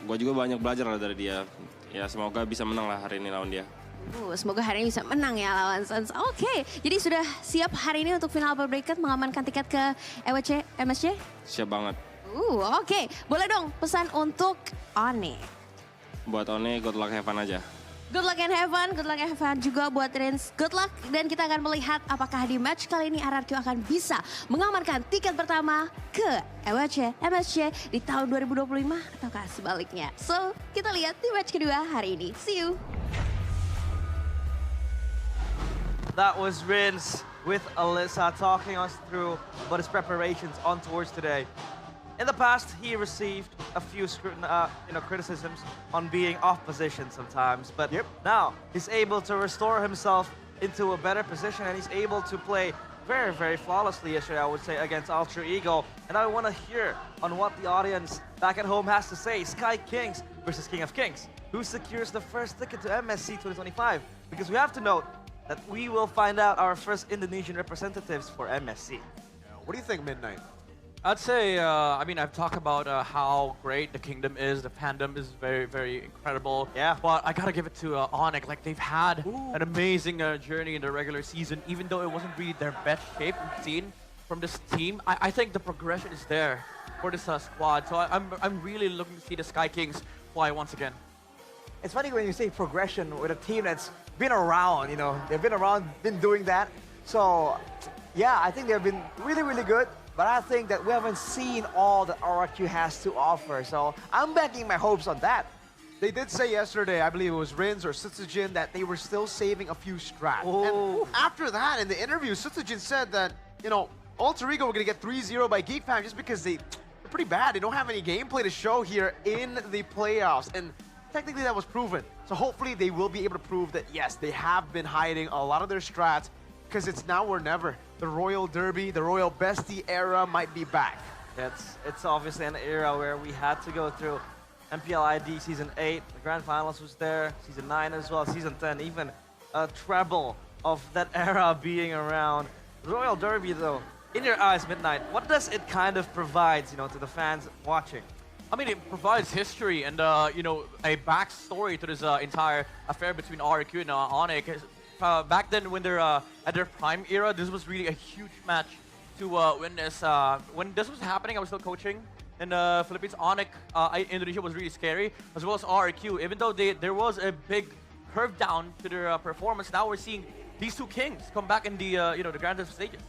gue juga banyak belajar lah dari dia. Ya semoga bisa menang lah hari ini lawan dia.
Semoga hari ini bisa menang ya lawan Suns. Oke, jadi sudah siap hari ini untuk final upper bracket mengamankan tiket ke MSC?
Siap banget.
Oke. Boleh dong pesan untuk Onyx.
Buat Onyx, good luck, have fun aja.
Good luck and have fun, juga buat Rins. Good luck, dan kita akan melihat apakah di match kali ini RRQ akan bisa mengamankan tiket pertama ke MSC di tahun 2025 ataukah sebaliknya. So, kita lihat di match kedua hari ini. See you!
That was Rins with Alyssa talking us through about his preparations on tours today. In the past, he received a few criticisms on being off position sometimes, but now he's able to restore himself into a better position and he's able to play very, very flawlessly yesterday, I would say, against Alter Ego. And I want to hear on what the audience back at home has to say. Sky Kings versus King of Kings. Who secures the first ticket to MSC 2025? Because we have to note that we will find out our first Indonesian representatives for MSC.
What do you think, Midnight?
I'd say, I mean, I've talked about how great the Kingdom is. The fandom is very, very incredible.
Yeah.
But I gotta give it to Onyx. Like, they've had an amazing journey in the regular season, even though it wasn't really their best shape we've seen from this team. I think the progression is there for this squad. So I'm really looking to see the Sky Kings fly once again.
It's funny when you say progression with a team that's been around, you know, they've been around, been doing that. So, yeah, I think they've been really, really good. But I think that we haven't seen all that RRQ has to offer. So I'm banking my hopes on that.
They did say yesterday, I believe it was Rins or Sutsujin, that they were still saving a few strats. And after that, in the interview, Sutsujin said that, you know, Alter Ego were going to get 3-0 by Geek Fam just because they're pretty bad. They don't have any gameplay to show here in the playoffs. And technically that was proven. So hopefully they will be able to prove that, yes, they have been hiding a lot of their strats because it's now or never. The Royal Derby, the Royal Bestie era might be back.
It's obviously an era where we had to go through Mpl Id Season 8, the Grand Finals was there, Season 9 as well, Season 10, even a treble of that era being around. The Royal Derby though, in your eyes, Midnight, what does it kind of provide, you know, to the fans watching?
I mean, it provides history and, you know, a backstory to this entire affair between RRQ and Onyx. Back then, when they're at their prime era, this was really a huge match to witness. When this was happening, I was still coaching in the Philippines. Onyx, Indonesia was really scary, as well as RRQ. Even though there was a big curve down to their performance, now we're seeing these two kings come back in the you know, the grandest stages.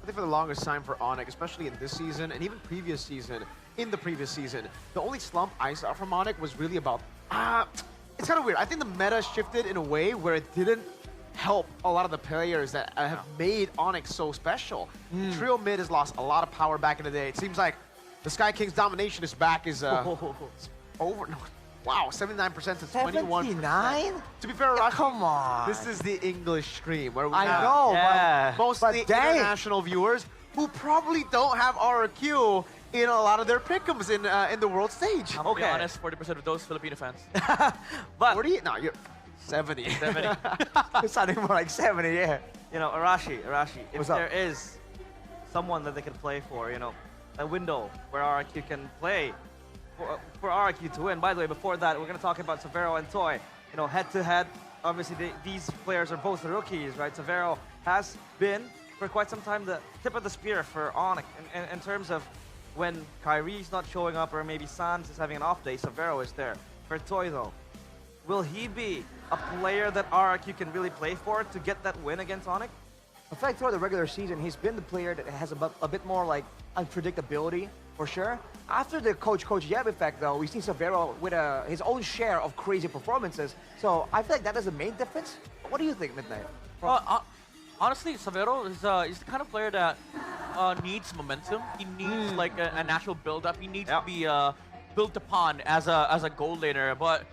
I think for the longest time for Onyx, especially in this season and even previous season, in the previous season, the only slump I saw from Onyx was really about it's kind of weird. I think the meta shifted in a way where it didn't help a lot of the players that have made Onyx so special. Trio mid has lost a lot of power back in the day. It seems like the Sky King's domination is back, is over. No, Wow, 79% to 21%.
79?
To be fair,
Yeah,
Arashi,
come on.
this is the English stream where we
I
have
know,
mostly
but dang.
international viewers who probably don't have RRQ in a lot of their pick'ems in the world stage.
I'm okay. Be honest, 40% of those Filipino fans.
But 40? No, you're 70.
70.
It's sounding more like 70, yeah.
You know, Arashi, if
What's up?
there is someone that they can play for, you know, a window where RRQ can play for RRQ to win. By the way, before that, we're going to talk about Severo and Toy. You know, head-to-head, obviously these players are both rookies, right? Severo has been, for quite some time, the tip of the spear for Onyx in terms of when KAIRI's not showing up or maybe Sans is having an off day, Severo is there. For Toy, though, will he be a player that RRQ can really play for to get that win against Onyx?
In fact, throughout the regular season, he's been the player that has a bit more like unpredictability, for sure. After the Coach Yeb effect, though, we've seen Severo with his own share of crazy performances. So I feel like that is the main difference. What do you think, Midnight?
Honestly, Severo is he's the kind of player that needs momentum. He needs like a natural build-up. He needs to be built upon as a goal laner. But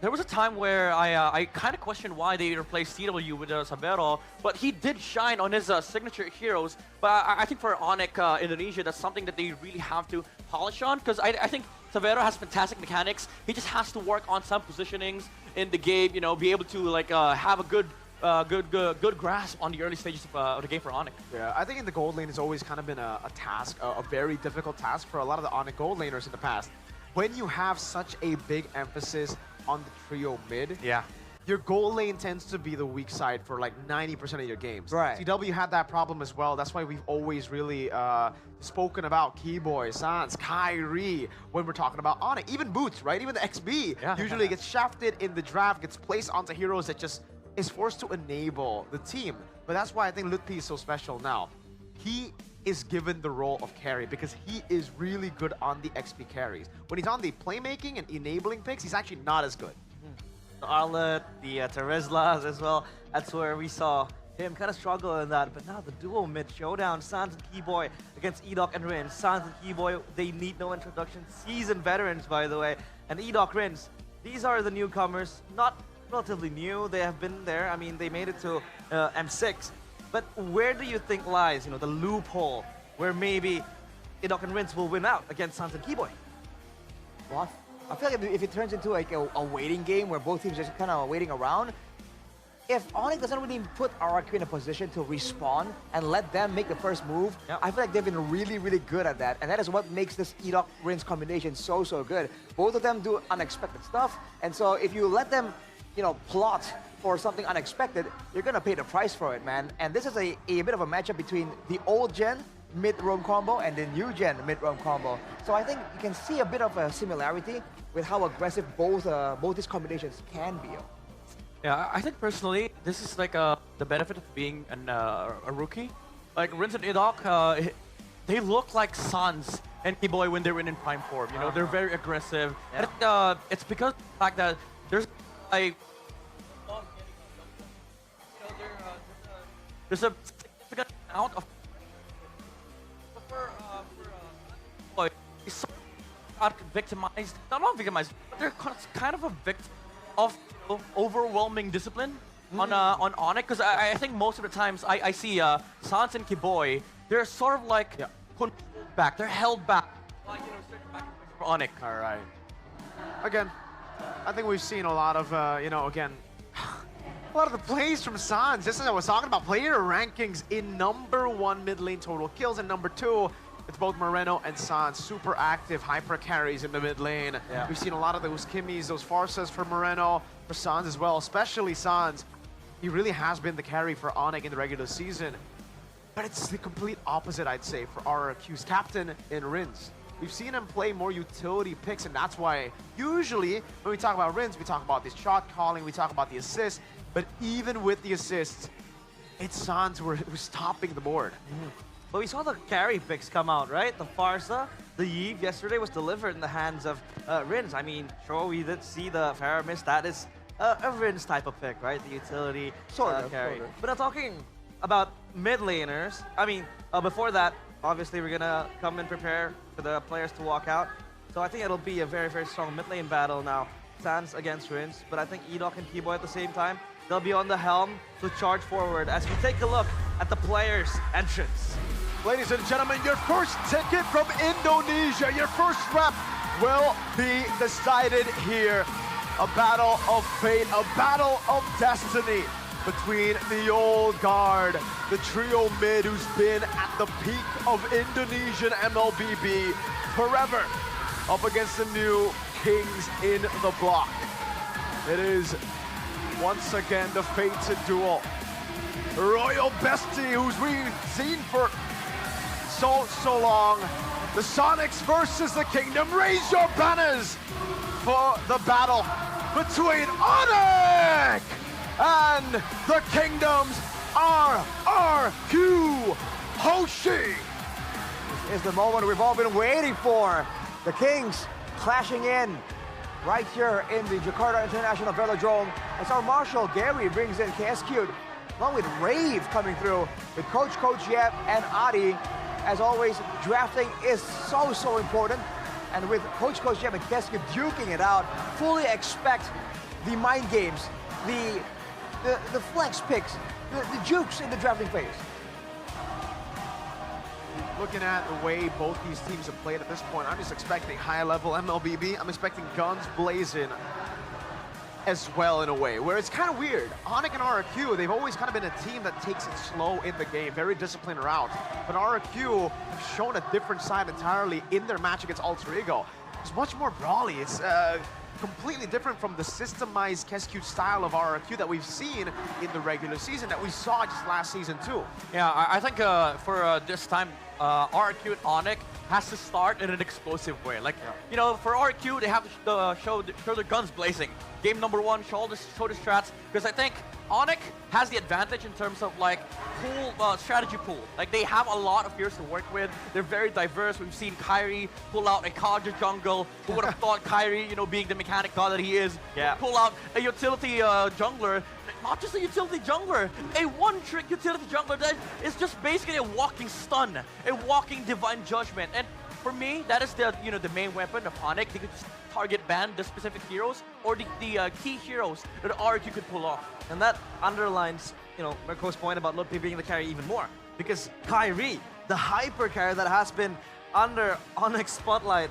there was a time where I kind of questioned why they replaced CW with Severo, but he did shine on his signature heroes. But I think for Onyx Indonesia, that's something that they really have to polish on, because I think Severo has fantastic mechanics. He just has to work on some positionings in the game, you know, be able to like have a good grasp on the early stages of the game for Onyx.
Yeah, I think in the gold lane has always kind of been a task, a very difficult task for a lot of the Onyx gold laners in the past. When you have such a big emphasis on the trio mid, your gold lane tends to be the weak side for like 90% of your games.
Right.
CW had that problem as well. That's why we've always really spoken about Keyboy, Sans, KAIRI when we're talking about Onyx. Even Boots, right? Even the XB usually gets shafted in the draft, gets placed onto heroes that just is forced to enable the team. But that's why I think Lutpi is so special now. He is given the role of carry because he is really good on the XP carries. When he's on the playmaking and enabling picks, he's actually not as good.
The Arlet, the Tereslas as well. That's where we saw him kind of struggle in that. But now the duo mid showdown, Sans and Keyboy against Edoc and Rins. Sans and Keyboy, they need no introduction. Seasoned veterans, by the way. And Edoc, Rins, these are the newcomers. Not relatively new. They have been there. I mean, they made it to M6. But where do you think lies, you know, the loophole where maybe Edoc and Rins will win out against Sans and Keyboy?
Well, I feel like if it turns into like a waiting game where both teams are just kind of waiting around, if Onyx doesn't really put RRQ in a position to respawn and let them make the first move, I feel like they've been really, really good at that. And that is what makes this Edoc-Rins combination so, so good. Both of them do unexpected stuff. And so if you let them, you know, plot for something unexpected, you're gonna pay the price for it, man. And this is a bit of a matchup between the old gen mid-roam combo and the new gen mid-roam combo. So I think you can see a bit of a similarity with how aggressive both these combinations can be.
Yeah, I think personally, this is like the benefit of being a rookie. Like Rins and Edoc, they look like Sans and Keyboy when they're in prime form. You know, they're very aggressive. And, it's because of the fact that there's a there's a significant amount of he's victimized, not victimized, but they're kind of a victim of overwhelming discipline on Onyx, because I think most of the times I see Sans and Keyboy, they're sort of like controlled back, they're held back by certain back for Onyx.
All right. Again, I think we've seen a lot of again, a lot of the plays from Sans. Just as I was talking about player rankings in #1 mid lane total kills and #2. It's both Moreno and Sans, super active, hyper carries in the mid lane. We've seen a lot of those Kimmies, those Farsas for Moreno, for Sans as well, especially Sans. He really has been the carry for Onyx in the regular season. But it's the complete opposite, I'd say, for RRQ's captain in Rins. We've seen him play more utility picks, and that's why usually when we talk about Rins, we talk about this shot calling, we talk about the assists, but even with the assists, it's Sans who's topping the board.
But we saw the carry picks come out, right? The Farsa, the Yves yesterday was delivered in the hands of Rins. I mean, sure, we did see the Faramis. That is a Rins type of pick, right? The utility carry. But I'm talking about mid laners. I mean, before that, obviously we're gonna come and prepare for the players to walk out. So I think it'll be a very, very strong mid lane battle now. Sans against Rince, but I think Edok and Keyboy at the same time, they'll be on the helm to charge forward as we take a look at the players' entrance.
Ladies and gentlemen, your first ticket from Indonesia, your first rep will be decided here. A battle of fate, a battle of destiny between the old guard, the trio mid who's been at the peak of Indonesian MLBB forever, up against the new kings in the block. It is once again the fated duel. Royal Bestie, who's we've seen for so long. The Sonics versus the Kingdom. Raise your banners for the battle between Onyx and the Kingdom's RRQ Hoshi.
This is the moment we've all been waiting for. The Kings clashing in right here in the Jakarta International Velodrome as our Marshal Gary brings in KSQ along with Rave coming through with Coach Yep and Adi. As always, drafting is so important, and with Coach Yep and KSQ duking it out, fully expect the mind games, the flex picks, the jukes in the drafting phase.
Looking at the way both these teams have played at this point, I'm just expecting high-level MLBB. I'm expecting guns blazing as well in a way, where it's kind of weird. Onyx and RRQ, they've always kind of been a team that takes it slow in the game, very disciplined route. But RRQ have shown a different side entirely in their match against Alter Ego. It's much more brawly. It's completely different from the systemized KSQ style of RRQ that we've seen in the regular season that we saw just last season too.
Yeah, I think for this time, RRQ and Onyx has to start in an explosive way. Like, you know, for RRQ, they have to show their guns blazing. Game number one, show the strats, because I think Onyx has the advantage in terms of like pool, strategy pool. Like they have a lot of heroes to work with. They're very diverse. We've seen KAIRI pull out a Kaja jungle. Who would have thought KAIRI, you know, being the mechanic god that he is, pull out a utility jungler. Not just a utility jungler, a one-trick utility jungler that is just basically a walking stun, a walking divine judgment. And for me, that is the the main weapon of Onyx. They could just target ban the specific heroes or the key heroes that RRQ could pull off.
And that underlines, Mirko's point about Ludwig being the carry even more. Because KAIRI, the hyper carry that has been under Onyx spotlight,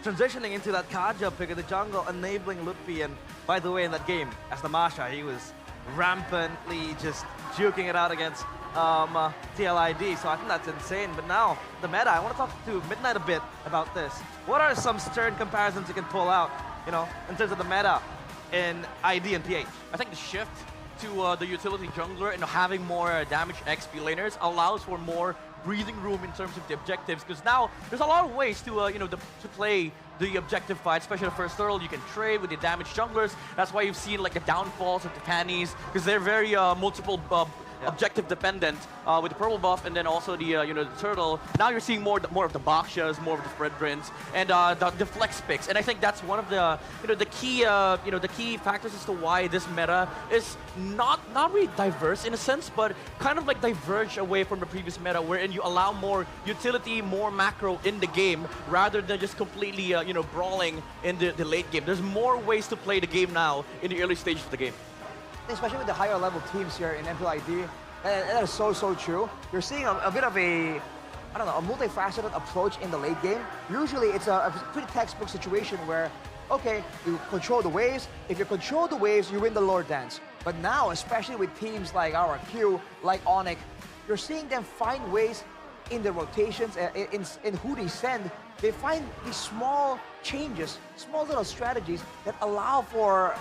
transitioning into that Kaja pick in the jungle, enabling Ludwig. And by the way, in that game, as the Masha, he was rampantly just juking it out against MPL Id. So I think that's insane. But now, the meta, I want to talk to Midnight a bit about this. What are some stern comparisons you can pull out, in terms of the meta in ID and PH?
I think the shift to the utility jungler and having more damage XP laners allows for more breathing room in terms of the objectives, because now there's a lot of ways to to play the objective fight, especially the first turtle. You can trade with the damage junglers. That's why you've seen like the downfalls of the Tannies, because they're very multiple objective dependent with the purple buff, and then also the the turtle. Now you're seeing more of the Bakshas, more of the Fredrins, and the flex picks. And I think that's one of the the key factors as to why this meta is not really diverse in a sense, but kind of like diverge away from the previous meta, wherein you allow more utility, more macro in the game rather than just completely brawling in the late game. There's more ways to play the game now in the early stages of the game.
Especially with the higher level teams here in MPL Id, and that is so true. You're seeing a bit of a multifaceted approach in the late game. Usually it's a pretty textbook situation where, okay, you control the waves. If you control the waves, you win the Lord Dance. But now, especially with teams like RRQ, like Onyx, you're seeing them find ways in the rotations, in who they send. They find these small changes, small little strategies that allow for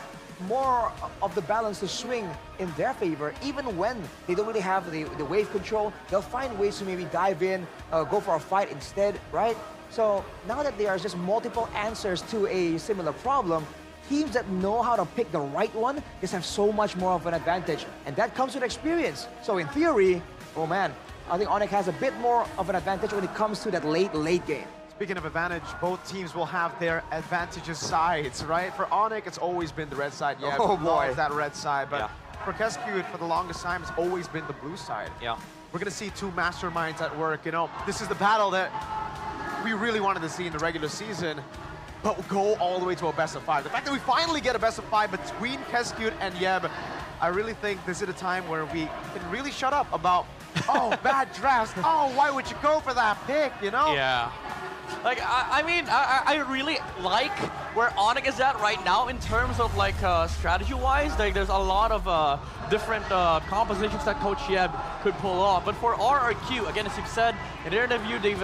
more of the balance to swing in their favor. Even when they don't really have the wave control, they'll find ways to maybe dive in, go for a fight instead, right? So now that there are just multiple answers to a similar problem, teams that know how to pick the right one just have so much more of an advantage, and that comes with experience. So in theory, oh man, I think Onyx has a bit more of an advantage when it comes to that late game.
Speaking of advantage, both teams will have their advantageous sides, right? For Onyx, it's always been the red side. Yeah,
oh boy,
that red side. But for KSQ, for the longest time, it's always been the blue side.
Yeah,
we're gonna see two masterminds at work. This is the battle that we really wanted to see in the regular season, but go all the way to a best of 5. The fact that we finally get a best of 5 between Keskut and Yeb, I really think this is a time where we can really shut up about, oh, bad drafts, oh, why would you go for that pick, you know?
Yeah. Like, I mean, I really like where Onyx is at right now in terms of like strategy-wise. Like, there's a lot of different compositions that Coach Yeb could pull off. But for RRQ, again, as you've said in their interview, they've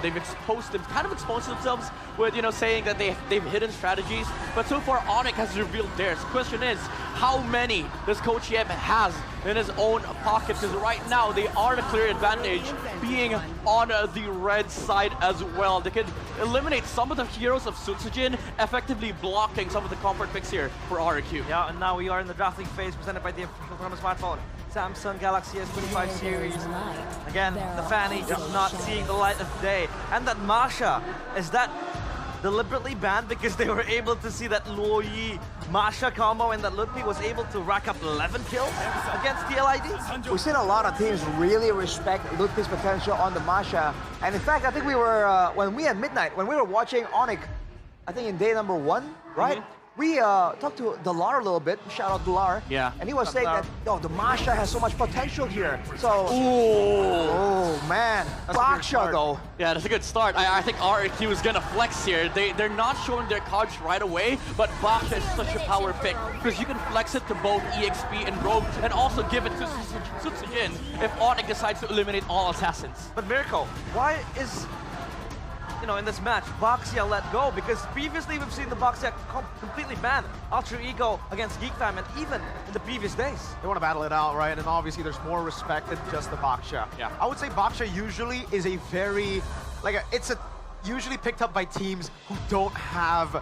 they've exposed themselves with saying that they've hidden strategies. But so far, Onyx has revealed theirs. The question is, how many does Coach Yeb has in his own pocket? Because right now they are the clear advantage, being on the red side as well. They could eliminate some of the heroes of Sutsujin, effectively blocking some of the comfort picks here for RRQ.
Yeah, and now we are in the drafting phase presented by the official tournament smartphone, Samsung Galaxy S25 series. Again, the Fanny just not seeing the light of day. And that Masha, is that deliberately banned because they were able to see that Luo Yi Masha combo and that Ludpi was able to rack up 11 kills against TLID?
We've seen a lot of teams really respect Ludpi's potential on the Masha. And in fact, I think we were, when we at midnight, when we were watching Onyx, I think in day number 1, right? We talked to Dalar a little bit. Shout out Dalar.
Yeah.
And he was saying that, the Masha has so much potential here. So,
oh
man, Baksha though.
Yeah, that's a good start. I think RRQ is gonna flex here. They're not showing their cards right away, but Baksha is such a power pick because you can flex it to both EXP and Rogue, and also give it to Sutsujin if Onyx decides to eliminate all assassins.
But Miracle, why is in this match, Baxia let go? Because previously we've seen the Baxia completely banned Ultra Ego against Geek Fam, and even in the previous days.
They want to battle it out, right? And obviously there's more respect than just the Baksha.
Yeah.
I would say Baksha usually is a very, it's usually picked up by teams who don't have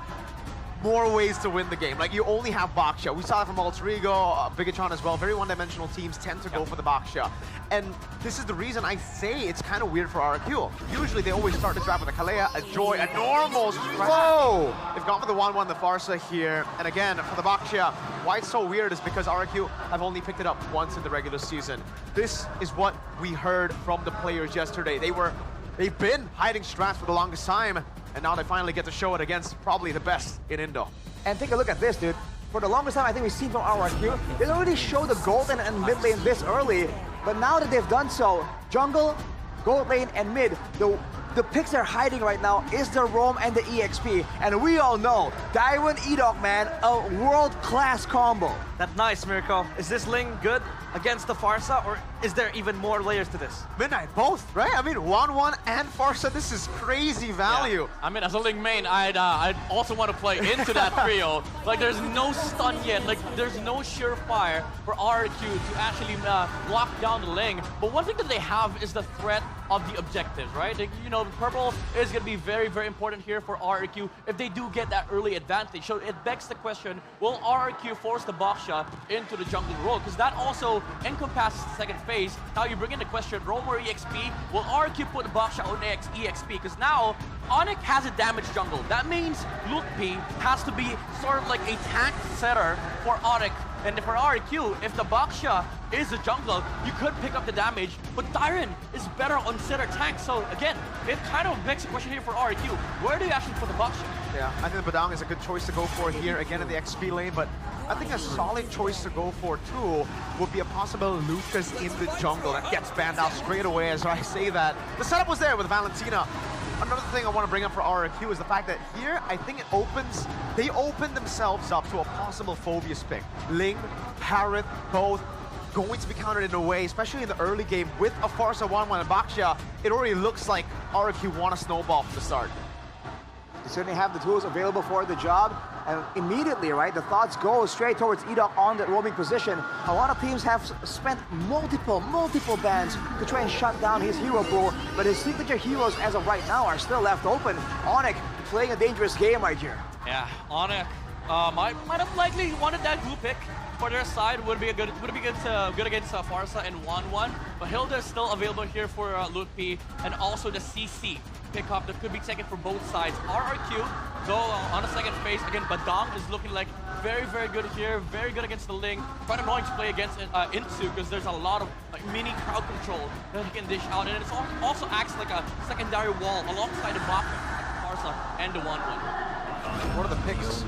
more ways to win the game. Like, you only have Baksha. We saw that from Alter Ego, Bigatron as well. Very one-dimensional teams tend to go for the Baksha. And this is the reason I say it's kind of weird for RRQ. Usually they always start the draft with a Kalea, a Joy, a normal strat.
Whoa!
They've gone for the 1-1, the Farsa here. And again, for the Baksha, why it's so weird is because RRQ have only picked it up once in the regular season. This is what we heard from the players yesterday. They've been hiding strats for the longest time, and now they finally get to show it against probably the best in Indo.
And take a look at this, dude. For the longest time, I think we've seen from RRQ, they already showed the gold lane and mid lane this early, but now that they've done so, jungle, gold lane, and mid, the picks they're hiding right now is the Roam and the EXP. And we all know, Daiwen Edok, man, a world-class combo.
That's nice, Miracle. Is this Ling good against the Farsa, or is there even more layers to this?
Midnight, both, right? I mean, 1-1 and Farsa, this is crazy value.
Yeah. I mean, as a Ling main, I'd also want to play into that trio. Like, there's no stun yet. Like, there's no surefire for RRQ to actually lock down the Ling. But one thing that they have is the threat of the objectives, right? Like, purple is going to be very, very important here for RRQ if they do get that early advantage. So it begs the question, will RRQ force the Baksha into the jungle role? Because that also encompasses the second phase. Now you bring in the question, Roam or EXP? Will RRQ put the Baksha on EXP? Because now Onyx has a damage jungle. That means Ludpi has to be sort of like a tank setter for Onyx. And for RRQ, if the Baksha is the jungle, you could pick up the damage, but Tyron is better on setter tank. So again, it kind of begs the question here for RRQ. Where do you actually put the Baksha?
Yeah, I think the Badang is a good choice to go for here, again in the XP lane, but I think a solid choice to go for too would be a possible Lucas in the jungle that gets banned out straight away as I say that. The setup was there with Valentina. Another thing I want to bring up for RRQ is the fact that here, I think they open themselves up to a possible Phobius pick. Ling, Parrot, both going to be countered in a way, especially in the early game with a Farsa 1-1 and Baksha. It already looks like RRQ want to snowball from the start.
They certainly have the tools available for the job, and immediately, right, the thoughts go straight towards Edok on the roaming position. A lot of teams have spent multiple bans to try and shut down his hero pool, but his signature heroes as of right now are still left open. Onyx playing a dangerous game right here.
Yeah, Onyx might have likely wanted that blue pick. for their side would be good against Farsa and 1-1, but Hilda is still available here for Lutpi, and also the CC pickup that could be taken for both sides. RRQ, though on the second phase, again, Badang is looking like very, very good here, very good against the Ling. Quite annoying to play against Insu because there's a lot of mini crowd control that he can dish out, and it also acts like a secondary wall alongside the Baka, Farsa, and the 1-1.
What are the picks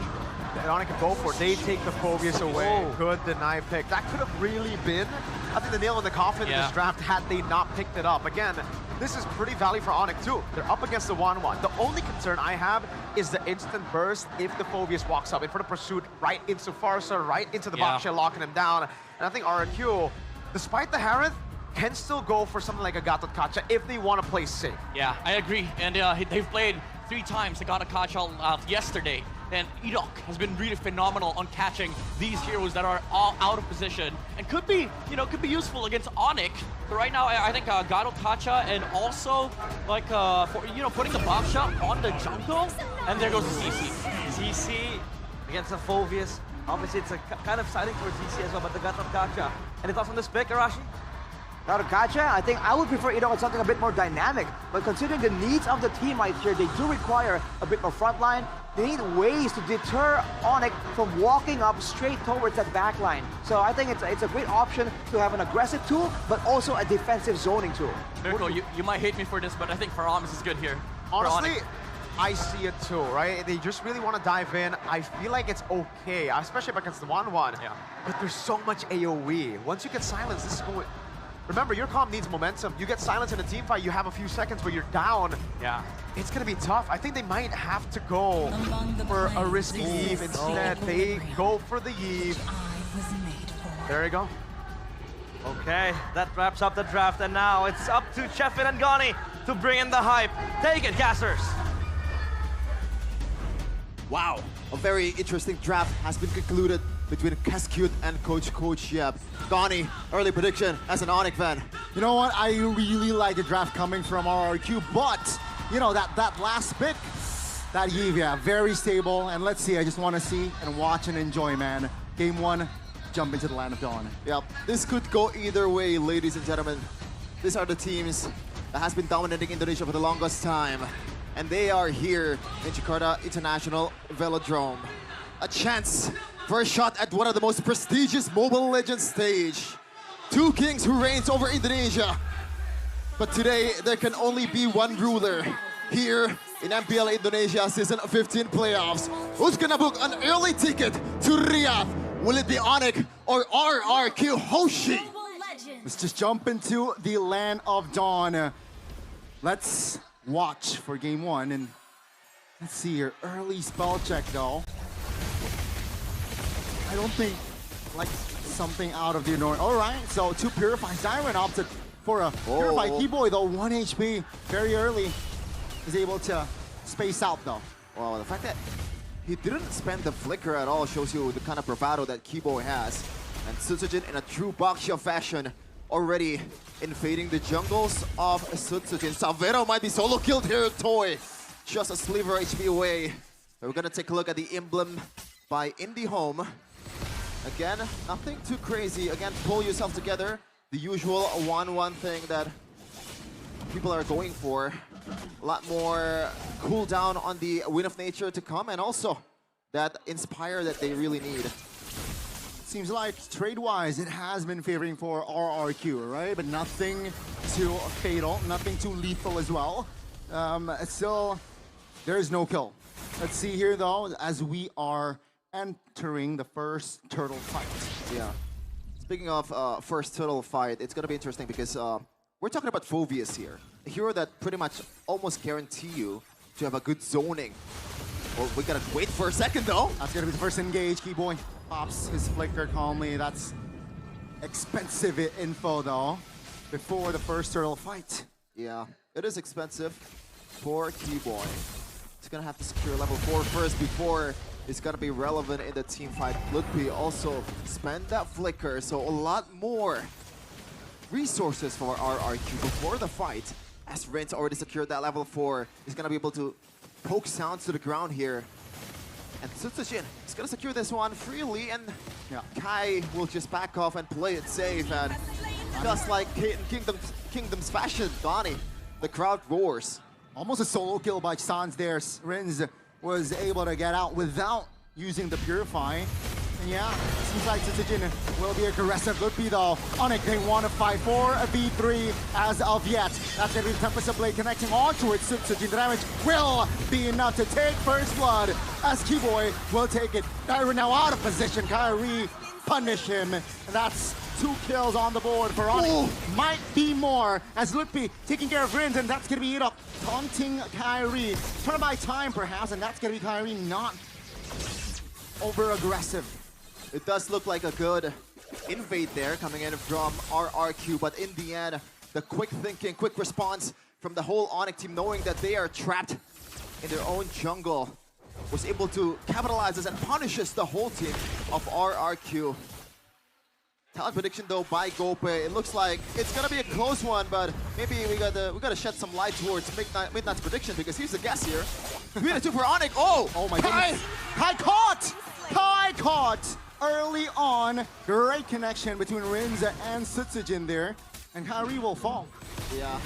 that Onyx can go for? They take the Phobius away. Good deny pick. That could have really been, I think, the nail in the coffin in this draft had they not picked it up. Again, this is pretty value for Onyx too. They're up against the 1-1. The only concern I have is the instant burst if the Phobius walks up in front of pursuit right into Farsa, right into the box shell, locking him down. And I think RRQ, despite the Harith, can still go for something like a Gatot Kacha if they want to play safe.
Yeah, I agree. And they've played 3 times the Gatot Kacha yesterday. And Edok has been really phenomenal on catching these heroes that are all out of position and could be useful against Onyx. But right now, I think Gatot Kacha and also like putting the bomb shot on the jungle, and there goes the CC.
CC against the Phobius. Obviously, it's a kind of siding towards CC as well, but the Gatot Kacha. Any thoughts on this pick, Arashi?
Gatot Kacha, I think I would prefer Edok on something a bit more dynamic. But considering the needs of the team right here, they do require a bit more frontline. They need ways to deter Onyx from walking up straight towards that backline. So I think it's a great option to have an aggressive tool, but also a defensive zoning tool.
Mirko, you might hate me for this, but I think Faramis is good here.
Honestly, I see it too, right? They just really want to dive in. I feel like it's okay, especially against the 1-1.
Yeah.
But there's so much AoE. Once you get silenced, this is going... Remember, your comp needs momentum. You get silence in a team fight, you have a few seconds where you're down.
Yeah.
It's going to be tough. I think they might have to go for a risky Eve instead. They go for the Eve. There you go.
Okay, that wraps up the draft, and now it's up to Chefin and Gani to bring in the hype. Take it, Gassers!
Wow, a very interesting draft has been concluded between Cascute and Coach Yep. Gani, early prediction as an Onyx fan.
You know what? I really like the draft coming from RRQ, but you know that last pick, that Eve, yeah, very stable. And let's see, I just want to see and watch and enjoy, man. Game 1, jump into the Land of Dawn.
Yep, this could go either way, ladies and gentlemen. These are the teams that has been dominating Indonesia for the longest time. And they are here in Jakarta International Velodrome. A chance for a shot at one of the most prestigious Mobile Legends stage. 2 kings who reigns over Indonesia. But today, there can only be one ruler here in MPL Indonesia Season 15 playoffs. Who's gonna book an early ticket to Riyadh? Will it be Onyx or RRQ Hoshi?
Let's just jump into the Land of Dawn. Let's watch for game 1, and let's see here. Early spell check though. I don't think like something out of the ordinary. All right, so 2 Purify. Zyron opted for a Purify. Keyboy though, 1 HP, very early. Is able to space out though.
Wow, the fact that he didn't spend the flicker at all shows you the kind of bravado that Keyboy has. And Sutsujin in a true Bakshia fashion already invading the jungles of Sutsujin. Savero might be solo killed here, Toy. Just a sliver HP away. We're gonna take a look at the emblem by IndieHome. Again, nothing too crazy. Again, pull yourself together. The usual 1-1 thing that people are going for. A lot more cooldown on the Wind of Nature to come, and also that Inspire that they really need.
Seems like trade-wise, it has been favoring for RRQ, right? But nothing too fatal, nothing too lethal as well. Still, there is no kill. Let's see here though, as we are entering the first turtle fight.
Yeah. Speaking of first turtle fight, it's gonna be interesting because we're talking about Phobius here. A hero that pretty much almost guarantee you to have a good zoning. Well, we gotta wait for a second though.
That's gonna be the first engage. Keyboy pops his flicker calmly. That's expensive info though, before the first turtle fight.
Yeah, it is expensive for Keyboy. He's gonna have to secure level 4 first before it's gonna be relevant in the team fight. Ludwig also spend that flicker, so a lot more resources for RRQ before the fight. As Rin's already secured that level 4, he's gonna be able to poke sounds to the ground here. And Sutsujin is gonna secure this one freely, and Kai will just back off and play it safe. And just like in Kingdom's fashion, Donnie, the crowd roars.
Almost a solo kill by Sans there. Rins was able to get out without using the Purify. And yeah, seems like Tsujin will be aggressive. Ludby though, Onyx, they want to fight for a V3 as of yet. That's going to be the Tempest of Blade connecting onto it. Tsujin, the damage will be enough to take first blood as Keyboy will take it. KAIRI now out of position. KAIRI punish him. And that's 2 kills on the board for Onyx. Might be more as Ludby taking care of Rins, and that's going to be it up. Taunting KAIRI. Trying to buy time perhaps, and that's going to be KAIRI not over-aggressive.
It does look like a good invade there coming in from RRQ, but in the end, the quick thinking, quick response from the whole Onyx team, knowing that they are trapped in their own jungle, was able to capitalize this and punishes the whole team of RRQ. Talent prediction though by Gope. It looks like it's gonna be a close one, but maybe we gotta shed some light towards Midnight's prediction, because here's the guess here. 3-2 for Onyx. Oh
my goodness. Kai caught! Kai caught! Early on, great connection between Rinza and Tsujin there, and KAIRI will fall.
Yeah.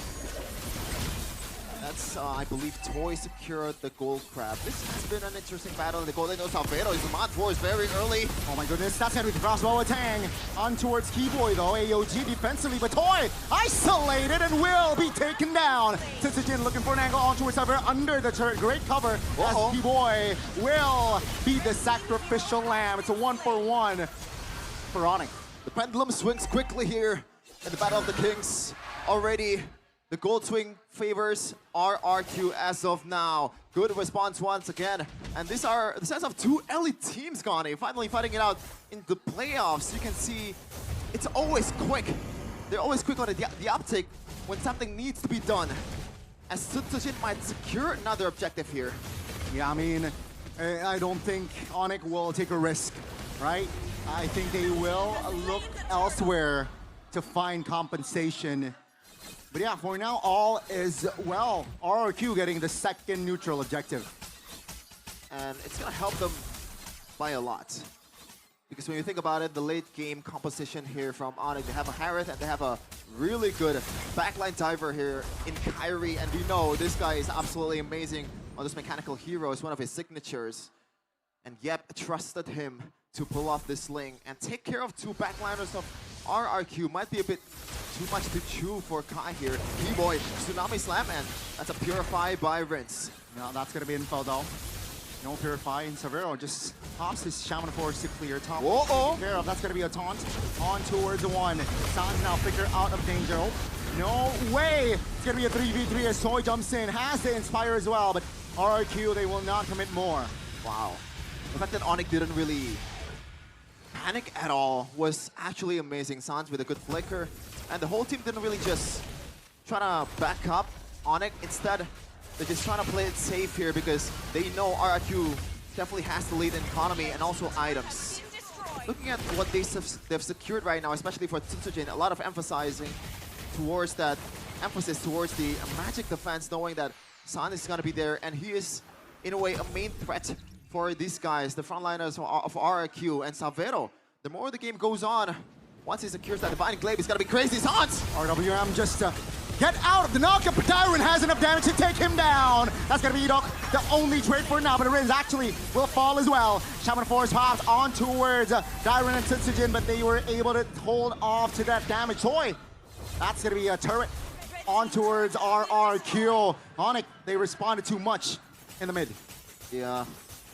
That's, I believe, Toy secured the gold crab. This has been an interesting battle in the gold. No Salvador is on force very early.
Oh my goodness, that's gonna be the crossbow Tang. On towards Keyboy though, AOG defensively, but Toy isolated and will be taken down. Tsujin looking for an angle on towards Salvador under the turret. Great cover as Keyboy will be the sacrificial lamb. It's a 1-for-1 for Onyx.
The pendulum swings quickly here in the Battle of the Kings. Already the gold swing favors RRQ as of now. Good response once again. And these are the sense of 2 elite teams, Gani, finally fighting it out in the playoffs. You can see it's always quick. They're always quick on the uptake when something needs to be done. As Tsujin might secure another objective here.
Yeah, I mean, I don't think Onyx will take a risk, right? I think they will look elsewhere to find compensation. But yeah, for now, all is well. RRQ getting the second neutral objective.
And it's going to help them by a lot. Because when you think about it, the late game composition here from Onyx, they have a Harith and they have a really good backline diver here in KAIRI. And we know this guy is absolutely amazing on this mechanical hero. It's one of his signatures. And Yep trusted him to pull off this sling and take care of 2 backliners of RRQ. Might be a bit too much to chew for Kai here. Keyboy, Tsunami Slam, and that's a Purify by Rinse.
Now that's gonna be info though. No Purify, and Severo just pops his Shaman Force to clear top.
Whoa!
Care of. That's gonna be a taunt on towards the 1. Sans now figure out of danger. No way! It's gonna be a 3v3 as Toy jumps in, has the Inspire as well, but RRQ, they will not commit more.
Wow. The fact that Onyx didn't really panic at all was actually amazing. Sans with a good flicker, and the whole team didn't really just try to back up Onyx. Instead, they're just trying to play it safe here because they know RRQ definitely has the lead in economy and also items. Looking at what they've secured right now, especially for Tsujin, a lot of emphasizing towards that emphasis towards the magic defense, knowing that San is going to be there, and he is, in a way, a main threat for these guys, the frontliners of RRQ and Salvero. The more the game goes on, once he secures that Divine Glaive, it's going to be crazy. Sans!
RWM just get out of the knockup, but Dyron has enough damage to take him down. That's going to be Edok, the only trade for now, but Rins actually will fall as well. Shaman Force pops on towards Dyron and Tsujin, but they were able to hold off to that damage. Toy, that's going to be a turret on towards RRQ. Onyx, they responded too much in the mid.
Yeah,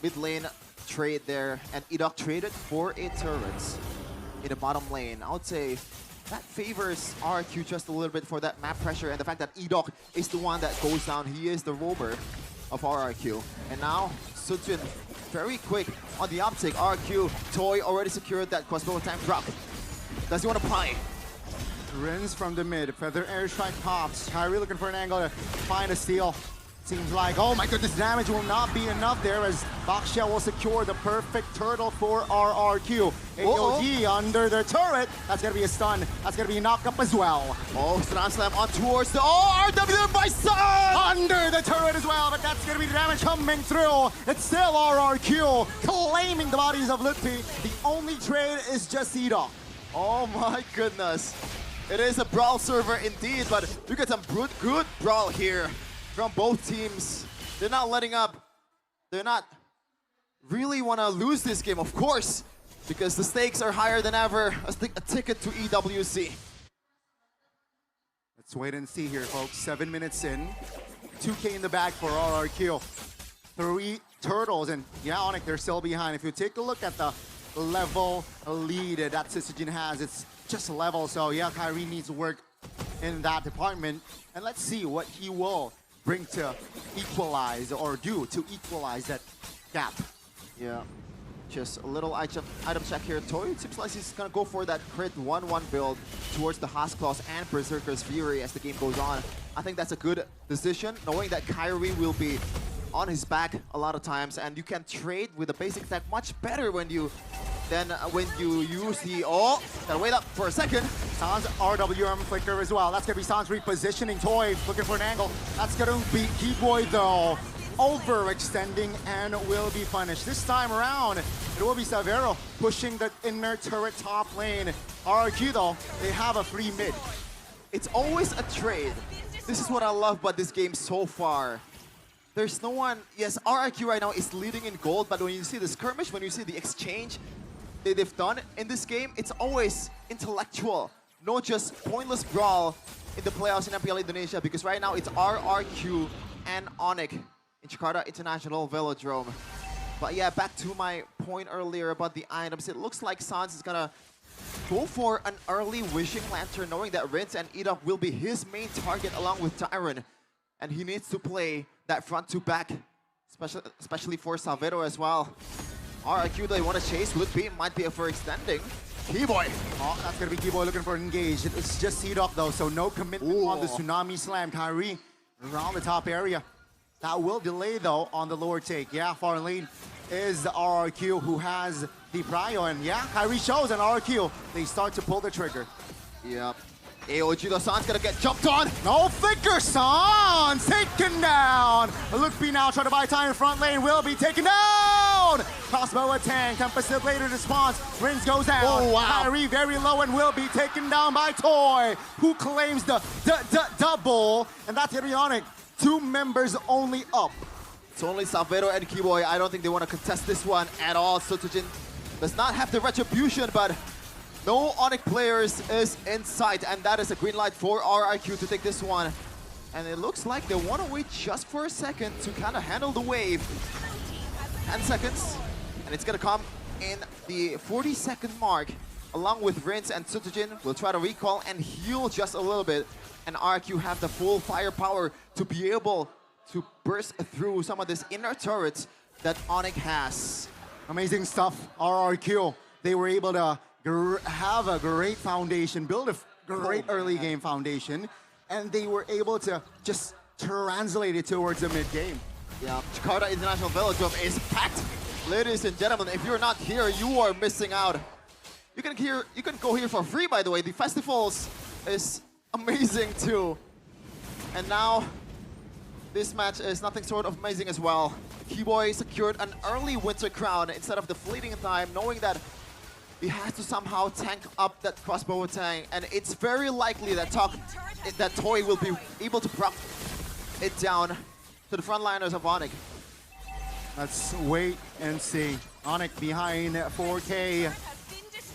mid lane trade there, and Edok traded for a turret in the bottom lane. I would say that favors RRQ just a little bit for that map pressure, and the fact that Edok is the one that goes down. He is the rover of RRQ. And now, Tsujin very quick on the uptick. RRQ, Toy already secured that crossbow time drop. Does he want to pry?
Rins from the mid, Feather Airstrike pops. KAIRI looking for an angle to find a steal. Seems like, oh my goodness, damage will not be enough there as Bakshia will secure the perfect turtle for RRQ. AOG under the turret. That's going to be a stun. That's going to be a knock-up as well.
Oh, Slam Slam on towards the... Oh, RW by Sun!
Under the turret as well, but that's going to be the damage coming through. It's still RRQ claiming the bodies of Lutfi. The only trade is just Ida.
Oh my goodness. It is a brawl server indeed, but you get some good brawl here from both teams. They're not letting up. They're not really want to lose this game, of course, because the stakes are higher than ever. A ticket to EWC.
Let's wait and see here, folks. 7 minutes in. 2K in the bag for RRQ. 3 turtles, and yeah, Onyx, they're still behind. If you take a look at the level lead that Syzygy has, it's just level, so yeah, KAIRI needs to work in that department. And let's see what he will bring to equalize, or do to equalize that gap.
Yeah, just a little item check here. Toy, it seems like he's gonna go for that crit 1-1 build towards the Hospitals and Berserker's Fury as the game goes on. I think that's a good decision, knowing that KAIRI will be on his back a lot of times, and you can trade with the basic attack much better when you use the... Oh, gotta wait up for a second.
Sans RWM flicker as well. That's gonna be Sans repositioning. Toy looking for an angle. That's gonna be Keyboy though. Overextending and will be punished. This time around, it will be Savero pushing the inner turret top lane. RRQ though, they have a free mid.
It's always a trade. This is what I love about this game so far. There's no one... Yes, RRQ right now is leading in gold, but when you see the skirmish, when you see the exchange they've done in this game, it's always intellectual. Not just pointless brawl in the playoffs in MPL Indonesia, because right now it's RRQ and Onyx in Jakarta International Velodrome. But yeah, back to my point earlier about the items. It looks like Sans is gonna go for an early Wishing Lantern, knowing that Rinse and Edok will be his main target along with Tyron. And he needs to play that front to back, especially for Savero as well. RRQ, they want to chase. Lutfi might be for extending. Keyboy.
Oh, that's going to be Keyboy looking for an engage. It's just Edok though, so no commitment on the Tsunami Slam. KAIRI around the top area. That will delay though on the lower take. Yeah, far lane is the RRQ who has the prio, and yeah, KAIRI shows an RRQ. They start to pull the trigger.
Yep. AOG, the Sans gonna get jumped on.
No flicker, Sans taken down. Lutfi now trying to buy time in front lane, will be taken down. Crossbow a tank, Tempest later response. Rins goes down.
Oh wow.
KAIRI very low and will be taken down by Toy, who claims the double, and that's gonna be Onyx. 2 members only up.
It's only Savero and Keyboy. I don't think they want to contest this one at all. Syzygy does not have the retribution, but no Onyx players is in sight, and that is a green light for RRQ to take this one. And it looks like they want to wait just for a second to kind of handle the wave. 10 seconds, and it's going to come in the 40-second mark, along with Rinse and Syzygy. Will try to recall and heal just a little bit, and RRQ have the full firepower to be able to burst through some of these inner turrets that Onyx has.
Amazing stuff, RRQ. They were able to have a great foundation, build a great early game foundation, and they were able to just translate it towards the mid game.
Yeah, Jakarta International Velodrome is packed. Ladies and gentlemen, if you're not here, you are missing out. You can go here for free, by the way. The festivals is amazing too. And now this match is nothing short of amazing as well. Keyboy secured an early winter crown instead of the fleeting time, knowing that he has to somehow tank up that crossbow tank, and it's very likely that Toy will be able to proc it down to the frontliners of Onyx.
Let's wait and see. Onyx behind 4K.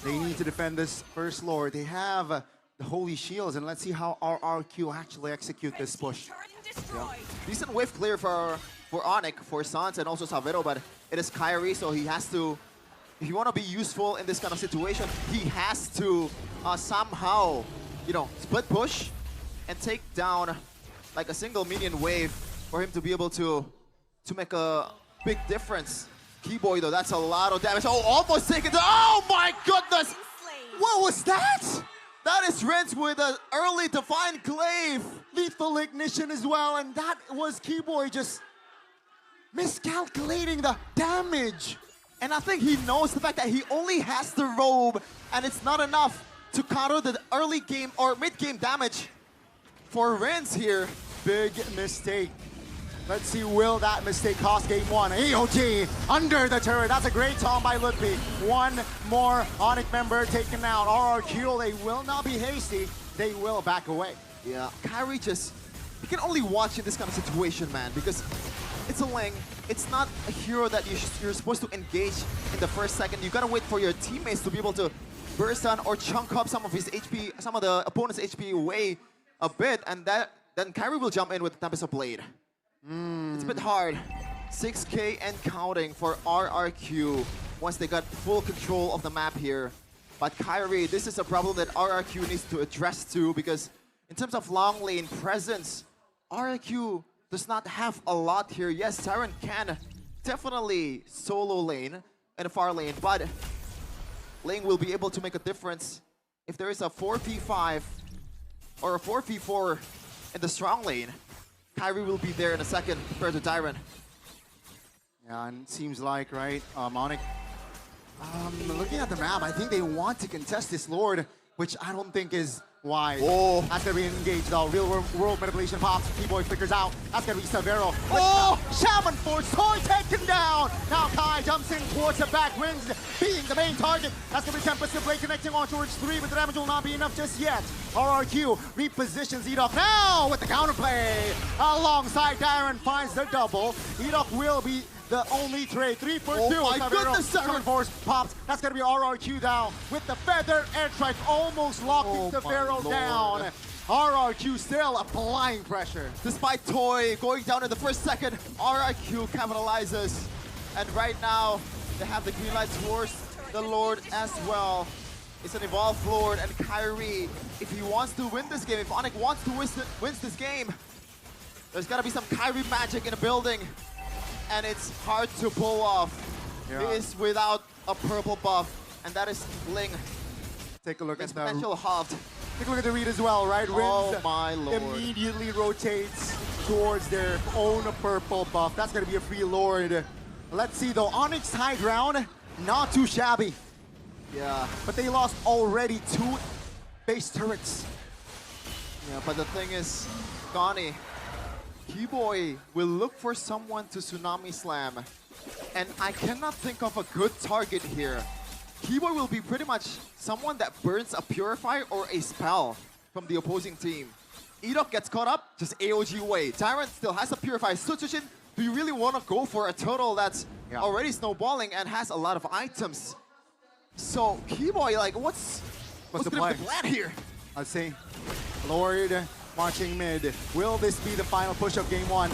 They need to defend this first lore. They have the Holy Shields, and let's see how RRQ actually execute this push.
Yeah. Decent wave clear for Onyx, for Sans, and also Savero, but it is KAIRI, so he has to... If you want to be useful in this kind of situation, he has to somehow, you know, split push and take down like a single minion wave for him to be able to make a big difference. Keyboy though, that's a lot of damage. Oh, almost taken. Oh my goodness!
What was that?
That is Rinse with an early Divine Glaive.
lethal ignition as well, and that was Keyboy just miscalculating the damage.
And I think he knows the fact that he only has the robe, and it's not enough to counter the early game or mid-game damage for Renz here.
Big mistake. Let's see, will that mistake cost game one? AOG under the turret. That's a great taunt by Ludwig. One more Onyx member taken out. RRQ, they will not be hasty. They will back away.
Yeah, KAIRI just, you can only watch in this kind of situation, man, because it's a Ling. It's not a hero that you're supposed to engage in the first second. You gotta wait for your teammates to be able to burst down or chunk up some of his HP, some of the opponent's HP away a bit, and then KAIRI will jump in with Tempest of Blade. It's a bit hard. 6K and counting for RRQ once they got full control of the map here. But KAIRI, this is a problem that RRQ needs to address too, because in terms of long lane presence, RRQ does not have a lot here. Yes, Tyrant can definitely solo lane and a far lane, but Ling will be able to make a difference if there is a 4v5 or a 4v4 in the strong lane. KAIRI will be there in a second compared to Tyrant.
Yeah, and it seems like, right, Onyx, looking at the map, I think they want to contest this Lord, which I don't think is wise.
Oh.
That's gonna be engaged though. Real world manipulation pops. Keyboy flickers out. That's gonna be Severo.
Oh!
Shaman Force, Toy taken down. Now Kai jumps in towards the back, wins being the main target. That's gonna be Tempest of Blade connecting on towards 3, but the damage will not be enough just yet. RRQ repositions Edok now with the counterplay. Alongside Darren finds the double. Edok will be the only trade. 3 for 2.
Oh my goodness,
Shaman Force pops. That's gonna be RRQ down with the feather airstrike almost locking Severo down. RRQ still applying pressure.
Despite Toy going down in the first second, RRQ capitalizes. And right now, they have the green light towards the Lord as well. It's an evolved Lord, and KAIRI, if he wants to win this game, if Onyx wants to win this game, there's gotta be some KAIRI magic in the building. And it's hard to pull off.
Yeah.
He is without a purple buff, and that is Ling.
Take a look at the
special halved.
Take a look at the read as well, right?
Oh
Rinse
my lord.
immediately rotates towards their own purple buff. That's gonna be a free Lord. Let's see though, Onyx high ground, not too shabby.
Yeah.
But they lost already 2 base turrets.
Yeah, but the thing is, Gani, Keyboy will look for someone to Tsunami Slam. And I cannot think of a good target here. Keyboy will be pretty much someone that burns a Purifier or a spell from the opposing team. Edok gets caught up, just AOG away. Tyrant still has a Purifier. Suchushin, do you really want to go for a turtle that's already snowballing and has a lot of items? So, Keyboy, like, what's gonna be the plan here?
Let's see. Lord marching mid. Will this be the final push of game 1?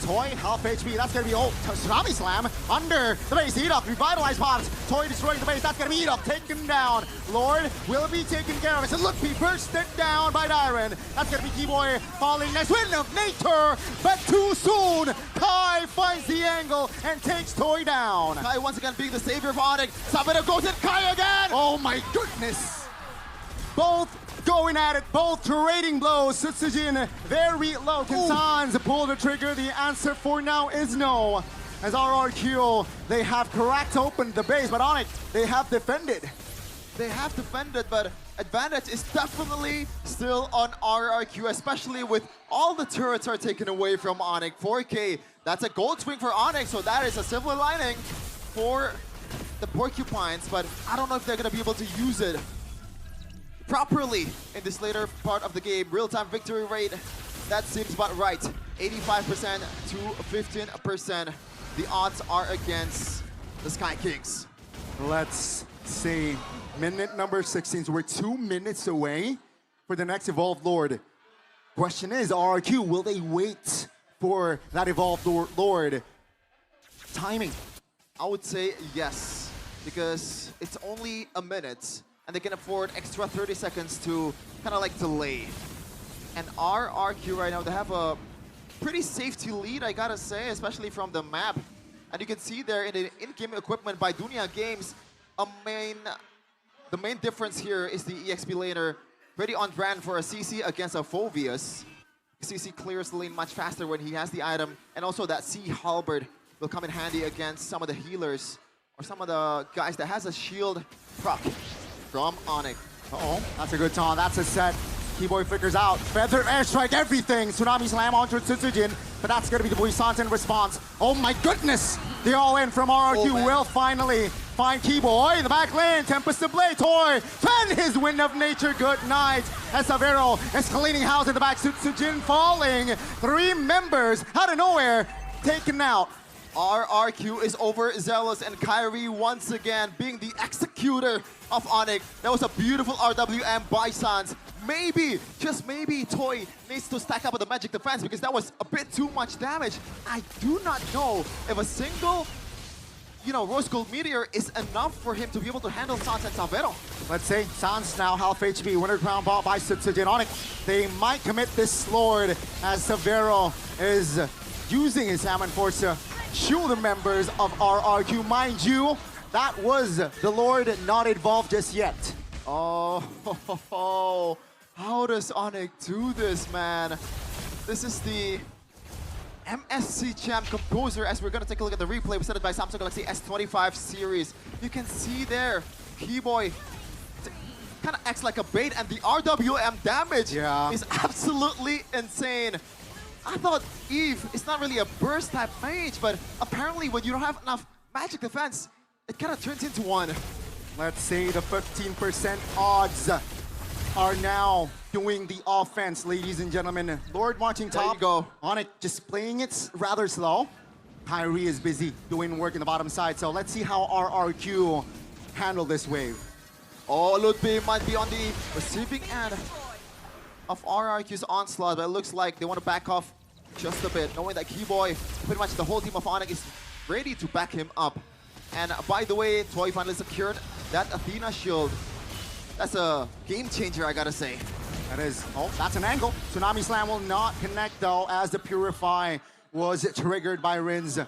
Toy, half HP. That's gonna be Tsunami Slam under the base. Edok, revitalized pops. Toy destroying the base. That's gonna be Edok taken down. Lord will be taken care of. It's a look, be bursted down by Dyron. That's gonna be Keyboy falling next. Wind of Nature, but too soon. Kai finds the angle and takes Toy down.
Kai once again being the savior of Onyx. Sabino goes in, Kai again!
Oh my goodness! Both going at it, both trading blows. Sutsujin very low. Can Sans pull the trigger? The answer for now is no. As RRQ, they have cracked open the base, but Onyx, they have defended.
They have defended, but advantage is definitely still on RRQ, especially with all the turrets are taken away from Onyx. 4K, that's a gold swing for Onyx, so that is a silver lining for the Porcupines, but I don't know if they're going to be able to use it properly in this later part of the game. Real-time victory rate, that seems about right. 85% to 15%. The odds are against the Sky Kings.
Let's see. Minute number 16. So we're 2 minutes away for the next Evolved Lord. Question is, RRQ, will they wait for that Evolved Lord? Timing.
I would say yes, because it's only a minute. And they can afford extra 30 seconds to kind of like delay. And RRQ right now, they have a pretty safety lead, I gotta say, especially from the map. And you can see there in the in-game equipment by Dunia Games, the main difference here is the EXP laner, pretty on brand for a CC against a Phoveus. CC clears the lane much faster when he has the item, and also that Sea Halberd will come in handy against some of the healers or some of the guys that has a shield proc from Onyx.
Uh-oh, that's a good taunt. That's a set. Keyboy flickers out. Feather airstrike, everything. Tsunami slam onto Tsujin, but that's going to be the Buisan in response. Oh my goodness! The all-in from RRQ will finally find Keyboy in the back lane. Tempest to Blade. Toy, 10 his Wind of Nature. Good night. As Savero is cleaning house in the back. Tsujin falling. 3 members out of nowhere taken out.
RRQ is overzealous, and KAIRI once again being the executor of Onyx. That was a beautiful RWM by Sans. Maybe, just maybe, Toy needs to stack up with the magic defense because that was a bit too much damage. I do not know if a single, Rose Gold Meteor is enough for him to be able to handle Sans and Savero.
Let's say Sans now half HP. Winter Crown bought by Tsujin Onyx. They might commit this Lord as Savero is using his Salmon Force to shield the members of RRQ. Mind you, that was the Lord not involved just yet.
Oh, how does Onyx do this, man? This is the MSC champ composer, as we're gonna take a look at the replay presented by Samsung Galaxy S25 series. You can see there, Keyboy kind of acts like a bait, and the RWM damage is absolutely insane. I thought Eve is not really a burst type mage, but apparently when you don't have enough magic defense, it kind of turns into one.
Let's say the 15% odds are now doing the offense, ladies and gentlemen. Lord marching top.
There you go.
Onyx just playing it rather slow. KAIRI is busy doing work in the bottom side, so let's see how RRQ handle this wave.
Oh, Ludwig might be on the receiving end of RRQ's onslaught, but it looks like they want to back off just a bit, knowing that Keyboy, pretty much the whole team of Onyx is ready to back him up. And by the way, Toy finally secured that Athena shield. That's a game changer, I gotta say.
That is, that's an angle. Tsunami Slam will not connect though, as the Purify was triggered by Rins.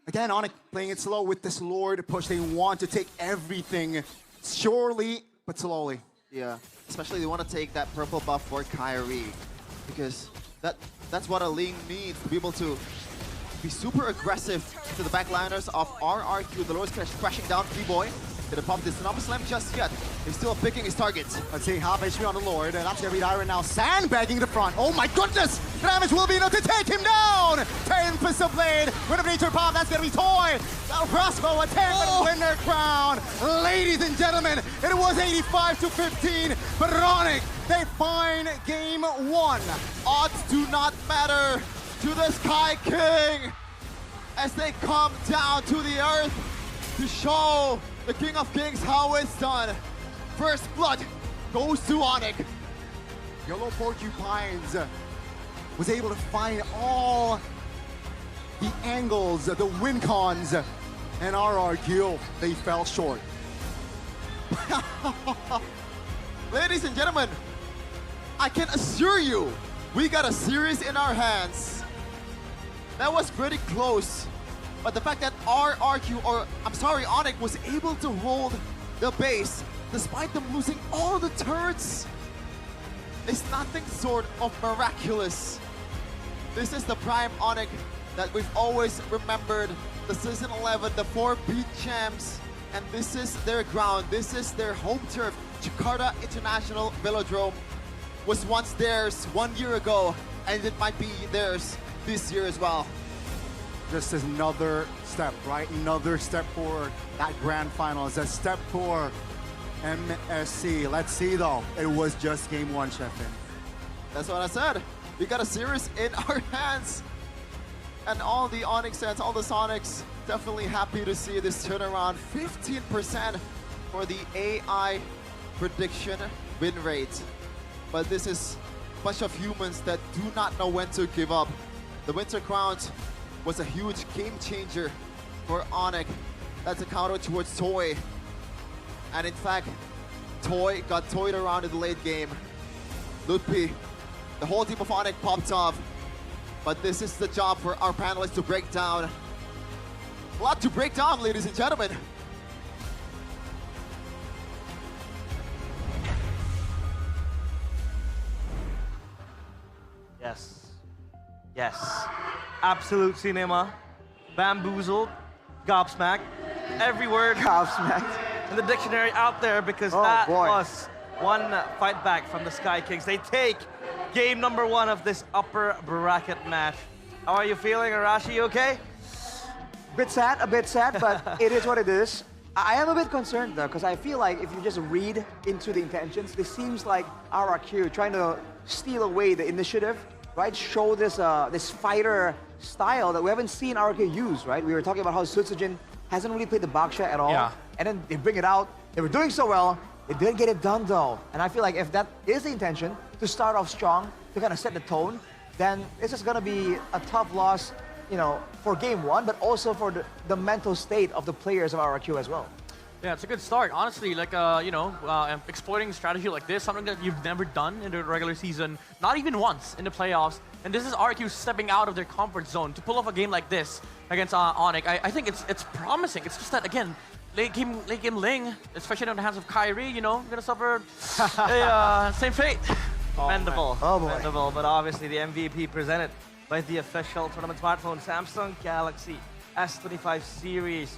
Again, Onyx playing it slow with this Lord push. They want to take everything surely, but slowly.
Yeah, especially they want to take that purple buff for KAIRI, because that's what a lane needs to be able to be super aggressive to the backliners of RRQ. The lowest crashing down Keyboy. Didn't pop this Tsunami Slam just yet. He's still picking his targets.
Let's see, half HP on the Lord, and that's gonna be Iron now. Sandbagging the front. Oh my goodness! The damage will be enough to take him down! 10 Pistol Blade, Wind of Nature pop, that's gonna be Toy! Now Crossbow, a 10 winner crown! Ladies and gentlemen, it was 85-15, but Onyx, they find game 1.
Odds do not matter to the Sky King as they come down to the earth to show the King of Kings how it's done. First blood goes to Onyx.
Yellow Porcupines was able to find all the angles, the win cons, and RRQ, they fell short.
Ladies and gentlemen, I can assure you, we got a series in our hands. That was pretty close. But the fact that Onyx was able to hold the base despite them losing all the turrets is nothing short of miraculous. This is the prime Onyx that we've always remembered. The season 11, the 4 beat champs, and this is their ground. This is their home turf. Jakarta International Velodrome was once theirs 1 year ago, and it might be theirs this year as well.
Just another step, right? Another step for that grand final. It's a step for MSC. Let's see though. It was just game 1, Sheffin.
That's what I said. We got a series in our hands. And all the Onyx fans, all the Sonics, definitely happy to see this turnaround. 15% for the AI prediction win rate. But this is a bunch of humans that do not know when to give up. The Winter Crown was a huge game changer for Onyx. That's a counter towards Toy. And in fact, Toy got toyed around in the late game. Ludpi, the whole team of Onyx popped off. But this is the job for our panelists to break down. A lot to break down, ladies and gentlemen.
Yes. Yes. Absolute cinema. Bamboozled. Gobsmacked. Every word
Gobsmacked
in the dictionary out there because that was one fight back from the Sky Kings. They take game number 1 of this upper bracket match. How are you feeling, Arashi? You okay?
A bit sad, but it is what it is. I am a bit concerned though, because I feel like if you just read into the intentions, this seems like RRQ trying to steal away the initiative, right? Show this this fighter style that we haven't seen RRQ use, right? We were talking about how Sutsujin hasn't really played the Baksha at all.
Yeah.
And then they bring it out. They were doing so well. They didn't get it done though. And I feel like if that is the intention, to start off strong, to kind of set the tone, then this is going to be a tough loss, you know, for game 1, but also for the mental state of the players of RRQ as well.
Yeah, it's a good start. Honestly, like, exploiting strategy like this, something that you've never done in the regular season, not even once in the playoffs. And this is RRQ stepping out of their comfort zone to pull off a game like this against Onyx. I think it's promising. It's just that, again, late game Ling, especially in the hands of KAIRI, you know, gonna suffer same fate.
Commendable.
Oh boy.
Commendable, but obviously the MVP presented by the official tournament smartphone, Samsung Galaxy S25 series.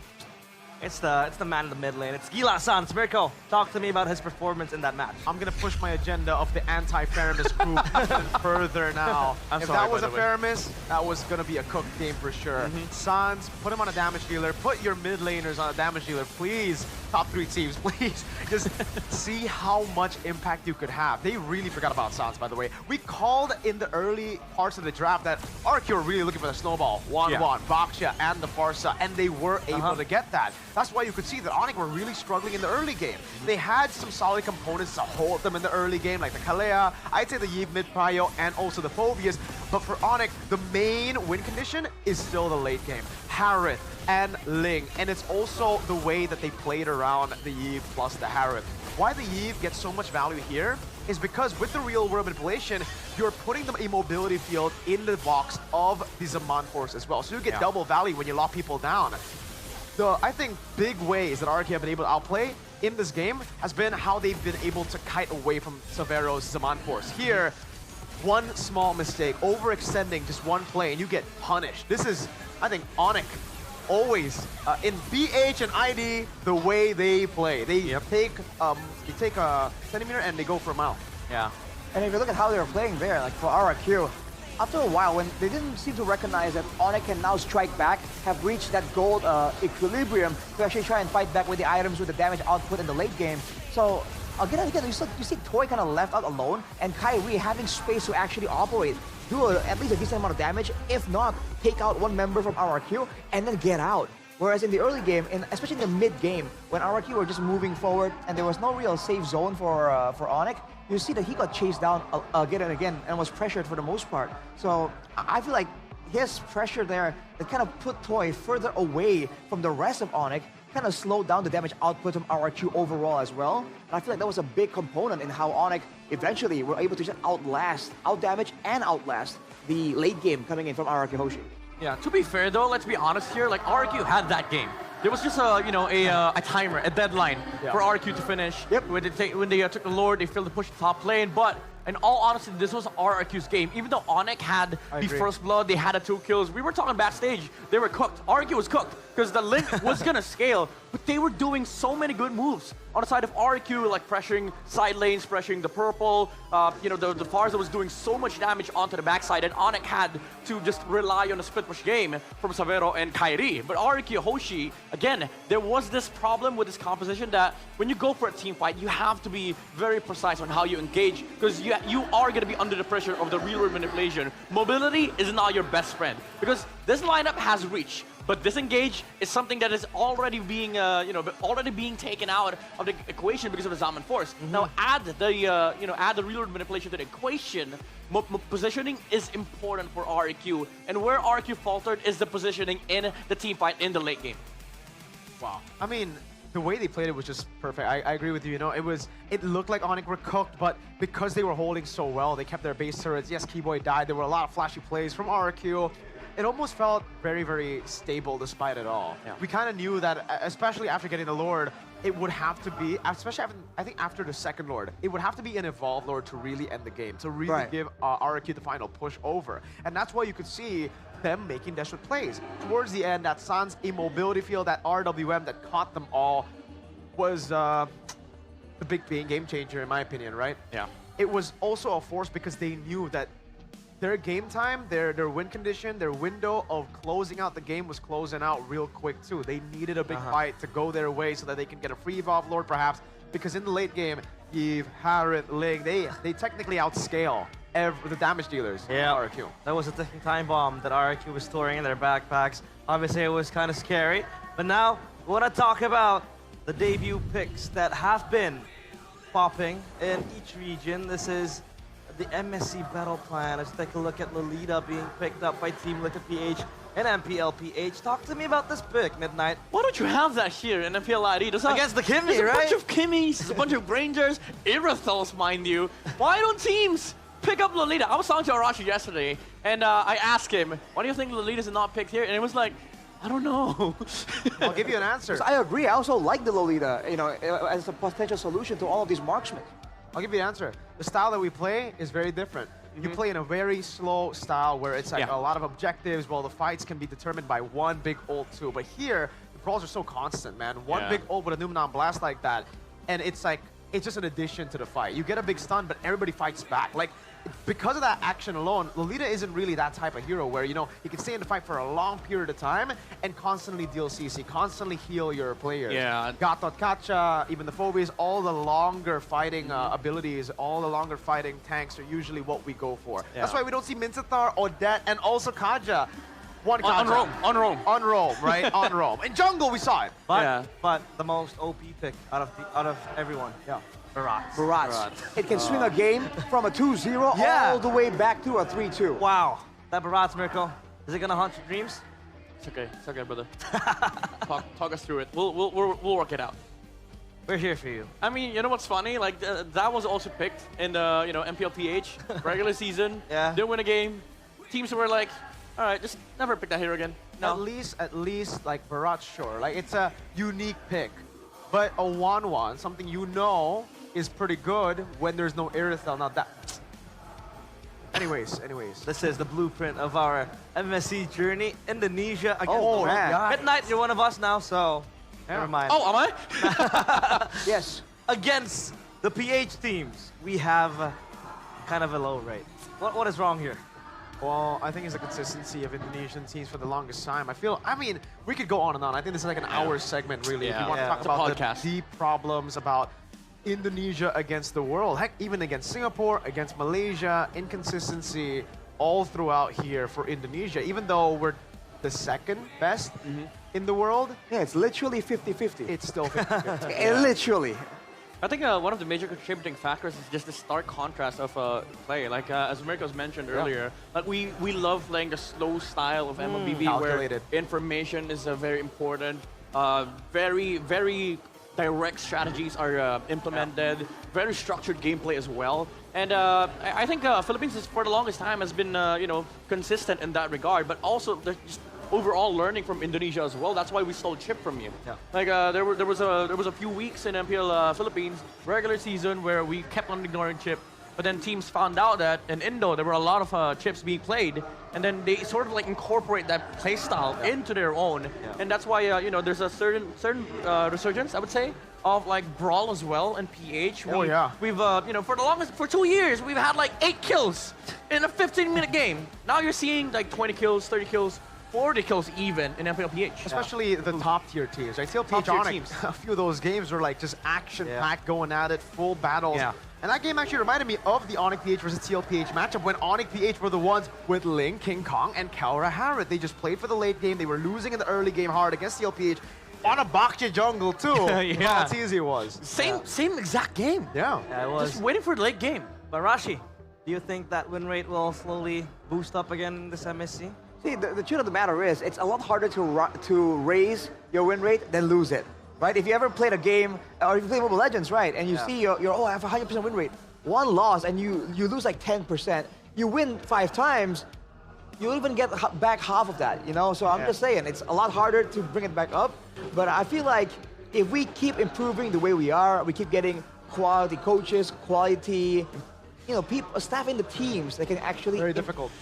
It's the man in the mid lane. It's Gila-san. Mirko, talk to me about his performance in that match.
I'm gonna push my agenda of the anti-Faramis group even further now. If that was a Faramis, that was gonna be a cooked game for sure. Sans, put him on a damage dealer. Put your mid laners on a damage dealer, please. Top 3 teams, please. Just see how much impact you could have. They really forgot about Sans, by the way. We called in the early parts of the draft that RRQ were really looking for the snowball. 1-1, Baksha, and the Farsa, and they were able to get that. That's why you could see that Onyx were really struggling in the early game. They had some solid components to hold them in the early game, like the Kalea, I'd say the Yves mid prio, and also the Phobias. But for Onyx, the main win condition is still the late game. Harith and Ling, and it's also the way that they played around the Yves plus the Harith. Why the Yves gets so much value here is because with the real world manipulation, you're putting the immobility field in the box of the Zaman Force as well. So you get double value when you lock people down. I think big ways that RRQ have been able to outplay in this game has been how they've been able to kite away from Severo's Zaman Force. Here, one small mistake, overextending just one play, and you get punished. This is, I think, Onyx always in BH and ID the way they play. They take a centimeter and they go for a mile.
Yeah.
And if you look at how they were playing there, like for RRQ, after a while, when they didn't seem to recognize that Onyx can now strike back, have reached that gold equilibrium to actually try and fight back with the items with the damage output in the late game. So again and again, you see Toy kind of left out alone, and KAIRI having space to actually operate, do at least a decent amount of damage, if not, take out one member from RRQ and then get out. Whereas in the early game, especially in the mid game, when RRQ were just moving forward and there was no real safe zone for Onyx, you see that he got chased down again and again and was pressured for the most part. So I feel like his pressure there that kind of put Toy further away from the rest of Onyx, kind of slowed down the damage output from RRQ overall as well. And I feel like that was a big component in how Onyx eventually were able to just out-damage and outlast the late game coming in from RRQ Hoshi.
Yeah, to be fair though, let's be honest here, like RRQ had that game. There was just a timer, a deadline for RRQ to finish. When they took the Lord, they failed to push the top lane. But in all honesty, this was RRQ's game. Even though Onyx had the first blood, they had the 2 kills. We were talking backstage, they were cooked. RRQ was cooked because the Link was gonna scale, but they were doing so many good moves on the side of RRQ, like pressuring side lanes, pressuring the purple. The Farsa was doing so much damage onto the backside, and Onyx had to just rely on a split push game from Savero and KAIRI. But RRQ Hoshi, again, there was this problem with this composition that when you go for a team fight, you have to be very precise on how you engage, because you are going to be under the pressure of the real world manipulation. Mobility is not your best friend, because this lineup has reach. But disengage is something that is already being, being taken out of the equation because of the Zaman Force. Now add the real world manipulation to the equation. Positioning is important for RRQ, and where RRQ faltered is the positioning in the team fight in the late game.
Wow. I mean, the way they played it was just perfect. I agree with you. It looked like Onyx were cooked, but because they were holding so well, they kept their base turrets. Yes, Keyboy died. There were a lot of flashy plays from RRQ. it almost felt very, very stable despite it all. We kind of knew that, especially after getting the Lord, it would have to be, especially after, I think after the second Lord, it would have to be an evolved Lord to really end the game, to really give RRQ the final push over. And that's why you could see them making desperate plays. Towards the end, that San's immobility field, that RWM that caught them all was the big game changer in my opinion, right?
Yeah.
It was also a force because they knew that their game time, their win condition, their window of closing out the game was closing out real quick too. They needed a big fight to go their way so that they can get a free evolve Lord perhaps, because in the late game, Eve, Harith, Ling, they technically outscale the damage dealers. RRQ.
That was a ticking time bomb that RRQ was storing in their backpacks. Obviously, it was kind of scary. But now, we want to talk about the debut picks that have been popping in each region. This is the MSC battle plan. Let's take a look at Lolita being picked up by Team Liquid PH and MPL PH. Talk to me about this pick, Midnight.
Why don't you have that here in Mpl Id?
Against the Kimmy,
there's
right?
a bunch of Kimmys, there's a bunch of Rangers, Irithels, mind you. Why don't teams pick up Lolita? I was talking to Arashi yesterday, and I asked him, why do you think Lolita's not picked here? And it was like, I don't know.
I'll give you an answer.
I agree. I also like the Lolita, you know, as a potential solution to all of these marksmen.
I'll give you an answer. The style that we play is very different. You play in a very slow style where it's like a lot of objectives, while the fights can be determined by one big ult too. But here, the brawls are so constant, man. One big ult with a Numenon blast like that, and it's like, it's just an addition to the fight. You get a big stun, but everybody fights back. Like, because of that action alone, Lolita isn't really that type of hero where, you know, you can stay in the fight for a long period of time and constantly deal CC, constantly heal your players.
Yeah.
Gatot Kacha, even the Phobies, all the longer fighting abilities, all the longer fighting tanks are usually what we go for. That's why we don't see Minzathar, Odette, and also Kaja. One Kaja.
On Rome,
right? On Rome. In jungle, we saw it.
But the most OP pick out of everyone.
Barats. It can swing a game from a 2-0 all the way back to a 3-2.
Wow. That Barats miracle, is it gonna haunt your dreams?
It's okay, brother. talk us through it. We'll work it out.
We're here for you.
I mean, you know what's funny? Like that was also picked in the MPL PH regular season. Didn't win a game. Teams were like, all right, just never pick that hero again. No.
At least like Barat, sure. Like it's a unique pick, but a 1-1, something you know is pretty good when there's no Irithel. Not that. Anyways.
This is the blueprint of our MSC journey. Indonesia against
Midnight,
you're one of us now, so never mind.
Oh, am I?
Yes.
Against the PH teams, we have kind of a low rate. What is wrong here?
Well, I think it's the consistency of Indonesian teams for the longest time. I mean, we could go on and on. I think this is like an hour segment, really. If you want to talk about the deep problems about Indonesia against the world, heck, even against Singapore, against Malaysia, inconsistency all throughout here for Indonesia. Even though we're the second best in the world.
Yeah, it's literally 50-50.
It's still 50-50.
Literally.
I think one of the major contributing factors is just the stark contrast of play. Like as Mirko's mentioned earlier, like we love playing the slow style of MLBB where information is very important. Very direct strategies are implemented. Very structured gameplay as well. And I think Philippines is, for the longest time has been consistent in that regard. But also there's just overall learning from Indonesia as well. That's why we stole chip from you. Like there was a few weeks in MPL Philippines regular season where we kept on ignoring chip, but then teams found out that in Indo there were a lot of chips being played, and then they sort of like incorporate that play style into their own, and that's why there's a certain resurgence, I would say, of like Brawl as well and PH. We've for 2 years we've had like 8 kills in a 15-minute game. Now you're seeing like 20 kills, 30 kills. 40 kills even in MPL PH.
Especially the top tier teams, right? TLPH Onyx, a few of those games were like just action-packed, going at it, full battles. And that game actually reminded me of the Onyx PH versus TLPH matchup when Onyx PH were the ones with Ling, King Kong, and Kaura Harith. They just played for the late game. They were losing in the early game hard against TLPH on a Bakche jungle too. How easy it was.
Same exact game.
It was.
Just waiting for the late game.
But Rashi, do you think that win rate will slowly boost up again in this MSC?
See, the truth of the matter is, it's a lot harder to raise your win rate than lose it, right? If you ever played a game, or if you play Mobile Legends, right, and you see I have a 100% win rate, one loss and you lose like 10%, you win 5 times, you'll even get back half of that, you know? So I'm just saying, it's a lot harder to bring it back up. But I feel like if we keep improving the way we are, we keep getting quality coaches, quality, people, staff in the teams that can actually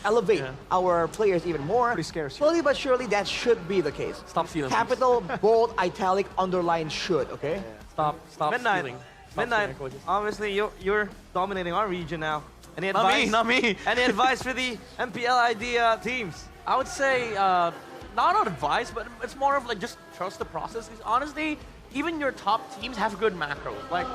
elevate our players even more.
Pretty scary.
Slowly but surely, that should be the case.
Stop stealing.
Capital, bold, italic, underline should, okay?
Stop
Midnight.
stealing. Stop
Midnight,
stealing coaches.
obviously you're dominating our region now. Any advice?
Not me.
Any advice for the MPL Id teams?
I would say, not advice, but it's more of like just trust the process. 'Cause honestly, even your top teams have good macros. Like,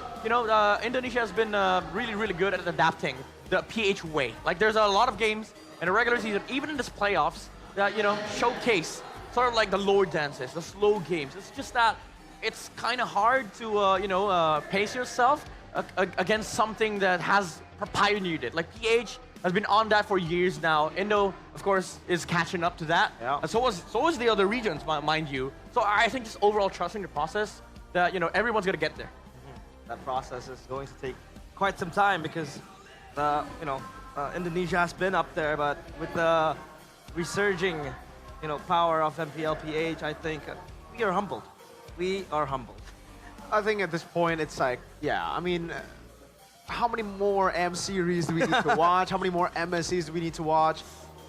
Indonesia has been really, really good at adapting the PH way. Like, there's a lot of games in a regular season, even in this playoffs, that, showcase sort of like the lower dances, the slow games. It's just that it's kind of hard to, pace yourself against something that has pioneered it. Like, PH has been on that for years now. Indo, of course, is catching up to that.
Yeah.
And so was the other regions, mind you. So I think just overall trusting the process that, everyone's going to get there.
That process is going to take quite some time because Indonesia has been up there, but with the resurging, power of MPLPH, I think we are humbled. We are humbled.
I think at this point, it's like, I mean, how many more M series do we need to watch? How many more MSCs do we need to watch?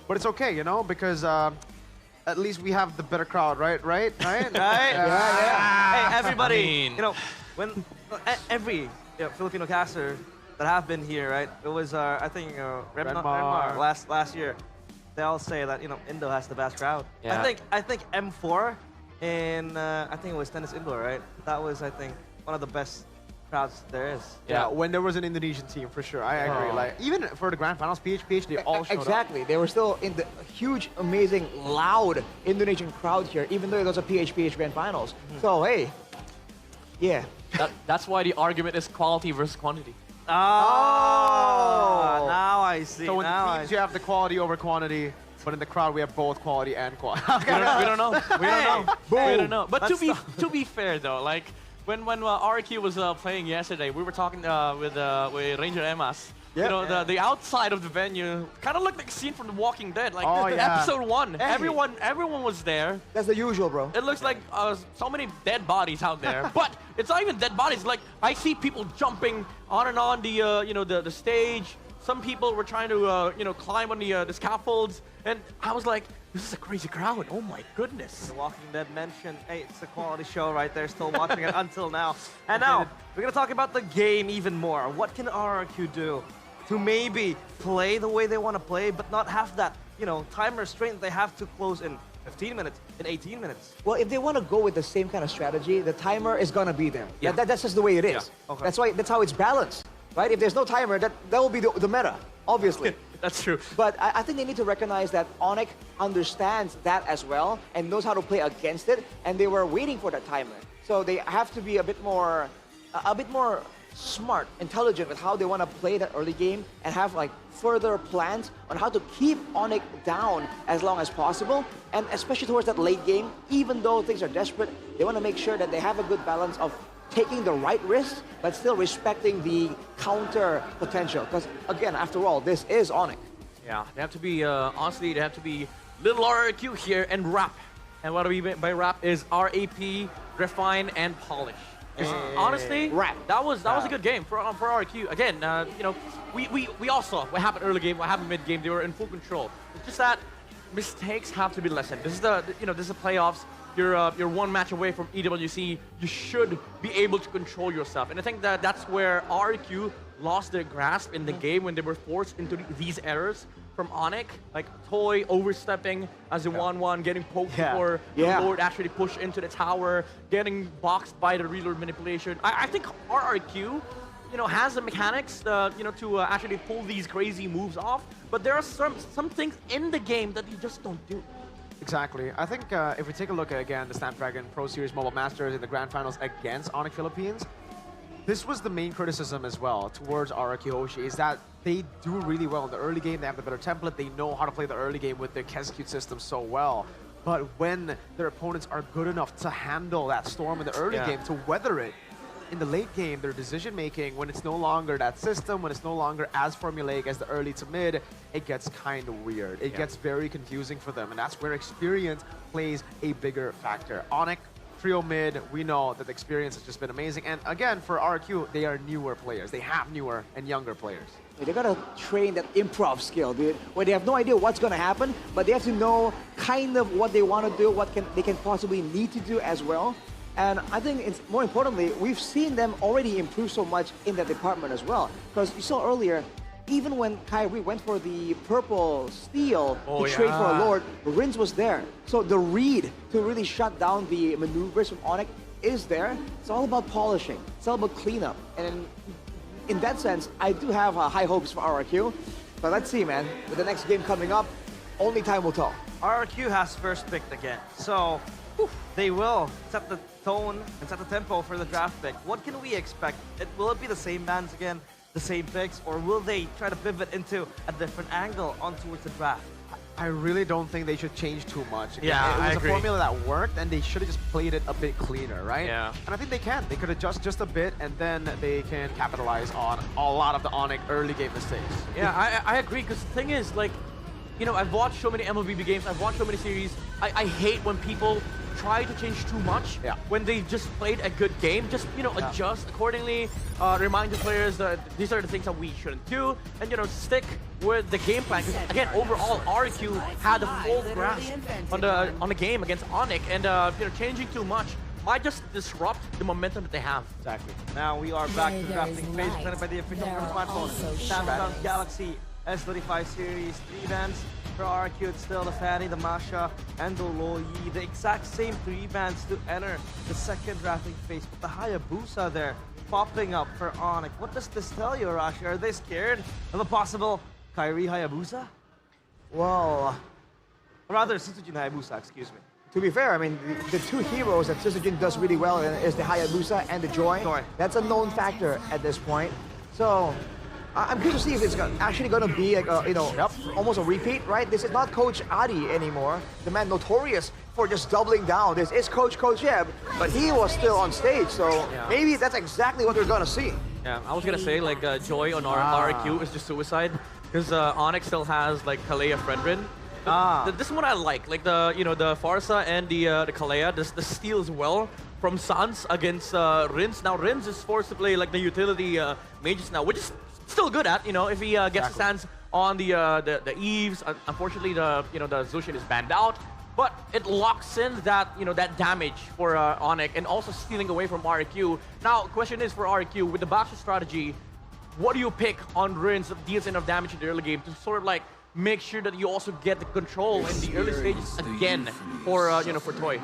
But it's okay, because at least we have the better crowd, right? Right?
Hey, everybody, when every Filipino caster that have been here, right? It was, I think, Renmar last year. They all say that, Indo has the best crowd.
Yeah.
I think M4 in, I think it was Tennis Indoor, right? That was, I think, one of the best crowds there is.
Yeah, when there was an Indonesian team, for sure. I agree. Like, even for the grand finals, PH, they all showed
Exactly. They were still in the huge, amazing, loud Indonesian crowd here, even though it was a PH grand finals. So, hey,
That's why the argument is quality versus quantity.
Oh, now I see.
So in
now
teams, you have the quality over quantity, but in the crowd, we have both quality and quality.
We don't know. We don't know. But
Let's
to be fair though, like when RQ was playing yesterday, we were talking with Ranger Emas.
Yep.
The outside of the venue kind of looked like a scene from The Walking Dead, like episode 1.
Hey.
Everyone was there.
That's the usual, bro.
It looks like so many dead bodies out there, but it's not even dead bodies. Like I see people jumping on and on the stage. Some people were trying to climb on the scaffolds, and I was like, this is a crazy crowd. Oh my goodness.
The Walking Dead mentioned, hey, it's a quality show right there, still watching it until now. And now, we're going to talk about the game even more. What can RRQ do to maybe play the way they want to play, but not have that, time restraint they have to close in 15 minutes, in 18 minutes?
Well, if they want to go with the same kind of strategy, the timer is going to be there.
Yeah.
That's just the way it is.
Yeah.
Okay.
That's how it's balanced, right? If there's no timer, that will be the meta, obviously.
That's true.
But I think they need to recognize that Onyx understands that as well and knows how to play against it, and they were waiting for that timer. So they have to be a bit more smart, intelligent with how they want to play that early game and have like further plans on how to keep Onyx down as long as possible, and especially towards that late game, even though things are desperate, they want to make sure that they have a good balance of taking the right risks, but still respecting the counter potential. Because again, after all, this is Onyx.
Yeah, they have to be, honestly, they have to be little RRQ here and rap. And what we mean by rap is RAP, refine, and polish. Honestly,
rap.
That was a good game for RRQ. Again, we all saw what happened early game, what happened mid game. They were in full control. It's just that mistakes have to be lessened. This is this is playoffs. You're one match away from EWC. You should be able to control yourself. And I think that's where RQ lost their grasp in the game when they were forced into these errors from Onyx, like Toy overstepping as a 1-1, getting poked before the Lord actually pushed into the tower, getting boxed by the reload manipulation. I think RRQ, has the mechanics, to actually pull these crazy moves off. But there are some things in the game that you just don't do.
Exactly. I think if we take a look at, again, the Snapdragon Pro Series Mobile Masters in the Grand Finals against Onyx Philippines, this was the main criticism as well towards RRQ Hoshi, is that they do really well in the early game. They have the better template. They know how to play the early game with their Kesecute system so well. But when their opponents are good enough to handle that storm in the early game, to weather it, in the late game, their decision making, when it's no longer that system, when it's no longer as formulaic as the early to mid, it gets kind of weird. It gets very confusing for them, and that's where experience plays a bigger factor. Onyx, trio mid, we know that the experience has just been amazing. And again, for RQ, they are newer players. They have newer and younger players.
They gotta train that improv skill, dude, where they have no idea what's gonna happen, but they have to know kind of what they want to do, what they can possibly need to do as well. And I think it's more importantly, we've seen them already improve so much in that department as well. Because you saw earlier, even when KAIRI went for the purple steal to trade for a Lord, Rins was there. So the read to really shut down the maneuvers from Onyx is there. It's all about polishing. It's all about cleanup. And in that sense, I do have high hopes for RRQ. But let's see, man. With the next game coming up, only time will tell.
RRQ has first pick again. So they will set the tone and set the tempo for the draft pick. What can we expect? Will it be the same bans again, the same picks, or will they try to pivot into a different angle on towards the draft?
I really don't think they should change too much. Again,
Yeah,
it was
I
a
agree.
formula that worked, and they should have just played it a bit cleaner, right?
Yeah.
And I think they can. They could adjust just a bit, and then they can capitalize on a lot of the Onyx early game mistakes.
Yeah, I agree, because the thing is, like, you know, I've watched so many MLB games, I've watched so many series. I hate when people try to change too much when they just played a good game. Just, you know, adjust accordingly, remind the players that these are the things that we shouldn't do, and, you know, stick with the game plan. 'Cause again, overall, RQ had a full grasp on the game against Onyx, and, you know, changing too much might just disrupt the momentum that they have.
Exactly.
Now we are back to
Where
drafting
there's
phase
light,
presented by the official
there are
smartphone.
also
Samsung
shadows.
Galaxy S25 series, 3 bands for RQ. It's still the Fanny, the Masha, and the Loyi. The exact same 3 bands to enter the second drafting phase. But the Hayabusa there popping up for Onyx. What does this tell you, Rashi? Are they scared of a possible KAIRI Hayabusa?
Well,
rather Sitsujin Hayabusa, excuse me.
To be fair, I mean, the two heroes that Sisujin does really well is the Hayabusa and the Joy. That's a known factor at this point. So, I'm curious to see if it's actually going to be, like you know, almost a repeat, right? This is not Coach Adi anymore, the man notorious for just doubling down. This is Coach Yeb, but he was still on stage, so maybe that's exactly what we're going to see.
Yeah, I was gonna say, like, Joy on RQ is just suicide, because Onyx still has, like, Kalea Fredrin. This is what I like the, you know, the Farsa and the Kalea, the steal as well from Sans against Rins. Now Rins is forced to play like the utility mages now, which is still good at, you know, if he gets his hands on the Eves. Unfortunately, the Zushin is banned out, but it locks in that, you know, that damage for Onyx and also stealing away from RQ. Now, question is for RQ, with the Basha strategy, what do you pick on Rins that deals enough damage in the early game to sort of like make sure that you also get the control in the early stages again for, you know, for Toy?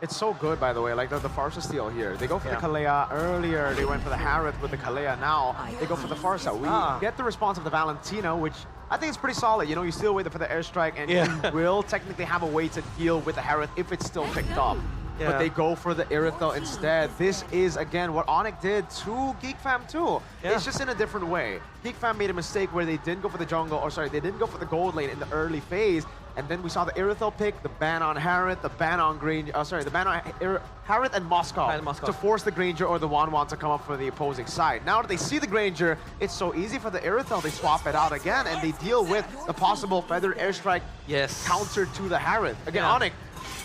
It's so good, by the way, like the Farsa steal here. They go for the Kalea earlier, they went for the Harith with the Kalea. Now they go for the Farsa. We get the response of the Valentina, which I think is pretty solid. You know, you still wait for the airstrike, and you will technically have a way to deal with the Harith if it's still picked up. But they go for the Irithel instead. This is, again, what Onyx did to Geek Fam too. It's just in a different way. Geek Fam made a mistake where they didn't go for the jungle, or sorry, they didn't go for the gold lane in the early phase. And then we saw the Irithel pick, the ban on Harith, the ban on Granger, the ban on Harith and Moscow to force the Granger or the Wanwan to come up for the opposing side. Now that they see the Granger, it's so easy for the Irithel. They swap it out again, and they deal with the possible feather airstrike counter to the Harith. Again, Onyx,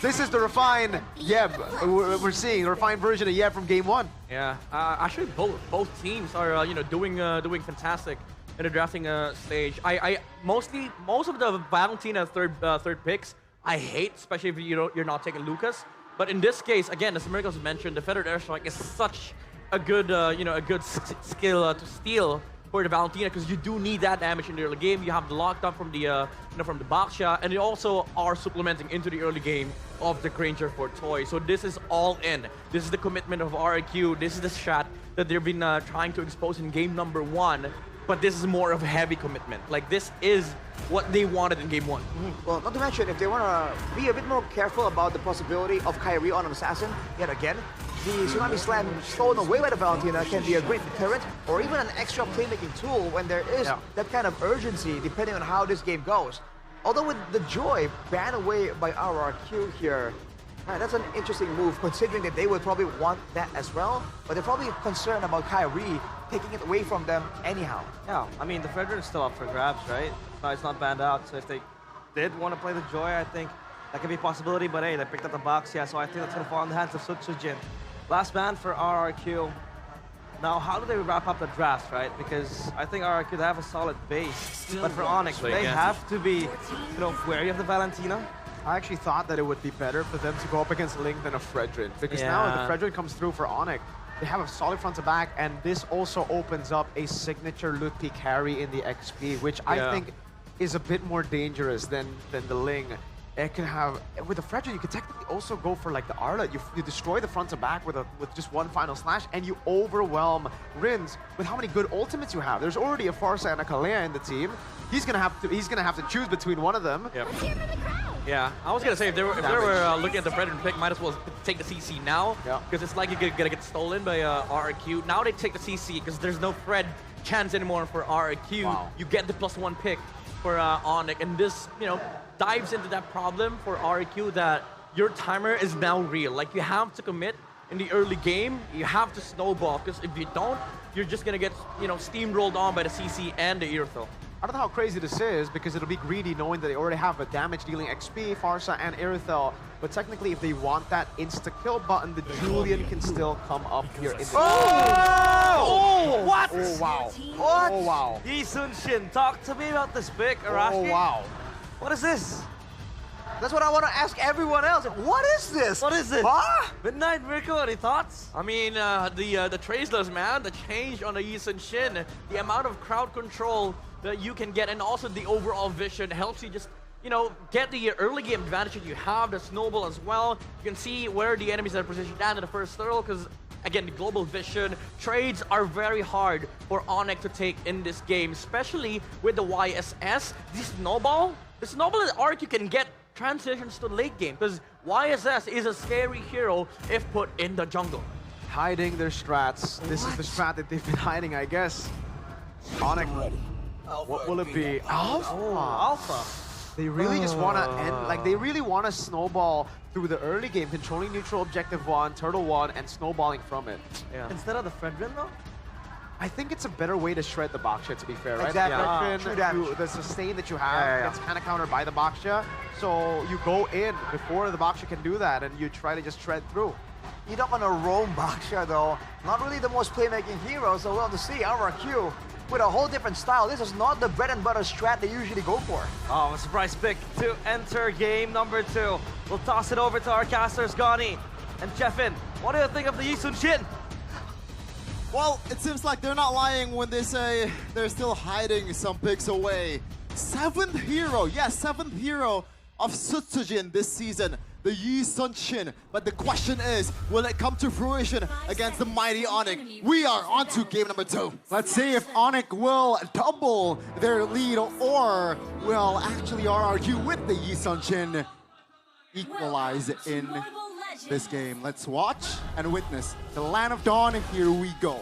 this is the refined Yeb. We're seeing the refined version of Yeb from game 1.
Yeah, actually both teams are you know, doing fantastic in the drafting stage. Most of the Valentina third picks I hate, especially if you're not taking Lucas. But in this case, again, as Americans mentioned, the feathered airstrike is such a good you know, a good skill to steal for the Valentina, because you do need that damage in the early game. You have the lockdown from the you know, from the Baksha, and you also are supplementing into the early game of the Granger for Toy. So this is all in. This is the commitment of RQ. This is the shot that they've been trying to expose in game number 1. But this is more of a heavy commitment. Like, this is what they wanted in game 1.
Well, not to mention, if they want to be a bit more careful about the possibility of KAIRI on an assassin, yet again, the Tsunami Slam stolen away by the Valentina can be a great deterrent or even an extra playmaking tool when there is that kind of urgency, depending on how this game goes. Although with the Joy banned away by RRQ here, Right, that's an interesting move, considering that they would probably want that as well, but they're probably concerned about KAIRI taking it away from them anyhow.
Yeah, I mean, the Fredrin is still up for grabs, right? No, it's not banned out, so if they did want to play the Joy, I think that could be a possibility, but hey, they picked up the box, yeah, so I think that's going to fall in the hands of Sutsujin. Last ban for RRQ. Now, how do they wrap up the draft, right? Because I think RRQ, they have a solid base, but for Onyx, they have to be, wary of the Valentina.
I actually thought that it would be better for them to go up against Link than a Fredrin, because now if the Fredrin comes through for Onyx, they have a solid front to back, and this also opens up a signature Ludwig carry in the XP, which I think is a bit more dangerous than the Ling. It can have, with the Fredrin, you could technically also go for like the Arla. You destroy the front to back with just one final slash, and you overwhelm Rins with how many good ultimates you have. There's already a Farsa and a Kalea in the team. He's gonna have to choose between one of them.
Yep. Yeah, I was gonna say if they were looking at the Fredrin pick, might as well take the CC now, because it's like you're gonna get stolen by RRQ. Now they take the CC because there's no Fred chance anymore for RRQ. Wow. You get the +1 pick for Onyx, and this dives into that problem for RRQ that your timer is now real. Like, you have to commit in the early game. You have to snowball, because if you don't, you're just gonna get steamrolled on by the CC and the Earthel.
I don't know how crazy this is, because it'll be greedy knowing that they already have a damage-dealing XP, Farsa, and Irithel. But technically, if they want that insta-kill button, the Julian can still come up here in the...
Oh! What?
Oh, wow.
What?
Oh, wow.
Yi Sun-shin, talk to me about this pick, Arashi.
Oh, wow.
What is this?
That's what I want to ask everyone else. What is this?
What is it?
Huh?
Midnight Miracle, any thoughts?
I mean, the Traceless, man, the change on the Yi Sun-shin, the amount of crowd control that you can get, and also the overall vision helps you just, get the early game advantage that you have, the snowball as well. You can see where the enemies are positioned at in the first turtle, because again, the global vision, trades are very hard for Onyx to take in this game, especially with the YSS. The snowball that RRQ can get transitions to late game, because YSS is a scary hero if put in the jungle.
Hiding their strats. This is the strat that they've been hiding, I guess. Onyx, what will it be? Alpha?
Oh, Alpha.
They really just want to end, like, they really want to snowball through the early game, controlling neutral objective 1, turtle 1, and snowballing from it.
Yeah. Instead of the Fredrin, though?
I think it's a better way to shred the Baksha, to be fair, right?
Exactly.
The sustain that you have gets kind of countered by the Baksha, so you go in before the Baksha can do that, and you try to just shred through.
You're not going to roam Baksha, though. Not really the most playmaking hero, so we'll have to see RRQ with a whole different style. This is not the bread and butter strat they usually go for.
Oh, a surprise pick to enter game number 2. We'll toss it over to our casters, Gani and Jeffin. What do you think of the Yi Sun-shin?
Well, it seems like they're not lying when they say they're still hiding some picks away. 7th hero, yes, 7th hero of Sutsujin this season, the Yi Sun-shin. But the question is, will it come to fruition against the mighty Onyx? We are on to game number 2.
Let's see if Onyx will double their lead, or will actually RRQ with the Yi Sun-shin equalize in this game. Let's watch and witness the Land of Dawn. Here we go.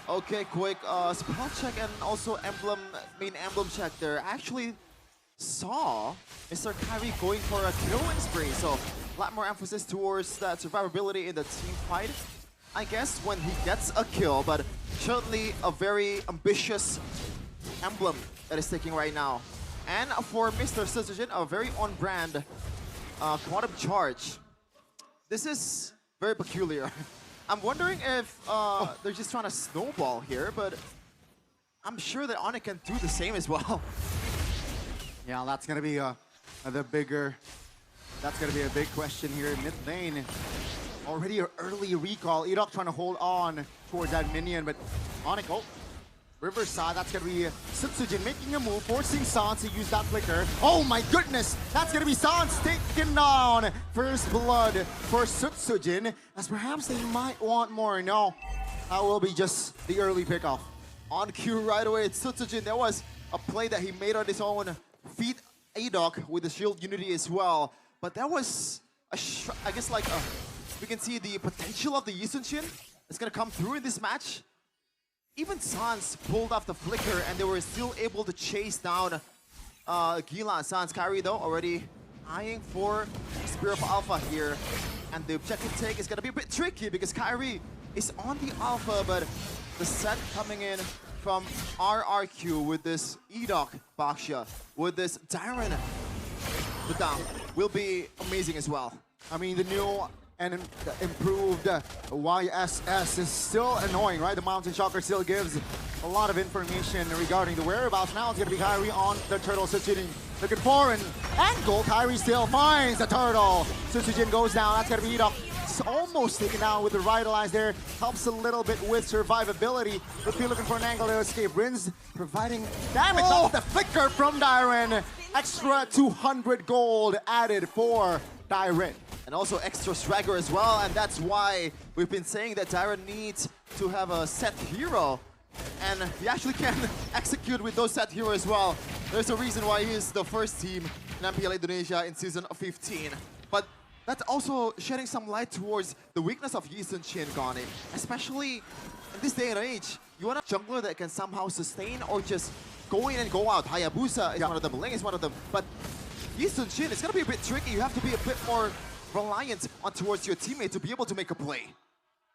Okay, quick spell check and also main emblem check there. Actually saw Mr. KAIRI going for a killing spree, so a lot more emphasis towards that survivability in the team fight, I guess, when he gets a kill, but certainly a very ambitious emblem that is taking right now. And for Mr. Sutsujin, a very on-brand quantum charge. This is very peculiar. I'm wondering if they're just trying to snowball here, but I'm sure that Onyx can do the same as well.
Yeah, that's gonna be that's gonna be a big question here in mid lane. Already an early recall. Edok trying to hold on towards that minion, but Onyx, Riverside, that's gonna be Sutsujin making a move, forcing Sans to use that flicker. Oh my goodness, that's gonna be Sans taken down. First blood for Sutsujin, as perhaps they might want more. No, that will be just the early pickoff.
On cue right away, it's Sutsujin. There was a play that he made on his own, feed Adok with the shield unity as well. But that was, I guess, like, we can see the potential of the Yi Sun-shin is gonna come through in this match. Even Sans pulled off the flicker and they were still able to chase down Gila and Sans. KAIRI though already eyeing for Spear of Alpha here. And the objective take is going to be a bit tricky because KAIRI is on the alpha, but the set coming in from RRQ with this Edok Baxia, with this Darren the down, will be amazing as well.
I mean, the new and improved YSS is still annoying, right? The Mountain Shocker still gives a lot of information regarding the whereabouts. Now it's going to be KAIRI on the turtle. Sutsujin looking for an angle. KAIRI still finds the turtle. Sutsujin goes down. That's going to be Edok. It's almost taken down with the Revitalize there. Helps a little bit with survivability. Lutfi looking for an angle to escape. Rins providing damage off the flicker from Darren. Extra 200 gold added for Darren.
And also extra Swagger as well, and that's why we've been saying that Darren needs to have a set hero. And he actually can execute with those set hero as well. There's a reason why he is the first team in MPL Indonesia in season 15. But that's also shedding some light towards the weakness of Yi Sun-shin, Gani. Especially in this day and age, you want a jungler that can somehow sustain or just go in and go out. Hayabusa is one of them, Ling is one of them. But Yi Sun-shin, it's going to be a bit tricky. You have to be a bit more reliant on towards your teammate to be able to make a play.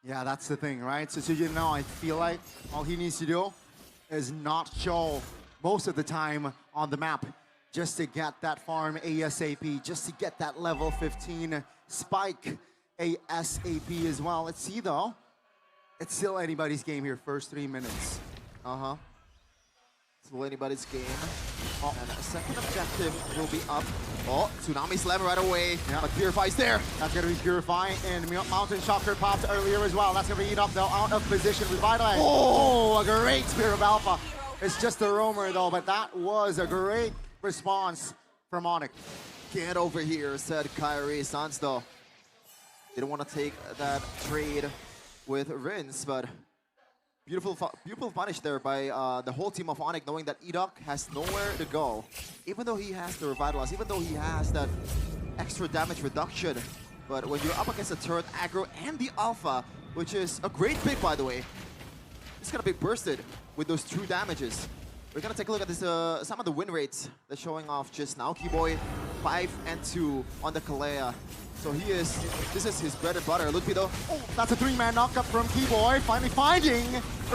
Yeah, that's the thing, right? Sutsujin now, I feel like all he needs to do is not show most of the time on the map just to get that farm ASAP, just to get that level 15 spike ASAP as well. Let's see though. It's still anybody's game here, first 3 minutes.
Still anybody's game. And a second objective will be up. Oh, Tsunami Slam right away.
Yeah.
But Purify's there.
That's going to be Purify, and Mountain Shocker popped earlier as well. That's going to be Edok though, out of position. Revitalize. Oh, a great Spear of Alpha. It's just a roamer though, but that was a great response from Onyx.
Get over here, said KAIRI. Sans though didn't want to take that trade with Rins, but beautiful punish there by the whole team of Onyx, knowing that Edok has nowhere to go. Even though he has the Revitalize, even though he has that extra damage reduction. But when you're up against the turret, aggro, and the Alpha, which is a great pick, by the way, it's going to be bursted with those 2 damages. We're going to take a look at this, some of the win rates that's showing off just now. Keyboy, 5 and 2 on the Kalea. So this is his bread and butter. Lutfi though.
Oh, that's a 3-man knockup from Keyboy. Finally finding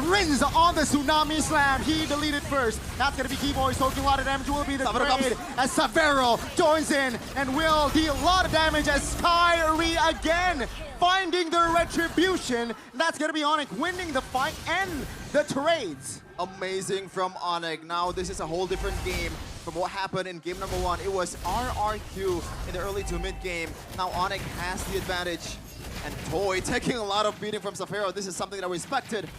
Rins on the Tsunami Slam. He deleted first. That's going to be Keyboy soaking a lot of damage. Will be the trade as Savero joins in and will deal a lot of damage as KAIRI again finding the retribution. That's going to be Onyx winning the fight and the trades.
Amazing from Onyx. Now this is a whole different game from what happened in game number 1. It was RRQ in the early to mid game. Now Onyx has the advantage. And Toy taking a lot of beating from Safero. This is something that we expected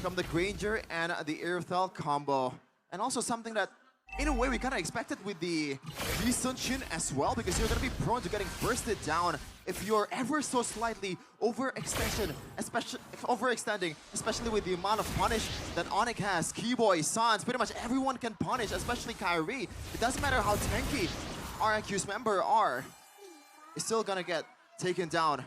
from the Granger and the Airthel combo. And also something that, in a way, we kind of expected with the Yi Sun-shin as well, because you're going to be prone to getting bursted down if you're ever so slightly overextending, especially with the amount of punish that Onyx has. Keyboy, Sans, pretty much everyone can punish, especially KAIRI. It doesn't matter how tanky RRQ's member are, it's still going to get taken down.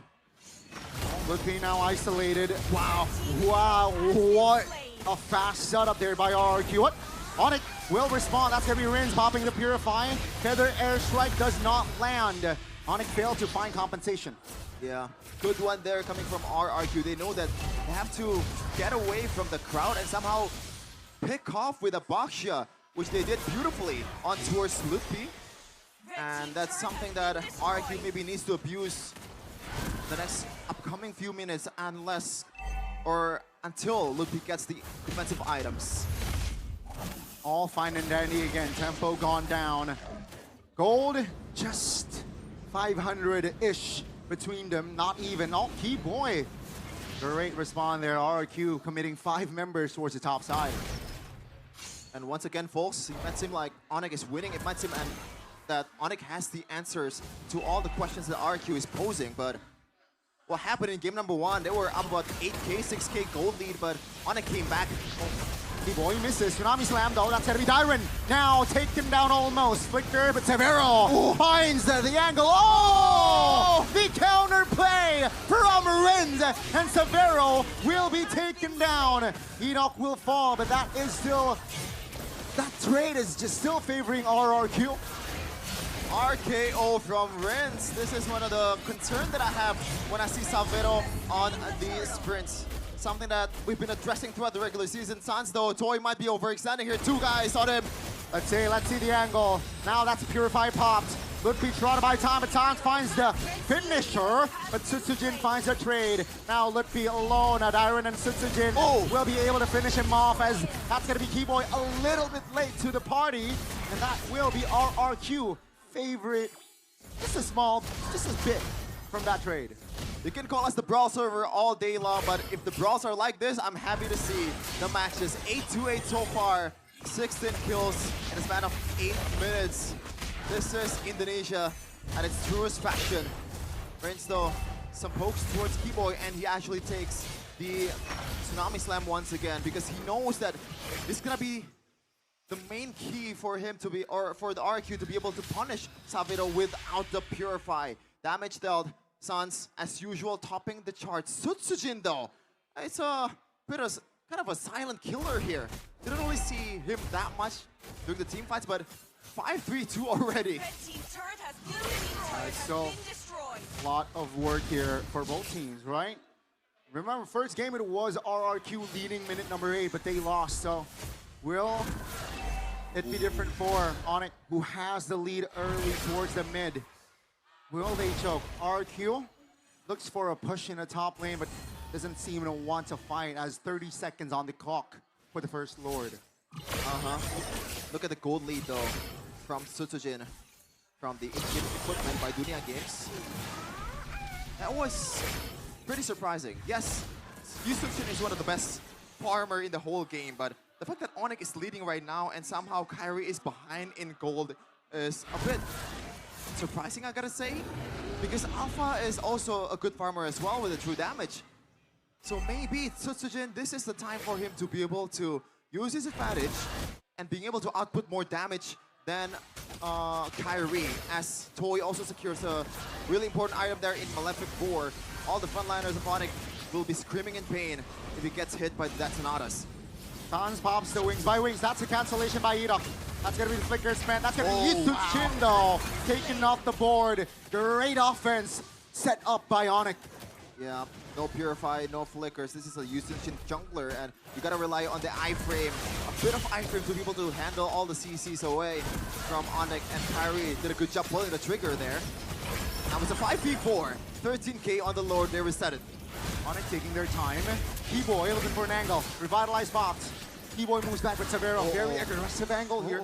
Lutfi now isolated. Wow, what a fast setup there by RRQ. What? Onyx will respond. That's going to be Rins popping the Purify. Feather Airstrike does not land. Onyx failed to find compensation.
Yeah, good one there coming from RRQ. They know that they have to get away from the crowd and somehow pick off with a Baxia, which they did beautifully on towards Lutfi. And that's something that RRQ maybe needs to abuse the next upcoming few minutes unless or until Lutfi gets the defensive items.
All fine and dandy again. Tempo gone down. Gold just 500-ish between them. Not even. Oh, Keyboy. Great respawn there. RRQ committing 5 members towards the top side.
And once again, folks, it might seem like Onyx is winning. It might seem that Onyx has the answers to all the questions that RRQ is posing, but what happened in game number 1, they were up about 8k, 6k gold lead, but Onyx came back.
Keyboy misses. Tsunami Slam though. That's going to be Darren. Now taken down almost. Flicker, but Savero finds the angle. Oh! The counter play from Rins, and Savero will be taken down. Edok will fall, but that is still... That trade is just still favoring RRQ.
RKO from Renz. This is one of the concerns that I have when I see Salvero on the sprints. Something that we've been addressing throughout the regular season. Sans though, Toy might be overextending here. 2 guys on him.
Let's see the angle. Now that's Purify popped. Ludwig trotted by time, but Sans finds the finisher, but Sutsujin finds a trade. Now Ludwig alone, Dyron and Sutsujin will be able to finish him off, as that's gonna be Keyboy a little bit late to the party, and that will be RRQ favorite, just a bit from that trade.
You can call us the Brawl server all day long, but if the Brawls are like this, I'm happy to see the matches. 8-8 so far, 16 kills in a span of 8 minutes. This is Indonesia at its truest fashion. Renz though, some pokes towards Keyboy, and he actually takes the Tsunami Slam once again, because he knows that this is gonna be the main key for him to be, or for the RQ to be able to punish Salvero without the Purify. Damage dealt, Sans as usual topping the charts. Sutsujin though, it's a bit of kind of a silent killer here. Didn't really see him that much during the team fights, but 5-3-2 already.
So a lot of work here for both teams, right? Remember, first game it was RRQ leading minute number 8, but they lost. So will it be different for Onyx, who has the lead early towards the mid? Will they choke? RRQ looks for a push in the top lane, but doesn't seem to want to fight, as 30 seconds on the clock for the first Lord.
Look at the gold lead though from Sutsujin from the in-game equipment by Dunia Games. That was pretty surprising. Yes, Sutsujin is one of the best farmer in the whole game, but the fact that Onyx is leading right now and somehow KAIRI is behind in gold is a bit surprising, I gotta say, because Alpha is also a good farmer as well with the true damage. So maybe Sutsujin, this is the time for him to be able to use his advantage and being able to output more damage than KAIRI, as Toy also secures a really important item there in Malefic 4. All the frontliners of Onyx will be screaming in pain if he gets hit by the Detonatas.
Sans pops the wings by wings. That's a cancellation by Ida. That's gonna be the flicker spent. That's gonna be Sutsujin though, taken off the board. Great offense set up by Onyx.
Yeah, no Purify, no flickers. This is a Sutsujin jungler, and you gotta rely on the iframe. A bit of iframe to be able to handle all the CCs away from Onyx, and KAIRI did a good job pulling the trigger there. Now it's a 5v4. 13k on the Lord, they reset it.
Onyx taking their time. Keyboy looking for an angle. Revitalize bots. Keyboy moves back with Severo. Very aggressive angle here.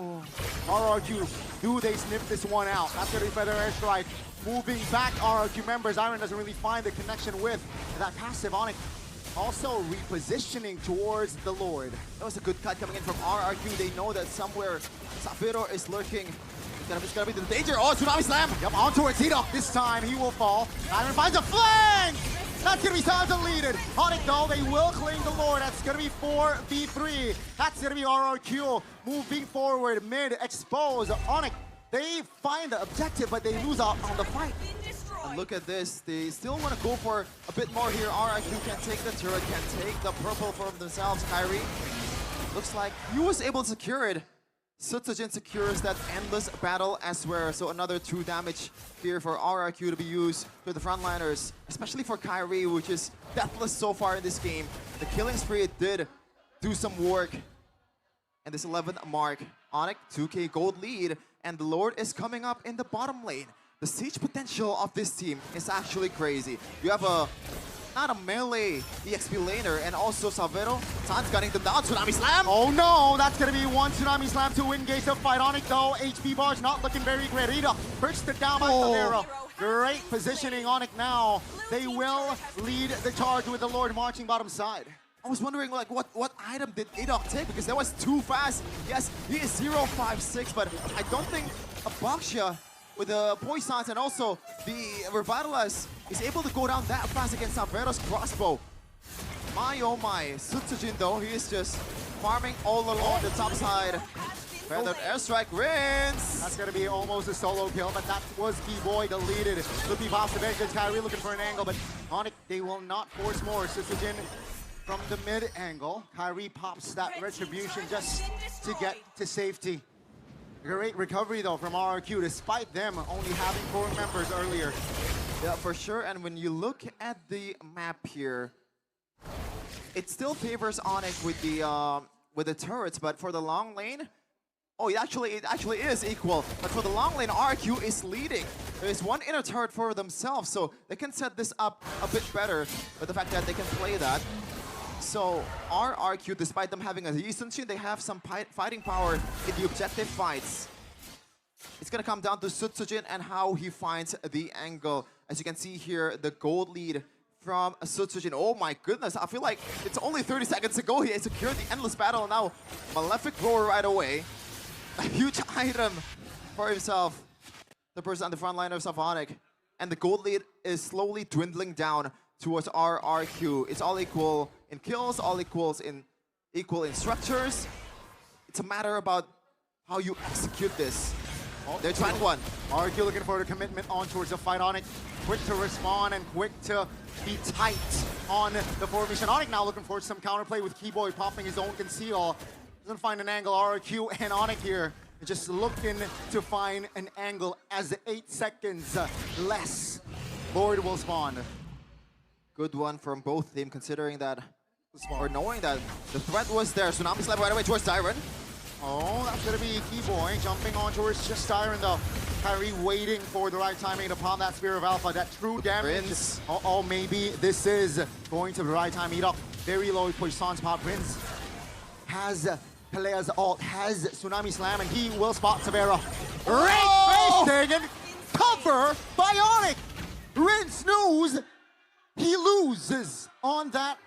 RRQ, do they snip this one out? That's gonna be Feather Airstrike. Moving back, RRQ members. Iron doesn't really find the connection with that passive. Onyx also repositioning towards the Lord.
That was a good cut coming in from RRQ. They know that somewhere Sapphiro is lurking. It's gonna be the danger. Oh, Tsunami Slam!
Yep, onto it. T-Dog this time. He will fall. Iron finds a flank! That's gonna be time deleted. Onyx though, they will claim the Lord. That's gonna be 4v3. That's gonna be RRQ moving forward. Mid exposed. Onyx, they find the objective, but they lose out on the fight.
And look at this. They still want to go for a bit more here. RRQ can take the turret, can take the purple for themselves. KAIRI looks like he was able to secure it. Sutsujin secures that endless battle as well. So another true damage here for RRQ to be used for the frontliners, especially for KAIRI, which is deathless so far in this game. The killing spree did do some work. And this 11th mark, Onyx 2k gold lead, and the Lord is coming up in the bottom lane. The siege potential of this team is actually crazy. You have not a melee EXP laner, and also Salvero. Sans gunning them down. Tsunami Slam!
Oh no, that's gonna be one Tsunami Slam to engage the fight. Onyx though, HP bars not looking very great. Rita perched it down by Salvero. Great positioning. Onyx now. They will lead the charge with the Lord marching bottom side.
I was wondering, like, what item did Idok take? Because that was too fast. Yes, he is 0.56, but I don't think a Baksha with the Poisons and also the Revitalize is able to go down that fast against Salvero's crossbow. My oh my. Sutsujin though, he is just farming all along the top side. Feathered Airstrike Rinse.
That's gonna be almost a solo kill, but that was Keyboy deleted. Looking past the vengeance, KAIRI looking for an angle, but Onyx, they will not force more. Sutsujin from the mid angle. KAIRI pops that retribution just to get to safety. Great recovery though from RRQ, despite them only having 4 members earlier.
Yeah, for sure. And when you look at the map here, it still favors Onyx with the turrets, but for the long lane, oh, it actually is equal. But for the long lane, RRQ is leading. There is one inner turret for themselves, so they can set this up a bit better with the fact that they can play that. So RRQ, despite them having a decent team, they have some fighting power in the objective fights. It's gonna come down to Sutsujin and how he finds the angle. As you can see here, the gold lead from Sutsujin. Oh my goodness, I feel like it's only 30 seconds ago he secured the endless battle. Now, Malefic Roar right away. A huge item for himself. The person on the front liners of Onyx. And the gold lead is slowly dwindling down towards RRQ. It's all equal in kills, all equal in structures. It's a matter about how you execute this. They're trying one.
RRQ looking for the commitment on towards the fight. Onyx quick to respond and quick to be tight on the formation. Onyx now looking for some counterplay with Keyboy popping his own conceal. Doesn't find an angle. RRQ and Onyx here just looking to find an angle as 8 seconds less. Lord will spawn.
Good one from both teams, considering that, or knowing that the threat was there. Tsunami Slap right away towards Tyron.
Oh, that's going to be Keyboy jumping on towards just Tyron though. KAIRI waiting for the right timing to palm that Spear of Alpha. That true damage.
Prince.
Oh, maybe this is going to be the right time. Eat up. Very low push Sans pop. Prince has Pelea's ult, has Tsunami Slam, and he will spot Savera. Great face taken. Cover by Onyx. Rince knows he loses on that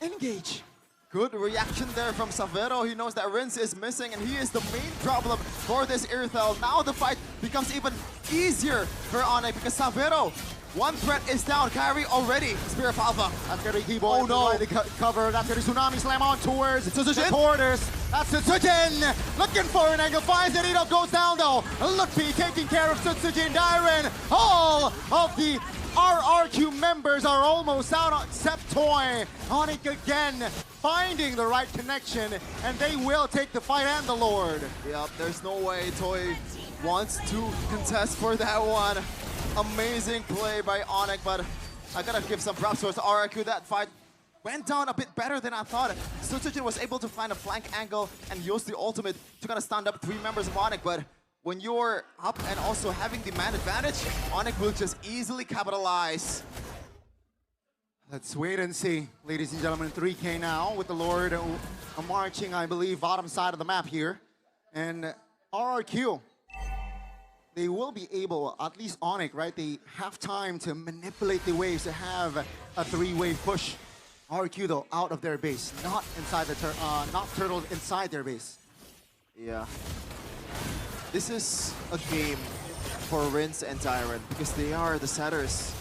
engage.
Good reaction there from Savero. He knows that Rince is missing and he is the main problem for this Irthel. Now the fight becomes even easier for Onyx because Savero, one threat is down. KAIRI already. Spear of Alpha.
That's going to be Keyboy. Oh no. The cover. That's going to Tsunami Slam on towards the quarters. That's Sutsujin. Looking for an angle. Finds it. Edo goes down though. Lutfi taking care of Sutsujin. Dyron. All of the RRQ members are almost out except Toy. Onyx again finding the right connection, and they will take the fight and the Lord.
Yep, there's no way Toy wants to contest for that one. Amazing play by Onyx, but I gotta give some props towards RRQ. That fight went down a bit better than I thought. Sutsujin was able to find a flank angle and use the ultimate to kind of stand up 3 members of Onyx, but when you're up and also having the man advantage, Onyx will just easily capitalize.
Let's wait and see, ladies and gentlemen. 3K now with the Lord marching, I believe, bottom side of the map here. And RRQ, they will be able, at least Onyx, right? They have time to manipulate the waves to have a 3-wave push. RRQ though, out of their base, not inside the not turtled inside their base.
Yeah. This is a game for Rince and Tyron because they are the setters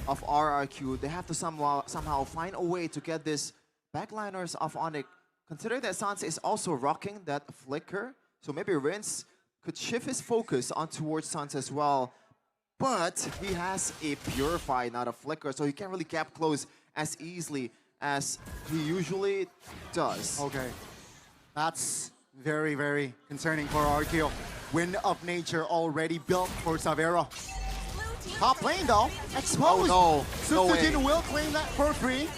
of RRQ. They have to somehow find a way to get this backliners of Onyx. Considering that Sans is also rocking that flicker, so maybe Rince could shift his focus on towards Sans as well. But he has a Purify, not a flicker, so he can't really gap close as easily as he usually does.
Okay, that's very, very concerning for RRQ. Wind of Nature already built for Savera. Top lane though, exposed.
Oh no,
Sutsujin will claim that for free.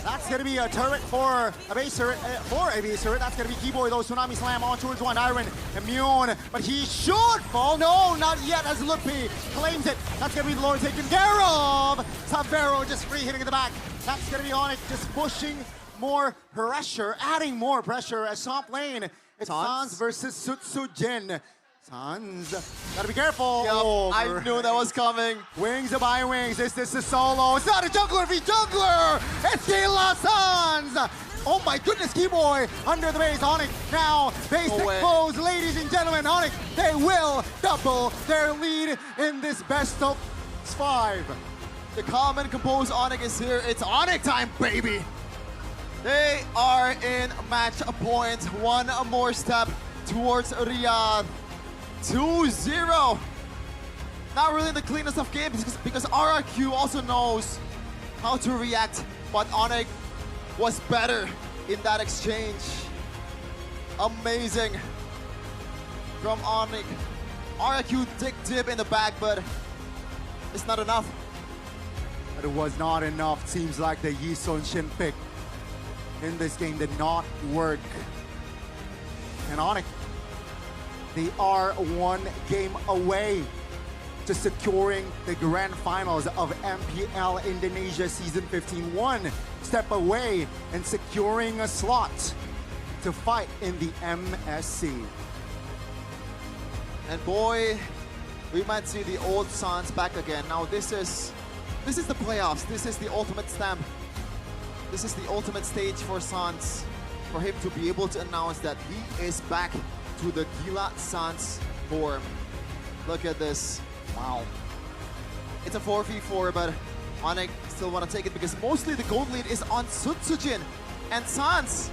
That's gonna be a turret for a base turret, That's gonna be Keyboy though. Tsunami Slam on towards one. Iron immune, but he should fall. No, not yet as Lutfi claims it. That's gonna be the Lord taken care of. Savero just free hitting in the back. That's gonna be Onyx just pushing more pressure, adding more pressure as top lane. It's Sans versus Sutsujin. Sans, gotta be careful.
Yep,
oh,
I knew that was coming.
Wings by wings. Is this a solo? It's not a jungler v jungler. It's Kayla Sans. Oh my goodness, Keyboy under the base. Onyx now base exposed. Ladies and gentlemen, Onyx, they will double their lead in this best of 5.
The calm and composed Onyx is here. It's Onyx time, baby. They are in match point. One more step towards Riyadh. 2-0. Not really the cleanest of games because RRQ also knows how to react, but Onyx was better in that exchange. Amazing. from Onyx. RIQ dig deep in the back, but it's not enough.
But it was not enough. Seems like the Yi Sun-shin pick in this game did not work. And Onyx, they are one game away to securing the grand finals of MPL Indonesia Season 15. One step away and securing a slot to fight in the MSC.
And boy, we might see the old Suns back again. Now this is the playoffs. This is the ultimate stamp. This is the ultimate stage for Suns, for him to be able to announce that he is back to the Gila Suns form. Look at this. Wow. It's a 4v4, but Onyx still want to take it because mostly the gold lead is on Sutsujin. And Suns,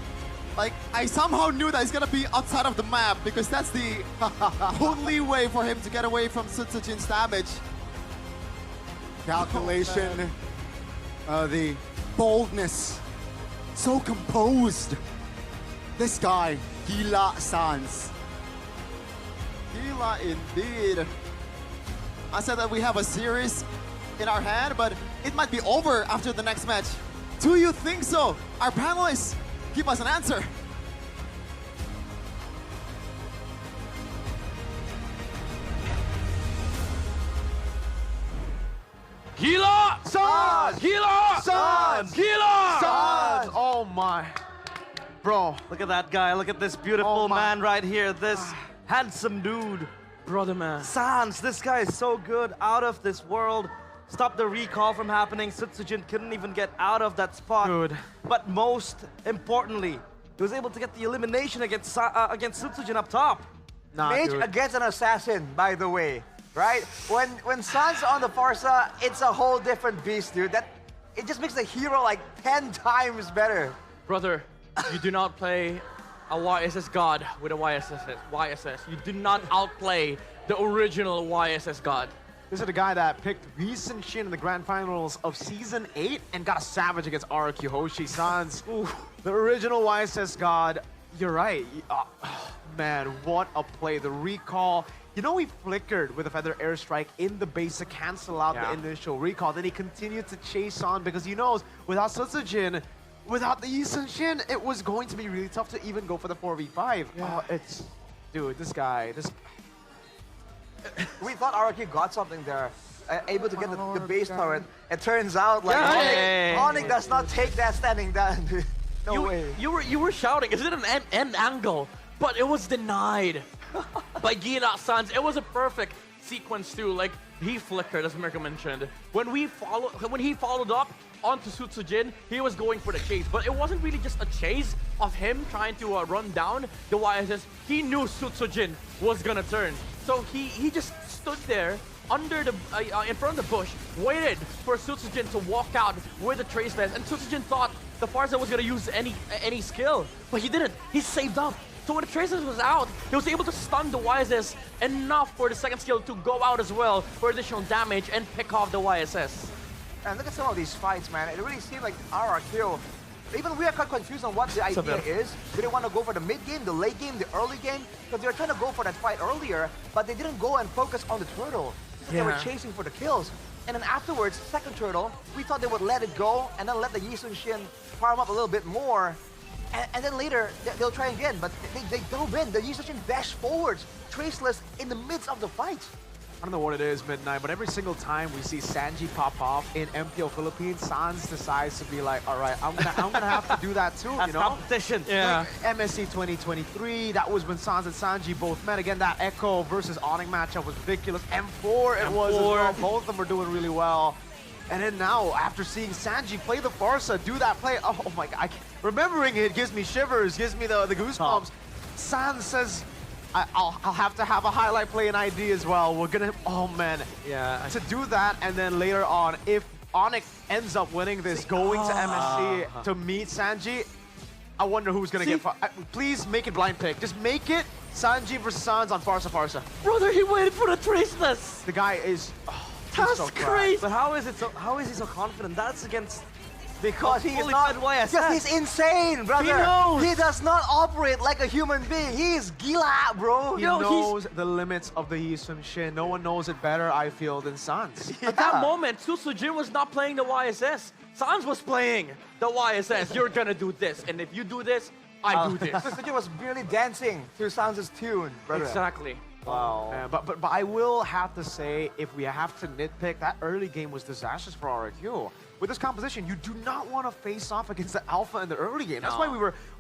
like, I somehow knew that he's going to be outside of the map because that's the only way for him to get away from Sutsujin's damage.
Calculation, the boldness, so composed. This guy, Gila Sans.
Gila indeed. I said that we have a series in our hand, but it might be over after the next match. Do you think so? Our panelists, give us an answer.
Gila! Suns! Gila!
Suns!
Gila!
Suns!
Oh my. Bro.
Look at that guy. Look at this beautiful man right here. This handsome dude.
Brother, man.
Sans, this guy is so good. Out of this world. Stop the recall from happening. Sutsujin couldn't even get out of that spot.
Good.
But most importantly, he was able to get the elimination against Sutsujin up top.
Mage against an assassin, by the way. Right? When Sun's on the Farsa, it's a whole different beast, dude. It just makes the hero like 10 times better.
Brother, you do not play a YSS god with a YSS. You do not outplay the original YSS god.
This is the guy that picked Yi Sun-shin in the grand finals of Season 8 and got a savage against RQ Hoshi Sans. The original YSS god. You're right. Man, what a play. The recall. You know, he flickered with a Feather Airstrike in the base to cancel out the initial recall. Then he continued to chase on because he knows without Sutsujin, without the Yi Sun-shin, it was going to be really tough to even go for the 4v5.
Yeah.
Dude, this guy,
We thought RQ got something there, able to get the base turret. It turns out like Onyx does not take that standing down. Dude. No way.
You were shouting, is it an end angle? But it was denied by Gila Sans. It was a perfect sequence too. Like he flickered, as Mirko mentioned. When he followed up onto Sutsujin, he was going for the chase. But it wasn't really just a chase of him trying to run down the YSS. He knew Sutsujin was gonna turn, so he just stood there under the in front of the bush, waited for Sutsujin to walk out with the Traceless, and Sutsujin thought the Farsa was gonna use any skill, but he didn't. He saved up. So when the Traceless was out, he was able to stun the YSS enough for the second skill to go out as well for additional damage and pick off the YSS.
And look at some of these fights, man. It really seemed like RRQ, even we are quite confused on what the idea is. Do they want to go for the mid game, the late game, the early game? Because they were trying to go for that fight earlier, but they didn't go and focus on the turtle. They were chasing for the kills. And then afterwards, second turtle, we thought they would let it go and then let the Yi Sun-shin farm up a little bit more. And then later, they'll try again, but they dove in. The Yi Sun-shin dashed forwards, Traceless in the midst of the fight.
I don't know what it is, Midnight, but every single time we see Sanji pop off in MPL Philippines, Sans decides to be like, all right, I'm gonna have to do that too, you know?
Competition.
Yeah. Like MSC 2023, that was when Sans and Sanji both met. Again, that Echo versus Onyx matchup was ridiculous. M4 it was as well. Both of them were doing really well. And then now, after seeing Sanji play the Farsa, do that play, oh my God, remembering it gives me shivers, gives me the goosebumps. Sans says, I'll have to have a highlight play in ID as well. We're gonna, oh man.
Yeah.
To do that, and then later on, if Onyx ends up winning this, going to MSC to meet Sanji, I wonder who's gonna get, please make it blind pick. Just make it Sanji versus Sans on Farsa.
Brother, he waited for the Traceless.
The guy is,
That's
so
crazy. But how is he so confident? That's against
Because he's
fully
not.
fed YSS.
Because he's insane, brother.
He knows.
He does not operate like a human being. He's gila, bro.
He knows the limits of the Yisun Shin. No one knows it better, I feel, than Sans.
At that moment, Su Sujin was not playing the YSS. Sans was playing the YSS. You're gonna do this, and if you do this, I do this.
Sujin was merely dancing to Sans' tune, brother.
Exactly.
Wow. But I will have to say, if we have to nitpick, that early game was disastrous for RRQ. With this composition, you do not want to face off against the Alpha in the early game. That's why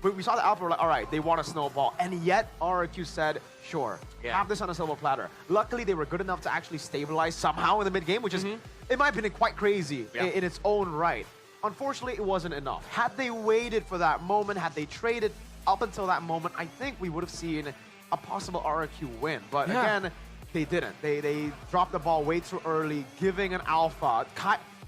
we saw the Alpha, we're like, all right, they want a snowball. And yet, RRQ said, sure, have this on a silver platter. Luckily, they were good enough to actually stabilize somehow in the mid game, which is, in my opinion, quite crazy in its own right. Unfortunately, it wasn't enough. Had they waited for that moment, had they traded up until that moment, I think we would have seen a possible RRQ win. But again, they didn't. They dropped the ball way too early, giving an Alpha.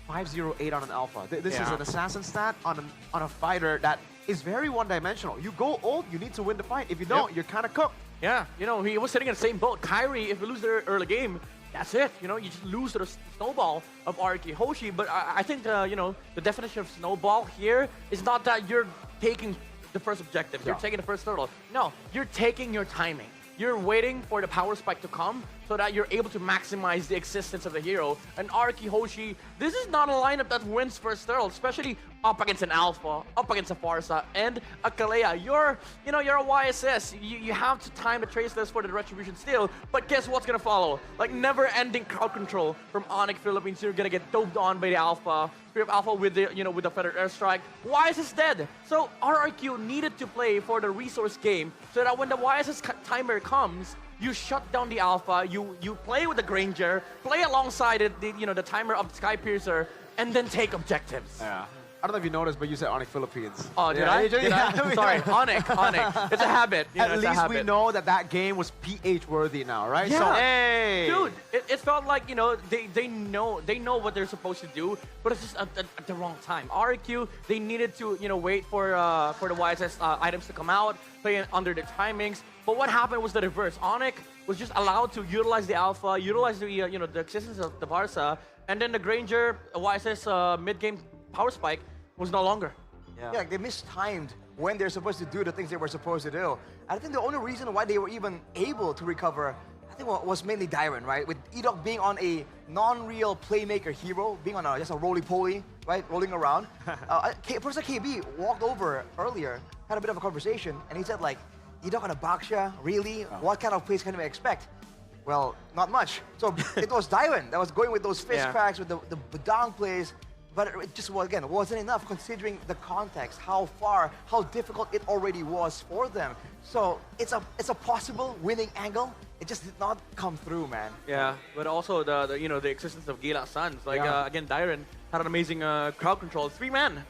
508 on an Alpha. This is an assassin stat on a fighter that is very one-dimensional. You go ult, you need to win the fight. If you don't, you're kind of cooked.
Yeah, you know, he was sitting in the same boat. KAIRI, if you lose the early game, that's it. You know, you just lose to the snowball of RRQ Hoshi. But I think, you know, the definition of snowball here is not that you're taking the first objective. You're taking the first turtle. No, you're taking your timing. You're waiting for the power spike to come so that you're able to maximize the existence of the hero. And RRQ Hoshi, this is not a lineup that wins first turtle, especially up against an Alpha, up against a Pharsa, and a Kalea. You're a YSS. You have to time the traceless for the retribution steal, but guess what's gonna follow? Like never-ending crowd control from Onyx Philippines. You're gonna get doped on by the Alpha. Alpha with the with the feathered airstrike. YSS dead. So RRQ needed to play for the resource game so that when the YSS timer comes, you shut down the Alpha. You play with the Granger, play alongside it, the timer of Skypiercer, and then take objectives.
Yeah. I don't know if you noticed, but you said Onyx Philippines.
Oh, did I? Sorry, Onyx. It's a habit.
At least we know that game was PH worthy now, right?
Yeah.
So, hey.
Dude, it felt like, they know what they're supposed to do, but it's just at the wrong time. RRQ, they needed to, wait for the YSS items to come out, play under the timings. But what happened was the reverse. Onyx was just allowed to utilize the Alpha, utilize the the existence of the Pharsa, and then the Granger YSS mid-game power spike was no longer.
Yeah, they mistimed when they're supposed to do the things they were supposed to do. I think the only reason why they were even able to recover, I think was mainly Dyron, right? With Edok being on a non-real playmaker hero, being on just a roly-poly, right? Rolling around. Person KB walked over earlier, had a bit of a conversation, and he said like, Edok on a Baksha, really? What kind of plays can we expect? Well, not much. So it was Dyron that was going with those fist cracks, with the Badang plays. But it just, again, wasn't enough considering the context, how difficult it already was for them. So it's a possible winning angle. It just did not come through, man.
Yeah, but also the existence of Gila Suns. Like again, Dyron had an amazing crowd control. Three-man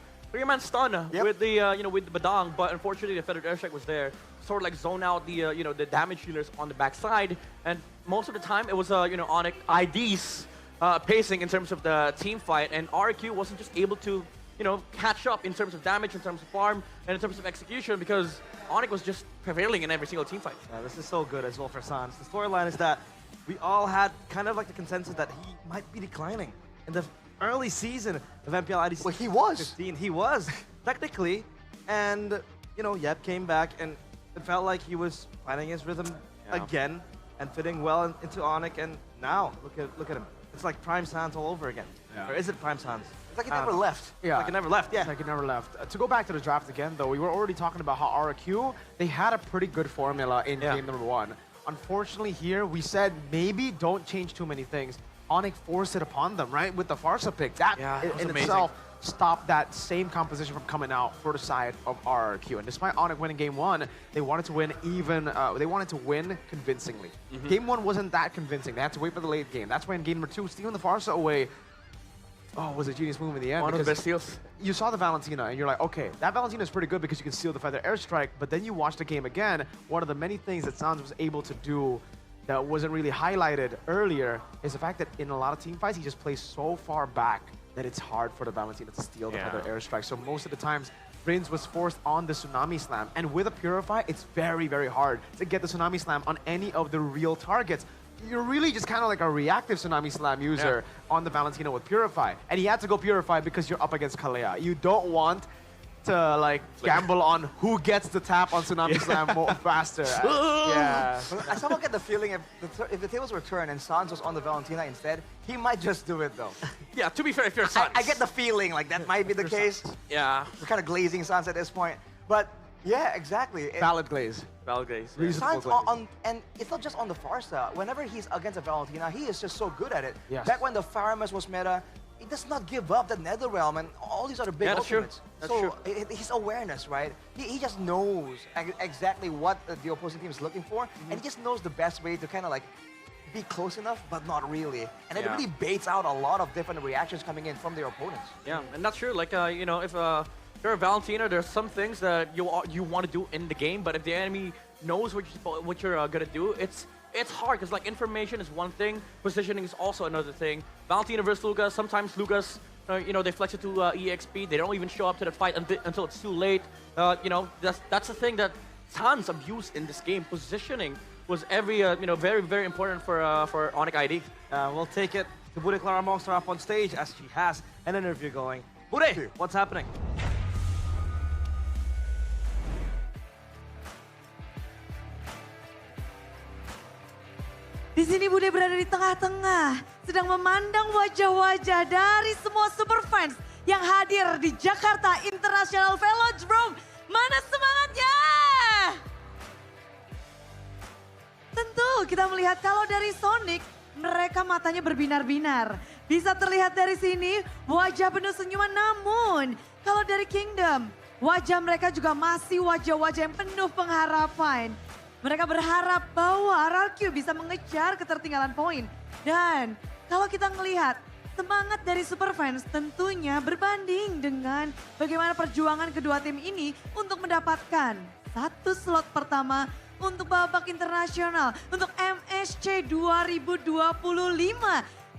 stun with the with the Badang, but unfortunately the feathered airstrike was there, sort of like zone out the the damage healers on the backside, and most of the time it was Onyx ID's pacing in terms of the team fight, and RRQ wasn't just able to, catch up in terms of damage, in terms of farm, and in terms of execution because Onyx was just prevailing in every single team fight.
Yeah, this is so good as well for Sans. The storyline is that we all had kind of like the consensus that he might be declining. In the early season of MPL Id,
well, he was.
15, he was, technically. And, Yep came back, and it felt like he was finding his rhythm again and fitting well into Onyx, and now, look at him. It's like Prime Sans all over again. Yeah. Or is it Prime Sans?
It's like it never left.
Yeah.
Like it never left, yeah.
It's like it never left. To go back to the draft again, though, we were already talking about how RRQ, they had a pretty good formula in game number 1. Unfortunately here, we said maybe don't change too many things. Onyx forced it upon them, right? With the Pharsa pick. That in itself stopped that same composition from coming out for the side of RRQ. And despite Onyx winning game 1, they wanted to win they wanted to win convincingly. Game 1 wasn't that convincing. They had to wait for the late game. That's when game number 2, stealing the Pharsa away, was a genius move in the end.
One of the best steals.
You saw the Valentina, and you're like, okay, that Valentina is pretty good because you can steal the feather airstrike, but then you watch the game again, one of the many things that Sans was able to do that wasn't really highlighted earlier is the fact that in a lot of team fights, he just plays so far back that it's hard for the Valentina to steal the feather airstrike. So most of the times, Brins was forced on the Tsunami Slam, and with a Purify, it's very, very hard to get the Tsunami Slam on any of the real targets. you're really just kind of like a reactive Tsunami Slam user on the Valentina with Purify. And he had to go Purify because you're up against Kalea. You don't want to like gamble on who gets the tap on Tsunami Slam more faster. Yeah.
I somehow get the feeling if the tables were turned and Sans was on the Valentina instead, he might just do it though.
Yeah, to be fair, if you're Sans.
I get the feeling like that might be the case.
Yeah.
We're kind of glazing Sans at this point. But yeah, exactly.
Valid glaze.
Valid glaze.
Sans and it's not just on the Farsa. Whenever he's against a Valentina, he is just so good at it.
Yes.
Back when the Faramus was meta, he does not give up the Nether Realm and all these other big
Yeah, that's true.
ultimates.
That's
so
true.
his awareness, right? He just knows exactly what the opposing team is looking for, and he just knows the best way to kind of like be close enough, but not really. And it
Yeah.
really baits out a lot of different reactions coming in from their opponents.
Yeah, and that's true. Like, you know, if you're a Valentina, there's some things that you want to do in the game, but if the enemy knows what you're gonna do, it's hard because like information is one thing, positioning is also another thing. Valentina versus Lucas, sometimes Lucas, you know, they flex it to EXP. They don't even show up to the fight until it's too late. You know, that's the thing that Sans abused in this game. Positioning was you know, very, very important for Onyx ID.
We'll take it to Bude Clara Monster up on stage as she has an interview going. Bude, what's happening?
Di sini Bude berada di tengah-tengah, sedang memandang wajah-wajah dari semua super fans yang hadir di Jakarta International Velodrome. Mana semangatnya? Tentu kita melihat kalau dari Sonic, mereka matanya berbinar-binar. Bisa terlihat dari sini wajah penuh senyuman, namun kalau dari Kingdom, wajah mereka juga masih wajah-wajah yang penuh pengharapan. Mereka berharap bahwa RRQ bisa mengejar ketertinggalan poin. Dan kalau kita melihat semangat dari Superfans tentunya berbanding dengan bagaimana perjuangan kedua tim ini untuk mendapatkan satu slot pertama untuk babak internasional untuk MSC 2025.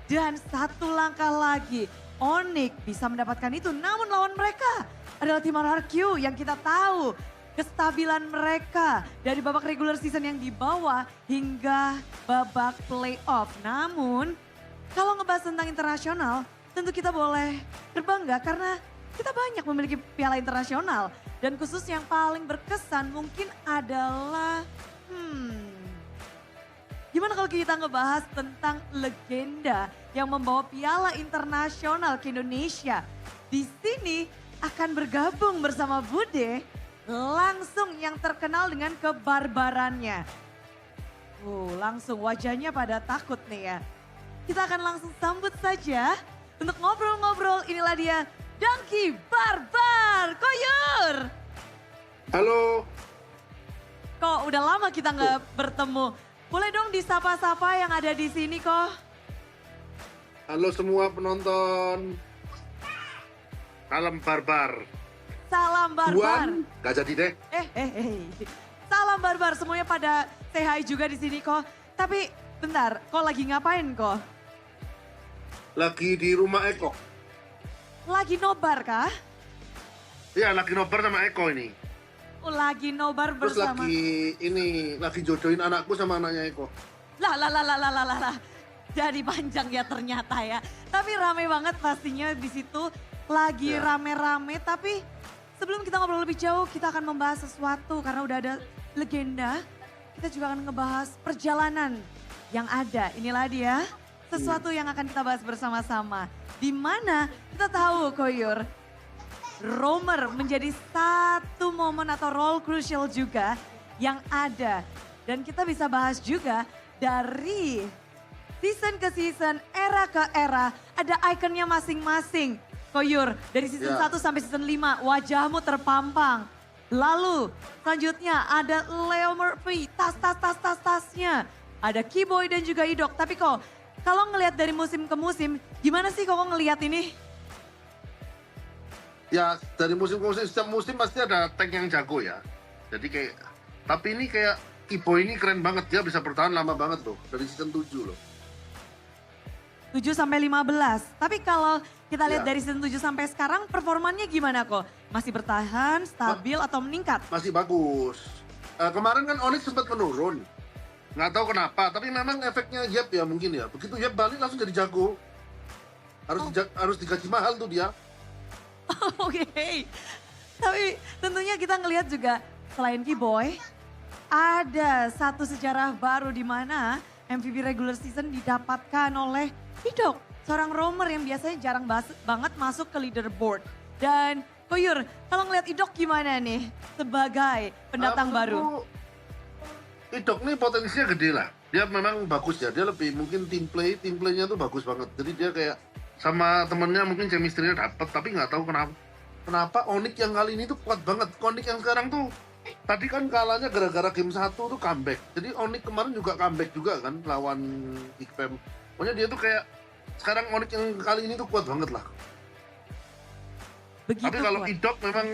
Dan satu langkah lagi Onyx bisa mendapatkan itu, namun lawan mereka adalah tim RRQ yang kita tahu kestabilan mereka dari babak regular season yang dibawa hingga babak playoff. Namun kalau ngebahas tentang internasional tentu kita boleh berbangga karena kita banyak memiliki piala internasional. Dan khusus yang paling berkesan mungkin adalah gimana kalau kita ngebahas tentang legenda yang membawa piala internasional ke Indonesia. Di sini akan bergabung bersama Bude langsung yang terkenal dengan kebarbarannya. Langsung wajahnya pada takut nih ya. Kita akan langsung sambut saja untuk ngobrol-ngobrol. Inilah dia Donkey Barbar Koyur.
Halo.
Kok udah lama kita nggak bertemu. Boleh dong disapa-sapa yang ada di sini kok.
Halo semua penonton. Salam barbar.
Salam barbar.
Gak jadi deh.
Salam barbar, semuanya pada say hi juga di sini kok. Tapi bentar, kok lagi ngapain kok?
Lagi di rumah Eko.
Lagi nobar kah?
Iya, lagi nobar sama Eko ini.
Lagi nobar
Terus
bersama.
lagi jodohin anakku sama anaknya Eko.
Lah. Jadi panjang ya ternyata ya. Tapi rame banget pastinya di situ. Lagi rame-rame, tapi sebelum kita ngobrol lebih jauh, kita akan membahas sesuatu karena udah ada legenda. Kita juga akan ngebahas perjalanan yang ada. Inilah dia, sesuatu yang akan kita bahas bersama-sama. Di mana kita tahu Koyur, Roamer menjadi satu momen atau role crucial juga yang ada. Dan kita bisa bahas juga dari season ke season, era ke era, ada ikonnya masing-masing. Koyur, dari season 1 sampai season 5, wajahmu terpampang. Lalu selanjutnya ada Leo Murphy, tasnya. Ada Keyboy dan juga Idok. Tapi kok kalau ngelihat dari musim ke musim, gimana sih kok ngelihat ini?
Ya dari musim ke musim, setiap musim pasti ada tank yang jago ya. Jadi tapi ini kayak Keyboy ini keren banget, dia bisa bertahan lama banget loh, dari season 7 loh.
7 sampai 15. Tapi kalau kita lihat dari season 7 sampai sekarang performanya gimana kok? Masih bertahan, stabil atau meningkat?
Masih bagus. Kemarin kan Onyx sempat menurun. Nggak tahu kenapa, tapi memang efeknya Yep ya mungkin ya. Begitu Yep balik langsung jadi jago. Harus digaji mahal tuh dia.
Oke. Tapi tentunya kita ngelihat juga selain K-Boy, ada satu sejarah baru di mana MVP regular season didapatkan oleh Idok. Seorang roamer yang biasanya jarang banget masuk ke leaderboard. Dan Koyur, kalau ngeliat Idok gimana nih sebagai pendatang baru?
Idok nih potensinya gede lah. Dia memang bagus ya. Dia lebih mungkin team playnya tuh bagus banget. Jadi dia kayak sama temennya mungkin chemistry-nya dapet, tapi nggak tahu kenapa Onyx yang kali ini tuh kuat banget. Onyx yang sekarang tuh tadi kan kalahnya gara-gara game 1 tuh comeback. Jadi Onyx kemarin juga comeback juga kan lawan Ikpem. Pokoknya dia tuh kayak sekarang Onyx yang kali ini tuh kuat banget lah.
Begitu
tapi kalau
kuat.
Idok memang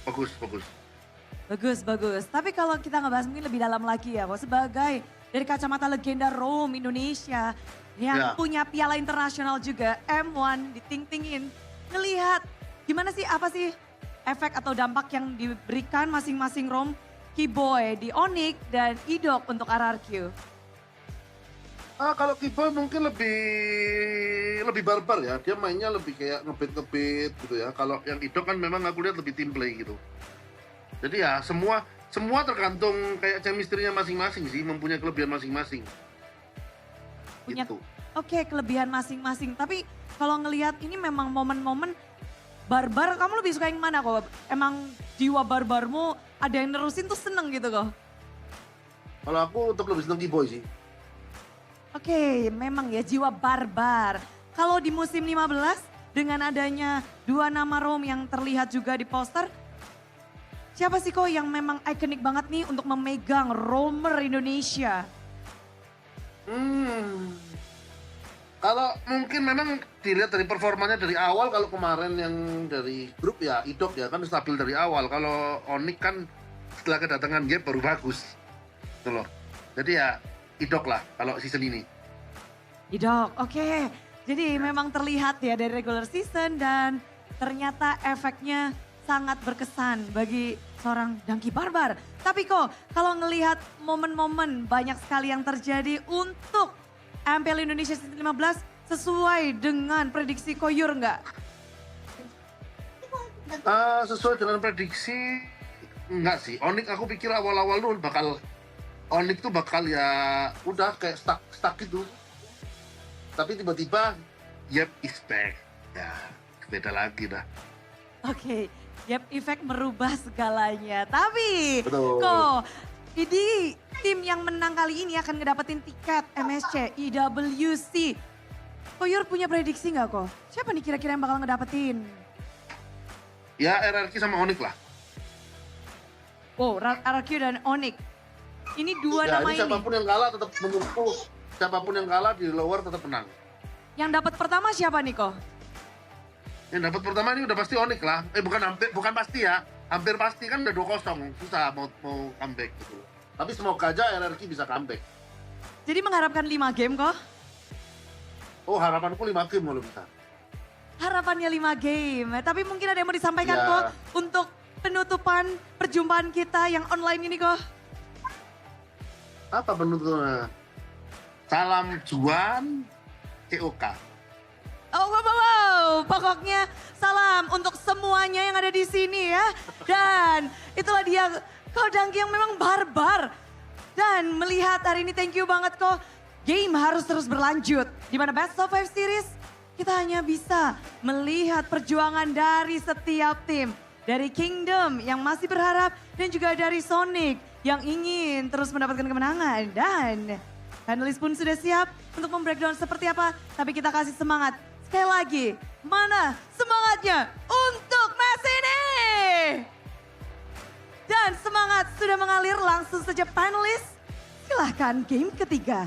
bagus.
Bagus. Tapi kalau kita ngebahas mungkin lebih dalam lagi ya, sebagai dari kacamata legenda Roam Indonesia yang punya piala internasional juga, M1 diting-tingin, ngelihat gimana sih, apa sih efek atau dampak yang diberikan masing-masing Roam, K-Boy di Onyx dan Idok untuk RRQ?
Kalau K-Boy mungkin lebih barbar ya, dia mainnya lebih kayak ngebit gitu ya. Kalau yang Idok kan memang aku lihat lebih team play gitu. Jadi ya semua tergantung kayak chemistry-nya masing-masing sih, mempunyai kelebihan masing-masing.
Punya,
gitu.
Oke, kelebihan masing-masing. Tapi kalau ngelihat ini memang momen-momen barbar, kamu lebih suka yang mana kok? Emang jiwa barbarmu ada yang nerusin tuh seneng gitu kok?
Kalau aku untuk lebih seneng K-Boy sih.
Oke, memang ya jiwa barbar. Kalau di musim 15 dengan adanya 2 nama Roam yang terlihat juga di poster, siapa sih kok yang memang ikonik banget nih untuk memegang roamer Indonesia?
Kalau mungkin memang dilihat dari performanya dari awal, kalau kemarin yang dari grup ya Idok ya kan stabil dari awal. Kalau Onyx kan setelah kedatangan Gap baru bagus. Gitu loh. Jadi ya Idok lah kalau season ini.
Idok, oke. Jadi memang terlihat ya dari regular season dan ternyata efeknya sangat berkesan bagi seorang Dangki Barbar. Tapi kok kalau ngelihat momen-momen banyak sekali yang terjadi untuk MPL Indonesia Season 15 sesuai dengan prediksi Koyur nggak?
Sesuai dengan prediksi enggak sih. Onyx aku pikir awal-awal tuh Onyx tuh bakal ya udah kayak stuck gitu. Tapi tiba-tiba Yep is back. Ya beda lagi dah.
Oke. Yep, efek merubah segalanya. Tapi
Betul.
kok ini tim yang menang kali ini akan ngedapetin tiket MSC IWC. Koyur punya prediksi nggak kok? Siapa nih kira-kira yang bakal ngedapetin?
Ya RRQ sama Onyx lah.
Wow, RRQ dan Onyx. Ini dua
Ya,
nama
ini
ini.
siapapun yang kalah tetap menurutku, siapapun yang kalah di lower tetap menang.
Yang dapat pertama siapa nih kok?
Yang dapat pertama ini udah pasti Onyx lah. Bukan pasti ya. Hampir pasti kan udah 2-0. Susah mau comeback gitu. Tapi semoga aja RRQ bisa comeback.
Jadi mengharapkan 5 game kok?
Oh, harapanku 5 game kalau bisa.
Harapannya 5 game. Tapi mungkin ada yang mau disampaikan
Ya.
kok untuk penutupan perjumpaan kita yang online ini kok?
Apa penutupnya? Salam Juan COK.
Oh, wow. Pokoknya salam untuk semuanya yang ada di sini ya. Dan itulah dia kok Dangki yang memang barbar. Dan melihat hari ini thank you banget kok. Game harus terus berlanjut. Dimana Best of 5 Series kita hanya bisa melihat perjuangan dari setiap tim. Dari Kingdom yang masih berharap dan juga dari Sonic yang ingin terus mendapatkan kemenangan. Dan panelis pun sudah siap untuk membreakdown seperti apa. Tapi kita kasih semangat. Sekali lagi, mana semangatnya untuk match ini? Dan semangat sudah mengalir, langsung saja panelis. Silahkan game ketiga.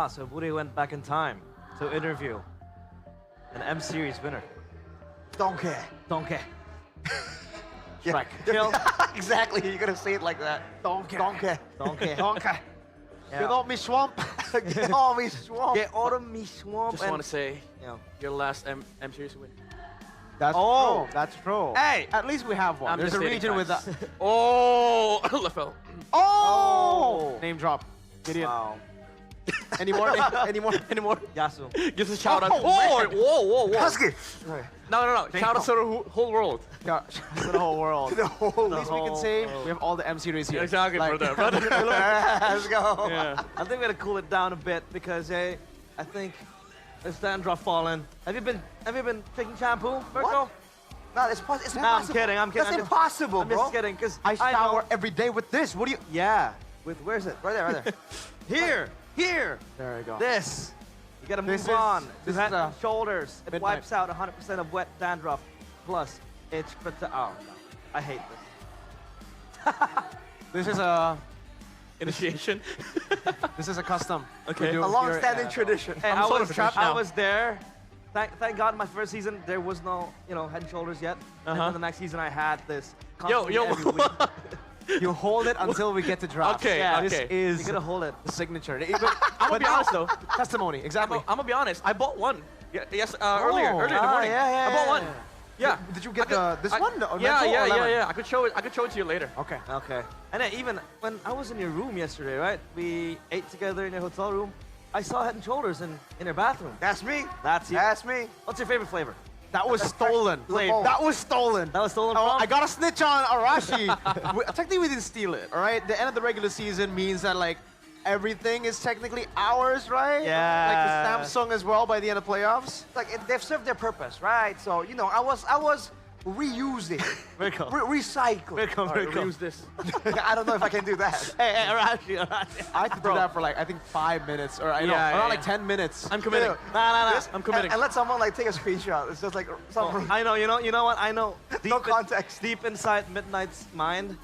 So Bude went back in time to interview an M Series winner.
Donkey.
Strike. Kill.
Exactly, you're gonna say it like that. Donkey.
Donkey.
Donkey.
Get off me swamp.
Get off me swamp.
Get out of me swamp.
Just
and-
want to say,
Yeah.
your last M Series win.
That's true. That's true.
Hey!
At least we have one.
I'm
There's
just
a
stating
region with
facts.
that.
Oh, LFL.
Oh! Name drop. Gideon.
Wow.
Any more? Any more?
Yasu.
Gives a shout out.
Oh,
Oh,
man.
whoa.
Husky.
No. Shout out to the whole world.
Yeah, to the whole world.
The whole.
At least we can say we have all the M series here.
Exactly, brother.
Let's go.
Yeah.
I think we're gonna cool it down a bit because I think there's dandruff falling. Have you been taking shampoo, Virgo?
No, it's impossible.
No, I'm kidding.
That's impossible,
I'm
bro.
just kidding because
I shower every day with this. What do you?
Yeah. Where's it?
Right there.
Here.
There you go.
This. You gotta
This
move
is-
on.
this
Head
is
and shoulders. It
midnight.
wipes out 100% of wet dandruff. Plus, it's oh no. I hate this.
This is a
Initiation.
this is a custom.
Okay.
we do
A
here
long-standing
at-
tradition.
Hey,
I'm sort of trapped
I
now.
was there. Thank God, my first season there was no, Head and Shoulders yet. And then the next season I had this. constantly every week.
You hold it until we get to draft.
Okay,
Yeah,
This
okay.
is
You gotta hold it.
the signature.
I'm gonna be honest though.
Testimony, exactly.
I'm gonna be honest. I bought one. Yes, earlier in the morning.
yeah,
I bought
yeah,
one.
yeah.
Yeah.
Did you get this one? Or
Yeah,
mental or lemon?
yeah. I could show it to you later.
Okay.
Okay. And then even when I was in your room yesterday, right? We ate together in your hotel room. I saw Head and Shoulders in your bathroom.
That's me.
That's you.
That's me.
What's your favorite flavor?
That was stolen.
Flavor.
That was stolen.
That was stolen
Oh,
from?
I got a snitch on Arashi. Technically, we didn't steal it. All right. The end of the regular season means that like everything is technically ours, right?
Yeah.
Like the Samsung as well by the end of playoffs.
Like they've served their purpose, right? So I was reusing, recycling.
Reuse this.
I don't know if I can do that.
Hey, Arashi.
I had to do that for like I think 5 minutes or around like 10 minutes.
I'm committing.
Nah.
I'm committing.
And let someone like take a screenshot. It's just like some
I know, you know what? I know.
no context.
Deep inside Midnight's mind,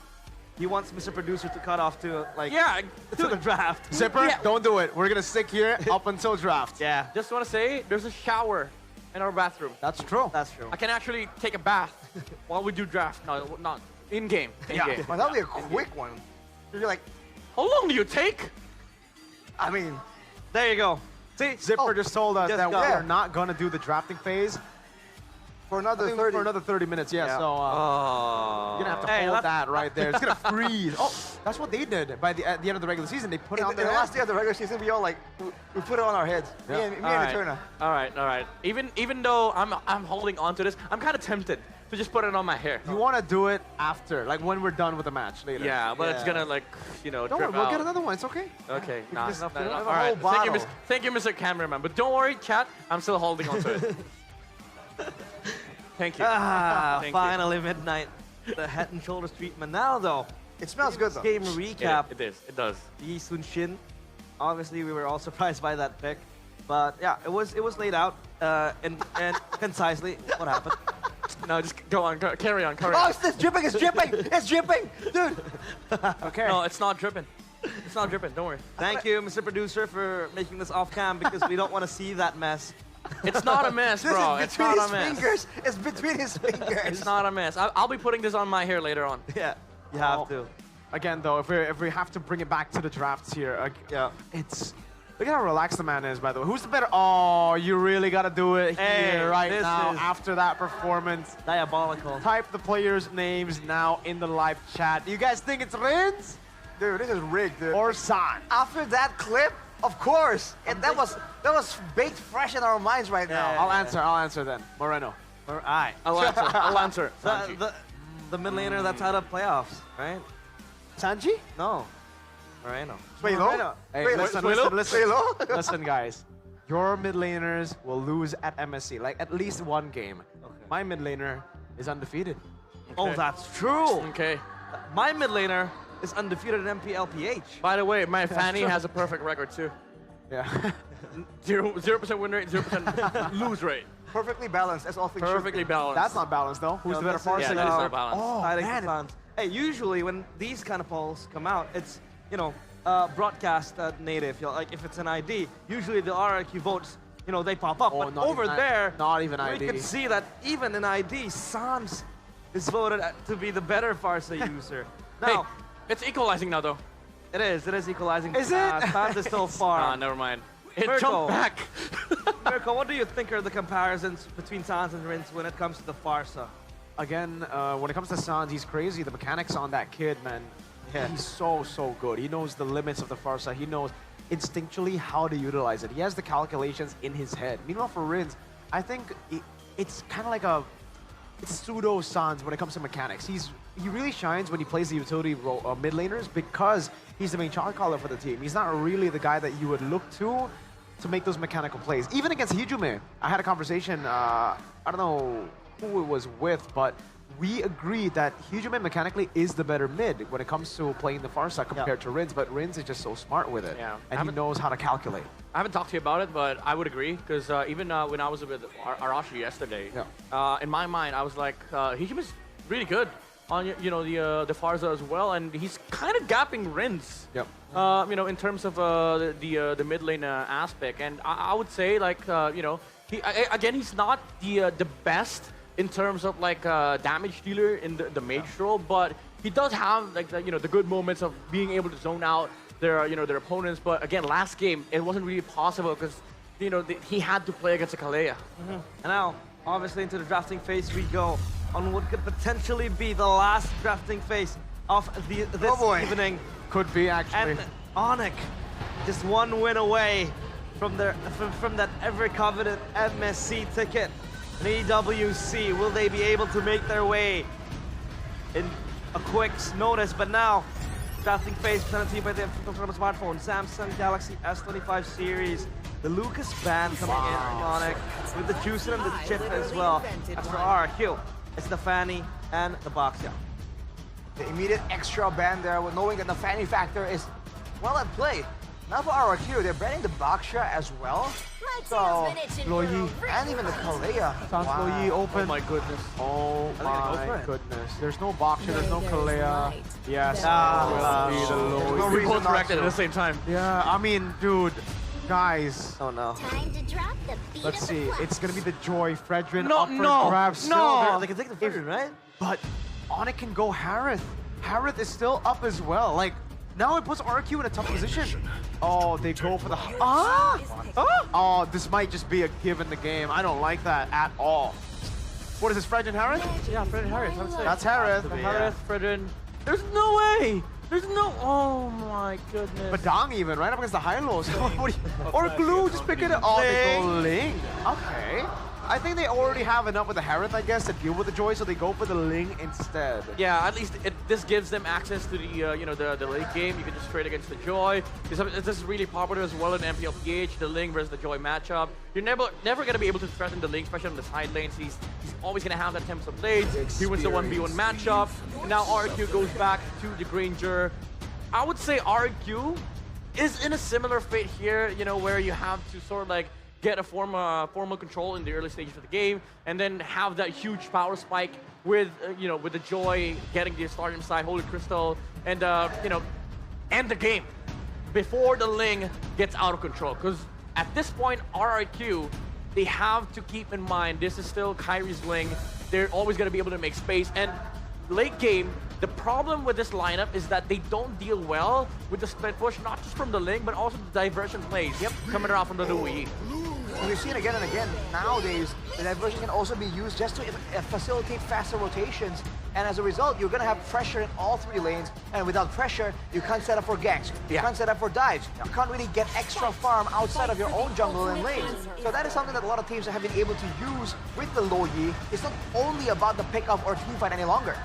he wants Mr. Producer to cut off to like
Yeah.
to the draft.
Zipper,
Yeah.
don't do it. We're gonna stick here up until draft.
Yeah,
Just want to say, there's a shower in our bathroom.
That's true.
that's true.
I can actually take a bath while we do draft. No, not in game. In game.
Well, that'll be a quick one. You're like,
How long do you take?
I mean,
There you go. See,
Zipper just told us
just
that
go.
we're not gonna do the drafting phase
for another
I think
30.
for another 30 minutes. Yeah.
Yeah.
So
Oh.
you're gonna have to
Hey,
hold
that's-
that right there. It's gonna freeze. Oh, that's what they did at the end of the regular season. They put it
in
on
the
their
last
head.
day of the regular season, we all like we put it on our heads.
Yeah.
Me and Eterna.
All right. Even though I'm holding on to this, I'm kind of tempted to just put it on my hair.
You want to do it after, like when we're done with the match later.
Yeah, but it's
Yeah.
gonna like
Don't
drip
worry, we'll
out.
get another one. It's okay.
Okay, nah,
just
nah,
fill
nah.
up
All
a
right.
whole bottle.
Thank you, Mr. Cameraman. But don't worry, chat. I'm still holding on to it. Thank you. Thank you.
Finally Midnight. The Head and Shoulders treatment. Now though,
It smells good though.
game recap.
It is. It does.
Yi Sun Shin. Obviously, we were all surprised by that pick, but yeah, it was laid out and concisely what happened.
No, just go on. Carry on.
Oh, it's dripping! It's dripping! It's dripping, dude.
Okay.
No, it's not dripping. It's not dripping. Don't worry.
Thank you, Mr. Producer, for making this off cam because we don't want to see that mess.
It's not a mess,
This
bro.
is
It's
between
not
his
a mess.
fingers. It's between his fingers.
It's not a mess. I'll be putting this on my hair later on.
Yeah, you have to.
Again, though, if we have to bring it back to the drafts here,
Yeah.
it's look at how relaxed the man is. By the way, who's the better? Oh, you really gotta do it
Hey,
here right
this
now
is-
after that performance.
Diabolical.
Type the players' names now in the live chat. Do you guys think it's Rins
Dude, this is rigged, dude.
or San?
After that clip, of course. That was baked fresh in our minds right now.
I'll answer then. Moreno.
All right.
I'll answer. I'll answer.
The mid laner that's out of playoffs, right?
Sanji?
No. Moreno.
Suelo?
Hey,
Suelo?
listen,
Suelo?
listen.
Suelo?
Listen, guys. Your mid laners will lose at MSC, like at least one game.
Okay.
My mid laner is undefeated.
Oh, that's true.
Okay.
My mid laner is undefeated in MPL PH.
By the way, my Fanny has a perfect record too.
Yeah.
0% win rate, 0% lose rate.
Perfectly balanced, as all things should
Perfectly
be.
balanced.
That's not balanced though. Who's the better
this is-
Yeah,
Farsight?
that is not balanced.
Oh,
Hiding
man.
Clans. Hey, usually when these kind of polls come out, it's, broadcast native. Like if it's an ID, usually the RRQ votes, they pop up.
Oh,
but
not
over
even
there,
not even
we
ID.
can see that even in ID, Sans is voted to be the better Farsa user. Now,
Hey, it's equalizing now though.
It is equalizing.
Is it?
Sans is still far.
Never mind. It
Mirko.
jumped back.
Mirko, what do you think are the comparisons between Sans and Rinse when it comes to the Farsa?
Again, when it comes to Sans, he's crazy. The mechanics on that kid, man, he's so good. He knows the limits of the Farsa. He knows instinctually how to utilize it. He has the calculations in his head. Meanwhile, for Rinse, I think it's kind of like it's pseudo Sans when it comes to mechanics. He really shines when he plays the utility role, mid laners because he's the main shot caller for the team. He's not really the guy that you would look to make those mechanical plays. Even against Hijume, I had a conversation, I don't know who it was with, but we agreed that Hijume mechanically is the better mid when it comes to playing the Farsa compared to Rinse, but Rinse is just so smart with it.
Yeah.
And he knows how to calculate.
I haven't talked to you about it, but I would agree because even when I was with Arashi yesterday, in my mind I was like, Hijume's really good on the Farsa as well, and he's kind of gapping Rinse.
Yep.
In terms of the mid lane aspect, and I would say he's not the best in terms of damage dealer in the mage role, but he does have the good moments of being able to zone out their opponents. But again, last game it wasn't really possible because he had to play against a Kalea.
And now, obviously, into the drafting phase we go on what could potentially be the last drafting phase of this evening.
Could be, actually.
And Onyx, just one win away from that ever-coveted MSC ticket. An EWC, will they be able to make their way in a quick notice? But now, drafting phase presented to you by the smartphone, Samsung Galaxy S25 series. The Lucas band coming in from Onyx with the Juicin and the Chip as well. As for RQ, it's the Fanny and the Boxia.
The immediate extra ban there, with knowing that the Fanny factor is well at play. Now for RQ, they're banning the Boxia as well. So,
Loyi.
And even the Kalea.
Sans Loyi open.
Oh my goodness.
Oh my goodness. There's no Boxia, there's no Kalea. Yes.
We both reacted at the same time.
Yeah, I mean, dude, guys.
Oh no.
Time to drop the beat
Let's
of the
see.
clap.
It's gonna be the Joy. Fredrin
No,
up for
no,
grabs.
no. They can take the Fredrin, right?
But Onyx can go Harith. Harith is still up as well. Now it puts RQ in a tough position. Oh, they go for the... Oh, this might just be a give in the game. I don't like that at all. What is this, Fredrin Harith?
Yeah, Fredrin Harith, I would say.
That's Harith.
Harith, Fredrin. There's no way! There's no... Oh my goodness.
Badang even, right up against the high-lows. Or Glue, just pick it up. Oh, they go Ling. Okay. I think they already have enough with the Harith, I guess, to deal with the Joy, so they go for the Ling instead.
Yeah, at least this gives them access to the late game. You can just trade against the Joy. This is really popular as well in MPL PH, the Ling versus the Joy matchup. You're never going to be able to threaten the Ling, especially on the side lanes. He's always going to have that Tempest of Blades. He wins the 1v1 matchup. And now RQ goes back to the Granger. I would say RQ is in a similar fate here, where you have to sort of get a formal control in the early stages of the game, and then have that huge power spike with with the Joy getting the starting side, Holy Crystal, and end the game before the Ling gets out of control. Because at this point, RRQ, they have to keep in mind this is still KAIRI's Ling. They're always going to be able to make space, and late game, the problem with this lineup is that they don't deal well with the split push, not just from the Ling, but also the diversion plays coming around from the Loyi.
We've seen again and again, nowadays, the diversion can also be used just to facilitate faster rotations. And as a result, you're going to have pressure in all three lanes. And without pressure, you can't set up for ganks. You can't set up for dives. You can't really get extra farm outside of your own jungle and lanes. So that is something that a lot of teams have been able to use with the Loyi. It's not only about the pickup or teamfight any longer.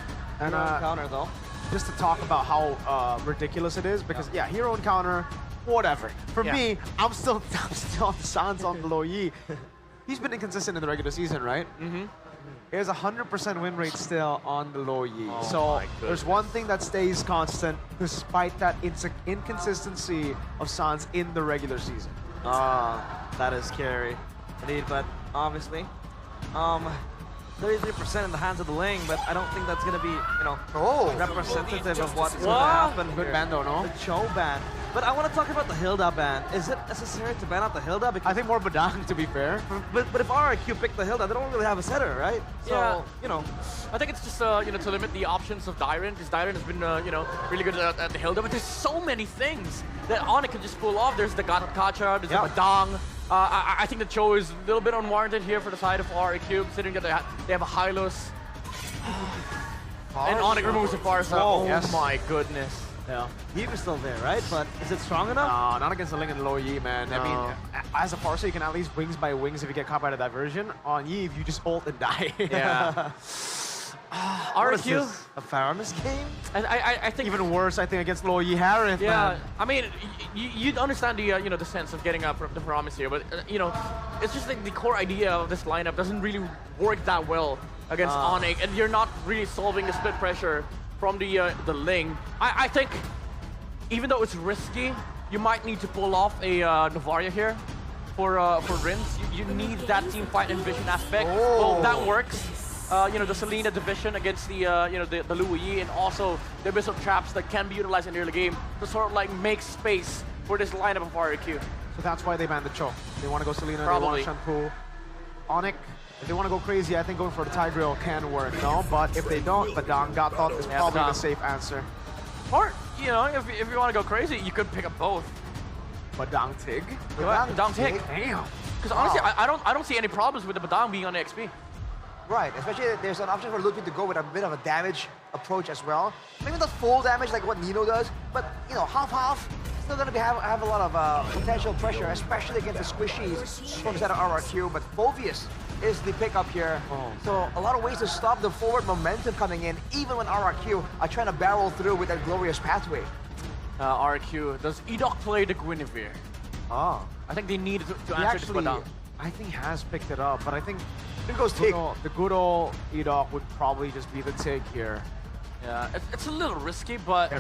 And
counter though.
Just to talk about how ridiculous it is, because hero encounter, whatever. For me, I'm still on Sans on the Loyi. He's been inconsistent in the regular season, right? Mm-hmm. There's 100% win rate still on the Loyi.
Oh
so there's one thing that stays constant despite that inconsistency of Sans in the regular season.
That is scary. Indeed, but obviously, 33% in the hands of the Ling, but I don't think that's going to be, representative of what's going to happen.
Good ban though, no?
The Cho ban. But I want to talk about the Hilda ban. Is it necessary to ban out the Hilda? Because
I think more Badang, to be fair.
But if RRQ picked the Hilda, they don't really have a setter, right? So,
Yeah.
you know.
I think it's just, to limit the options of Dyren, because Dyren has been, really good at the Hilda, but there's so many things that Onyx can just pull off. There's the Kacha, there's the Badang. I think the Cho is a little bit unwarranted here for the side of RRQ, considering that they have a Hylos. And Onyx removes the Farsa. Oh my goodness.
Yeah. Heave is still there, right? But is it strong enough?
No, not against the Ling and Low Yi, man. I mean, as a Farsa, you can at least wings by wings if you get caught by the diversion. On Yi, you just ult and die.
Yeah.
RQ? A Faramis game?
I think
even worse, I think, against Low Yi Harith,
yeah,
man.
I mean, you'd understand the the sense of getting up from the Faramis here, but it's just like the core idea of this lineup doesn't really work that well against Onyx, and you're not really solving the split pressure from the Ling. I think even though it's risky, you might need to pull off a Novaria here for Rins. You need that team fight and vision aspect. Well, that works. The Selena division against the the Luo Yi, and also the Abyss of Traps that can be utilized in the early game to sort of like make space for this lineup of RRQ.
So that's why they banned the Cho. They want to go Selena,
Probably.
they want Shampoo. Onyx, if they want to go crazy, I think going for the Tigreal can work, no? But if they don't, Badang Gatot is probably the safe answer.
Or, if you want to go crazy, you could pick up both.
Badang Tig?
Badang Tig.
Damn.
Because honestly, I don't see any problems with the Badang being on the XP.
Right, especially there's an option for Ludwig to go with a bit of a damage approach as well. Maybe not full damage like what Nino does, but half-half. Still going to have a lot of potential pressure, especially against the squishies from the side of RRQ. But Phoveus is the pickup here. So a lot of ways to stop the forward momentum coming in, even when RRQ are trying to barrel through with that glorious pathway.
RRQ, does Edok play the Guinevere? I think they need to answer this Badang.
I think he has picked it up, but I think
it goes Tig.
The good old Edok would probably just be the Tig here.
Yeah, it's a little risky, but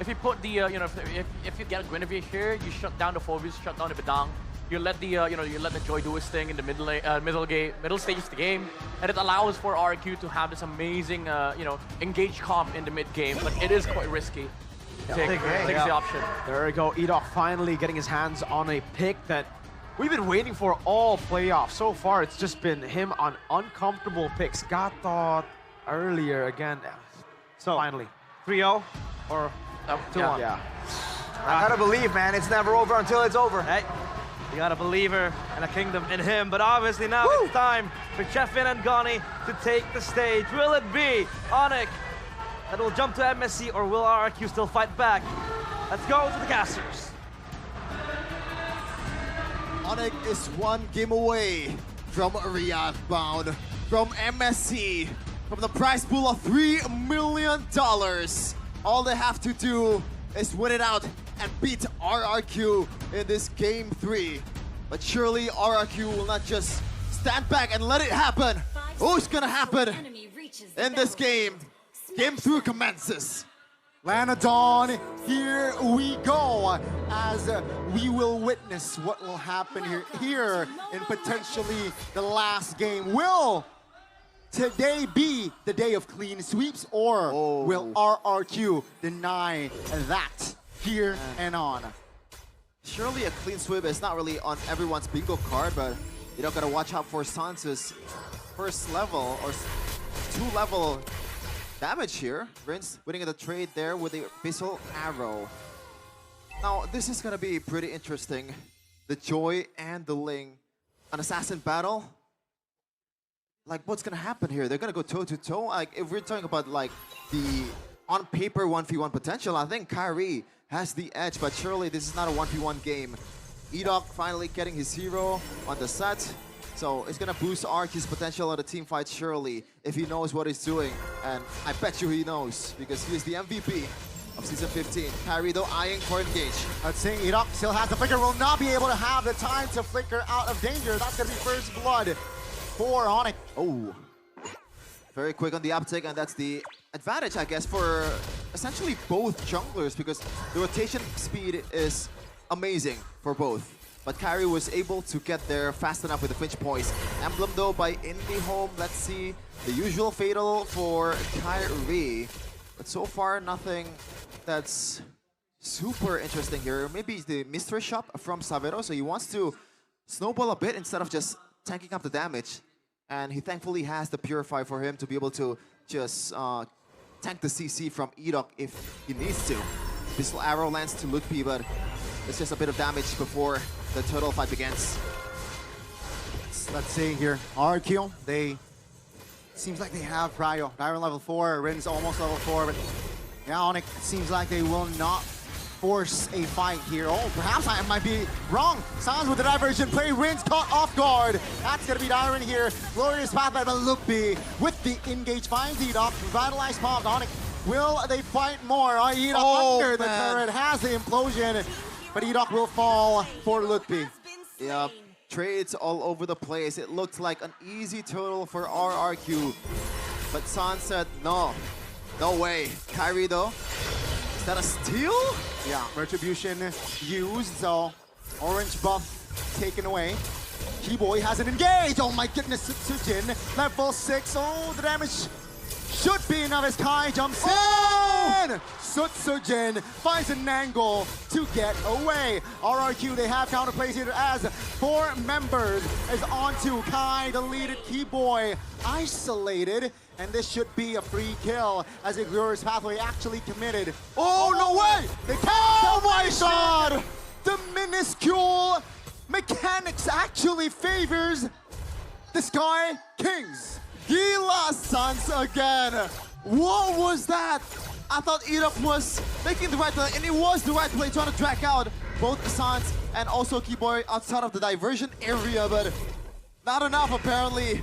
if you put the if you get a Guinevere here, you shut down the Phoveus, shut down the Badang. You let the you let the Joy do his thing in the middle stages of the game, and it allows for RQ to have this amazing engage comp in the mid game, but it is quite risky. Take the option.
There we go. Edok finally getting his hands on a pick that we've been waiting for all playoffs. So far, it's just been him on uncomfortable picks. Gatot earlier again.
So
finally,
3-0 or 2-1.
Yeah. I gotta believe, man. It's never over until it's over.
Hey, you got a believer and a kingdom in him. But obviously now it's time for Chefin and Goni to take the stage. Will it be Onyx that will jump to MSC, or will RRQ still fight back? Let's go to the casters.
Onyx is one game away from Riyadh bound, from MSC, from the prize pool of $3 million. All they have to do is win it out and beat RRQ in this game 3. But surely RRQ will not just stand back and let it happen. What's gonna happen in this game? Game 3 commences.
Lanadon, here we go, as we will witness what will happen here in potentially the last game. Will today be the day of clean sweeps, or will RRQ deny that here and on?
Surely a clean sweep is not really on everyone's bingo card, but you don't gotta watch out for Sansa's first level or 2-level damage here. Rins winning the trade there with the Abyssal Arrow. Now, this is gonna be pretty interesting. The Joy and the Ling. An assassin battle. Like, what's gonna happen here? They're gonna go toe-to-toe? Like, if we're talking about, like, the on-paper 1v1 potential, I think KAIRI has the edge, but surely this is not a 1v1 game. Edok finally getting his hero on the set. So it's gonna boost RQ's potential on the team fight, surely, if he knows what he's doing. And I bet you he knows, because he is the MVP of Season 15. KAIRI, though, eyeing for engage.
Let's see, Edok still has the flicker, will not be able to have the time to flicker out of danger. That's gonna be first blood for Onyx.
Oh, very quick on the uptick, and that's the advantage, I guess, for essentially both junglers, because the rotation speed is amazing for both. But KAIRI was able to get there fast enough with the flinch poise. Emblem, though, by IndyHome. Let's see the usual fatal for KAIRI. But so far, nothing that's super interesting here. Maybe it's the mystery shop from Savero, so he wants to snowball a bit instead of just tanking up the damage. And he thankfully has the Purify for him to be able to just tank the CC from Edok if he needs to. Pistol arrow lands to Lutpi, but it's just a bit of damage before the turtle fight begins.
Let's see here. RQ, they seems like they have Prio. Dyron level 4, Rin's almost level 4, but yeah, Onyx seems like they will not force a fight here. Oh, perhaps I might be wrong. Sans with the diversion play, Rin's caught off guard. That's gonna be Dyron here. Glorious pathway, but Luppi with the engage finds Edok. Revitalized Pop. Onyx, will they fight more? Edok under the turret has the implosion, but Edok will fall for Lutpi.
Yep. Trades all over the place. It looked like an easy total for RRQ. But San said, no way. KAIRI though, is that a steal?
Yeah, Retribution used, so orange buff taken away. Keyboy hasn't engaged. Oh my goodness, Sutsujin, level 6. Oh, the damage should be enough as Kai jumps in! Sutsujin finds an angle to get away. RRQ, they have counterplays here as 4 members is onto Kai, the leaded Keyboy, isolated. And this should be a free kill as a glorious pathway actually committed. Oh, no way! They can't! Oh my god! The minuscule mechanics actually favors the Sky Kings.
Gila Sans again. What was that? I thought Edok was making the right play, and it was the right play, trying to drag out both Sans and also Keyboy outside of the diversion area, but not enough apparently.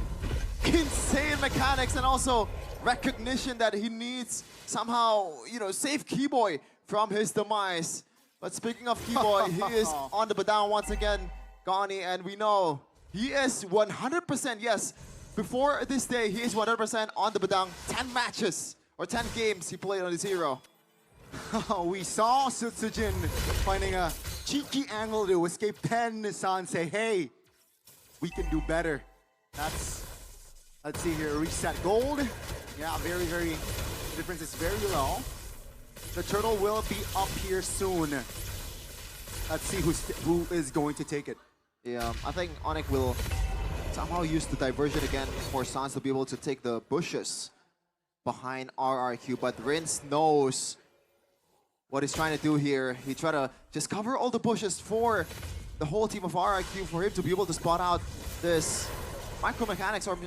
Insane mechanics and also recognition that he needs somehow, save Keyboy from his demise. But speaking of Keyboy, he is on the down once again, Gani, and we know he is 100%, yes, before this day, he is 100% on the Badang. 10 matches or 10 games he played on this hero.
We saw Sutsujin finding a cheeky angle to escape 10. San say, hey, we can do better. Let's see here, reset gold. Yeah, very, the difference is very low. The turtle will be up here soon. Let's see who is going to take it.
Yeah, I think Onyx will somehow use the diversion again for Sans to be able to take the bushes behind RRQ, but Rins knows what he's trying to do here. He tried to just cover all the bushes for the whole team of RRQ for him to be able to spot out this micro mechanics or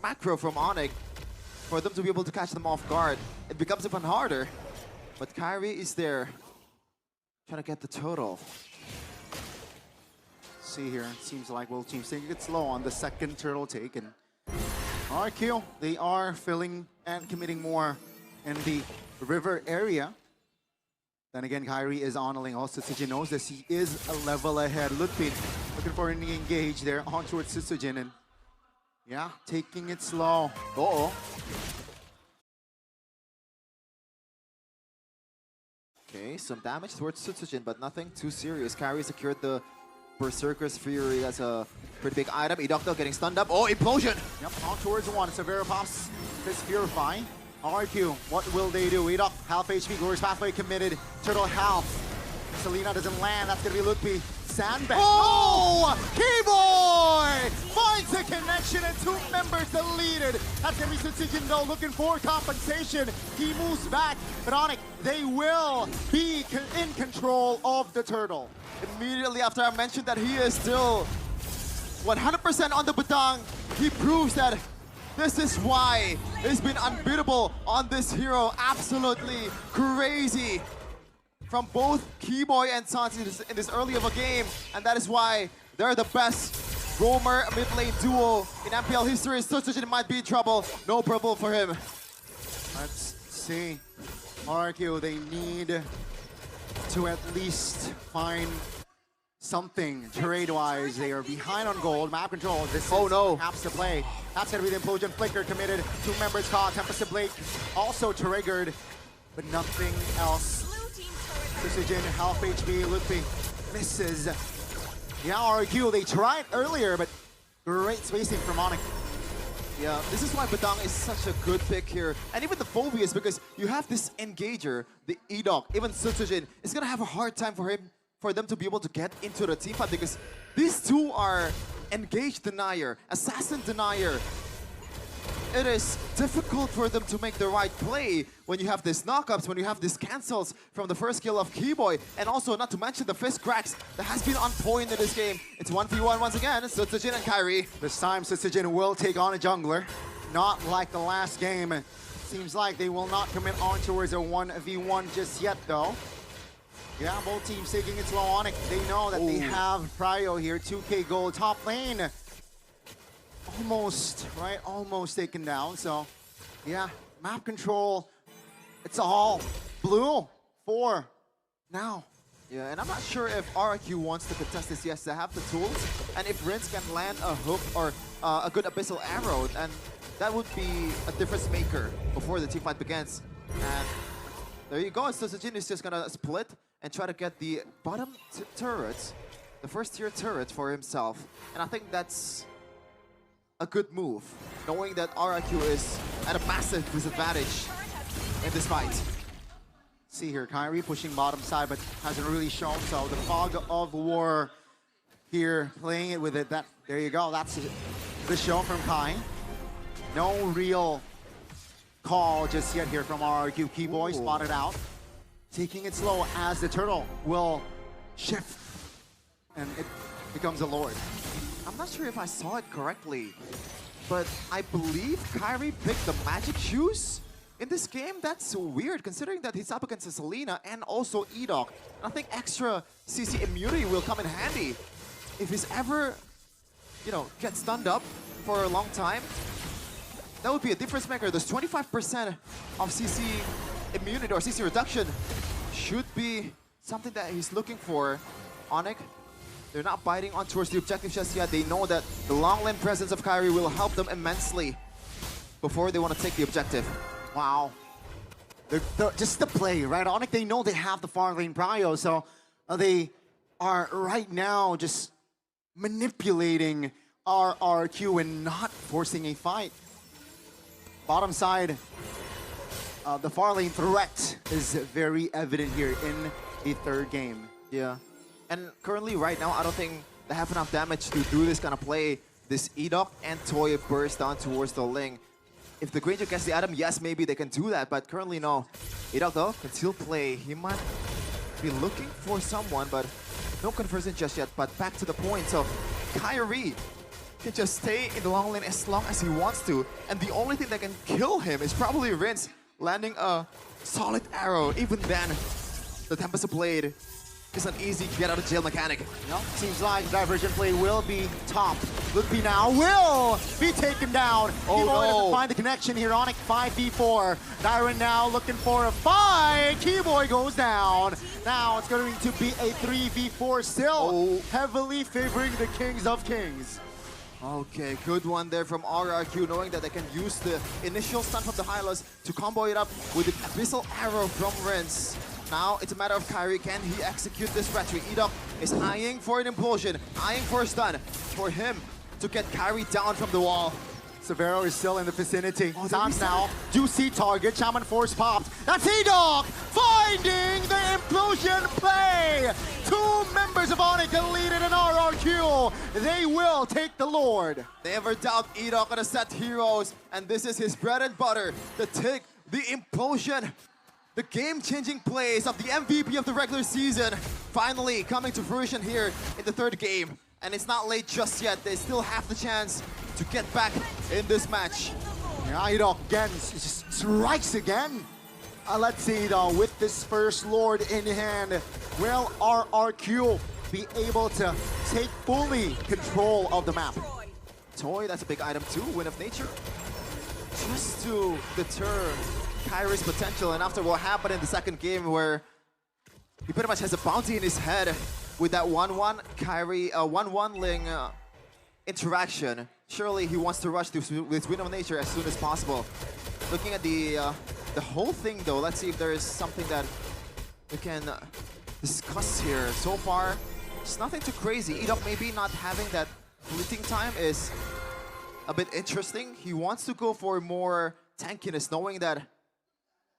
macro from Onyx for them to be able to catch them off guard. It becomes even harder, but KAIRI is there trying to get the total.
See here, it seems like both teams taking it slow on the second turtle take, and RQ, they are filling and committing more in the river area. Then again, KAIRI is honoring also. Sutsujin knows this, he is a level ahead. Lutpi looking for an engage there on towards Sutsujin, and yeah, taking it slow. Uh-oh.
Okay, some damage towards Sutsujin, but nothing too serious. KAIRI secured the Berserker's Fury. That's a pretty big item. Edok though getting stunned up. Oh, implosion!
Yep, on towards one. Severo pops this Purify. RQ, what will they do? Edok, half HP, Glorious Pathway committed. Turtle half. Selena doesn't land. That's gonna be Lutpi. Sandbag. Oh! Keyboy finds a connection and 2 members deleted. That's gonna be Sutsujin though, looking for compensation. He moves back, but Onyx, they will be in control of the turtle.
Immediately after I mentioned that he is still 100% on the Badang, he proves that this is why he's been unbeatable on this hero. Absolutely crazy from both Keyboy and Sans in this early of a game, and that is why they're the best roamer mid lane duo in MPL history. Sutsujin might be in trouble. No problem for him.
Let's see. RQ, they need to at least find something trade-wise. They are behind on gold. Map control. This is perhaps the play. That's going to be the implosion. Flicker committed. 2 members caught. Tempest Blake also triggered, but nothing else. Sutsujin, half HP. Lutpi misses. Yeah, RQ, they tried earlier, but great spacing from Onyx.
Yeah, this is why Badang is such a good pick here. And even the Phobias, because you have this engager, the Edok, even Sutsujin, it's gonna have a hard time for them to be able to get into the team fight because these two are engage denier, assassin denier. It is difficult for them to make the right play when you have these knockups, when you have these cancels from the first kill of Keyboy, and also not to mention the fist cracks that has been on point in this game. It's 1v1 once again, Sutsujin and KAIRI.
This time Sutsujin will take on a jungler, not like the last game. Seems like they will not commit on towards a 1v1 just yet though. Yeah, both teams taking it slow on it. They know that they have Prio here, 2k gold top lane. Almost, right? Almost taken down. So, yeah, map control. It's all blue for now.
Yeah, and I'm not sure if RRQ wants to contest this. Yes, they have the tools. And if Rince can land a hook or a good Abyssal Arrow, and that would be a difference maker before the team fight begins. And there you go. Sutsujin is just gonna split and try to get the bottom turrets, the first tier turret for himself. And I think that's a good move, knowing that RRQ is at a massive disadvantage in this fight.
See here, KAIRI pushing bottom side, but hasn't really shown. So the fog of war here, playing it with it. There you go. That's the show from Kai. No real call just yet here from RRQ. Keyboy spotted out, taking it slow as the turtle will shift, and it becomes a lord.
I'm not sure if I saw it correctly, but I believe KAIRI picked the magic shoes in this game. That's so weird, considering that he's up against a Selena and also Edok. And I think extra CC immunity will come in handy if he's ever, you know, get stunned up for a long time. That would be a difference maker. There's 25% of CC immunity or CC reduction should be something that he's looking for. Onyx, they're not biting on towards the objective just yet. They know that the long lane presence of KAIRI will help them immensely before they want to take the objective.
Wow. Just the play, right? Onyx, they know they have the far lane prio, so they are right now just manipulating RRQ and not forcing a fight. Bottom side, the far lane threat is very evident here in the third game.
Yeah. And currently, right now, I don't think they have enough damage to do this kind of play. This Edok and Toy burst down towards the Ling. If the Granger gets the item, yes, maybe they can do that, but currently, no. Edok, though, can still play. He might be looking for someone, but no conversion just yet. But back to the point, so KAIRI can just stay in the long lane as long as he wants to, and the only thing that can kill him is probably Rince landing a solid arrow. Even then, the Tempest Blade is an easy get-out-of-jail mechanic.
Nope. Seems like diversion play will be topped. Loopy now will be taken down.
Oh,
doesn't find the connection here. Onyx 5v4. Dyron now looking for a fight. Keyboy goes down. Now it's going to be a 3v4 still. Heavily favoring the Kings of Kings.
Okay, good one there from RRQ, knowing that they can use the initial stun from the Hylos to combo it up with the Abyssal Arrow from Rince. Now it's a matter of KAIRI, can he execute this strategy? Edok is eyeing for an implosion, eyeing for a stun, for him to get KAIRI down from the wall.
Severo is still in the vicinity. Sounds now. Juicy target. Shaman Force popped. That's Edok finding the implosion play. Two members of Onyx deleted an RRQ. They will take the Lord.
Never doubt Edok gonna set heroes, and this is his bread and butter. The take, the implosion, the game-changing plays of the MVP of the regular season finally coming to fruition here in the third game. And it's not late just yet. They still have the chance to get back in this match.
Yeah, Edok again just strikes again. Let's see though, with this first Lord in hand, will RRQ be able to take fully control of the map?
Toy, that's a big item too, Wind of Nature. Just to deter KAIRI's potential, and after what happened in the second game where he pretty much has a bounty in his head with that 1-1 KAIRI, 1-1 Ling interaction, surely he wants to rush this Wind of Nature as soon as possible. Looking at the whole thing though, let's see if there is something that we can discuss here. So far, it's nothing too crazy. Edok maybe not having that fleeting time is a bit interesting. He wants to go for more tankiness, knowing that,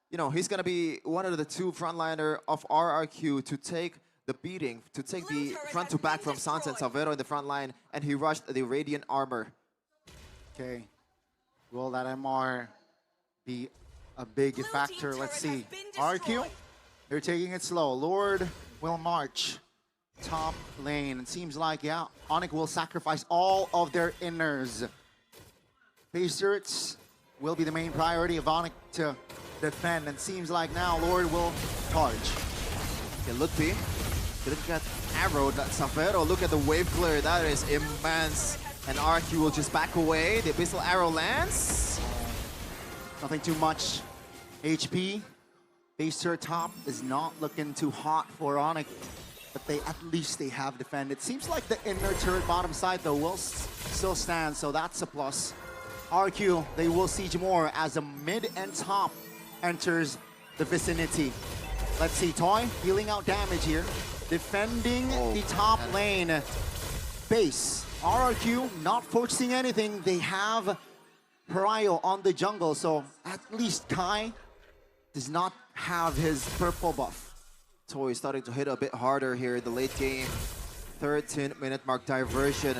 you know, he's going to be one of the two frontliner of RRQ to take the beating, to take the front to back from Sans and Savero in the front line, and he rushed the Radiant Armor.
Okay. Will that MR be a big factor? Let's see. RQ, they're taking it slow. Lord will march top lane. It seems like, yeah, Onyx will sacrifice all of their inners. Base turrets will be the main priority of Onyx to defend, and seems like now Lord will charge.
Okay, look B. Didn't get arrowed. That Savero, look at the wave clear. That is immense. And RQ will just back away. The Abyssal Arrow lands.
Nothing too much HP. Base turret top is not looking too hot for Onyx, but at least they have defended. Seems like the inner turret bottom side though will still stand, so that's a plus. RQ, they will siege more as a mid and top enters the vicinity. Let's see, Toy dealing out damage here, defending the top lane. Base, RRQ not forcing anything. They have Prio on the jungle, so at least Kai does not have his purple buff.
Toy starting to hit a bit harder here in the late game. 13-minute mark diversion.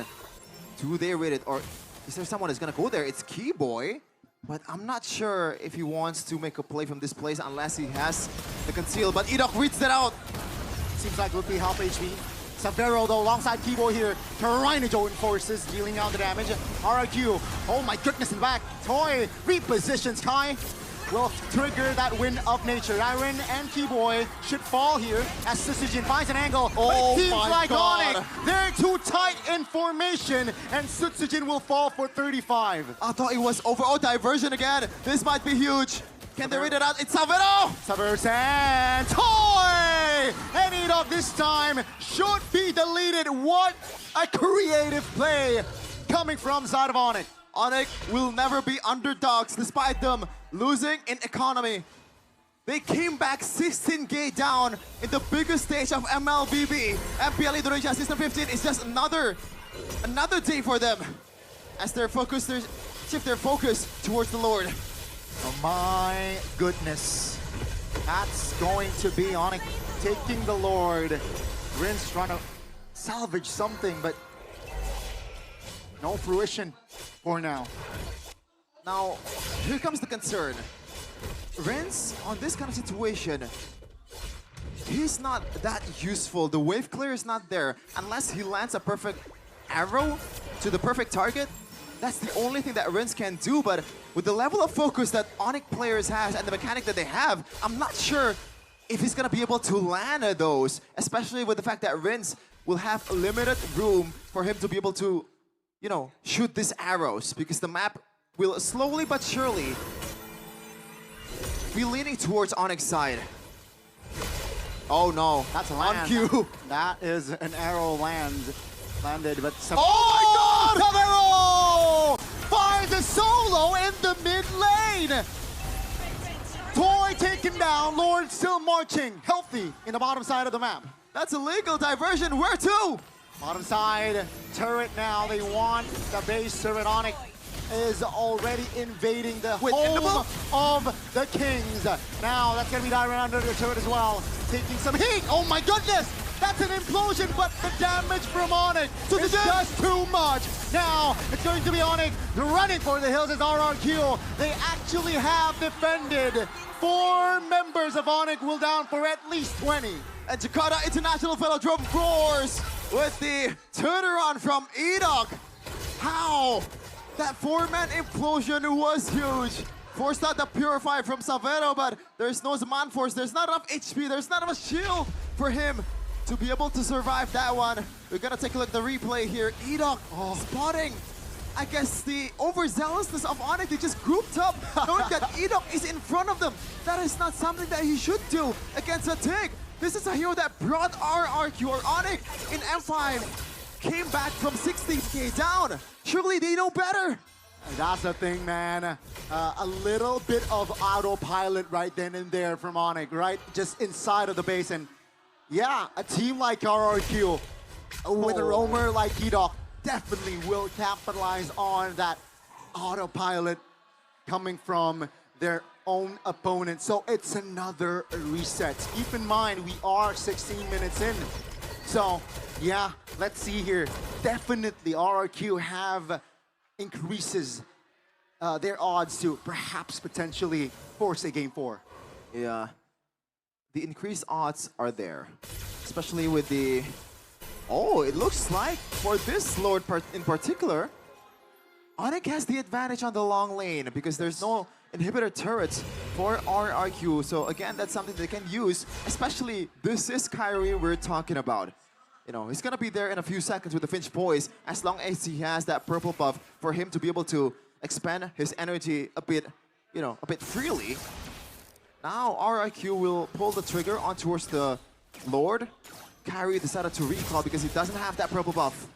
Do they read it, or is there someone who's gonna go there? It's Keyboy, but I'm not sure if he wants to make a play from this place unless he has the conceal, but Edok reads that out.
Seems like would be half HP. Savero though alongside Keyboy here. Tyrannojo enforces, dealing out the damage. RRQ, oh my goodness, in the back. Toy repositions Kai. Will trigger that wind of nature. Iron and Keyboy should fall here as Sutsujin finds an angle.
Oh,
but it seems
my
like
God.
Onyx, they're too tight in formation, and Sutsujin will fall for 35.
I thought it was over. Oh, diversion again. This might be huge. Can they read it out? It's Savero!
Savero and Toy! And Edok this time should be deleted. What a creative play coming from side of Onyx.
Onyx will never be underdogs despite them losing in economy. They came back 16k down in the biggest stage of MLBB. Mpl Id Indonesia Season 15 is just another day for them as they shift their focus towards the Lord.
Oh my goodness. That's going to be Onyx taking the Lord. Rin's trying to salvage something, but no fruition for now.
Now, here comes the concern. Renz, on this kind of situation, he's not that useful. The wave clear is not there. Unless he lands a perfect arrow to the perfect target, that's the only thing that Renz can do. But with the level of focus that Onyx players has and the mechanic that they have, I'm not sure if he's gonna be able to land those, especially with the fact that Renz will have limited room for him to be able to, you know, shoot these arrows, because the map will slowly but surely be leaning towards Onyx side. Oh no,
that's a land.
On cue.
That is an arrow landed, but
oh
my God! Savero finds a solo in the mid lane. Toy taken down, Lord still marching, healthy in the bottom side of the map.
That's a legal diversion. Where to?
Bottom side, turret now. They want the base turret. Onyx is already invading the home of the Kings. Now that's gonna be diving under the turret as well. Taking some heat. Oh my goodness! That's an implosion, but the damage from Onyx is just too much. Now it's going to be Onyx running for the hills as RRQ. They actually have defended. 4 members of Onyx will down for at least 20.
And Jakarta International Velodrome roars with the turnaround from Edok. How? That 4-man implosion was huge. Forced out the Purify from Savero, but there's no Zaman Force. There's not enough HP. There's not enough shield for him to be able to survive that one. We're gonna take a look at the replay here. Edok spotting, I guess, the overzealousness of Onyx. They just grouped up, knowing that Edok is in front of them. That is not something that he should do against a Tig. This is a hero that brought RRQ or Onyx in M5. Came back from 16k down. Surely they know better.
That's the thing, man. A little bit of autopilot right then and there from Onyx, right? Just inside of the base. And yeah, a team like RRQ with a roamer like Edok definitely will capitalize on that autopilot coming from their own opponent. So it's another reset. Keep in mind, we are 16 minutes in. So yeah, let's see here. Definitely RRQ have increases their odds to perhaps potentially force a game 4.
Yeah. The increased odds are there. Especially with the... Oh, it looks like for this Lord in particular, Onyx has the advantage on the long lane because there's no inhibitor turrets for RRQ. So again, that's something they can use, especially this is KAIRI we're talking about. You know, he's gonna be there in a few seconds with the Finch Poise as long as he has that purple buff for him to be able to expand his energy a bit, you know, a bit freely. Now RRQ will pull the trigger on towards the Lord. KAIRI decided to recall because he doesn't have that purple buff.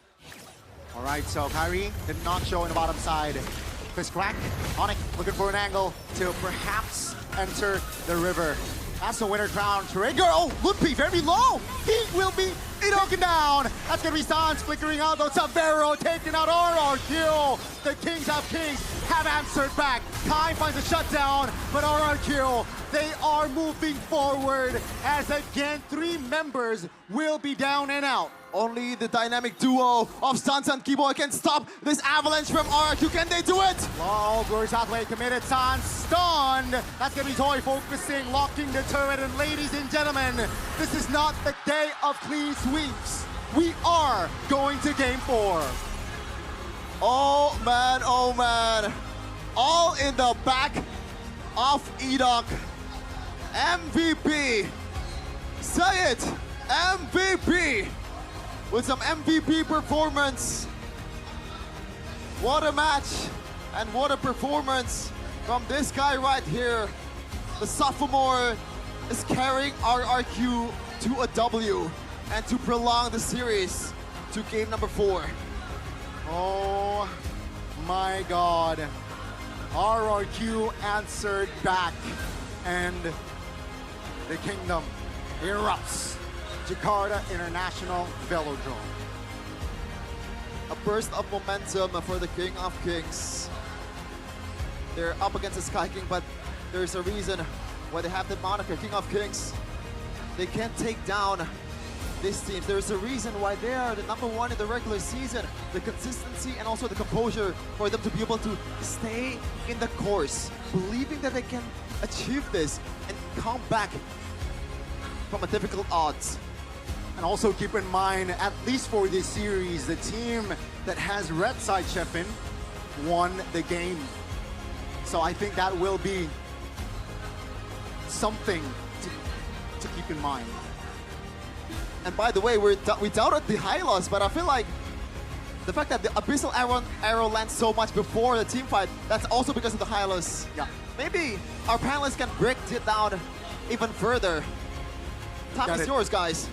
All right, so KAIRI did not show in the bottom side. Fist crack, Onyx looking for an angle to perhaps enter the river. That's the winner crown trigger. Oh, would be very low. He will be broken down. That's gonna be Sans flickering out though. Savero taking out RRQ. The Kings have answered back. Kai finds a shutdown, but RRQ, they are moving forward as again 3 members will be down and out.
Only the dynamic duo of Sans and Kiboy can stop this avalanche from RRQ. Can they do it?
Wow, Glorious Outlay committed. Sans stunned. That's gonna be Toy focusing, locking the turret. And ladies and gentlemen, this is not the day of clean sweeps. We are going to game 4.
Oh man, oh man. All in the back of Edok. MVP. Say it. MVP. With some MVP performance. What a match and what a performance from this guy right here. The sophomore is carrying RRQ to a W and to prolong the series to game number 4.
Oh my God. RRQ answered back and the kingdom erupts. Jakarta International Velodrome.
A burst of momentum for the King of Kings. They're up against the Sky King, but there's a reason why they have the moniker King of Kings. They can't take down this team. There's a reason why they are the #1 in the regular season. The consistency and also the composure for them to be able to stay in the course, believing that they can achieve this and come back from a difficult odds.
And also keep in mind, at least for this series, the team that has red side Sheffin won the game. So I think that will be something to keep in mind.
And by the way, we doubted the Hylos, but I feel like the fact that the Abyssal arrow lands so much before the team fight, that's also because of the Hylos.
Yeah.
Maybe our panelists can break it down even further. Time is yours, guys.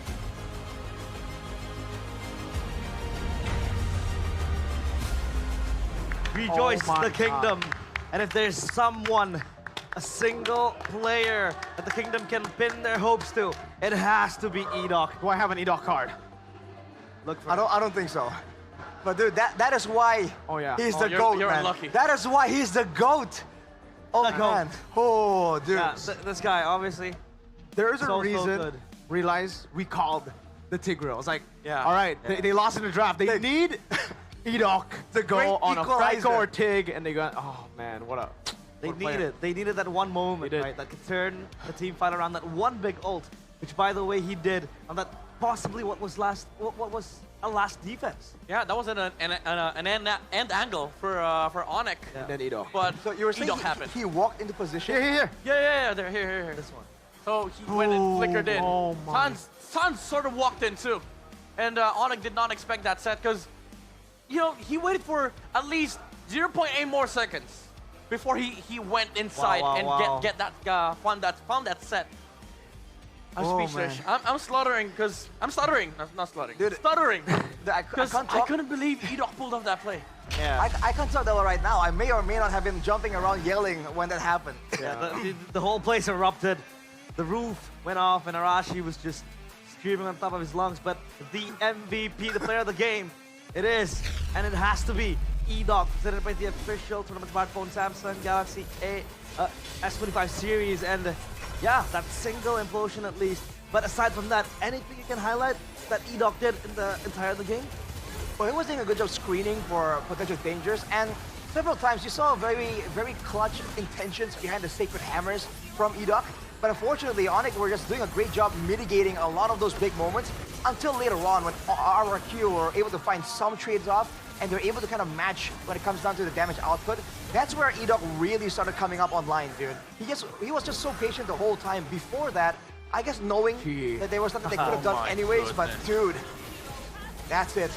Rejoice the kingdom. And if there's someone, a single player that the kingdom can pin their hopes to, it has to be Edok.
Do I have an Edok card?
Look for
I don't think so. But dude, that is why he's the GOAT,
you're
man.
unlucky.
That is why he's the GOAT. Oh, man. Oh, dude.
Yeah, this guy, obviously.
There is a
so
reason,
good.
realize we called the Tigreal. I was like,
Yeah.
all right,
Yeah.
they lost in the draft. They need Edok to go
Great
on a
equalizer.
Franco or Tig, and they got, oh man, what a
They
what a player.
needed that one moment, right? That could turn the team fight around. That one big ult, which by the way he did on that possibly what was a last defense.
Yeah, that was an end angle for Onyx.
And then Edok.
But
So you were saying
Edok happened.
he walked into position?
Here.
Yeah, there, here.
This one.
So he went and flickered in.
Oh my.
Sans sort of walked in too. And Onyx did not expect that set because, you know, he waited for at least 0.8 more seconds before he went inside and get that found that set. I'm speechless. I'm slaughtering because I'm stuttering. Not slaughtering.
Dude,
stuttering.
I
Because
can't
I
talk.
couldn't believe Edok pulled off that play.
Yeah.
I can't talk that well right now. I may or may not have him jumping around yelling when that happened.
Yeah, the whole place erupted. The roof went off and Arashi was just screaming on top of his lungs. But the MVP, the player of the game, it is, and it has to be Edoc, presented by the official tournament smartphone Samsung Galaxy S25 series, and yeah, that single implosion at least. But aside from that, anything you can highlight that Edoc did in the entire game?
Well, he was doing a good job screening for potential dangers, and several times you saw very clutch intentions behind the Sacred Hammers from Edoc. But unfortunately, Onyx were just doing a great job mitigating a lot of those big moments until later on when RRQ were able to find some trades off and they're able to kind of match when it comes down to the damage output. That's where Edoc really started coming up online, dude. He was just so patient the whole time. Before that, I guess knowing that there was something they could have done anyways, but dude, that's it.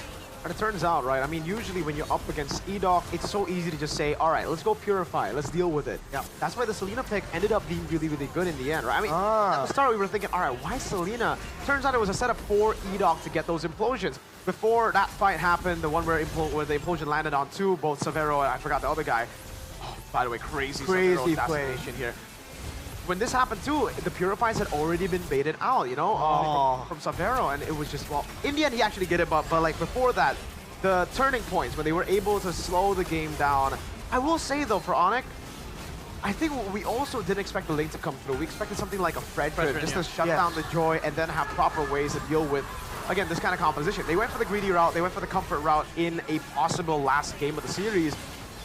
And it turns out, right, I mean, usually when you're up against Edoc, it's so easy to just say, all right, let's go Purify, let's deal with it. Yeah. That's why the Selena pick ended up being really, really good in the end, right? I mean, at the start we were thinking, all right, why Selena? Turns out it was a setup for Edoc to get those implosions. Before that fight happened, the one where the implosion landed on two, both Severo and I forgot the other guy. Oh, by the way, crazy Severo assassination here. When this happened too, the Purifies had already been baited out, you know, from Severo, and it was just, well, in the end he actually did it, but like before that, the turning points when they were able to slow the game down. I will say though, for Onyx, I think we also didn't expect the link to come through. We expected something like a Fredrin just to shut down the Joy and then have proper ways to deal with, again, this kind of composition. They went for the greedy route, they went for the comfort route in a possible last game of the series,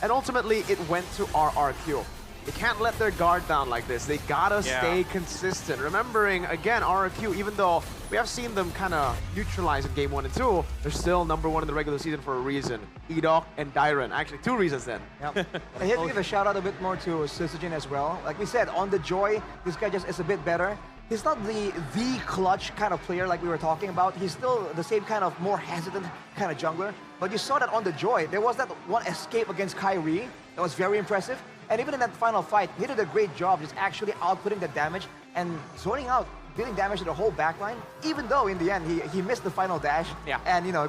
and ultimately it went to RRQ. They can't let their guard down like this. They gotta stay consistent. Remembering, again, RRQ, even though we have seen them kind of neutralize in game 1 and 2, they're still #1 in the regular season for a reason. Edoc and Dyron. Actually, 2 reasons then.
Yep. I have to give a shout out a bit more to Syzygy as well. Like we said, on the Joy, this guy just is a bit better. He's not the clutch kind of player like we were talking about. He's still the same kind of more hesitant kind of jungler. But you saw that on the Joy, there was that one escape against KAIRI that was very impressive. And even in that final fight, he did a great job just actually outputting the damage and zoning out, dealing damage to the whole backline. Even though in the end he missed the final dash, and you know he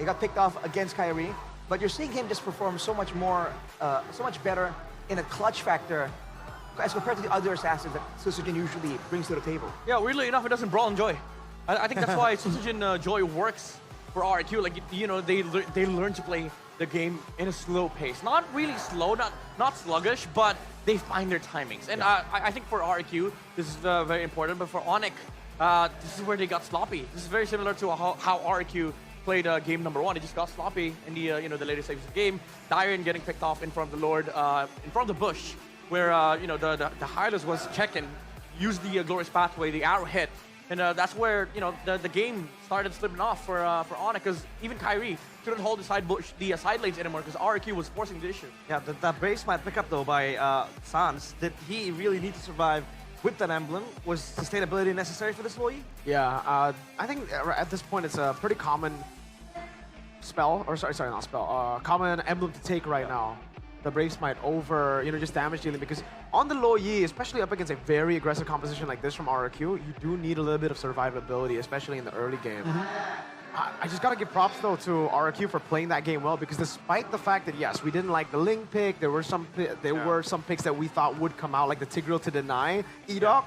got picked off against KAIRI. But you're seeing him just perform so much more, so much better in a clutch factor as compared to the other assassins that Syzygy usually brings to the table.
Yeah, weirdly enough, it doesn't brawl in Joy. I think that's why Syzygy Joy works for RRQ. Like, you know, they learn to play the game in a slow pace. Not really slow, not sluggish, but they find their timings. And I think for RRQ, this is very important. But for Onyx, this is where they got sloppy. This is very similar to how RRQ played game #1. They just got sloppy in the the later stages of the game. Dyron getting picked off in front of the Lord, in front of the bush, where the Hylos was checking, used the glorious pathway, the arrow hit. And that's where the game started slipping off for Onyx, because even KAIRI couldn't hold the side lanes anymore because RRQ was forcing the issue.
Yeah, that base might pick up though by Sans. Did he really need to survive with that emblem? Was sustainability necessary for this Loyi?
Yeah, I think at this point it's a pretty common spell, or sorry, not spell, common emblem to take right now. The Brave Smite over, just damage dealing, because on the low Yi, especially up against a very aggressive composition like this from RRQ, you do need a little bit of survivability, especially in the early game. I just gotta give props though to RRQ for playing that game well, because despite the fact that yes, we didn't like the Ling pick, there were some picks that we thought would come out, like the Tigreal to deny Edoc.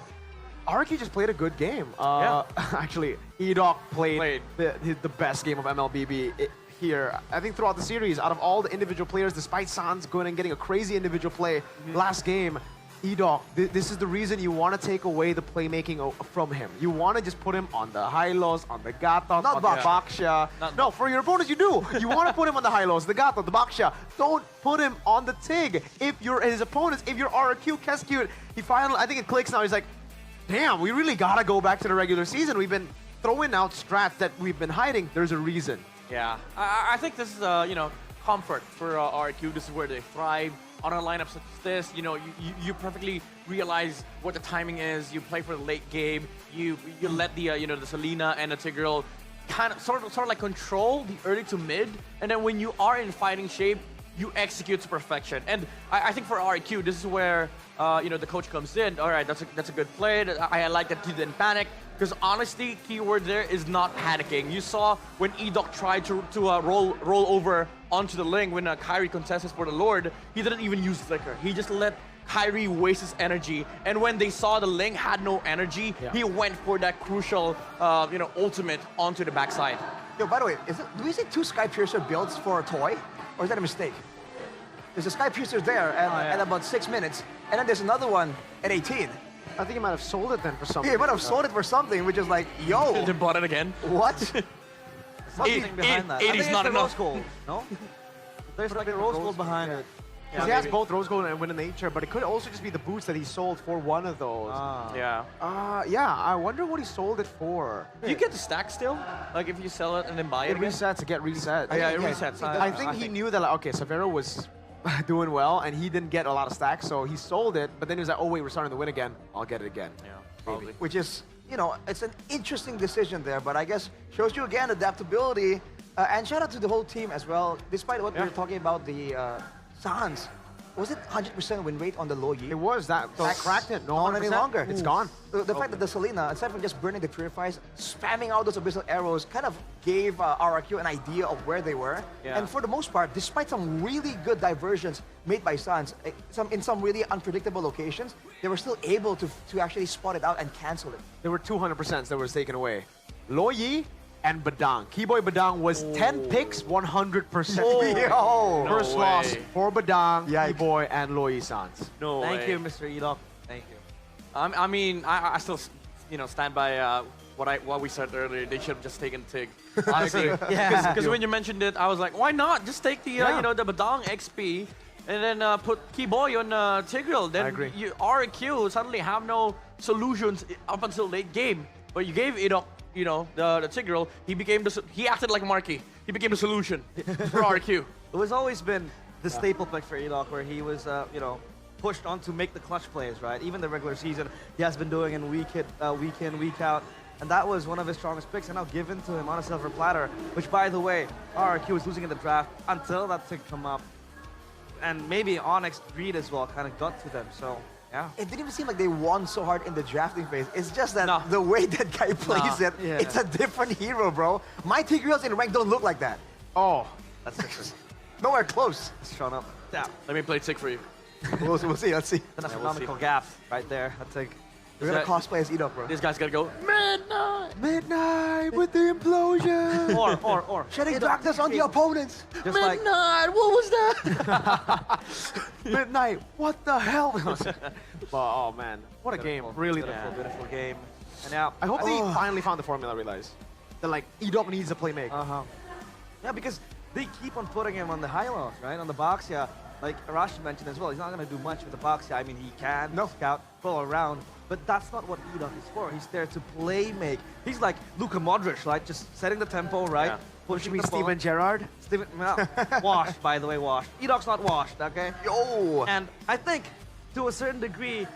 RRQ just played a good game. Actually, Edoc played the best game of MLBB. Here, I think throughout the series, out of all the individual players, despite Sans going and getting a crazy individual play last game, Edoc, this is the reason you want to take away the playmaking from him. You want to just put him on the Hylos, on the Gatos, on the Baksha. No, for your opponents you do. You want to put him on the Hylos, the Gatos, the Baksha. Don't put him on the Tig. If you're his opponents, if you're RRQ, Keskewed, he finally, I think it clicks now, he's like, damn, we really got to go back to the regular season. We've been throwing out strats that we've been hiding. There's a reason.
Yeah, I think this is comfort for RRQ. This is where they thrive on a lineup such as this. You perfectly realize what the timing is. You play for the late game. You let the the Selena and the Tigreal kind of sort of like control the early to mid, and then when you are in fighting shape, you execute to perfection. And I think for RRQ, this is where the coach comes in. All right, that's a good play. I like that he didn't panic. Because honestly, keyword there is not panicking. You saw when Edoc tried to roll over onto the Ling when KAIRI contested for the Lord, he didn't even use Flicker. He just let KAIRI waste his energy. And when they saw the Ling had no energy, he went for that crucial ultimate onto the backside.
Yo, by the way, do we see 2 Sky Piercer builds for a toy? Or is that a mistake? There's a Sky Piercer there at about 6 minutes, and then there's another one at 18.
I think he might have sold it then for something.
Yeah, he might have sold it for something, which is like, yo.
They bought it again.
What?
Something behind that. I think
80's not
it's the
enough.
rose gold, no? There's like a rose gold behind it.
Because he has both Rose Gold and Wind of Nature, but it could also just be the boots that he sold for one of those.
Yeah.
Yeah, I wonder what he sold it for.
Do you get the stack still? Like if you sell it and then buy it
It
again?
resets, it get reset.
Yeah, it resets.
I think he knew that, like, okay, Severo was doing well, and he didn't get a lot of stacks, so he sold it, but then he was like, oh wait, we're starting to win again. I'll get it again.
Yeah,
probably.
Which is, you know, it's an interesting decision there, but I guess shows you again adaptability, and shout out to the whole team as well. Despite what we were talking about, the Sans, was it 100% win rate on the low Yi?
It was that. So cracked it. No,
Not any longer.
It's gone.
The fact that the Selena, aside from just burning the Purifies, spamming out those Abyssal Arrows, kind of gave RRQ an idea of where they were.
Yeah.
And for the most part, despite some really good diversions made by Sans, in some really unpredictable locations, they were still able to actually spot it out and cancel it.
There were 200% that was taken away. Lo Yi and Badang. Keyboy Badang was 10 picks, 100%.
Yo!
First
No
loss
way.
for Badang, Keyboy, and Lo Yi Sans.
No
Thank
way.
you, Mr. Edok. Thank you.
I mean, I still, stand by what we said earlier. They should have just taken Tig. Honestly,
Yeah.
because when you mentioned it, I was like, why not just take the the Badang XP and then put Keyboy on Tigreal? Then
I agree.
RQ suddenly have no solutions up until late game. But you gave Idok, the Tigreal. He acted like a marquee. He became the solution for RQ.
It was always been the staple pick for Edok, where he was, pushed on to make the clutch plays, right? Even the regular season, he has been doing in week in, week out. And that was one of his strongest picks, and now given to him on a silver platter, which, by the way, RRQ was losing in the draft until that thing come up. And maybe Onyx Greed as well kind of got to them, so, yeah.
It didn't even seem like they won so hard in the drafting phase. It's just that the way that guy plays it,
Yeah.
it's a different hero, bro. My Tigreals in rank don't look like that.
Oh.
That's different.
Nowhere close.
It's shown up. Yeah.
Let me play Tig for you.
We'll see, let's see.
An astronomical gap right there. I think.
We're gonna cosplay as Edok, bro.
This guy's gotta go.
Midnight with the implosion.
Or.
Shedding darkness on the opponents.
Just like,
Midnight, what was that?
Midnight, what the hell? Oh man, what a game. Really
beautiful game. And now,
I hope they finally found the formula, realize. That like, Edok needs a playmaker.
Uh-huh. Yeah, because they keep on putting him on the high lows, right? On the box, yeah. Like Arashi mentioned as well, he's not going to do much with the box. I mean, he can scout, pull around, but that's not what Edok is for. He's there to play make. He's like Luka Modric, right? Just setting the tempo, right?
Yeah.
Pushing
Me
the ball.
Steven Gerrard?
Steven, well, washed, by the way, washed. Edok's not washed, okay?
Yo!
And I think, to a certain degree,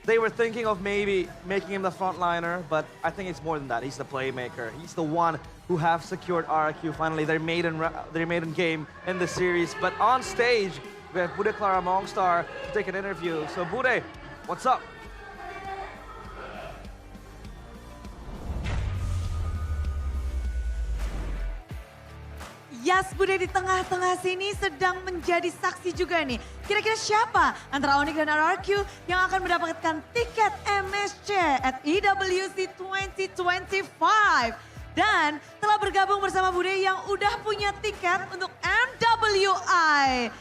they were thinking of maybe making him the frontliner, but I think it's more than that. He's the playmaker. He's the one who have secured RRQ finally their maiden game in the series. But on stage, we have Bude Clara Mongstar to take an interview. So Bude, what's up?
Yas Bude di tengah-tengah sini sedang menjadi saksi juga nih. Kira-kira siapa antara Onyx dan RRQ yang akan mendapatkan tiket MSC at EWC 2025. Dan telah bergabung bersama Bude yang udah punya tiket untuk MWI.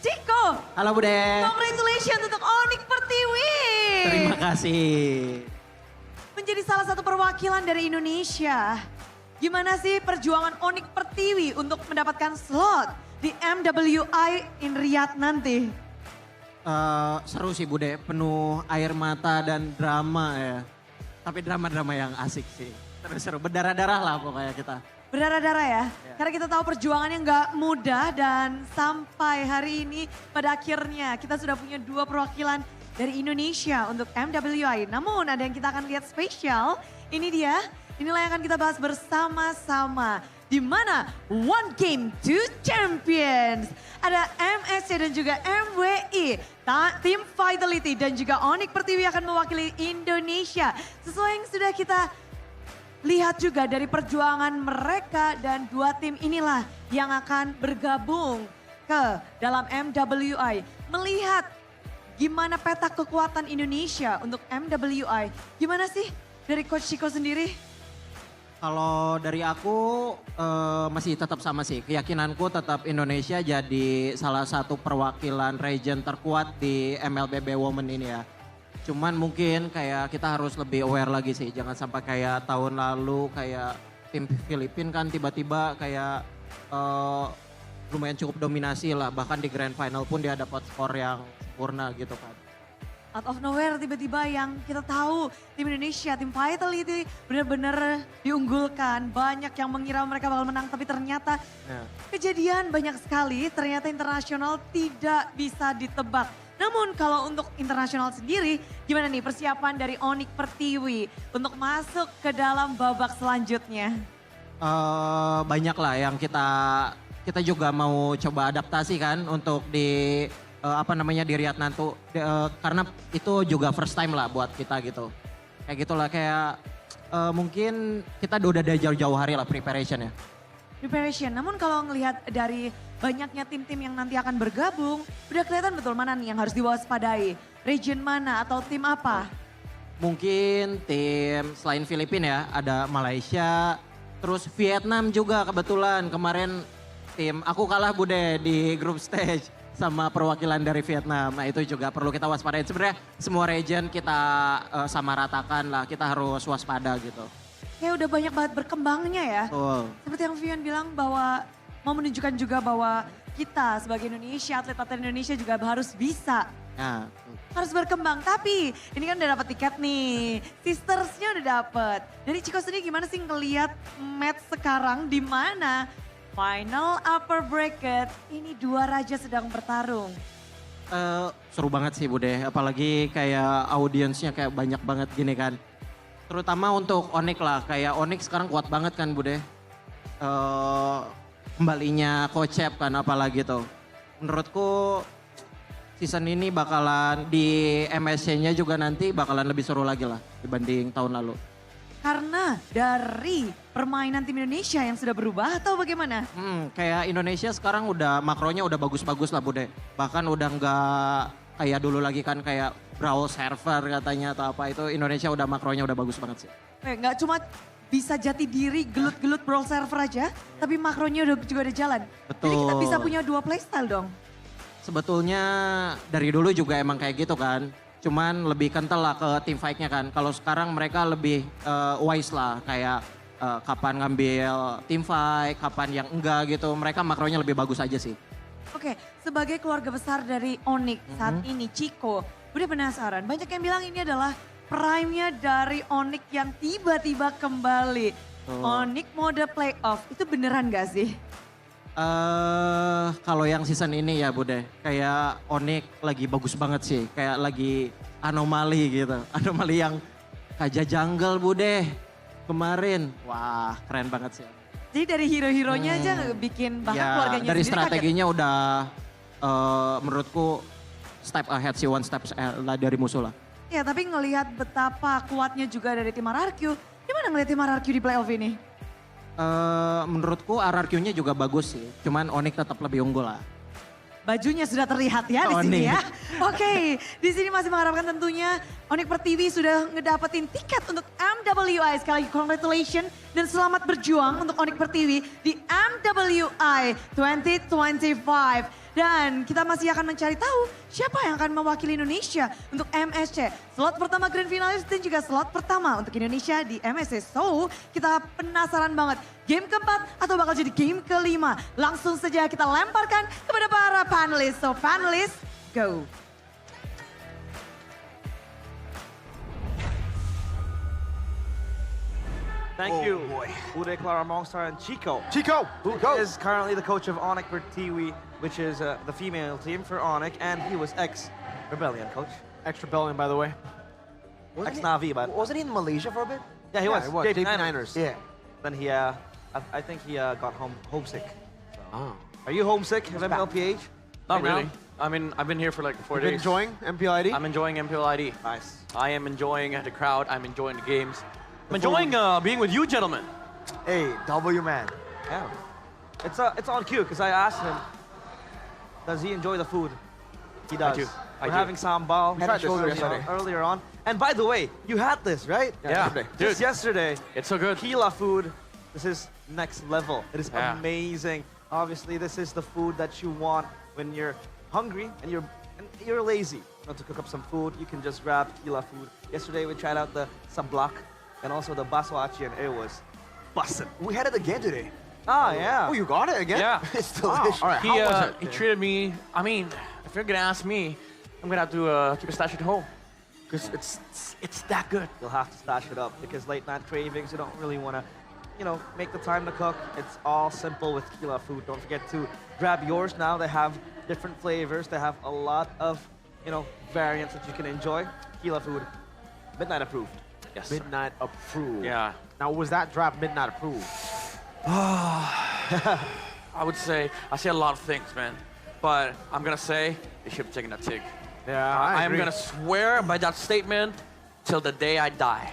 Ciko.
Halo Bude.
Congratulations untuk Onyx Pertiwi.
Terima kasih.
Menjadi salah satu perwakilan dari Indonesia. Gimana sih perjuangan Onyx Pertiwi untuk mendapatkan slot di MWI in Riyadh nanti?
Seru sih Bude, penuh air mata dan drama ya. Tapi drama-drama yang asik sih. Terus seru, berdarah-darah lah pokoknya kita.
Berdarah-darah ya? Karena kita tahu perjuangannya nggak mudah dan sampai hari ini pada akhirnya kita sudah punya 2 perwakilan dari Indonesia untuk MWI. Namun ada yang kita akan lihat spesial, ini dia. Inilah yang akan kita bahas bersama-sama. Di mana One Game, Two Champions. Ada MSC dan juga MWI. Tim Vitality dan juga Onyx Pertiwi akan mewakili Indonesia. Sesuai yang sudah kita lihat juga dari perjuangan mereka dan 2 tim inilah yang akan bergabung ke dalam MWI. Melihat gimana peta kekuatan Indonesia untuk MWI. Gimana sih dari Coach Chico sendiri?
Kalau dari aku masih tetap sama sih. Keyakinanku tetap Indonesia jadi salah satu perwakilan region terkuat di MLBB Women ini ya. Cuman mungkin kayak kita harus lebih aware lagi sih. Jangan sampai kayak tahun lalu kayak tim Filipina kan tiba-tiba kayak lumayan cukup dominasi lah. Bahkan di Grand Final pun dia dapat skor yang sempurna gitu kan.
Out of nowhere tiba-tiba yang kita tahu tim Indonesia, tim Vital itu benar-benar diunggulkan. Banyak yang mengira mereka bakal menang tapi ternyata kejadian banyak sekali. Ternyata internasional tidak bisa ditebak. Namun kalau untuk internasional sendiri gimana nih persiapan dari Onyx Pertiwi untuk masuk ke dalam babak selanjutnya?
Banyak lah yang kita juga mau coba adaptasi kan untuk di di Riyadh nanti karena itu juga first time lah buat kita gitu. Kayak gitulah kayak mungkin kita udah dari jauh-jauh hari lah preparation ya.
Preparation, namun kalau ngelihat dari banyaknya tim-tim yang nanti akan bergabung, udah kelihatan betul mana nih yang harus diwaspadai? Region mana atau tim apa?
Mungkin tim selain Filipina ya, ada Malaysia, terus Vietnam juga kebetulan kemarin tim aku kalah Bude di group stage sama perwakilan dari Vietnam. Nah itu juga perlu kita waspadain. Sebenarnya semua region kita sama ratakan lah, kita harus waspada gitu.
Ya udah banyak banget berkembangnya ya.
Betul.
Seperti yang Vian bilang bahwa mau menunjukkan juga bahwa kita sebagai Indonesia, atlet-atlet Indonesia juga harus bisa.
Nah.
Harus berkembang, tapi ini kan udah dapat tiket nih. Sistersnya udah dapet. Dari Chico sendiri gimana sih ngelihat match sekarang di mana final upper bracket ini dua raja sedang bertarung.
Seru banget sih Bude, apalagi kayak audiensnya kayak banyak banget gini kan. Terutama untuk Onyx lah, kayak Onyx sekarang kuat banget kan Bude. Kembalinya Kocep kan apalagi tuh. Menurutku season ini bakalan di MSC-nya juga nanti bakalan lebih seru lagi lah dibanding tahun lalu.
Karena dari permainan tim Indonesia yang sudah berubah atau bagaimana?
Kayak Indonesia sekarang udah makronya udah bagus-bagus lah Bude. Bahkan udah nggak kayak dulu lagi kan kayak brawl server katanya atau apa itu Indonesia udah makronya udah bagus banget sih.
Nggak cuma bisa jati diri gelut-gelut brawl server aja, tapi makronya juga udah jalan.
Betul.
Jadi kita bisa punya dua playstyle dong.
Sebetulnya dari dulu juga emang kayak gitu kan. Cuman lebih kental lah ke team fight-nya kan. Kalau sekarang mereka lebih wise lah kayak kapan ngambil team fight, kapan yang enggak gitu. Mereka makronya lebih bagus aja sih.
Oke, sebagai keluarga besar dari Onyx saat ini, Chico, udah penasaran. Banyak yang bilang ini adalah prime-nya dari Onyx yang tiba-tiba kembali. Onyx mode playoff, itu beneran gak sih?
Kalau yang season ini ya Bude, kayak Onyx lagi bagus banget sih. Kayak lagi anomali gitu. Anomali yang Kaja Jungle Bude kemarin. Wah keren banget sih.
Jadi dari hero-heronya aja bikin bahkan
ya,
keluarganya
dari
sendiri
strateginya udah menurutku step ahead sih, one step lah dari musuh lah.
Ya tapi ngelihat betapa kuatnya juga dari tim RRQ. Gimana ngelihat tim RRQ di playoff ini?
Menurutku RRQ-nya juga bagus sih. Cuman Onyx tetap lebih unggul lah.
Bajunya sudah terlihat ya di sini ya. Oke, di sini masih mengharapkan tentunya Onyx Pertiwi sudah ngedapetin tiket untuk MWI. Sekali lagi congratulations dan selamat berjuang untuk Onyx Pertiwi di MWI 2025. Dan kita masih akan mencari tahu siapa yang akan mewakili Indonesia untuk MSC. Slot pertama Grand Finalis dan juga slot pertama untuk Indonesia di MSC. So, kita penasaran banget game keempat atau bakal jadi game kelima. Langsung saja kita lemparkan kepada para panelis. So, panelis, go.
Thank you, Uday, Clara, Mongstar, and Chico.
Chico,
who is currently the coach of Onyx Pertiwi, which is the female team for Onyx, and he was ex-Rebellion coach.
Ex-Rebellion, by the way.
Ex-Navi, but...
Wasn't he in Malaysia for a bit?
Yeah, he was.
JP Niners.
Yeah.
Then he, I think he got homesick. So.
Oh.
Are you homesick of MLPH?
Not really. I mean, I've been here for like 4 days.
Enjoying Mpl Id?
I'm enjoying Mpl Id.
Nice.
I am enjoying the crowd. I'm enjoying the games. I'm enjoying being with you gentlemen.
Hey, W man.
Yeah. It's on cue because I asked him, does he enjoy the food? He does. We're having Sambal.
Head and shoulders
earlier on. And by the way, you had this, right?
Yeah,
Just yesterday.
It's so good.
Kila food. This is next level. It is amazing. Obviously, this is the food that you want when you're hungry and you're lazy. You want to cook up some food, you can just grab Kila food. Yesterday, we tried out the sablak and also the baswachi, and it was bussin'.
We had it again today.
Ah, yeah.
Oh, you got it again?
Yeah.
It's delicious.
All right, how was it?
He treated me, I mean, if you're gonna ask me, I'm gonna have to keep a stash at home. Because it's that good.
You'll have to stash it up because late night cravings, you don't really want to, make the time to cook. It's all simple with Kila food. Don't forget to grab yours now. They have different flavors. They have a lot of, variants that you can enjoy. Kila food, midnight approved.
Yes.
Midnight approved.
Yeah.
Now, was that draft midnight approved?
I would say, I say a lot of things, man. But I'm gonna say, they should have taken a TIG.
Yeah, I
am
agree.
gonna swear by that statement till the day I die.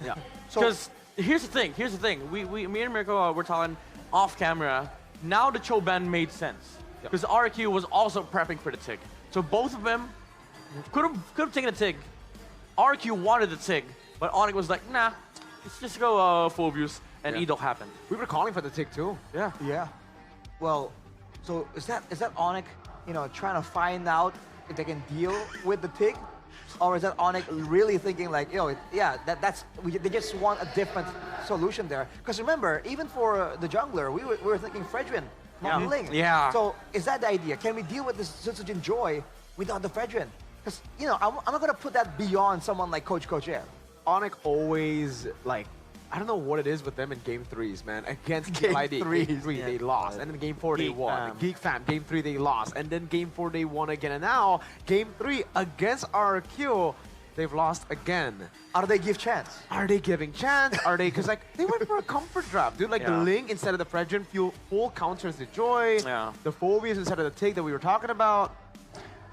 Yeah.
Because here's the thing. Me and Mirko were talking off camera. Now the Choban made sense because RQ was also prepping for the TIG. So both of them could have taken a TIG. RQ wanted the TIG, but Onyx was like, nah, let's just go full views, and Edo happened.
We were calling for the TIG too.
Yeah.
Yeah. Well, so is that Onyx, trying to find out if they can deal with the TIG? Or is that Onyx really thinking like, they just want a different solution there? Because remember, even for the jungler, we were thinking Fredrin, not Ling.
Yeah.
So is that the idea? Can we deal with this Sutsujin Joy without the Fredrin? Because, I'm not going to put that beyond someone like Coach Air.
Onyx always, I don't know what it is with them in game 3s, man. Against Mpl Id, game 3 they lost, and then game 4 they won. Geek Fam, game 3 they lost, and then game 4 they won again. And now, game 3 against RQ, they've lost again.
Are they give chance?
Are they giving chance? Are they, because they went for a comfort draft, dude. The Ling instead of the Fredrin, full counters the Joy.
Yeah.
The Phobias instead of the TIG that we were talking about.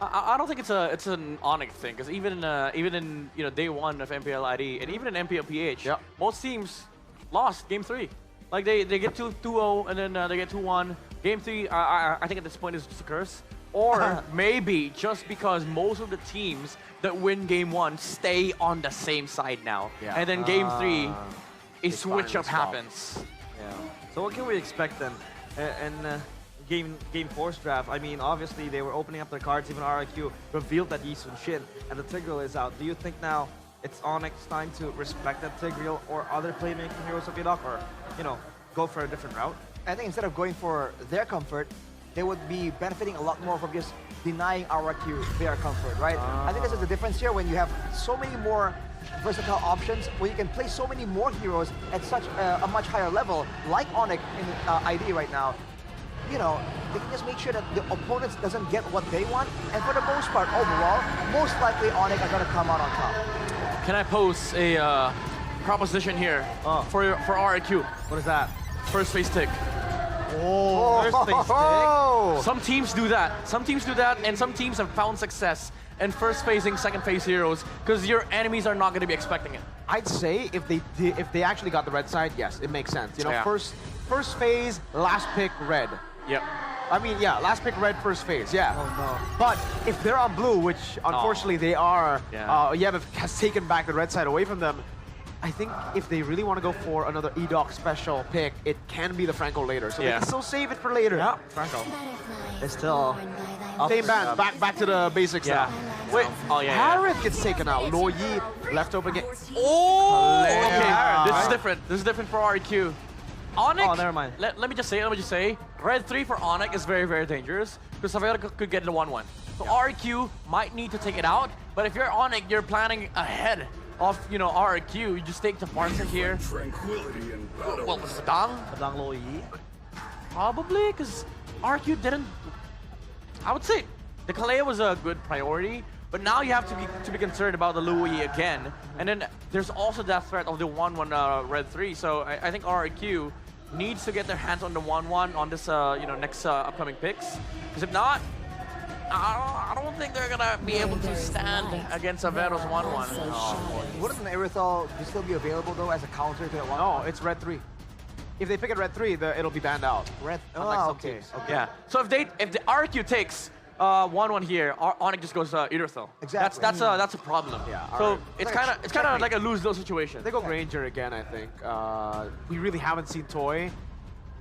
I don't think it's an Onyx thing, because even in day 1 of Mpl Id and even in Mpl PH, most teams lost game 3. Like they get 2-0 and then they get 2-1. Game 3, I think at this point is just a curse, or maybe just because most of the teams that win game 1 stay on the same side now, and then game 3, a switch up happens.
Yeah. So what can we expect then? Game 4's draft, I mean, obviously they were opening up their cards. Even RIQ revealed that Yisun Shin and the Tigreal is out. Do you think now it's Onyx time to respect that Tigreal or other playmaking heroes of Yidok, or go for a different route?
I think instead of going for their comfort, they would be benefiting a lot more from just denying RQ their comfort, right? I think this is the difference here when you have so many more versatile options, where you can play so many more heroes at such a much higher level, like Onyx in ID right now. They can just make sure that the opponents doesn't get what they want, and for the most part, overall, most likely Onyx are going to come out on top.
Can I pose a proposition here for RQ?
What is that?
First phase tick.
First phase tick?
Some teams do that. And some teams have found success in first phasing, second phase heroes, because your enemies are not going to be expecting it.
I'd say if they actually got the red side, yes, it makes sense. First phase, last pick red.
Yep.
I mean, last pick red, first phase,
Oh no.
But if they're on blue, which unfortunately they are, Yemev has taken back the red side away from them. I think if they really want to go for another EDOC special pick, it can be the Franco later. So they can still save it for later.
Yeah, Franco. It's still
same band, back to the basics now.
Wait,
Harith gets taken out. Lo Yi left open again.
Okay, this is different for RQ. Onyx,
never mind.
Let me just say, red 3 for Onyx is very, very dangerous, because Savera could get the 1-1. So RQ might need to take it out, but if you're Onyx, you're planning ahead of, RQ, you just take the Barca here. Well, Padang
Lo Yi?
Probably, because RQ didn't... I would say the Kalea was a good priority, but now you have to be concerned about the Louis again. And then there's also that threat of the 1-1 red 3. So I think RQ needs to get their hands on the 1-1 on this next upcoming picks. Because if not, I don't think they're gonna be able to stand against Avero's 1-1.
Wouldn't an Aerithal still be available though as a counter to that 1-1?
No, it's red 3. If they pick it red 3, it'll be banned out.
Red.
Unlike some
Okay.
teams.
Yeah. So if the RQ takes, 1-1 here, Onyx just goes Irithyll.
Exactly.
That's a problem.
Yeah.
So it's kind of like a lose-lose situation.
They go Granger again, I think. We really haven't seen Toy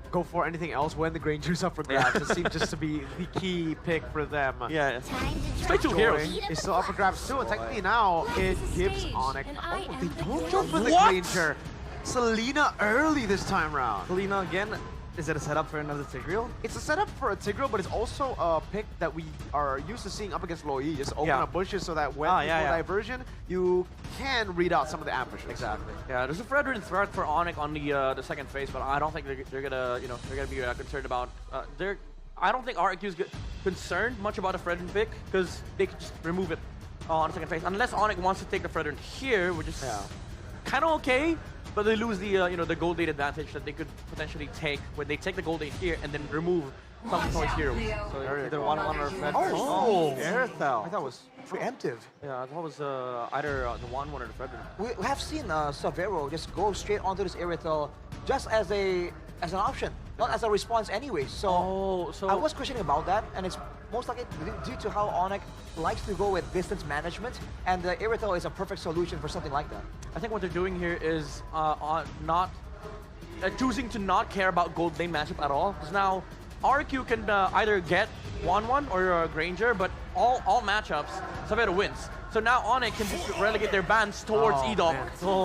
go for anything else when the Granger's up for grabs. It seems just to be the key pick for them.
Yeah. Play two heroes.
Is still up for grabs too, and technically now it gives Onyx. Oh, they don't jump for the
What?
Granger. Selena early this time round.
Selena again. Is it a setup for another Tigreal?
It's a setup for a Tigreal, but it's also a pick that we are used to seeing up against Loyi. Just open up bushes so that when there's more diversion, you can read out some of the ambushes.
Exactly.
Yeah, there's a Fredrin threat for Onyx on the second phase, but I don't think they're gonna be concerned about. I don't think RQ is concerned much about a Fredrin pick because they can just remove it on the second phase unless Onyx wants to take the Fredrin here, which is kind of okay. But they lose the the gold 8 advantage that they could potentially take when they take the gold 8 here and then remove some choice heroes.
So either 1-1 or Fred.
Aerithel. I thought it was preemptive.
Yeah, I thought it was either the 1-1 or the Fredrin.
We have seen Savero just go straight onto this Irithyll just as an option, not as a response anyway. So, I was questioning about that, and it's most likely due to how Onyx likes to go with distance management, and the Irithyll is a perfect solution for something like that.
I think what they're doing here is choosing to not care about gold lane matchup at all, because now RQ can either get 1-1 or Granger, but all matchups, Savero wins. So now Onyx can just relegate their bans towards Edoc,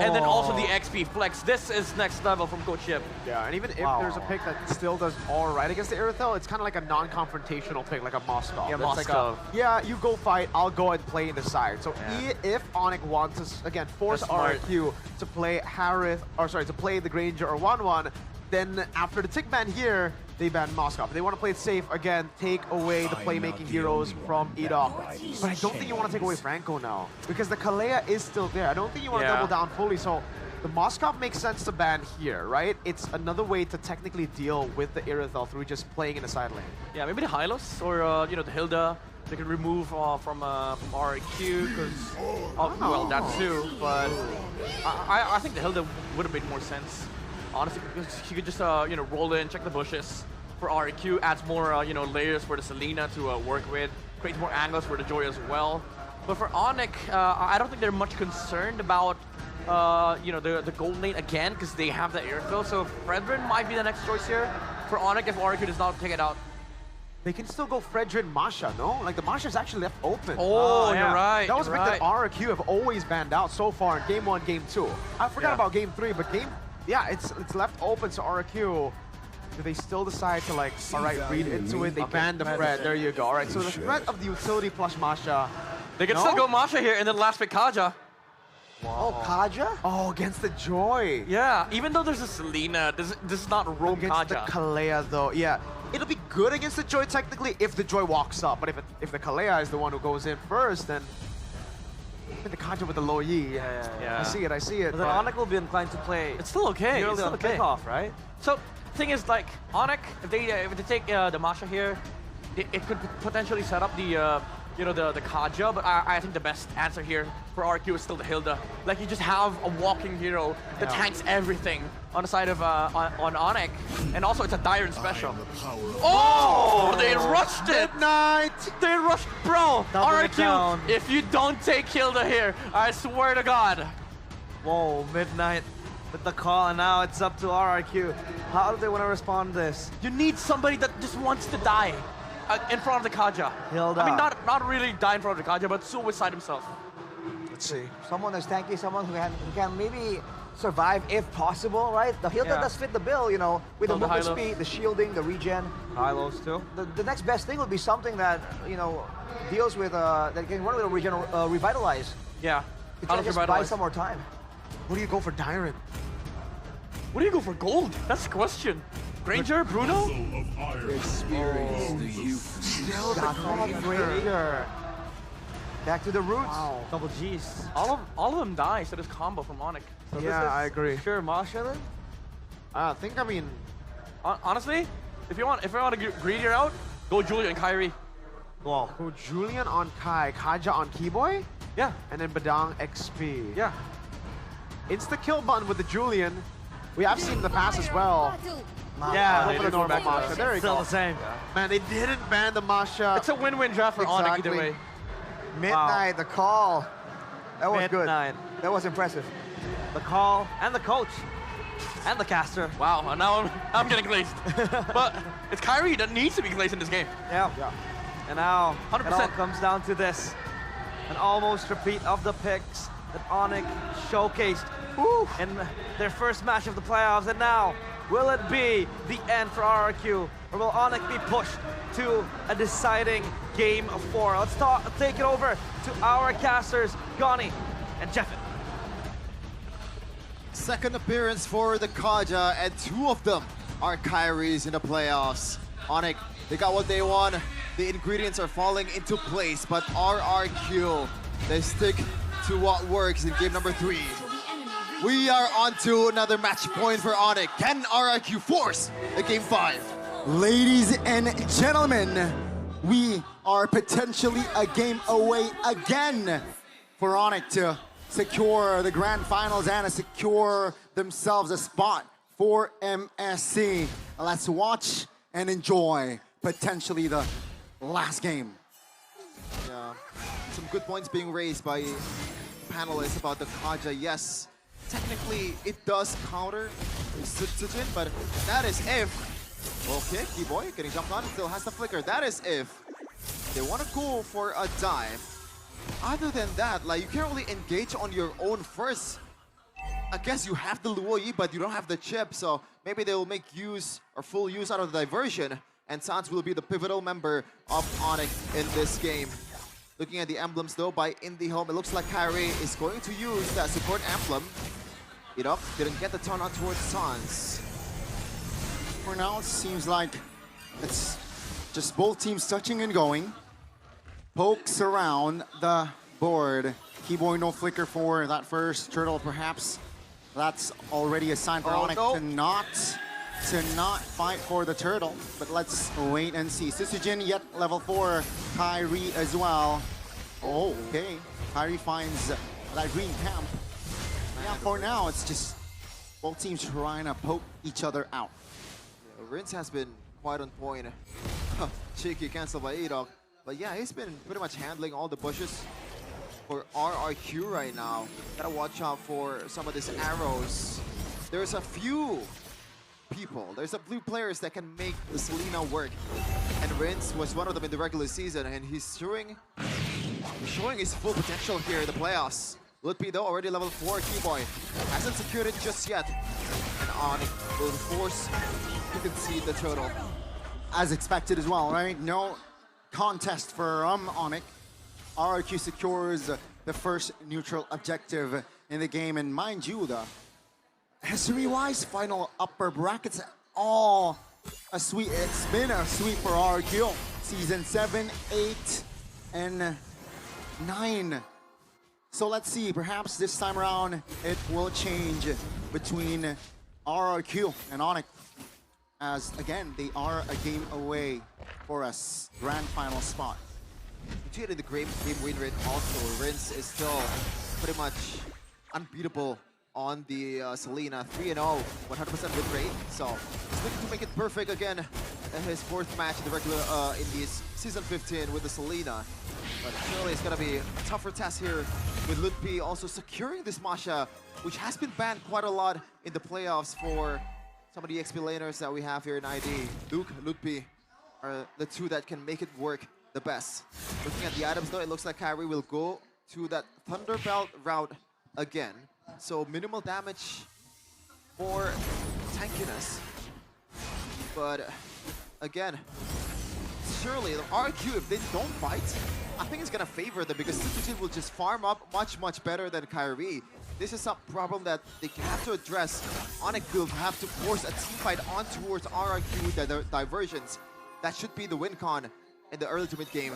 and then also the XP flex. This is next level from Coach Ship.
Yeah, and even if there's a pick that still does all right against the Irithyll, it's kind of like a non-confrontational pick, like a Moskov.
Yeah,
That's
Moskov.
Like you go fight, I'll go and play in the side. So if Onyx wants to, again, force RQ to play to play the Granger or 1-1, then after the tick ban here, they ban Moskov. If they want to play it safe, again, take away the playmaking heroes from Edoc. But I don't think you want to take away Franco now, because the Kalea is still there. I don't think you want to double down fully, so the Moskov makes sense to ban here, right? It's another way to technically deal with the Irithyll through just playing in the side lane.
Yeah, maybe the Hylos or the Hilda. They could remove from RQ because well, that too. But I think the Hilda would have made more sense. Honestly, because she could just roll in, check the bushes for RQ, adds more layers for the Selena to work with, creates more angles for the Joy as well. But for Onyx, I don't think they're much concerned about the gold lane again because they have the Airfill. So Fredrin might be the next choice here for Onyx if RQ does not take it out.
They can still go Fredrin Masha, no? Like the Masha's actually left open.
Oh, you're right.
That was a pick that RQ have always banned out so far in Game 1, Game 2. I forgot about Game 3, but it's left open to RQ. Do they still decide to read into it? They ban the Fred. There you go. All right, so the threat of the utility plus Masha.
They can still go Masha here and then last pick Kaja.
Wow. Oh, Kaja?
Oh, against the Joy.
Yeah, even though there's a Selena, this is not roam
against
Kaja.
The Kalea though, yeah. It'll be good against the Joy technically if the Joy walks up, but if the Kalea is the one who goes in first, then the Kaja with the low Yi.
Yeah.
I see it.
But then Onyx will be inclined to play.
It's still okay.
It's still okay. Kickoff, right?
So thing is, like Onyx, if they take the Masha here, it could potentially set up the the Kaja, but I think the best answer here for RQ is still the Hilda. Like you just have a walking hero that tanks everything on the side of on Onyx, and also it's a Dire special. Oh, they rushed it!
Midnight!
They rushed, bro.
Double it down.
RQ, if you don't take Hilda here, I swear to God.
Whoa, Midnight with the call, and now it's up to RRQ. How do they want to respond to this?
You need somebody that just wants to die in front of the Kaja.
Hilda.
I mean, not really die in front of the Kaja, but suicide himself.
Let's see. Someone as tanky, someone who can maybe survive if possible, right? The Hilda does fit the bill, with the movement speed, the shielding, the regen.
Hylos too.
The next best thing would be something that, deals with, that can run with a revitalize.
Yeah.
To just buy some more time.
What do you go for Dyron?
What do you go for gold? That's the question. Granger, Bruno?
Experience the youth.
Still the Granger. Back to the roots.
Wow. Double G's.
All of them die, so this combo from Onyx.
So
yeah, I agree.
Sure, Masha then?
I mean,
honestly, if you want to get greedier out, go Julian and KAIRI.
Wow.
Go Julian on Kai, Kaja on Keyboy?
Yeah.
And then Badang XP.
Yeah.
Insta kill button with the Julian. We have seen in the past as well.
Yeah,
Go for the normal Masha. There you
Still
go.
the same.
Man, they didn't ban the Masha.
It's a win-win draft for Onyx either way.
Midnight, the call. That was
Midnight.
good. That was impressive.
The call and the coach and the caster.
Wow, and now I'm getting glazed. But it's KAIRI that needs to be glazed in this game.
Yeah. And now
100%.
it all comes down to this. An almost repeat of the picks that Onyx showcased in their first match of the playoffs. And now, will it be the end for RRQ? Or will Onyx be pushed to a deciding game 4? Let's take it over to our casters, Gani and Jeffin.
Second appearance for the Kaja, and 2 of them are KAIRI's in the playoffs. Onyx, they got what they want. The ingredients are falling into place, but RRQ, they stick to what works in game number 3. We are on to another match point for Onyx. Can RRQ force the game 5?
Ladies and gentlemen, we are potentially a game away again for Onyx to secure the grand finals and secure themselves a spot for MSC. Let's watch and enjoy potentially the last game.
Yeah, some good points being raised by panelists about the Kaja. Yes, technically it does counter Sujin, but that is if. Okay, Keyboy getting jumped on, still has the flicker. That is if they want to go for a dive. Other than that, like, you can't really engage on your own first. I guess you have the Luo Yi, but you don't have the chip, so maybe they will make use or full use out of the diversion, and Sans will be the pivotal member of Onyx in this game. Looking at the emblems though by IndieHome, it looks like KAIRI is going to use that support emblem. Irok didn't get the turn on towards Sans.
For now, it seems like it's just both teams touching and going. Pokes around the board. Keyboy no flicker for that first turtle, perhaps. That's already a sign for Onyx to not fight for the turtle. But let's wait and see. Sisujin yet level 4. KAIRI as well. Oh, okay. KAIRI finds that green camp. Yeah, for now, it's just both teams trying to poke each other out.
Yeah, Rince has been quite on point. Cheeky cancel by Irok. But yeah, he's been pretty much handling all the bushes for RRQ right now. Gotta watch out for some of these arrows. There's a few people, there's a few players that can make the Selena work. And Rince was one of them in the regular season, and he's showing his full potential here in the playoffs. Lutpi though, already level 4, Keyboy. Hasn't secured it just yet. And Onyx will force to concede the turtle.
As expected as well, right? No contest for Onyx. RRQ secures the first neutral objective in the game, and mind you, the history-wise final upper brackets all a sweep. It's been a sweep for RRQ. Season 7, 8, and 9. So let's see, perhaps this time around it will change between RRQ and Onyx, as again they are a game away for us grand final spot.
Continuing the game win rate also, Rince is still pretty much unbeatable on the Selena. 3-0, 100% win rate. So he's looking to make it perfect again in his 4th match in the regular in this season 15 with the Selena. But surely it's gonna be a tougher task here with Lutpi also securing this Masha, which has been banned quite a lot in the playoffs for some of the XP laners that we have here in ID. Luke, Lutpi are the 2 that can make it work the best. Looking at the items though, it looks like KAIRI will go to that Thunderbelt route again. So minimal damage for tankiness. But again, surely the RQ, if they don't fight, I think it's gonna favor them because Sujin will just farm up much better than KAIRI. This is a problem that they have to address. Onyx will have to force a team fight on towards RRQ with their diversions. That should be the win con in the early to mid game.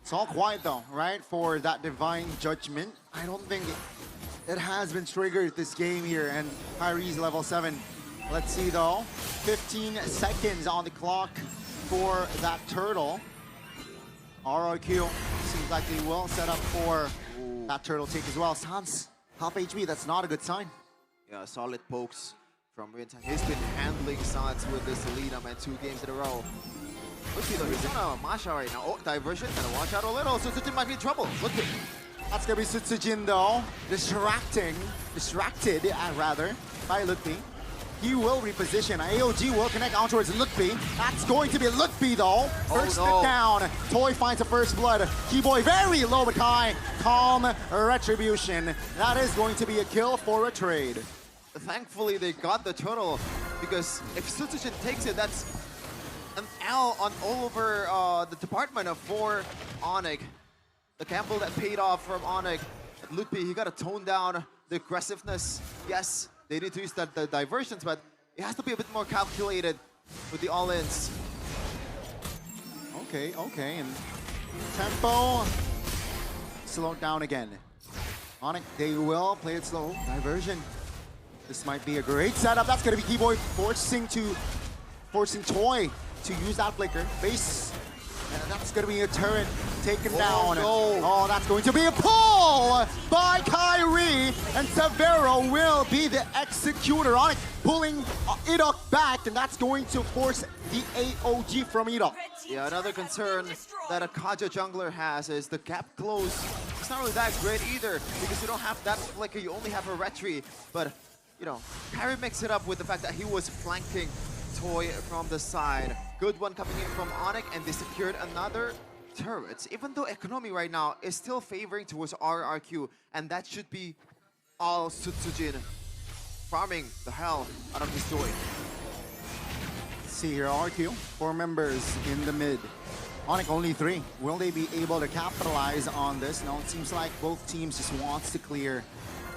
It's all quiet though, right? For that divine judgment. I don't think it has been triggered this game here, and KAIRI's level 7. Let's see though. 15 seconds on the clock for that turtle. RRQ seems like they will set up for that turtle take as well. Sans, half HP, that's not a good sign.
Yeah, solid pokes from Rintan. He's been handling sides with this lead, man, 2 games in a row. Look at he's on a Masha right now. Oh, diversion, gotta watch out a little. Sutsujin might be in trouble. Look at
That's gonna be Sutsujin though. Distracted, rather, by Lutfi. He will reposition. AOG will connect on towards Lutfi. That's going to be Lutfi though. First
no.
down. Toy finds the first blood. Keyboy very low but high. Calm retribution. That is going to be a kill for a trade.
Thankfully, they got the turtle, because if Sutsujin takes it, that's an L on all over the department for Onyx. The gamble that paid off from Onyx. Lutfi, he got to tone down the aggressiveness. Yes, they need to use the diversions, but it has to be a bit more calculated with the all-ins.
Okay, and tempo slowed down again. Onyx, they will play it slow. Diversion. This might be a great setup. That's gonna be Keyboy forcing Toy to use that flicker. Base. And that's gonna be a turret taken down.
No.
Oh, that's going to be a pull by KAIRI. And Severo will be the executor on it, pulling Idok back, and that's going to force the AOG from Idok.
Yeah, another concern that a Kaja jungler has is the gap close. It's not really that great either, because you don't have that flicker, you only have a retry. But, you know, KAIRI mixed it up with the fact that he was flanking Toy from the side. Good one coming in from Onyx, and they secured another turret. Even though economy right now is still favoring towards RRQ, and that should be all Sutsujin farming the hell out of this Toy.
See here, RQ, 4 members in the mid. Onyx only 3. Will they be able to capitalize on this? No, it seems like both teams just wants to clear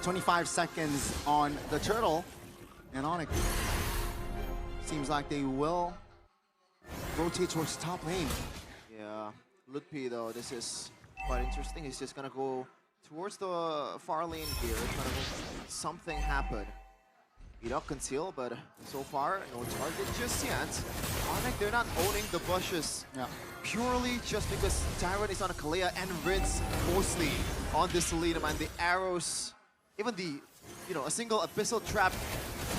25 seconds on the turtle, and Onyx seems like they will rotate towards the top lane.
Yeah, Lutfi though, this is quite interesting. He's just gonna go towards the far lane here. Something happened. Idok conceal, but so far no target just yet. Onyx, they're not owning the bushes.
Yeah.
Purely just because Tyrant is on a Kalea and Rinse mostly on this lead, man. The arrows, even the, a single Abyssal Trap,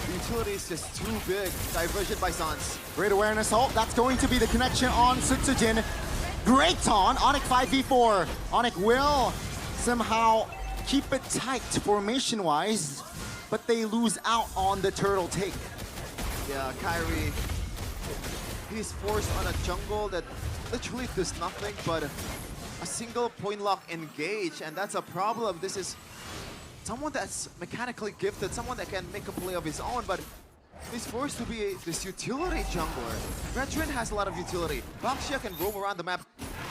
the utility is just too big. Diversion by Sans.
Great awareness. Oh, that's going to be the connection on Sutsujin. Great taunt. Onyx 5v4. Onyx will somehow keep it tight formation-wise, but they lose out on the turtle take.
Yeah, KAIRI, he's forced on a jungle that literally does nothing but a single point lock engage, and that's a problem. This is someone that's mechanically gifted, someone that can make a play of his own, but he's forced to be this utility jungler. Veteran has a lot of utility. Baxia can roam around the map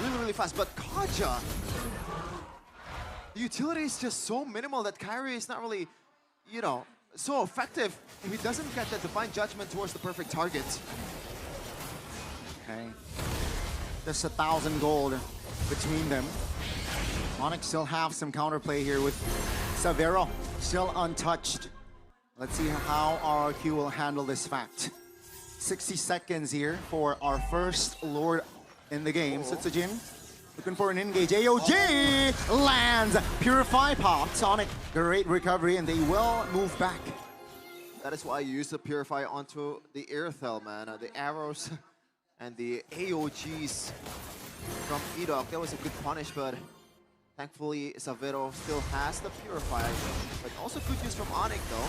really, really fast, but Kaja, the utility is just so minimal that KAIRI is not really, so effective if he doesn't get that divine judgment towards the perfect target.
Okay. There's 1,000 gold between them. Onyx still have some counterplay here with Severo still untouched. Let's see how RRQ will handle this fact. 60 seconds here for our first Lord in the game. Sutsujin looking for an engage. AOG lands. Purify pops. Onyx, great recovery, and they will move back.
That is why you use the Purify onto the Airthel, man. The arrows and the AOGs from Idok. That was a good punish, but thankfully Severo still has the Purify. But also good use from Onyx, though.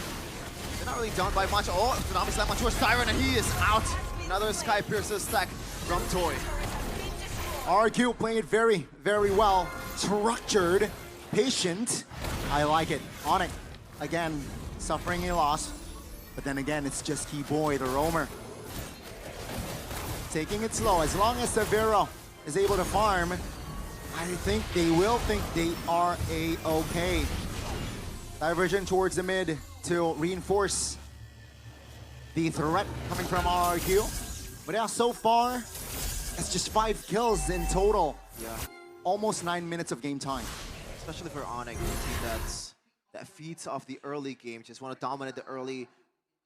They're not really down by much. Oh, Tsunami Slam on towards Tyrant, and he is out. Another Sky Piercer stack from Toy.
RQ playing it very, very well. Structured, patient. I like it. Onyx, again, suffering a loss. But then again, it's just Keyboy, the roamer. Taking it slow. As long as Severo is able to farm, I think they will think they are A-okay. Diversion towards the mid to reinforce the threat coming from RRQ. But yeah, so far, it's just 5 kills in total.
Yeah.
Almost 9 minutes of game time.
Especially for Onyx, a team that feeds off the early game, just want to dominate the early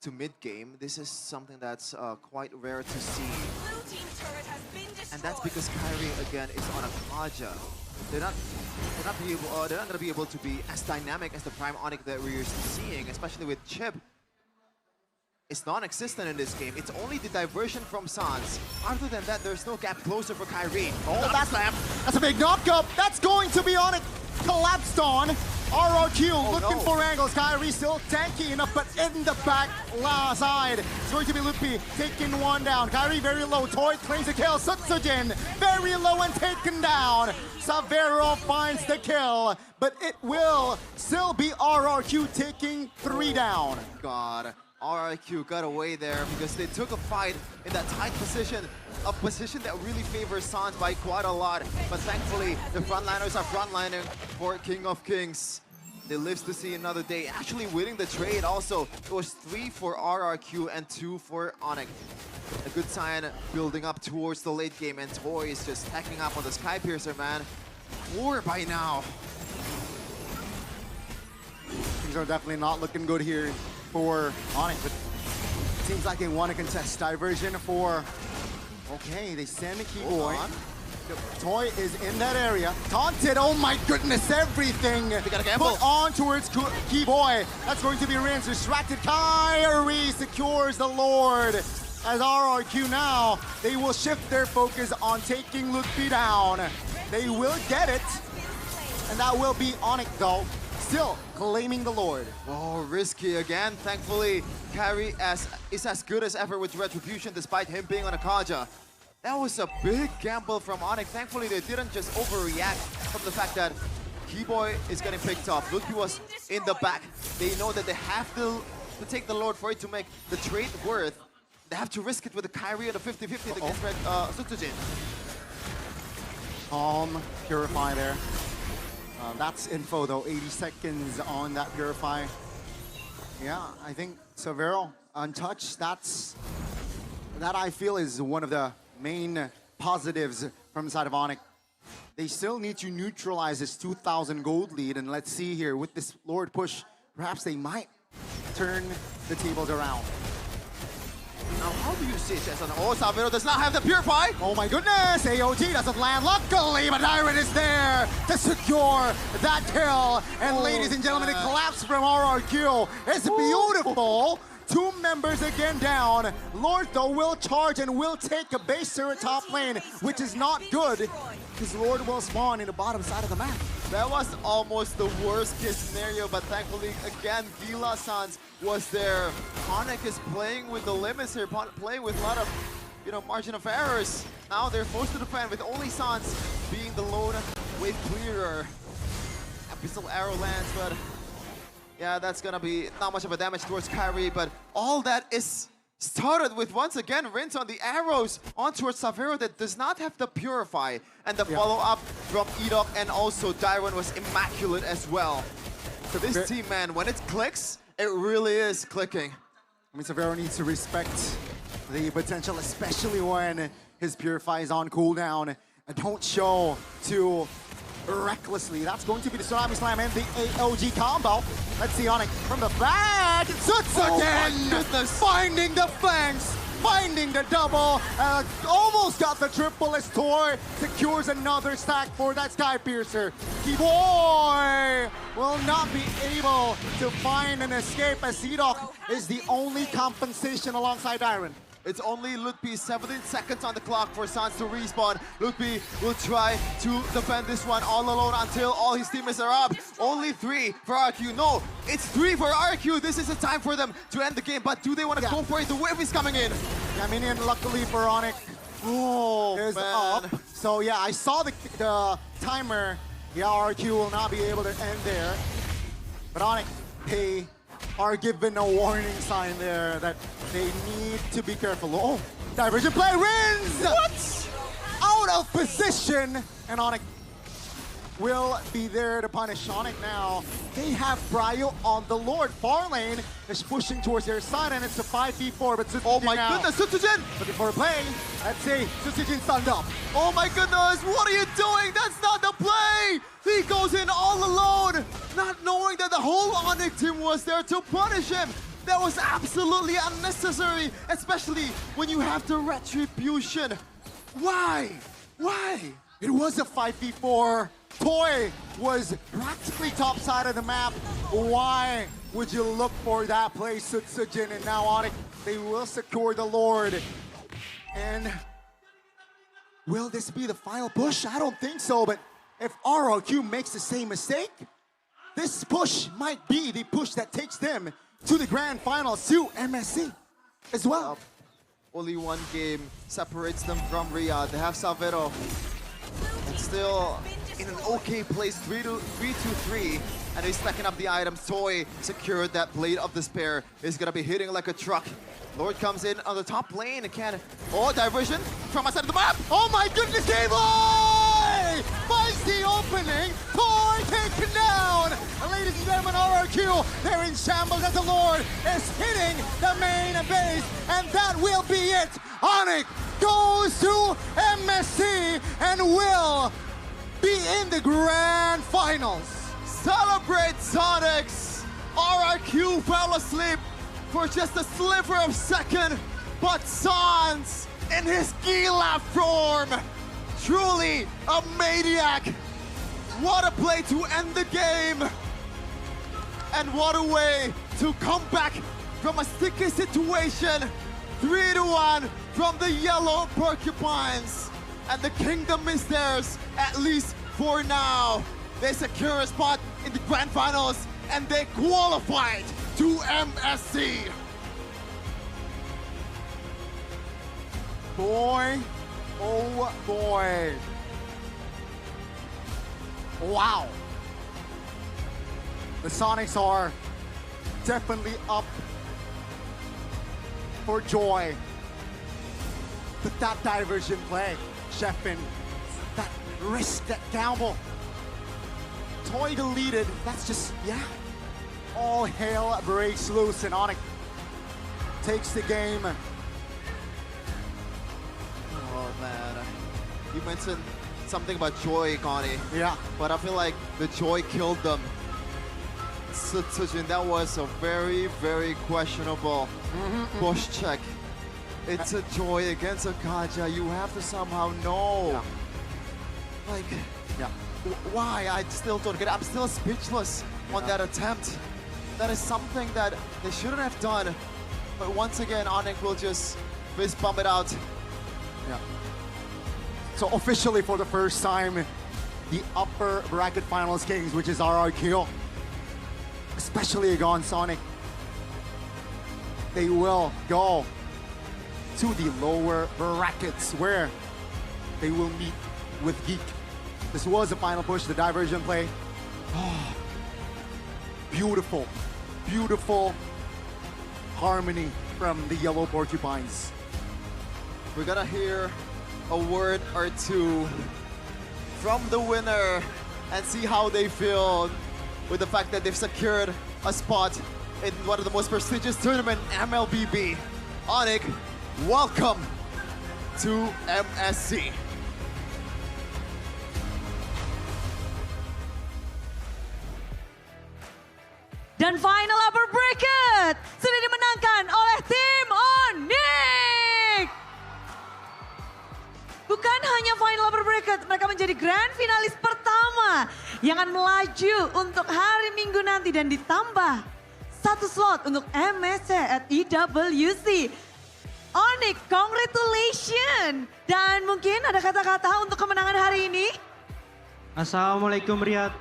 to mid game. This is something that's quite rare to see. And that's because KAIRI again is on a Kaja. They're not gonna be able to be as dynamic as the Prime Onyx that we're seeing, especially with Chip. is non-existent in this game. It's only the diversion from Sans. Other than that, there's no gap closer for KAIRI.
Oh, that's a big knockup. That's going to be on it. Collapsed on. RRQ looking for angles. KAIRI still tanky enough, but in the back side. It's going to be Lupi taking one down. KAIRI very low. Toy claims the kill. Sutsujin very low and taken down. Savero finds the kill, but it will still be RRQ taking 3 down.
God, RRQ got away there because they took a fight in that tight position, a position that really favors Sans by quite a lot. But thankfully, the frontliners are frontlining for King of Kings. They live to see another day, actually winning the trade also. It was 3 for RRQ and 2 for Onyx. A good sign building up towards the late game, and Toy is just hacking up on the Skypiercer, man. 4 by now.
Things are definitely not looking good here for Onyx, but it seems like they want to contest. Diversion for... Okay, they send a Keyboy. Toy is in that area. Taunted, oh my goodness, everything put on towards Keyboy. That's going to be Rinse. Distracted, KAIRI secures the Lord. As RRQ now, they will shift their focus on taking Lupi down. They will get it, and that will be Onyx though. Still claiming the Lord.
Oh, risky again. Thankfully, KAIRI is as good as ever with Retribution despite him being on a Kaja. That was a big gamble from Onyx. Thankfully, they didn't just overreact from the fact that Keyboy is getting picked off. Lupi was in the back. They know that they have to take the Lord for it to make the trade worth. They have to risk it with the KAIRI and the 50-50 against Sutsujin.
Purify there. That's info though, 80 seconds on that Purify. Yeah, I think Savero untouched. That I feel is one of the main positives from the side of Onyx. They still need to neutralize this 2,000 gold lead, and let's see here with this Lord push, perhaps they might turn the tables around.
Now, how do you see it, Jason? Oh, Savero does not have the Purify!
Oh my goodness! AOG doesn't land, luckily, but Iron is there to secure that kill. And ladies and gentlemen, the collapse from RRQ is beautiful. 2 members again down. Lord, though, will charge and will take a base turret top lane, which is not good, because Lord will spawn in the bottom side of the map.
That was almost the worst case scenario, but thankfully, again, Gila Sans was there. Onyx is playing with the limits here, playing with a lot of, margin of errors. Now they're forced to defend with only Sans being the lone wave clearer. Abyssal arrow lands, but yeah, that's gonna be not much of a damage towards KAIRI, but all that is started with, once again, Rinse on the arrows on towards Savero that does not have the Purify. And the follow-up from Edok and also Dairon was immaculate as well. So this team, man, when it clicks, it really is clicking.
I mean, Savero needs to respect the potential, especially when his Purify is on cooldown and don't show too recklessly. That's going to be the Tsunami Slam and the AOG combo. Let's see Onyx from the back. Suts again! Finding the flanks, finding the double. Almost got the triple as Tor secures another stack for that Skypiercer. Keyboy will not be able to find an escape as Edok is the only compensation alongside Iron.
It's only Lupi, 17 seconds on the clock for Sans to respawn. Lupi will try to defend this one all alone until all his teammates are up. Only 3 for RQ. No, it's 3 for RQ. This is the time for them to end the game, but do they want to go for it? The wave is coming in.
Yeah, minion, luckily for Onyx, is up. So yeah, I saw the timer. Yeah, RQ will not be able to end there. But Onyx, they are given a warning sign there that they need to be careful. Oh, diversion play, Rins! What? Out of position, and Onyx will be there to punish Onyx now. They have Bryo on the Lord. Far lane is pushing towards their side, and it's a 5v4, but Sutsujin
oh my goodness, Sutsujin!
Looking for a play. Let's see, Sutsujin stunned up.
Oh my goodness, what are you doing? That's not the play! He goes in all alone, not knowing that the whole Onyx team was there to punish him. That was absolutely unnecessary, especially when you have the Retribution. Why? Why?
It was a 5v4. Toy was practically top side of the map. Why would you look for that play, Sutsujin? And now Onyx, they will secure the Lord. And will this be the final push? I don't think so, but if RRQ makes the same mistake, this push might be the push that takes them to the grand finals, to MSC as well.
Only one game separates them from Riyadh. They have Savero. And still in an okay place, 3-2-3. And he's stacking up the items. Toy secured that Blade of Despair. He's gonna be hitting like a truck. Lord comes in on the top lane and can... Oh, diversion from outside of the map!
Oh my goodness, Gable! Finds the opening! Toy taken down! And ladies and gentlemen, RRQ, they're in shambles as the Lord is hitting the main base, and that will be it! Onyx goes to MSC and will be in the grand finals.
Celebrate, Sonics! RRQ fell asleep for just a sliver of second, but Sans in his Gila form, truly a maniac. What a play to end the game, and what a way to come back from a sticky situation. 3-1 from the Yellow Porcupines, and the kingdom is theirs, at least for now. They secure a spot in the grand finals, and they qualified to MSC.
Boy, oh boy. Wow. The Sonics are definitely up for joy. But that diversion play, Sheffin, that risk, that gamble, Toy deleted, that's just, yeah. All hell breaks loose, and Onyx takes the game.
Oh man, you mentioned something about joy, Connie.
Yeah.
But I feel like the joy killed them. Sutsujin, that was a very, very questionable push check. It's a joy against a Kaja. You have to somehow know.
Yeah.
Like,
yeah.
Why? I still don't get it. I'm still speechless on that attempt. That is something that they shouldn't have done. But once again, Onyx will just fist bump it out.
Yeah. So officially for the first time, the upper bracket finals kings, which is RRQ, especially against Sonic, they will go to the lower brackets where they will meet with Geek. This was the final push, the diversion play. Oh, beautiful, beautiful harmony from the Yellow Porcupines.
We're gonna hear a word or two from the winner and see how they feel with the fact that they've secured a spot in one of the most prestigious tournament, MLBB. Onyx, welcome to MSC.
Dan final upper bracket sudah dimenangkan oleh tim Onyx. Bukan hanya final upper bracket, mereka menjadi grand finalis pertama yang akan melaju untuk hari Minggu nanti dan ditambah satu slot untuk MSC at IWC. Onyx, congratulations. Dan mungkin ada kata-kata untuk kemenangan hari ini?
Assalamualaikum Riyadh.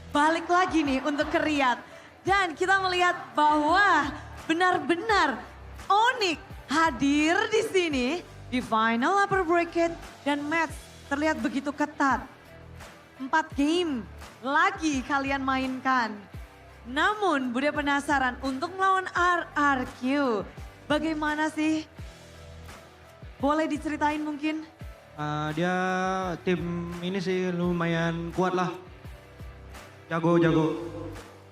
Balik lagi nih untuk ke Riyadh. Dan kita melihat bahwa benar-benar Onyx hadir di sini di final upper bracket dan match terlihat begitu ketat. 4 game lagi kalian mainkan. Namun Bude penasaran untuk melawan RRQ. Bagaimana sih? Boleh diceritain mungkin?
Dia tim ini sih lumayan kuat lah. Jago-jago.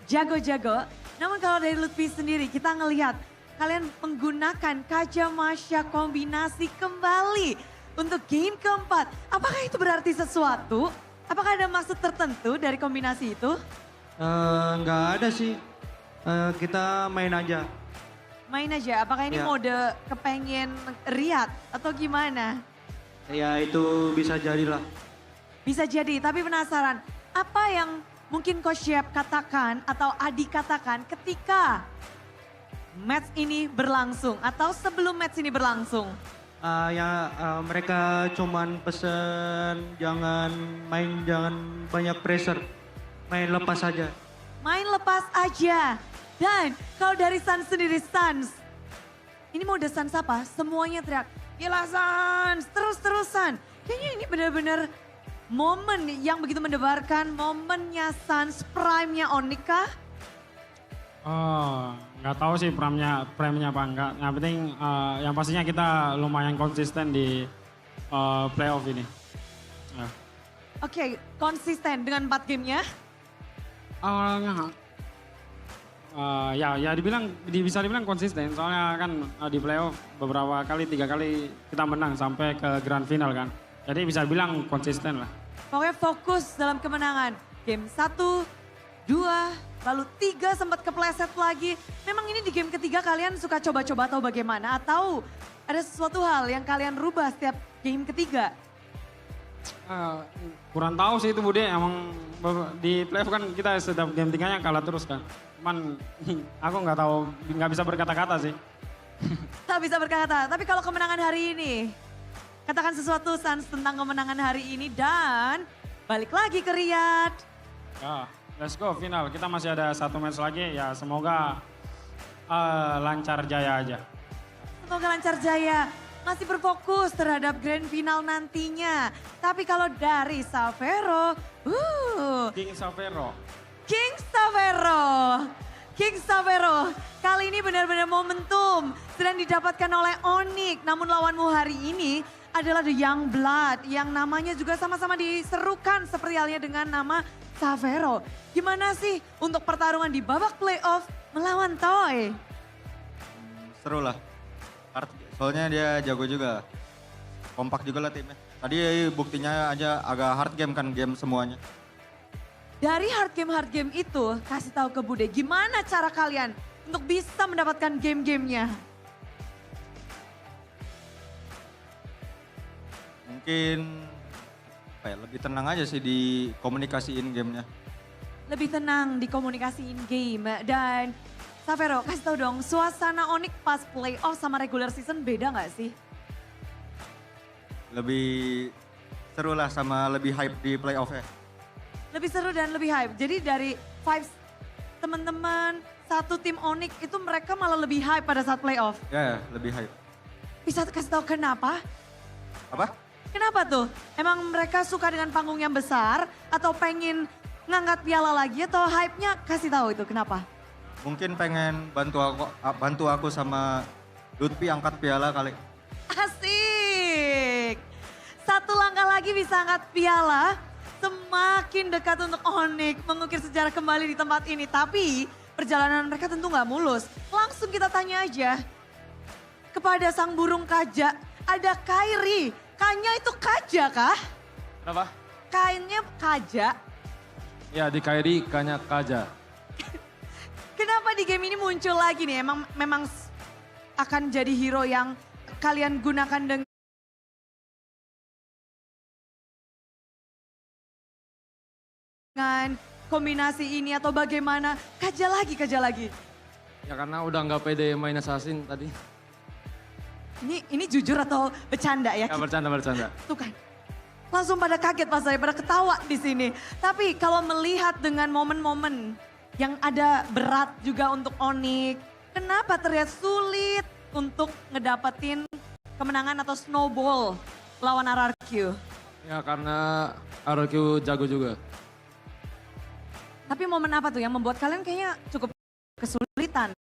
Jago-jago. Namun kalau dari Lutfi sendiri kita ngelihat kalian menggunakan Kaja Masya kombinasi kembali untuk game keempat. Apakah itu berarti sesuatu? Apakah ada maksud tertentu dari kombinasi itu?
Nggak ada sih. Kita main aja.
Main aja. Apakah ini
Ya.
mode kepengen Riyadh atau gimana?
Ya itu bisa jadilah.
Bisa jadi, tapi penasaran. Apa yang mungkin Coach Yap katakan atau Adi katakan ketika match ini berlangsung atau sebelum match ini berlangsung?
Mereka cuman pesen jangan banyak pressure, main lepas saja.
Main lepas aja. Dan kalau dari Suns sendiri, Suns, ini mode Suns apa? Semuanya teriak, gila Suns, terus-terusan. Kayaknya ini benar-benar momen yang begitu mendebarkan momennya Suns, prime-nya Onyx kah?
Oh, nggak tahu sih prime-nya apa enggak. Yang penting yang pastinya kita lumayan konsisten di playoff ini. Ya.
Oke, konsisten dengan 4 gamenya?
Awalnya bisa dibilang konsisten. Soalnya kan di playoff beberapa kali, 3 kali kita menang sampai ke grand final kan. Jadi bisa bilang konsisten lah.
Pokoknya fokus dalam kemenangan. Game 1, 2, lalu 3 sempat kepleset lagi. Memang ini di game ketiga kalian suka coba-coba atau bagaimana? Atau ada sesuatu hal yang kalian rubah setiap game ketiga?
Kurang tahu sih itu Bude, emang di playoff kan kita setiap game 3-nya kalah terus kan. Cuman aku nggak tahu, nggak bisa berkata-kata sih.
Tak bisa berkata, tapi kalau kemenangan hari ini, katakan sesuatu Suns tentang kemenangan hari ini dan balik lagi ke Riyadh.
Ya, let's go final. Kita masih ada 1 match lagi, ya semoga lancar jaya aja.
Semoga lancar jaya. Masih berfokus terhadap grand final nantinya. Tapi kalau dari Savero,
King Savero.
King Savero, kali ini benar-benar momentum sedang didapatkan oleh Onyx. Namun lawanmu hari ini adalah The Young Blood yang namanya juga sama-sama diserukan seperti halnya dengan nama Savero. Gimana sih untuk pertarungan di babak playoff melawan Toy?
Seru lah. Soalnya dia jago juga. Kompak juga lah timnya. Tadi buktinya aja agak hard game kan game semuanya.
Dari hard game itu, kasih tahu ke Bude, gimana cara kalian untuk bisa mendapatkan game-gamenya?
Mungkin lebih tenang aja sih di komunikasiin gamenya.
Lebih tenang di komunikasiin game. Dan Savero, kasih tahu dong, suasana Onyx pas playoff sama regular season beda nggak sih?
Lebih seru lah sama lebih hype di playoff ya.
Lebih seru dan lebih hype. Jadi dari vibes teman-teman satu tim Onyx itu mereka malah lebih hype pada saat playoff.
Ya, lebih hype.
Bisa kasih tahu kenapa?
Apa?
Kenapa tuh? Emang mereka suka dengan panggung yang besar atau pengen ngangkat piala lagi atau hype-nya kasih tahu itu kenapa?
Mungkin pengen bantu aku sama Lutfi angkat piala kali.
Asik. 1 langkah lagi bisa angkat piala. Semakin dekat untuk Onyx mengukir sejarah kembali di tempat ini. Tapi perjalanan mereka tentu nggak mulus. Langsung kita tanya aja kepada sang burung kaja. Ada KAIRI. Kanya itu kaja kah?
Kenapa?
Kayaknya kaja.
Ya di KAIRI kanya kaja.
Kenapa di game ini muncul lagi nih? Memang akan jadi hero yang kalian gunakan dengan kombinasi ini atau bagaimana? Kaja lagi.
Ya karena udah nggak pede main assassin tadi.
Ini jujur atau bercanda ya?
Ya bercanda.
Tuh kan. Langsung pada kaget pas saya, pada ketawa di sini. Tapi kalau melihat dengan momen-momen yang ada berat juga untuk Onyx, kenapa terlihat sulit untuk ngedapetin kemenangan atau snowball lawan RRQ?
Ya karena RRQ jago juga.
Tapi momen apa tuh yang membuat kalian kayaknya cukup kesulitan?